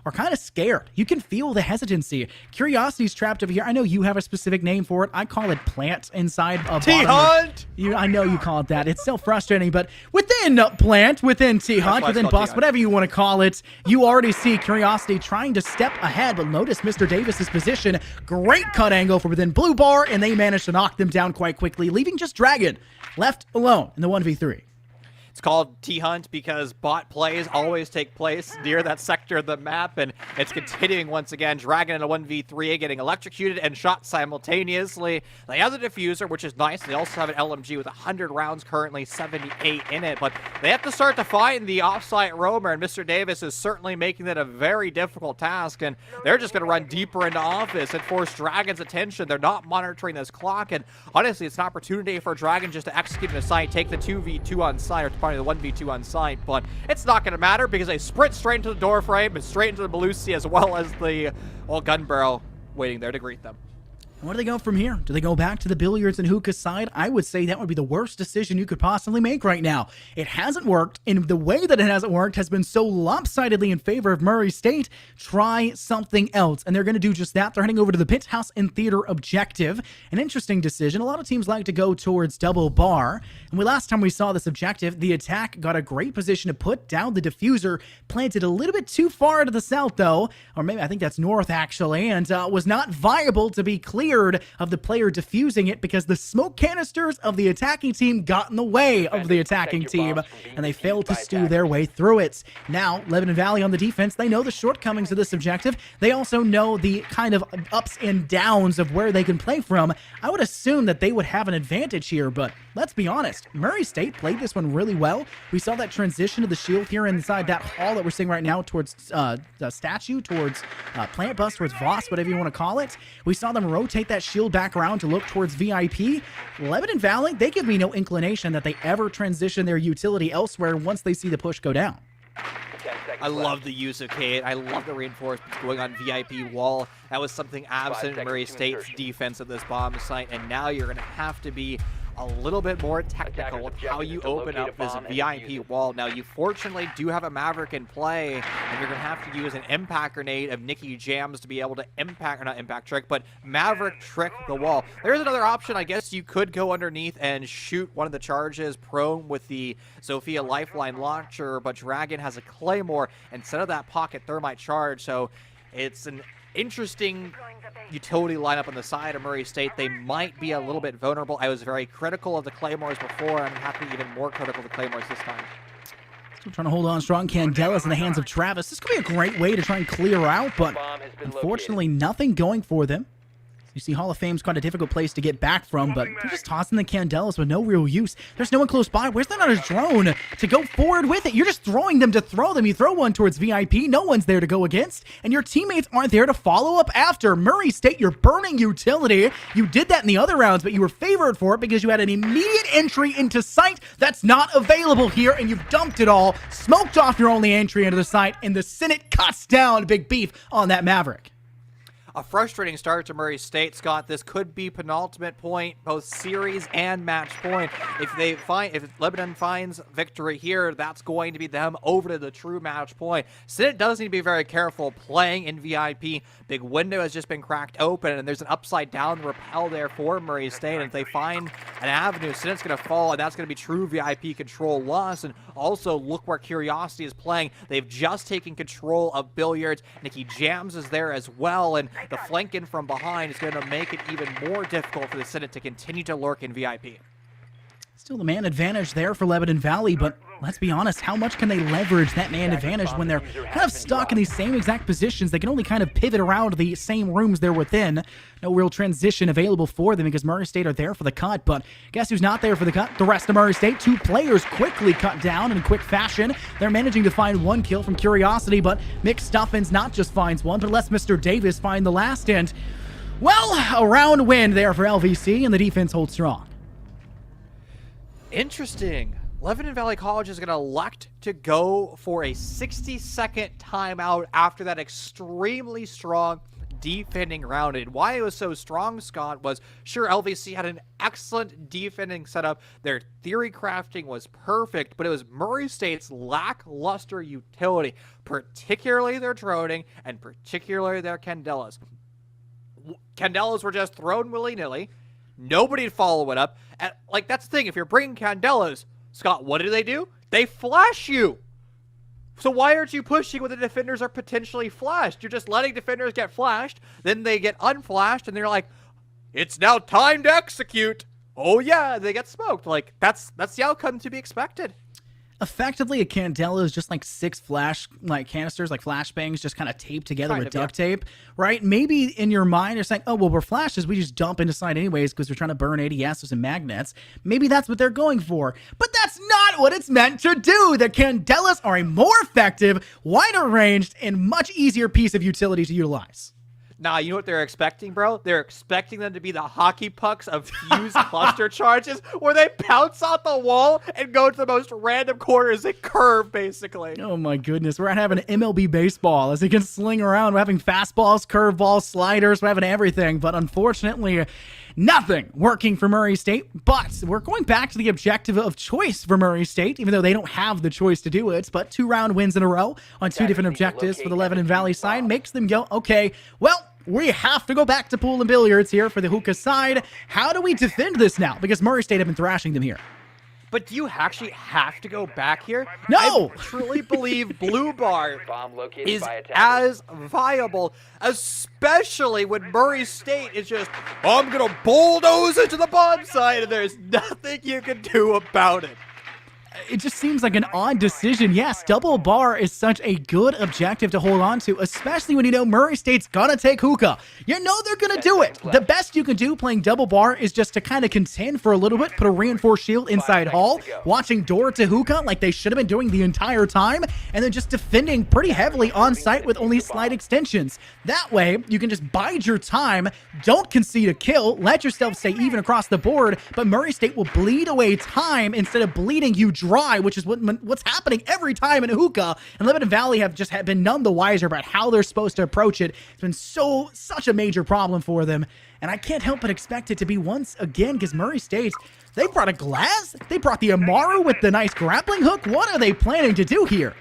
are kind of scared. You can feel the hesitancy. Curiosity's trapped over here. I know you have a specific name for it. I call it plant inside a T-Hunt! I know you call it that. It's so frustrating, but within plant, within T-Hunt, within Bust, whatever you want to call it, you already see Curiosity trying to step ahead, but notice Mr. Davis's position. Great cut angle from within blue bar, and they managed to knock them down quite quickly, leaving just Dragon left alone in the 1v3. It's called T-Hunt because bot plays always take place near that sector of the map, and it's continuing once again. Dragon in a 1v3 getting electrocuted and shot simultaneously. They have the diffuser, which is nice. They also have an LMG with 100 rounds, currently 78 in it, but they have to start to find the offsite roamer, and Mr. Davis is certainly making that a very difficult task, and they're just going to run deeper into office and force Dragon's attention. They're not monitoring this clock, and honestly, it's an opportunity for Dragon just to execute in a site, take the 2v2 on site, or probably the 1v2 on site, but it's not going to matter because they sprint straight into the door frame and straight into the Belusi as well as the gun barrel waiting there to greet them. Where do they go from here? Do they go back to the billiards and hookah side? I would say that would be the worst decision you could possibly make right now. It hasn't worked, and the way that it hasn't worked has been so lopsidedly in favor of Murray State. Try something else, and they're going to do just that. They're heading over to the Pit House and Theater objective. An interesting decision. A lot of teams like to go towards double bar, and last time we saw this objective, the attack got a great position to put down the diffuser, planted a little bit too far to the south, though, or maybe I think that's north, actually, and was not viable to be clear of the player defusing it because the smoke canisters of the attacking team got in the way of the attacking team, and they failed to stew their way through it. Now, Lebanon Valley on the defense, they know the shortcomings of this objective. They also know the kind of ups and downs of where they can play from. I would assume that they would have an advantage here, but let's be honest. Murray State played this one really well. We saw that transition to the shield here inside that hall that we're seeing right now towards the statue, towards Plant Bus, towards Voss, whatever you want to call it. We saw them rotate that shield back around to look towards VIP. Lebanon Valley, they give me no inclination that they ever transition their utility elsewhere once they see the push go down. I love the use of Kate. I love the reinforcements going on VIP wall. That was something absent in Murray State's defense of this bomb site, and now you're going to have to be a little bit more technical with how you open up this VIP wall. Now, you fortunately do have a Maverick in play, and you're going to have to use an impact grenade of Nikki Jams to be able to impact, or not impact trick, but Maverick trick the wall. There's another option. I guess you could go underneath and shoot one of the charges prone with the Sophia Lifeline launcher, but Dragon has a Claymore instead of that pocket thermite charge, so it's an interesting utility lineup on the side of Murray State. They might be a little bit vulnerable. I was very critical of the Claymores before. I'm happy even more critical of the Claymores this time. Still trying to hold on strong. Candela's in the hands of Travis. This could be a great way to try and clear out, but unfortunately nothing going for them. You see, Hall of Fame's quite a difficult place to get back from, but they're just tossing the Candelas with no real use. There's no one close by. Where's there not a drone to go forward with it? You're just throwing them to throw them. You throw one towards VIP, no one's there to go against, and your teammates aren't there to follow up after. Murray State, you're burning utility. You did that in the other rounds, but you were favored for it because you had an immediate entry into site that's not available here, and you've dumped it all, smoked off your only entry into the site, and the Senate cuts down Big Beef on that Maverick. A frustrating start to Murray State, Scott. This could be penultimate point, both series and match point. If Lebanon finds victory here, that's going to be them over to the true match point. Senate does need to be very careful playing in VIP. Big window has just been cracked open, and there's an upside down rappel there for Murray State. And if they find an avenue, Senate's going to fall, and that's going to be true VIP control loss. And also, look where Curiosity is playing. They've just taken control of Billiards. Nicky Jams is there as well, and the flank in from behind is going to make it even more difficult for the Senate to continue to lurk in VIP. Still the man advantage there for Lebanon Valley, but let's be honest, how much can they leverage that man advantage when they're kind of stuck in these same exact positions? They can only kind of pivot around the same rooms they're within. No real transition available for them because Murray State are there for the cut, but guess who's not there for the cut? The rest of Murray State. 2 players quickly cut down in quick fashion. They're managing to find 1 kill from Curiosity, but Mick Stuffins not just finds 1, but lets Mr. Davis find the last, and, well, a round win there for LVC, and the defense holds strong. Interesting. Lebanon Valley College is going to elect to go for a 60-second timeout after that extremely strong defending round. And why it was so strong, Scott, was sure LVC had an excellent defending setup. Their theory crafting was perfect, but it was Murray State's lackluster utility, particularly their droning and particularly their Candelas. Candelas were just thrown willy-nilly. Nobody'd follow it up. And, like, that's the thing. If you're bringing Candelas, Scott, what do? They flash you. So why aren't you pushing when the defenders are potentially flashed? You're just letting defenders get flashed. Then they get unflashed, and they're like, it's now time to execute. Oh, yeah, they get smoked. Like, that's the outcome to be expected. Effectively, a Candela is just like 6 flash canisters, like flashbangs, just kind of taped together with duct tape, right? Maybe in your mind you're saying, oh, well, we're flashes, we just dump into site anyways because we're trying to burn ADSs and magnets. Maybe that's what they're going for, but that's not what it's meant to do. The Candelas are a more effective, wider ranged, and much easier piece of utility to utilize. Nah, you know what they're expecting, bro? They're expecting them to be the hockey pucks of fused cluster charges where they bounce off the wall and go to the most random corners and curve, basically. Oh my goodness. We're having an MLB baseball as they can sling around. We're having fastballs, curveballs, sliders. We're having everything. But unfortunately, nothing working for Murray State. But we're going back to the objective of choice for Murray State, even though they don't have the choice to do it. But 2 round wins in a row on 2 different objectives for the Lebanon Valley side makes them go, okay, well, we have to go back to pool and billiards here for the hookah side. How do we defend this now? Because Murray State have been thrashing them here. But do you actually have to go back here? No! I truly believe Blue Bar is as viable, especially when Murray State is just, I'm going to bulldoze into the bomb site, and there's nothing you can do about it. It just seems like an odd decision. Yes, double bar is such a good objective to hold on to, especially when you know Murray State's gonna take hookah. You know they're gonna do it. The best you can do playing double bar is just to kind of contend for a little bit, put a reinforced shield inside hall, watching door to hookah like they should have been doing the entire time, and then just defending pretty heavily on site with only slight extensions. That way, you can just bide your time, don't concede a kill, let yourself stay even across the board, but Murray State will bleed away time instead of bleeding you dry, which is what's happening every time in a hookah. And Lebanon Valley have just been none the wiser about how they're supposed to approach it. It's been such a major problem for them. And I can't help but expect it to be once again, because Murray State, they brought a glass, they brought the Amaru with the nice grappling hook. What are they planning to do here?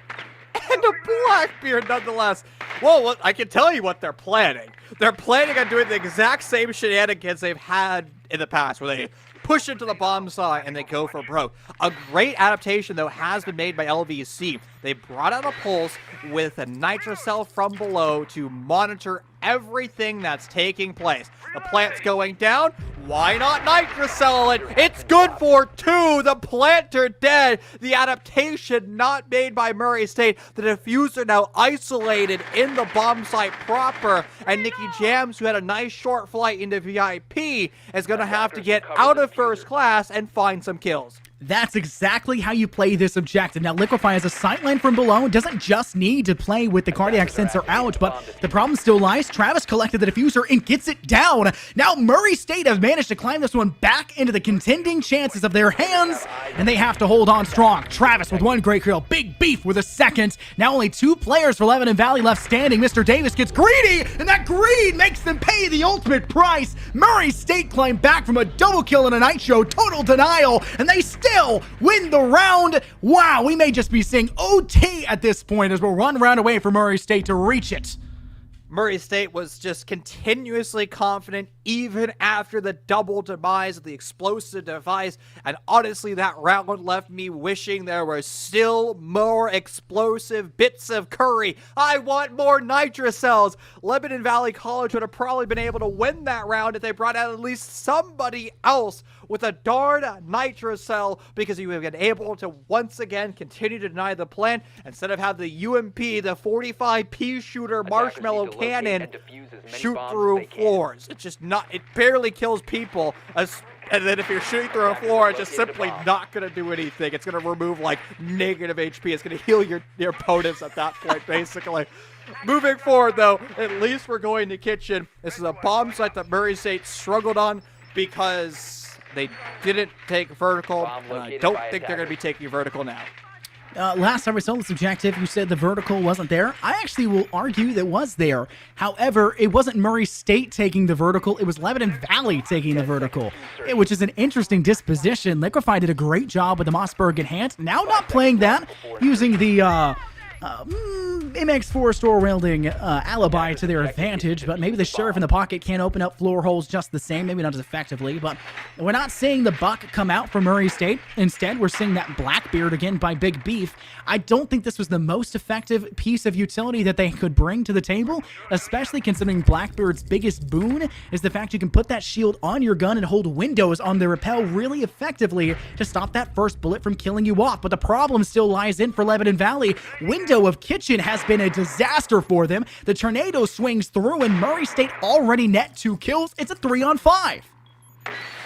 And a Blackbeard, nonetheless. Well, I can tell you what they're planning. They're planning on doing the exact same shenanigans they've had in the past, where they push into the bomb site and they go for broke. A great adaptation, though, has been made by LVC. They brought out a pulse with a nitro cell from below to monitor everything that's taking place. The plant's going down. Why not nitrocell it? It's good for 2. The planter dead. The adaptation not made by Murray State. The diffuser now isolated in the bomb site proper. And Nikki Jams, who had a nice short flight into VIP, is going to have to get out of first class and find some kills. That's exactly how you play this objective. Now, Liquefy has a sightline from below. Doesn't just need to play with the cardiac sensor out, but the problem still lies. Travis collected the diffuser and gets it down. Now, Murray State have managed to climb this one back into the contending chances of their hands, and they have to hold on strong. Travis with 1 great kill. Big Beef with a 2nd. Now only 2 players for Lebanon Valley left standing. Mr. Davis gets greedy, and that greed makes them pay the ultimate price. Murray State climb back from a double kill in a night show, total denial, and they still win the round. Wow, we may just be seeing OT at this point as we're 1 round away from Murray State to reach it. Murray State was just continuously confident even after the double demise of the explosive device, and honestly that round left me wishing there were still more explosive bits of curry. I want more nitrocells. Lebanon Valley College would have probably been able to win that round if they brought out at least somebody else with a darn nitrocell, because you have been able to once again continue to deny the plan instead of have the UMP, the 45 pea shooter marshmallow cannon shoot through floors. It's just not, it barely kills people. And then if you're shooting through a floor, it's just simply not going to do anything. It's going to remove like negative HP. It's going to heal your opponents at that point, basically. Moving forward, though, at least we're going to kitchen. This is a bomb site that Murray State struggled on because they didn't take vertical, and I don't think they're going to be taking vertical now. Last time we saw this objective, you said the vertical wasn't there. I actually will argue that was there. However, it wasn't Murray State taking the vertical. It was Lebanon Valley taking the vertical, which is an interesting disposition. Liquefy did a great job with the Mossberg in hand. Now not playing that, using the MX4 store welding alibi to their advantage, but maybe the Sheriff in the pocket can open up floor holes just the same, maybe not as effectively, but we're not seeing the buck come out for Murray State. Instead, we're seeing that Blackbeard again by Big Beef. I don't think this was the most effective piece of utility that they could bring to the table, especially considering Blackbeard's biggest boon is the fact you can put that shield on your gun and hold windows on the rappel really effectively to stop that first bullet from killing you off. But the problem still lies in for Lebanon Valley. Window of kitchen has been a disaster for them. The tornado swings through and Murray State already net 2 kills. It's a 3-on-5.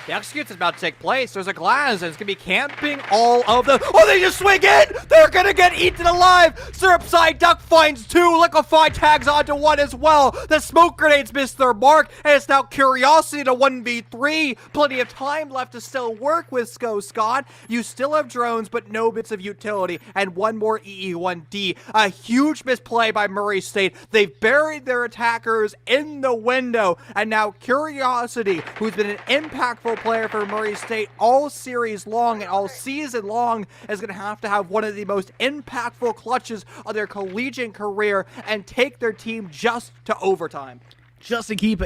The execute is about to take place. There's a glass, and it's going to be camping all of them. Oh, they just swing in! They're going to get eaten alive! Syrupside Duck finds 2. Liquefy tags onto 1 as well. The smoke grenades missed their mark, and it's now Curiosity to 1v3. Plenty of time left to still work with Scott. You still have drones, but no bits of utility, and 1 more EE1D. A huge misplay by Murray State. They've buried their attackers in the window, and now Curiosity, who's been an impactful player for Murray State all series long and all season long, is going to have one of the most impactful clutches of their collegiate career and take their team just to overtime. Just to keep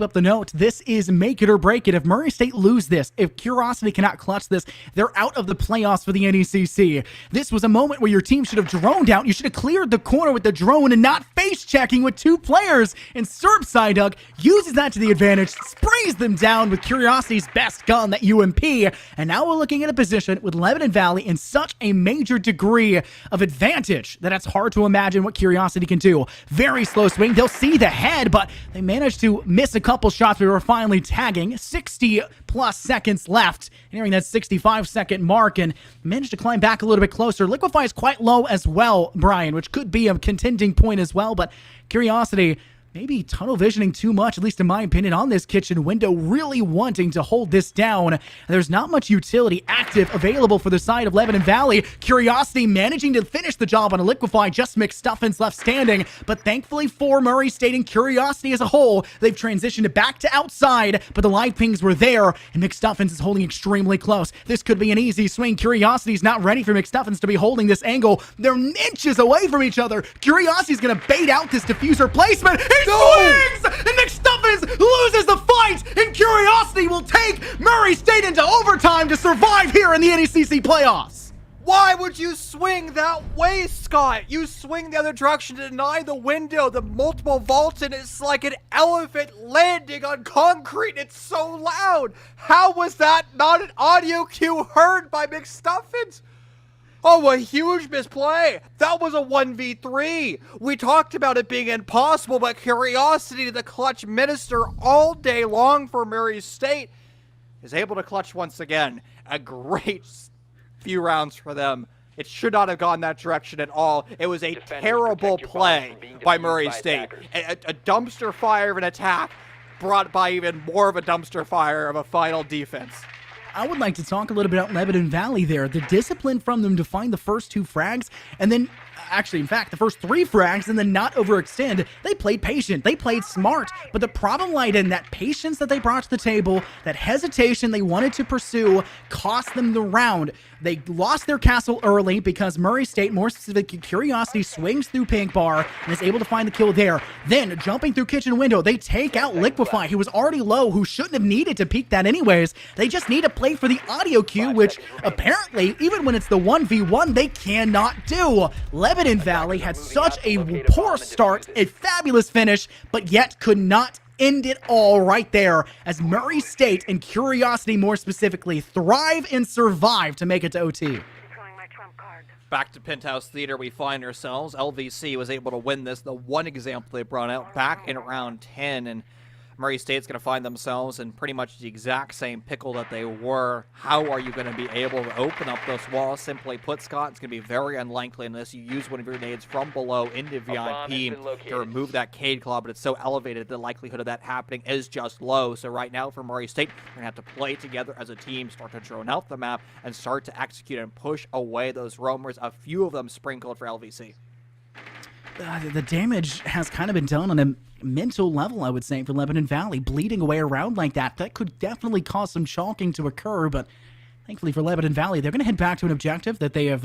up the note, this is make it or break it. If Murray State lose this, if Curiosity cannot clutch this, they're out of the playoffs for the NECC. This was a moment where your team should have droned out. You should have cleared the corner with the drone and not face checking with 2 players. And Syrupside Duck uses that to the advantage, sprays them down with Curiosity's best gun, that UMP. And now we're looking at a position with Lebanon Valley in such a major degree of advantage that it's hard to imagine what Curiosity can do. Very slow swing. They'll see the head, but they managed to miss a couple shots. We were finally tagging 60 plus seconds left, nearing that 65-second mark, and managed to climb back a little bit closer. Liquefy is quite low as well, Brian, which could be a contending point as well, but Curiosity maybe tunnel visioning too much, at least in my opinion, on this kitchen window, really wanting to hold this down. There's not much utility active available for the side of Lebanon Valley. Curiosity managing to finish the job on a Liquefy, just McStuffins left standing, but thankfully for Murray State and Curiosity as a whole, they've transitioned back to outside, but the live pings were there, and McStuffins is holding extremely close. This could be an easy swing. Curiosity's not ready for McStuffins to be holding this angle. They're inches away from each other. Curiosity's gonna bait out this diffuser placement. He swings! And McStuffins loses the fight, and Curiosity will take Murray State into overtime to survive here in the NECC playoffs. Why would you swing that way, Scott? You swing the other direction to deny the window, the multiple vaults, and it's like an elephant landing on concrete. It's so loud. How was that not an audio cue heard by McStuffins? Oh, a huge misplay. That was a 1v3. We talked about it being impossible, but Curiosity, the clutch minister all day long for Murray State, is able to clutch once again. A great few rounds for them. It should not have gone that direction at all. It was a terrible play by Murray State. A dumpster fire of an attack brought by even more of a dumpster fire of a final defense. I would like to talk a little bit about Lebanon Valley there. The discipline from them to find the first 2 frags, and then, actually, in fact, the first 3 frags, and then not overextend. They played patient. They played smart. But the problem lied in that patience that they brought to the table, that hesitation they wanted to pursue, cost them the round. They lost their castle early because Murray State, more specifically Curiosity, swings through Pink Bar and is able to find the kill there. Then, jumping through Kitchen Window, they take out Liquefy, who was already low, who shouldn't have needed to peek that anyways. They just need to play for the audio cue, which apparently, even when it's the 1v1, they cannot do. Lebanon Valley had such a poor start, a fabulous finish, but yet could not end it all right there as Murray State and Curiosity more specifically thrive and survive to make it to OT. Back to Penthouse Theater we find ourselves. LVC was able to win this, the one example they brought out back in round 10, and Murray State's going to find themselves in pretty much the exact same pickle that they were. How are you going to be able to open up those walls? Simply put, Scott, it's going to be very unlikely unless you use one of your nades from below into VIP to remove that Cade Claw, but it's so elevated the likelihood of that happening is just low. So right now for Murray State, they're going to have to play together as a team, start to drone out the map, and start to execute and push away those roamers, a few of them sprinkled for LVC. The damage has kind of been done on a mental level, I would say, for Lebanon Valley. Bleeding away around like that could definitely cause some chalking to occur, but thankfully for Lebanon Valley, they're going to head back to an objective that they have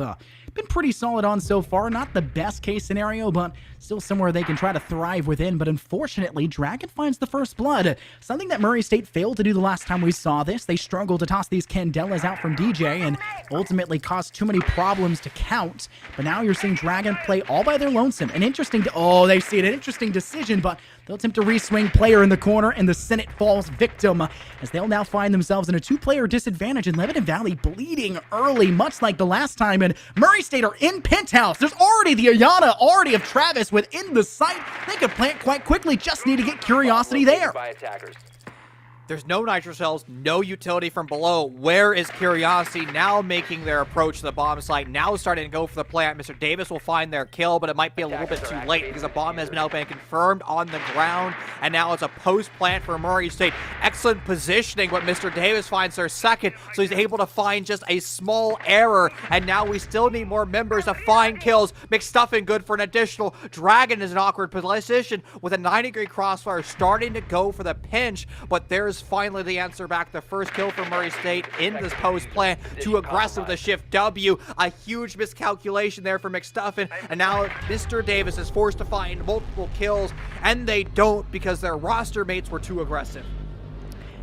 been pretty solid on so far. Not the best case scenario, but still somewhere they can try to thrive within. But unfortunately, Dragon finds the first blood. Something that Murray State failed to do the last time we saw this. They struggled to toss these Candelas out from DJ and ultimately caused too many problems to count. But now you're seeing Dragon play all by their lonesome. An interesting, they see an interesting decision, but they'll attempt to re-swing player in the corner, and the Senate falls victim as they'll now find themselves in a 2-player disadvantage, and Lebanon Valley bleeding early, much like the last time, and Murray State are in Penthouse. There's already the Ayana, already of Travis within the site. They could plant quite quickly, just need to get Curiosity there. There's no nitro cells, no utility from below. Where is Curiosity now making their approach to the bomb site? Now starting to go for the plant. Mr. Davis will find their kill, but it might be a little bit too late because the bomb has now been confirmed on the ground, and now it's a post-plant for Murray State. Excellent positioning, but Mr. Davis finds their second, so he's able to find just a small error, and now we still need more members to find kills. McStuffin good for an additional. Dragon is an awkward position with a 90-degree crossfire starting to go for the pinch, but there's finally the answer back. The first kill for Murray State in this post plan. Too aggressive to shift W. A huge miscalculation there for McStuffin. And now Mr. Davis is forced to find multiple kills, and they don't because their roster mates were too aggressive.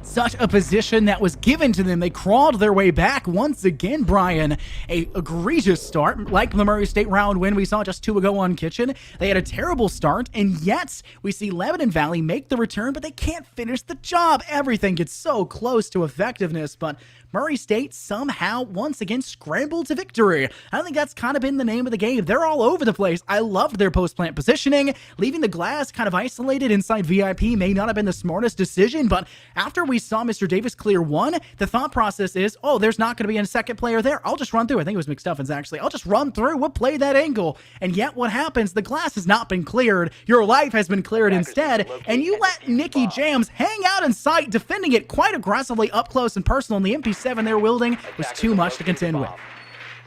Such a position that was given to them. They crawled their way back once again, Brian. A egregious start, like the Murray State round win we saw just 2 ago on Kitchen. They had a terrible start, and yet we see Lebanon Valley make the return, but they can't finish the job. Everything gets so close to effectiveness, but Murray State somehow once again scrambled to victory. I think that's kind of been the name of the game. They're all over the place. I loved their post-plant positioning. Leaving the glass kind of isolated inside VIP may not have been the smartest decision, but after we saw Mr. Davis clear 1, the thought process is, there's not going to be a second player there. I'll just run through. I think it was McStuffins, actually. I'll just run through. We'll play that angle. And yet what happens? The glass has not been cleared. Your life has been cleared instead, and you let Nicky Jams hang out in sight, defending it quite aggressively up close and personal, and the MP7 they're wielding was too much to contend with.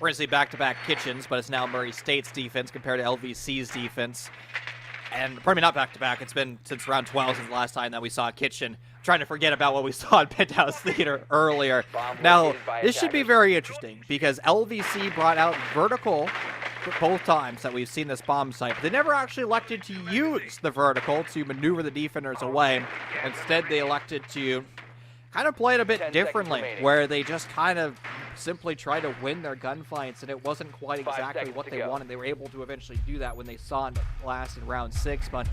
We're going to see back-to-back Kitchens, but it's now Murray State's defense compared to LVC's defense. And probably not back-to-back. It's been since round 12 since the last time that we saw Kitchen. I'm trying to forget about what we saw in Penthouse Theater earlier. Now, this should be very interesting because LVC brought out vertical both times that we've seen this bomb site. They never actually elected to use the vertical to maneuver the defenders away. Instead, they elected to kind of play it a bit differently, where they just kind of simply try to win their gunfights, and it wasn't quite exactly what they wanted. They were able to eventually do that when they saw it last in round 6, but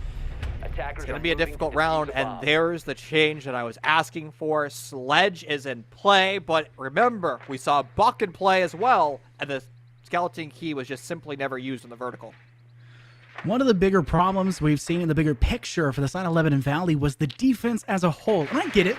it's going to be a difficult round, and there's the change that I was asking for. Sledge is in play, but remember, we saw Buck in play as well, and the skeleton key was just simply never used in the vertical. One of the bigger problems we've seen in the bigger picture for the side of Lebanon Valley was the defense as a whole. And I get it.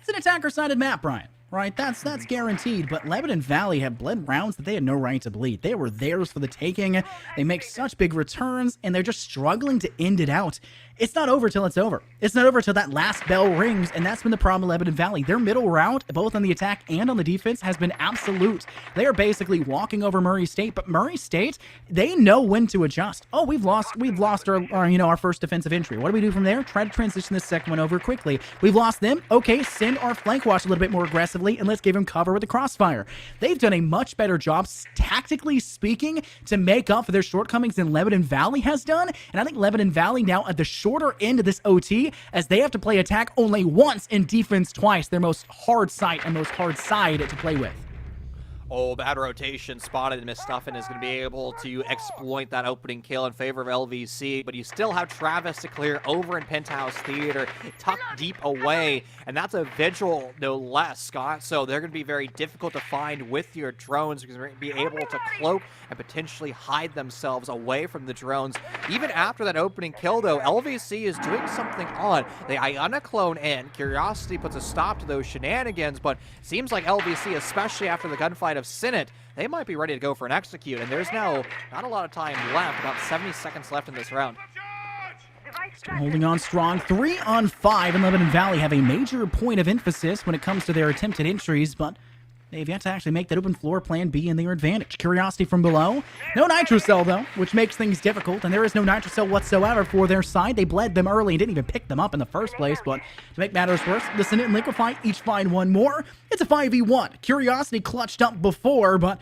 It's an attacker-sided map, Brian. Right? That's guaranteed. But Lebanon Valley had bled rounds that they had no right to bleed. They were theirs for the taking. They make such big returns, and they're just struggling to end it out. It's not over till it's over. It's not over till that last bell rings, and that's been the problem with Lebanon Valley. Their middle round, both on the attack and on the defense, has been absolute. They are basically walking over Murray State, but Murray State, they know when to adjust. Oh, we've lost our first defensive entry. What do we do from there? Try to transition this second one over quickly. We've lost them. Okay, send our flank wash a little bit more aggressively, and let's give them cover with the crossfire. They've done a much better job, tactically speaking, to make up for their shortcomings than Lebanon Valley has done, and I think Lebanon Valley now at the shorter end of this OT, as they have to play attack only once and defense twice, their most hard site and most hard side to play with. Oh, bad rotation spotted, and Miss Stuffin is going to be able to exploit that opening kill in favor of LVC, but you still have Travis to clear over in Penthouse Theater, tucked deep away, and that's a vigil, no less, Scott, so they're going to be very difficult to find with your drones because they're going to be able to cloak and potentially hide themselves away from the drones. Even after that opening kill, though, LVC is doing something odd. The Iona clone in. Curiosity puts a stop to those shenanigans, but it seems like LVC, especially after the gunfight of Senate, they might be ready to go for an execute, and there's now not a lot of time left, about 70 seconds left in this round. Still holding on strong, 3 on 5, and Lebanon Valley have a major point of emphasis when it comes to their attempted entries, but they've yet to actually make that open floor plan be in their advantage. Curiosity from below. No nitro cell, though, which makes things difficult, and there is no nitro cell whatsoever for their side. They bled them early and didn't even pick them up in the first place, but to make matters worse, the Senate and Liquefy each find one more. It's a 5v1. Curiosity clutched up before, but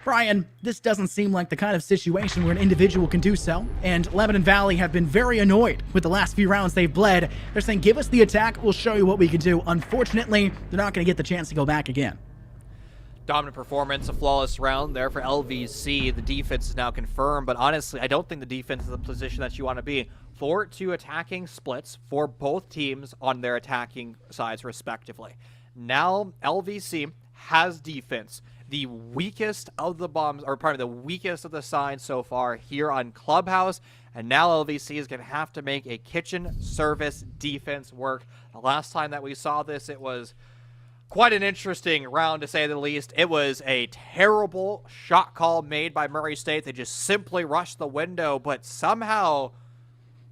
Brian, this doesn't seem like the kind of situation where an individual can do so, and Lebanon Valley have been very annoyed with the last few rounds they've bled. They're saying, give us the attack, we'll show you what we can do. Unfortunately, they're not going to get the chance to go back again. Dominant performance, a flawless round there for LVC. The defense is now confirmed, but honestly, I don't think the defense is the position that you want to be. 4-2 attacking splits for both teams on their attacking sides, respectively. Now, LVC has defense. The weakest of the bombs, or part of the weakest of the signs so far here on Clubhouse, and now LVC is going to have to make a kitchen service defense work. The last time that we saw this, it was quite an interesting round, to say the least. It was a terrible shot call made by Murray State. They just simply rushed the window, but somehow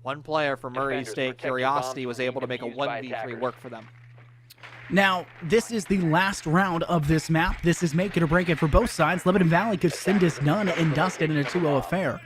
one player from Murray State, Curiosity, was able to make a 1v3 work for them. Now, this is the last round of this map. This is make it or break it for both sides. Lebanon Valley could send us none and dust it in a 2-0 affair,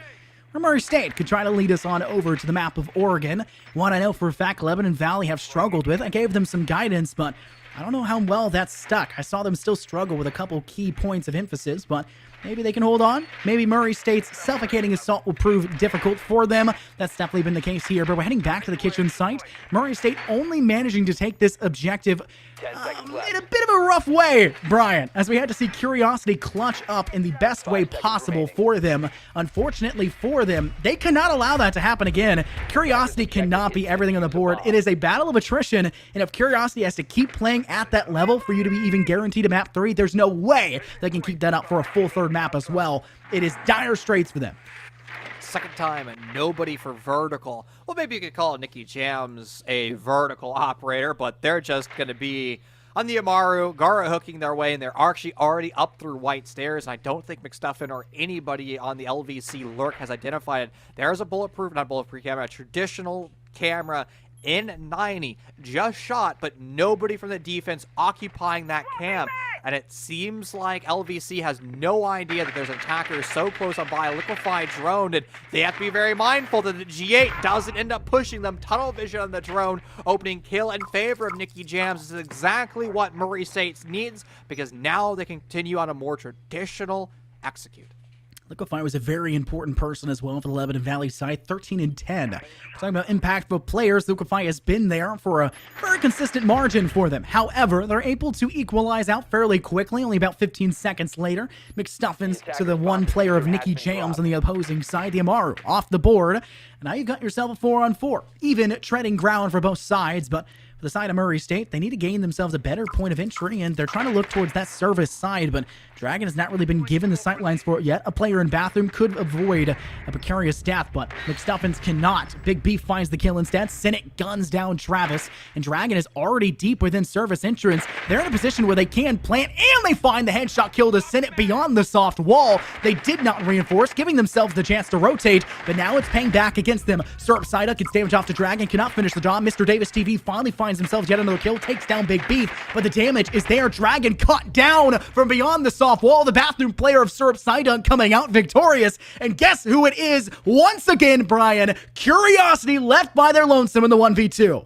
or Murray State could try to lead us on over to the map of Oregon. One I know for a fact Lebanon Valley have struggled with. I gave them some guidance, but I don't know how well that's stuck. I saw them still struggle with a couple key points of emphasis, but maybe they can hold on. Maybe Murray State's suffocating assault will prove difficult for them. That's definitely been the case here, but we're heading back to the kitchen site. Murray State only managing to take this objective in a bit of a rough way, Brian, as we had to see Curiosity clutch up in the best way possible for them. Unfortunately for them, they cannot allow that to happen again. Curiosity cannot be everything on the board. It is a battle of attrition, and if Curiosity has to keep playing at that level for you to be even guaranteed a map 3, there's no way they can keep that up for a full third map as well. It is dire straits for them. Second time and nobody for vertical. Well, maybe you could call Nicky Jams a vertical operator, but they're just going to be on the Amaru, Gara hooking their way, and they're actually already up through White Stairs. And I don't think McStuffin or anybody on the LVC lurk has identified it. There's a not bulletproof camera, a traditional camera in 90, just shot, but nobody from the defense occupying that cam. And it seems like LVC has no idea that there's an attacker so close on by a liquefied drone, and they have to be very mindful that the G8 doesn't end up pushing them. Tunnel vision on the drone, opening kill in favor of Nicky Jams. This is exactly what Murray State needs, because now they can continue on a more traditional execute. Liquefy was a very important person as well for the Lebanon Valley side, 13-10. We're talking about impactful players. Liquefy has been there for a very consistent margin for them. However, they're able to equalize out fairly quickly, only about 15 seconds later. McStuffins to the one player of Nicky Jams on the opposing side. The Amaru off the board. And now you've got yourself a 4-on-4. Even treading ground for both sides, but for the side of Murray State, they need to gain themselves a better point of entry, and they're trying to look towards that service side, but Dragon has not really been given the sightlines for it yet. A player in Bathroom could avoid a precarious death, but McStuffins cannot. Big Beef finds the kill instead. Cynic guns down Travis, and Dragon is already deep within service entrance. They're in a position where they can plant, and they find the headshot kill to Cynic beyond the soft wall. They did not reinforce, giving themselves the chance to rotate, but now it's paying back against them. Syrup Sida gets damage off to Dragon, cannot finish the job. Mr. Davis TV finally finds himself yet another kill, takes down Big Beef, but the damage is there. Dragon cut down from beyond the soft wall. The Bathroom player of Syrup Sidon coming out victorious, and guess who it is once again, Brian? Curiosity left by their lonesome in the 1v2.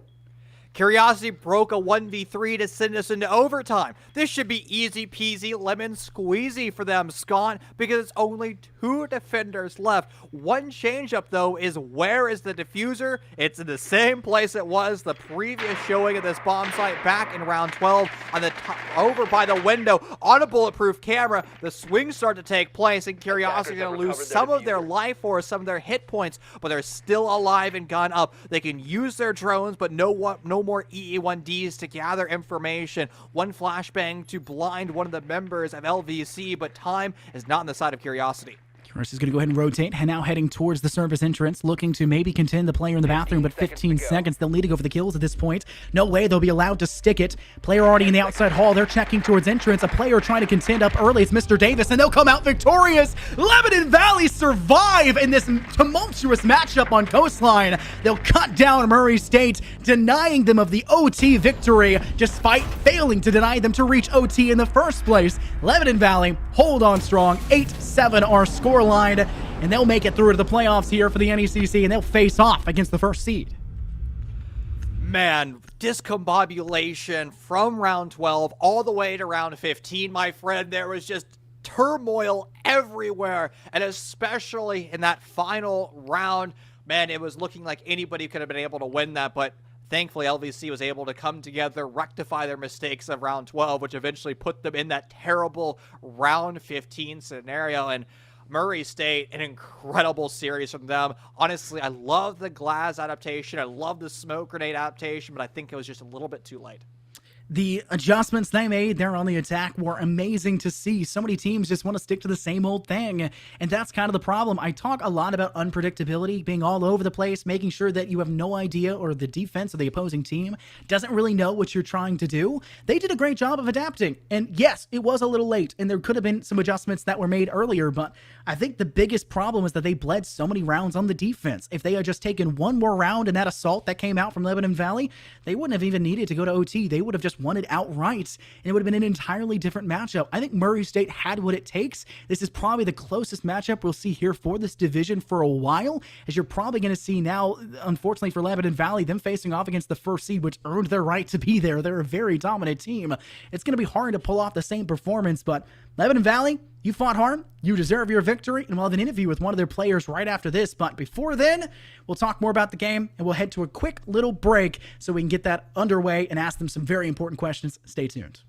Curiosity broke a 1v3 to send us into overtime. This should be easy peasy lemon squeezy for them, Scott, because it's only 2 defenders left. One change-up, though, is where is the diffuser? It's in the same place it was the previous showing of this bomb site back in round 12 on the over by the window on a bulletproof camera. The swings start to take place, and Curiosity going to lose some of their life force, some of their hit points, but they're still alive and gun up. They can use their drones, but no more EE1Ds to gather information. One flashbang to blind one of the members of LVC, but time is not on the side of Curiosity. Curious is going to go ahead and rotate, and now heading towards the service entrance, looking to maybe contend the player in the Bathroom, but 15 seconds. They'll need to go for the kills at this point. No way they'll be allowed to stick it. Player already in the outside hall. They're checking towards entrance. A player trying to contend up early. It's Mr. Davis, and they'll come out victorious. Lebanon Valley survive in this tumultuous matchup on Coastline. They'll cut down Murray State, denying them of the OT victory, despite failing to deny them to reach OT in the first place. Lebanon Valley hold on strong. 8-7 our score line, and they'll make it through to the playoffs here for the NECC, and they'll face off against the first seed. Man, discombobulation from round 12 all the way to round 15, my friend. There was just turmoil everywhere, and especially in that final round, man, it was looking like anybody could have been able to win that, but thankfully, LVC was able to come together, rectify their mistakes of round 12, which eventually put them in that terrible round 15 scenario. And Murray State, an incredible series from them. Honestly, I love the Glass adaptation. I love the smoke grenade adaptation, but I think it was just a little bit too late. The adjustments they made there on the attack were amazing to see. So many teams just want to stick to the same old thing, and that's kind of the problem. I talk a lot about unpredictability, being all over the place, making sure that you have no idea, or the defense of the opposing team doesn't really know what you're trying to do. They did a great job of adapting, and yes, it was a little late, and there could have been some adjustments that were made earlier, but I think the biggest problem is that they bled so many rounds on the defense. If they had just taken one more round in that assault that came out from Lebanon Valley, they wouldn't have even needed to go to OT. They would have just won it outright, and it would have been an entirely different matchup. I think Murray State had what it takes. This is probably the closest matchup we'll see here for this division for a while, as you're probably going to see now, unfortunately for Lebanon Valley, them facing off against the first seed, which earned their right to be there. They're a very dominant team. It's going to be hard to pull off the same performance, but Lebanon Valley, you fought hard, you deserve your victory, and we'll have an interview with one of their players right after this. But before then, we'll talk more about the game, and we'll head to a quick little break so we can get that underway and ask them some very important questions. Stay tuned.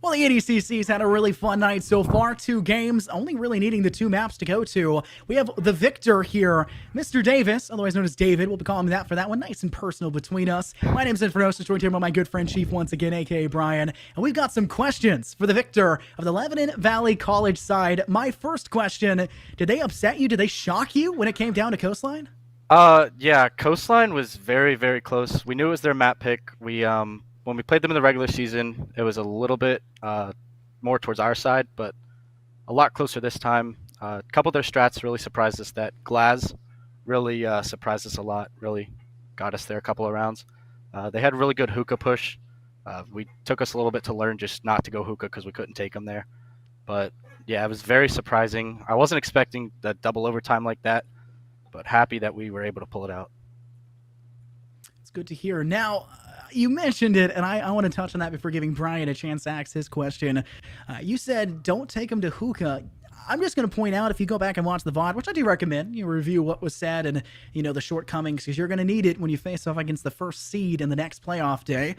Well, the NECC's had a really fun night so far. 2 games, only really needing the 2 maps to go to. We have the victor here, Mr. Davis, otherwise known as David. We'll be calling him that for that one. Nice and personal between us. My name's Infernosis, joined here by my good friend Chief once again, a.k.a. Brian. And we've got some questions for the victor of the Lebanon Valley College side. My first question, did they upset you? Did they shock you when it came down to Coastline? Yeah, Coastline was very, very close. We knew it was their map pick. When we played them in the regular season, it was a little bit more towards our side, but a lot closer this time. A couple of their strats really surprised us. That Glaz really surprised us a lot, really got us there a couple of rounds. They had a really good hookah push. We took us a little bit to learn just not to go hookah because we couldn't take them there. But yeah, it was very surprising. I wasn't expecting the double overtime like that, but happy that we were able to pull it out. It's good to hear. Now, you mentioned it, and I want to touch on that before giving Brian a chance to ask his question. You said don't take him to hookah. I'm just going to point out, if you go back and watch the VOD, which I do recommend, you review what was said and, the shortcomings, because you're going to need it when you face off against the first seed in the next playoff day.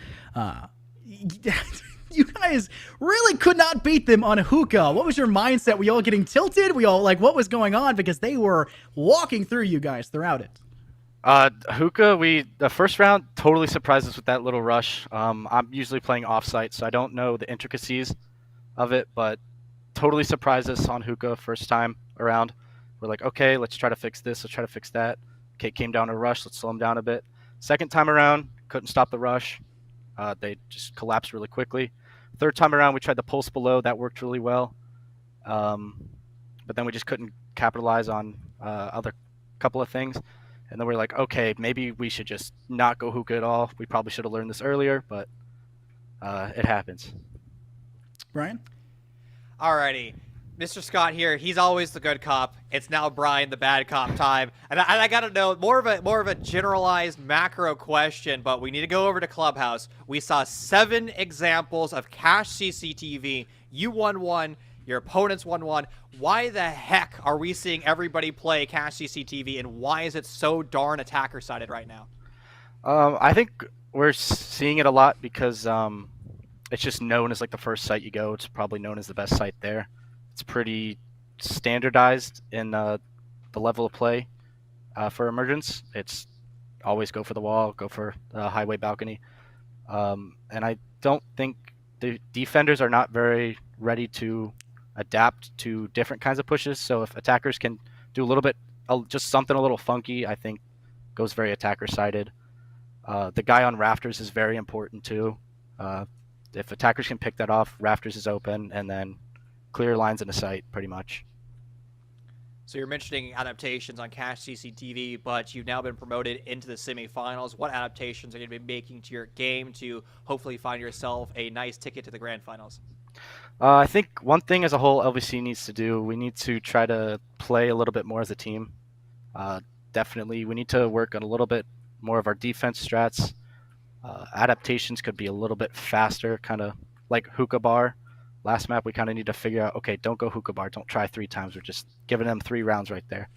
You guys really could not beat them on hookah. What was your mindset? Were you all getting tilted? Were you all what was going on? Because they were walking through you guys throughout it. Hookah, the first round totally surprised us with that little rush. I'm usually playing offsite, so I don't know the intricacies of it, but totally surprised us on hookah first time around. We're like, okay, let's try to fix this. Let's try to fix that. Okay, came down to rush. Let's slow them down a bit. Second time around, couldn't stop the rush. They just collapsed really quickly. Third time around, we tried the pulse below. That worked really well. But then we just couldn't capitalize on other couple of things. And then we're like, okay, maybe we should just not go hookah at all. We probably should have learned this earlier, but it happens. Brian? Alrighty. Mr. Scott here, he's always the good cop. It's now Brian, the bad cop time. And I gotta know, more of a generalized macro question, but we need to go over to Clubhouse. We saw 7 examples of cache CCTV. You won 1. Your opponents won 1. Why the heck are we seeing everybody play cache CCTV, and why is it so darn attacker-sided right now? I think we're seeing it a lot because it's just known as like the first site you go. It's probably known as the best site there. It's pretty standardized in the level of play for emergence. It's always go for the wall, go for the highway balcony. And I don't think the defenders are not very ready to adapt to different kinds of pushes. So if attackers can do a little bit, just something a little funky, I think goes very attacker-sided. The guy on rafters is very important too. If attackers can pick that off, rafters is open, and then clear lines in the sight pretty much. So you're mentioning adaptations on cache CCTV, but you've now been promoted into the semifinals. What adaptations are you going to be making to your game to hopefully find yourself a nice ticket to the grand finals? I think one thing as a whole LVC needs to do, we need to try to play a little bit more as a team. Definitely, we need to work on a little bit more of our defense strats. Adaptations could be a little bit faster, kind of like hookah bar. Last map, we kind of need to figure out, okay, don't go hookah bar, don't try 3 times. We're just giving them 3 rounds right there.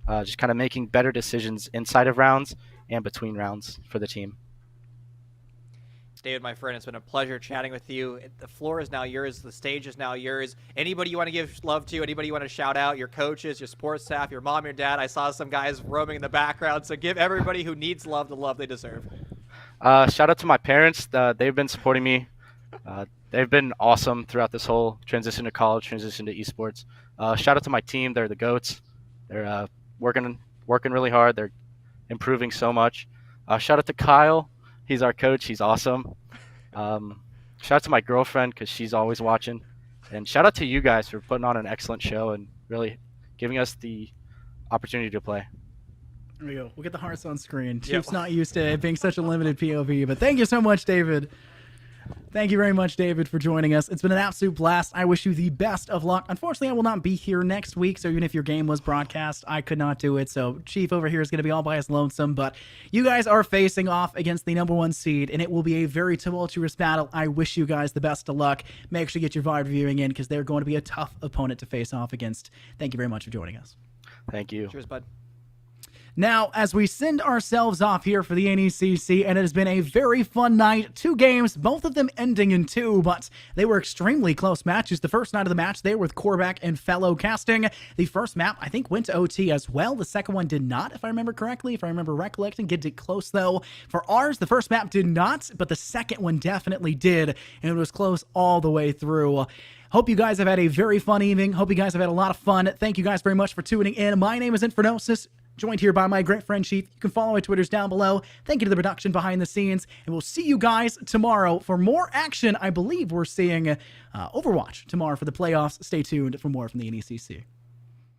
Just kind of making better decisions inside of rounds and between rounds for the team. David, my friend, it's been a pleasure chatting with you. The floor is now yours. The stage is now yours. Anybody you want to give love to, anybody you want to shout out, your coaches, your sports staff, your mom, your dad. I saw some guys roaming in the background, so give everybody who needs love the love they deserve. Shout out to my parents. They've been supporting me. They've been awesome throughout this whole transition to college, transition to esports. Shout out to my team. They're the GOATs. They're working really hard. They're improving so much. Shout out to Kyle. He's our coach. He's awesome. Shout out to my girlfriend because she's always watching. And shout out to you guys for putting on an excellent show and really giving us the opportunity to play. There we go. We'll get the hearts on screen. Chief's not used to it being such a limited POV, but thank you so much, David. Thank you very much, David, for joining us. It's been an absolute blast. I wish you the best of luck. Unfortunately, I will not be here next week, so even if your game was broadcast, I could not do it. So Chief over here is going to be all by his lonesome, but you guys are facing off against the #1 seed, and it will be a very tumultuous battle. I wish you guys the best of luck. Make sure you get your VOD reviewing in because they're going to be a tough opponent to face off against. Thank you very much for joining us. Thank you. Cheers, bud. Now, as we send ourselves off here for the NECC, and it has been a very fun night. 2 games, both of them ending in 2, but they were extremely close matches. The first night of the match there with Korvac and Fellow casting. The first map, I think, went to OT as well. The second one did not, if I remember correctly. If I remember recollecting, get it close though. For ours, the first map did not, but the second one definitely did, and it was close all the way through. Hope you guys have had a very fun evening. Hope you guys have had a lot of fun. Thank you guys very much for tuning in. My name is Infernosis, joined here by my great friend Chief. You can follow my Twitters down below. Thank you to the production behind the scenes, and we'll see you guys tomorrow for more action. I believe we're seeing Overwatch tomorrow for the playoffs. Stay tuned for more from the NECC.